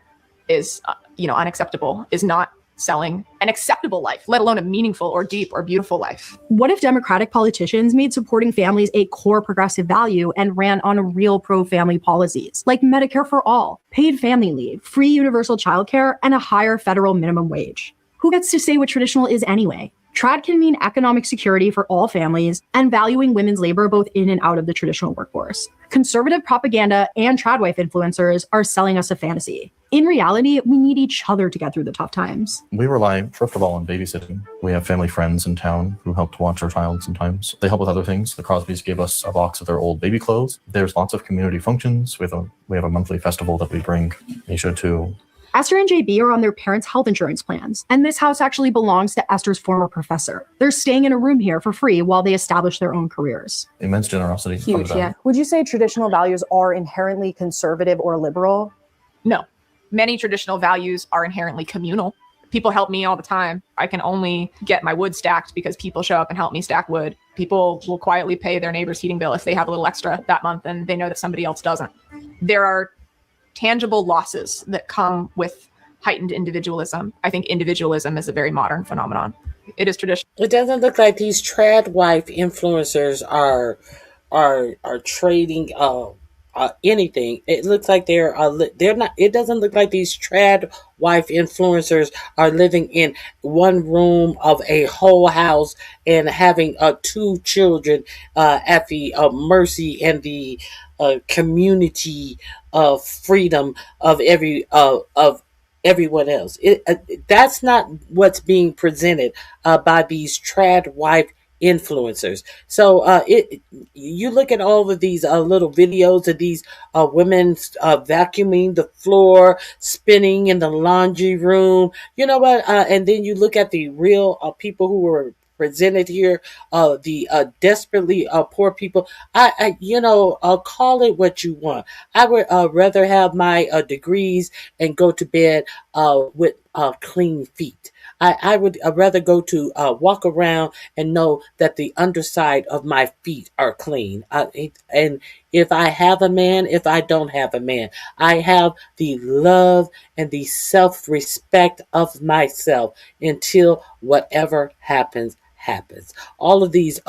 is, unacceptable, is not selling an acceptable life, let alone a meaningful or deep or beautiful life. What if Democratic politicians made supporting families a core progressive value and ran on real pro-family policies, like Medicare for all, paid family leave, free universal childcare, and a higher federal minimum wage? Who gets to say what traditional is anyway? Trad can mean economic security for all families and valuing women's labor both in and out of the traditional workforce. Conservative propaganda and tradwife influencers are selling us a fantasy. In reality, we need each other to get through the tough times. We rely, first of all, on babysitting. We have family friends in town who help to watch our child sometimes. They help with other things. The Crosbys gave us a box of their old baby clothes. There's lots of community functions. We have a monthly festival that we bring Misha to. Esther and JB are on their parents' health insurance plans, and this house actually belongs to Esther's former professor. They're staying in a room here for free while they establish their own careers. Immense generosity. Huge, yeah. Would you say traditional values are inherently conservative or liberal? No. Many traditional values are inherently communal. People help me all the time. I can only get my wood stacked because people show up and help me stack wood. People will quietly pay their neighbor's heating bill if they have a little extra that month and they know that somebody else doesn't. There are tangible losses that come with heightened individualism. I think individualism is a very modern phenomenon. It is traditional. It doesn't look like these trad wife influencers are trading anything. It looks like they're not. It doesn't look like these trad wife influencers are living in one room of a whole house and having 2 children at the mercy and the community of freedom of everyone else. That's not what's being presented by these trad wife influencers. So you look at all of these little videos of these women vacuuming the floor, spinning in the laundry room. You know what? And then you look at the real people who were presented here, the desperately poor people. Call it what you want. I would rather have my degrees and go to bed with clean feet. I would rather go to walk around and know that the underside of my feet are clean. And if I have a man, if I don't have a man, I have the love and the self-respect of myself until whatever happens. All of these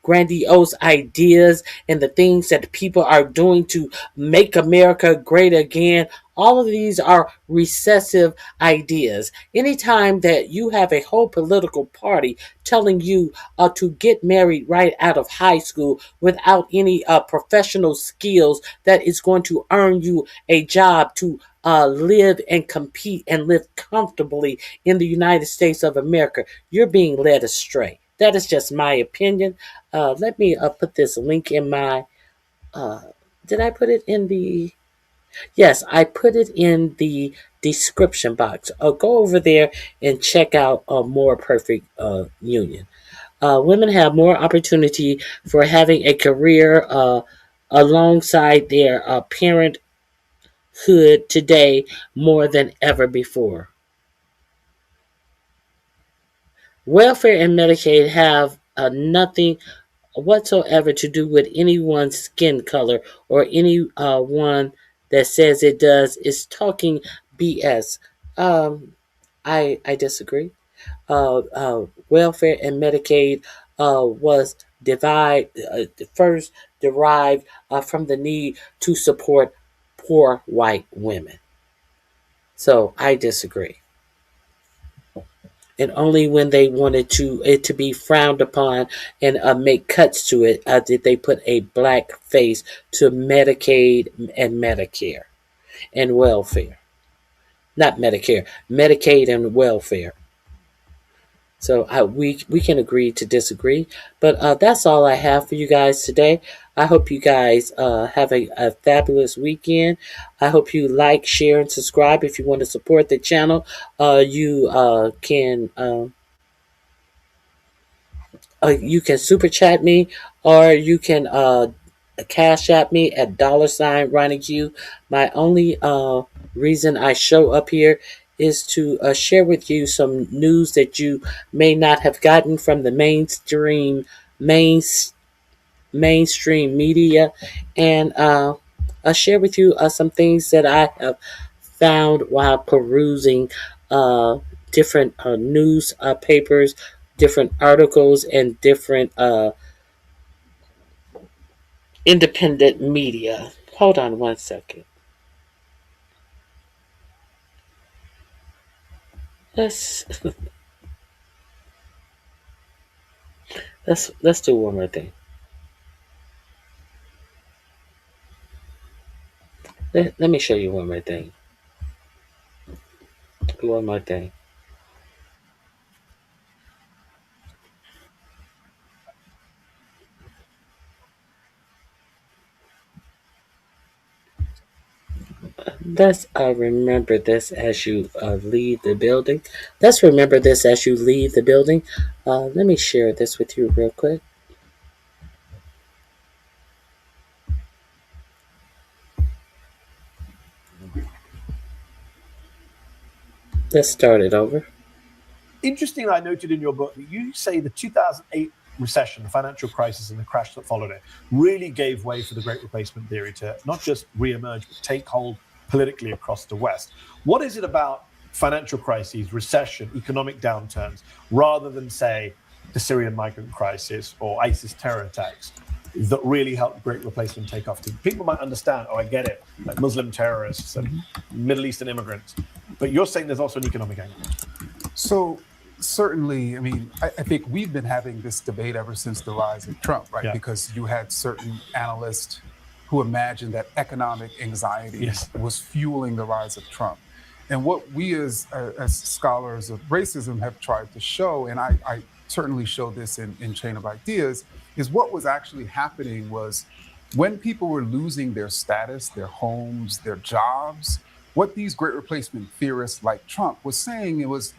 grandiose ideas and the things that people are doing to make America great again, all of these are recessive ideas. Anytime that you have a whole political party telling you to get married right out of high school without any professional skills that is going to earn you a job to live and compete and live comfortably in the United States of America, you're being led astray. That is just my opinion. Let me put this link in my. Did I put it in the? Yes, I put it in the description box. Go over there and check out a More Perfect Union. Women have more opportunity for having a career alongside their parenthood today more than ever before. Welfare and Medicaid have nothing whatsoever to do with anyone's skin color or anyone that says it does is talking BS. I disagree. Welfare and Medicaid was first derived from the need to support poor white women. So I disagree. And only when they wanted it to be frowned upon and make cuts to it did they put a black face to Medicaid and Medicare and welfare. Not Medicare, Medicaid and welfare. So we can agree to disagree, but that's all I have for you guys today. I hope you guys have a fabulous weekend. I hope you like, share, and subscribe. If you want to support the channel, you can super chat me, or you can cash at me at $RonyiQ. My only reason I show up here is to share with you some news that you may not have gotten from the mainstream media, and share with you some things that I have found while perusing different news papers, different articles, and different independent media. Hold on one second. Let's do one more thing. Let me show you one more thing. One more thing. Let's remember this as you leave the building. Let's remember this as you leave the building. Let me share this with you real quick. Let's start it over. Interesting, I noted in your book that you say the 2008 recession, the financial crisis, and the crash that followed it really gave way for the Great Replacement theory to not just re-emerge, but take hold politically across the West. What is it about financial crises, recession, economic downturns, rather than, say, the Syrian migrant crisis or ISIS terror attacks, that really helped Great Replacement take off? People might understand, I get it, like Muslim terrorists and Middle Eastern immigrants, but you're saying there's also an economic angle. So certainly, I think we've been having this debate ever since the rise of Trump, right? Yeah. Because you had certain analysts who imagined that economic anxiety was fueling the rise of Trump. And what we as scholars of racism have tried to show, and I certainly show this in Chain of Ideas, is what was actually happening was when people were losing their status, their homes, their jobs, what these Great Replacement theorists like Trump was saying, it was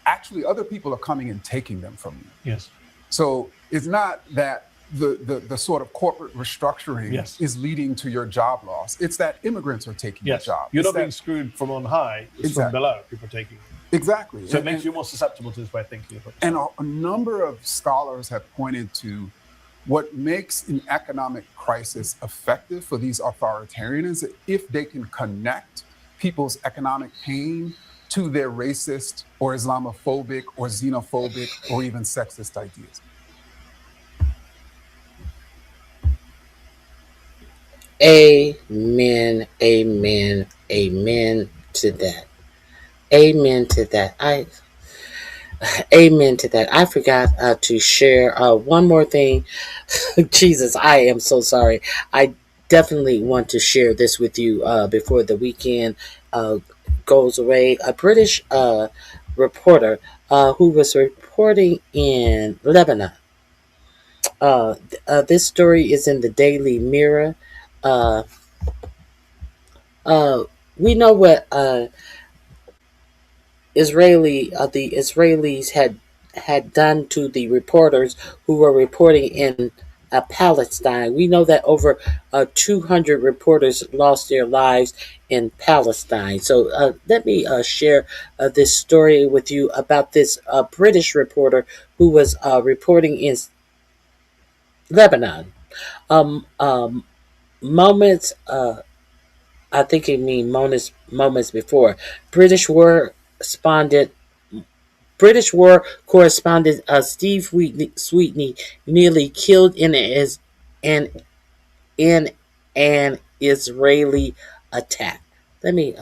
actually other people are coming and taking them from you. Yes. So it's not that the sort of corporate restructuring is leading to your job loss. It's that immigrants are taking your job. You're not being screwed from on high, it's from below. People are taking you. Exactly. So it makes you more susceptible to this way of thinking. And a number of scholars have pointed to what makes an economic crisis effective for these authoritarians if they can connect people's economic pain to their racist or Islamophobic or xenophobic or even sexist ideas. Amen, amen, amen to that. Amen to that. Amen to that. I forgot to share one more thing. Jesus, I am so sorry. I definitely want to share this with you before the weekend goes away. A British reporter who was reporting in Lebanon. This story is in the Daily Mirror. We know what the Israelis had done to the reporters who were reporting in Palestine. We know that over 200 reporters lost their lives in Palestine. So let me share this story with you about this British reporter who was reporting in Lebanon. Moments, I think it means moments before, British war correspondent Steve Sweetney nearly killed in an Israeli attack. Let me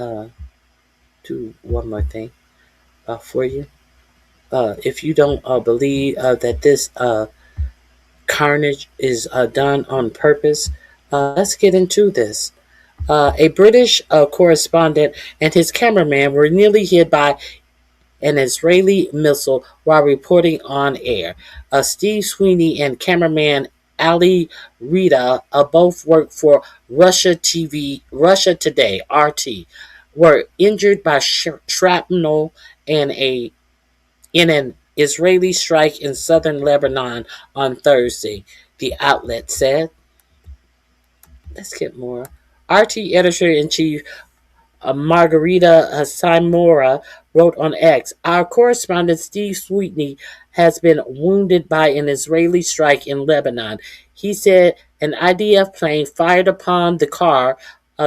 do one more thing for you. If you don't believe that this carnage is done on purpose, let's get into this. A British correspondent and his cameraman were nearly hit by an Israeli missile while reporting on air. Steve Sweeney and cameraman Ali Rida, both work for Russia Today (RT), were injured by shrapnel in an Israeli strike in southern Lebanon on Thursday, the outlet said. Let's get more. RT editor-in-chief Margarita Simora wrote on X, "Our correspondent Steve Sweetney has been wounded by an Israeli strike in Lebanon." He said an IDF plane fired upon the car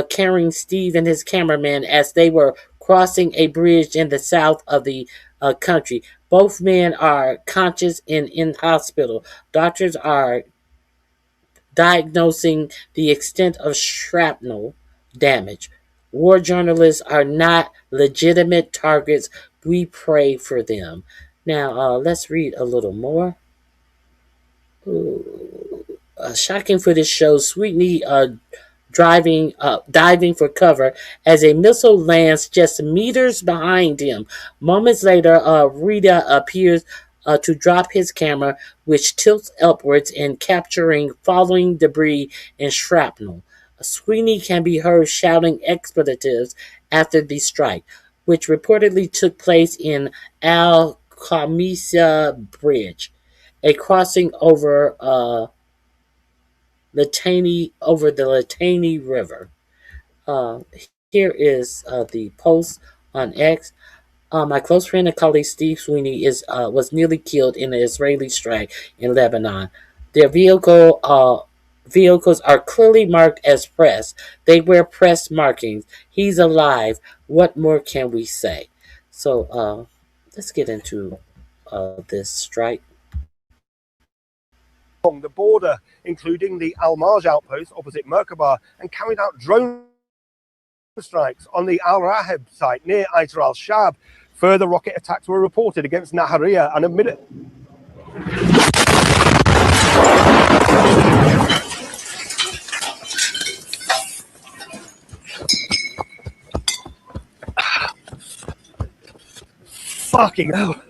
carrying Steve and his cameraman as they were crossing a bridge in the south of the country. Both men are conscious and in hospital. Doctors are diagnosing the extent of shrapnel damage. War journalists are not legitimate targets. We pray for them. Now, let's read a little more. Shocking footage shows Sweetney diving for cover as a missile lands just meters behind him. Moments later, Rita appears to drop his camera, which tilts upwards and capturing falling debris and shrapnel. Sweeney can be heard shouting expletives after the strike, which reportedly took place in Al Khamisa Bridge, a crossing over the Litani River. Here is the post on X. My close friend and colleague Steve Sweeney was nearly killed in an Israeli strike in Lebanon. Their vehicles are clearly marked as press. They wear press markings. He's alive. What more can we say? So let's get into this strike. Along the border, including the Al Marj outpost opposite Merkaba, and carried out drone strikes on the Al Raheb site near Aitar al Shab. Further rocket attacks were reported against Nahariya and admitted. Fucking hell.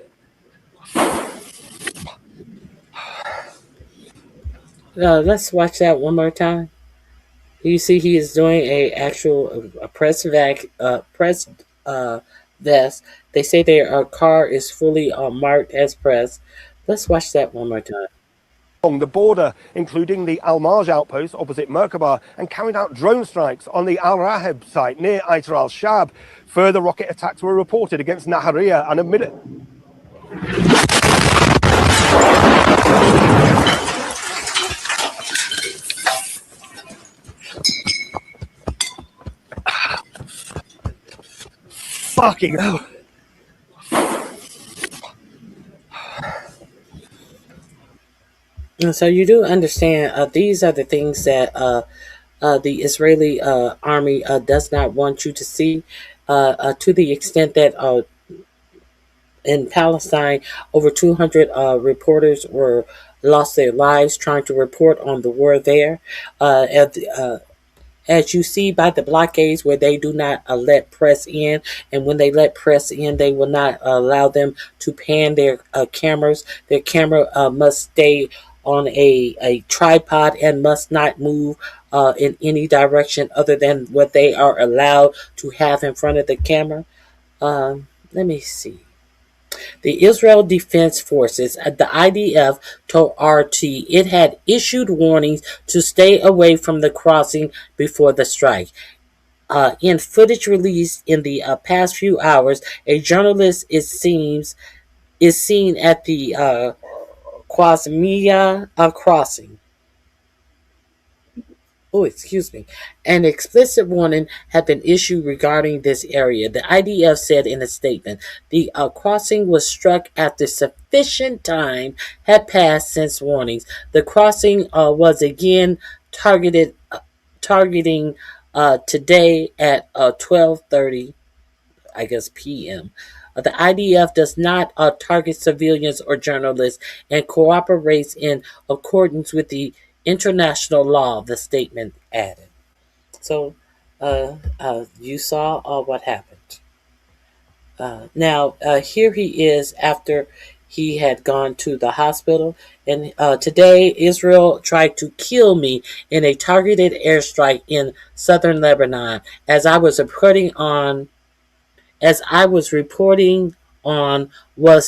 Let's watch that one more time. You see, he is doing a press vest. They say their car is fully marked as press. Let's watch that one more time. Along the border, including the Al Marj outpost opposite Merkaba, and carried out drone strikes on the Al Raheb site near Aitar al Shab. Further rocket attacks were reported against Nahariya and admitted. Fucking hell. And so you do understand these are the things that the Israeli army does not want you to see, to the extent that in Palestine, over 200 reporters lost their lives trying to report on the war there. As you see by the blockades where they do not let press in, and when they let press in, they will not allow them to pan their cameras. Their camera must stay on a tripod and must not move in any direction other than what they are allowed to have in front of the camera. Let me see. The Israel Defense Forces, the IDF, told RT it had issued warnings to stay away from the crossing before the strike. In footage released in the past few hours, a journalist is seen at the Kwasmiya crossing. Oh, excuse me. An explicit warning had been issued regarding this area. The IDF said in a statement, the crossing was struck after sufficient time had passed since warnings. The crossing was again targeting today at 12:30, I guess, p.m. The IDF does not target civilians or journalists and cooperates in accordance with the international law, the statement added. So, you saw what happened. Now, here he is after he had gone to the hospital. And today, Israel tried to kill me in a targeted airstrike in southern Lebanon. As I was reporting on was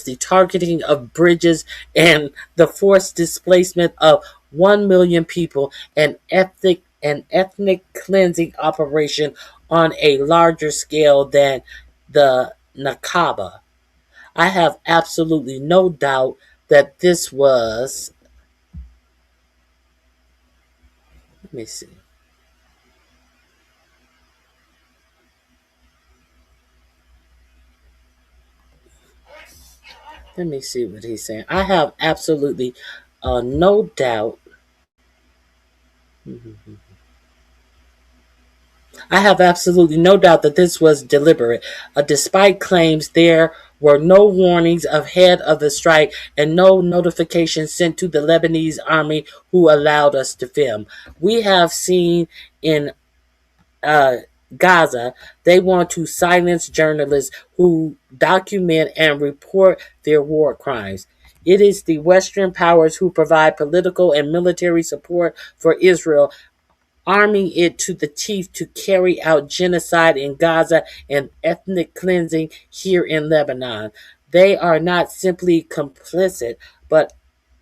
the targeting of bridges and the forced displacement of 1 million people, an ethnic cleansing operation on a larger scale than the Nakaba. I have absolutely no doubt that this was. Let me see. Let me see what he's saying. I have absolutely no doubt. I have absolutely no doubt that this was deliberate, despite claims there were no warnings ahead of the strike and no notifications sent to the Lebanese army who allowed us to film. We have seen in Gaza, they want to silence journalists who document and report their war crimes. It is the Western powers who provide political and military support for Israel, arming it to the teeth to carry out genocide in Gaza and ethnic cleansing here in Lebanon. They are not simply complicit, but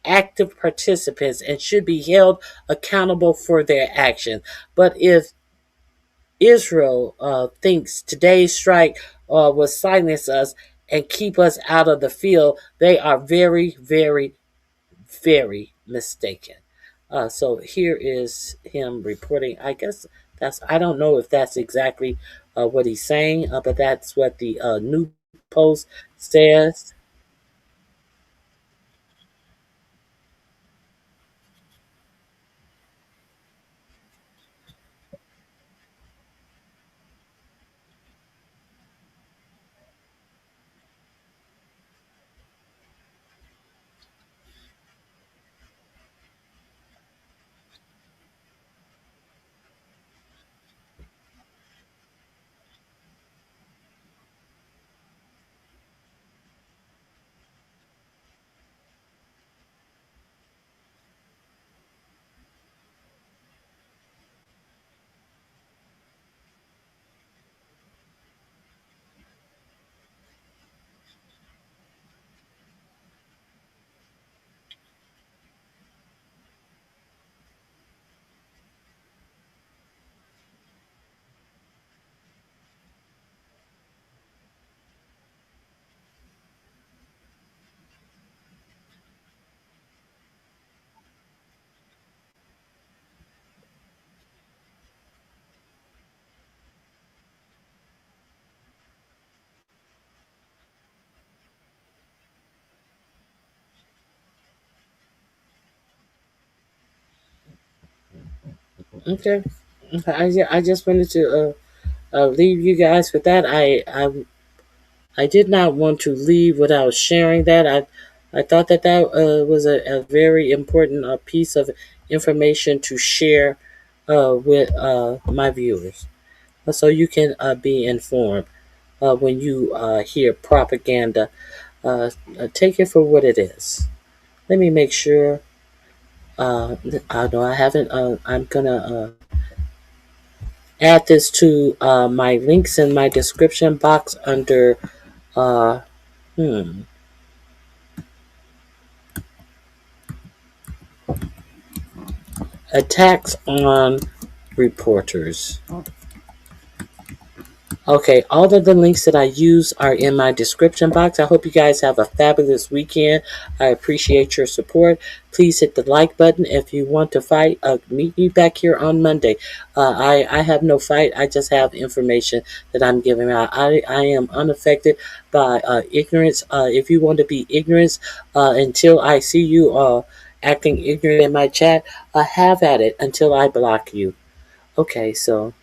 active participants and should be held accountable for their actions. But if Israel thinks today's strike will silence us, and keep us out of the field, they are very, very, very mistaken. So here is him reporting. I guess I don't know if that's exactly what he's saying, but that's what the new post says. Okay. I just wanted to leave you guys with that. I did not want to leave without sharing that. I thought that was a very important piece of information to share with my viewers, so you can be informed when you hear propaganda. Take it for what it is. Let me make sure. I know I haven't. I'm gonna add this to my links in my description box under uh, hmm, attacks on reporters. Okay, all of the links that I use are in my description box. I hope you guys have a fabulous weekend. I appreciate your support. Please hit the like button if you want to fight. Meet me back here on Monday. I have no fight. I just have information that I'm giving out. I am unaffected by ignorance. If you want to be ignorant until I see you acting ignorant in my chat, have at it until I block you. Okay, so...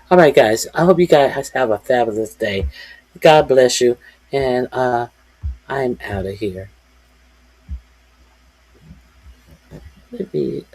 All right, guys. I hope you guys have a fabulous day. God bless you. And I'm out of here. Let me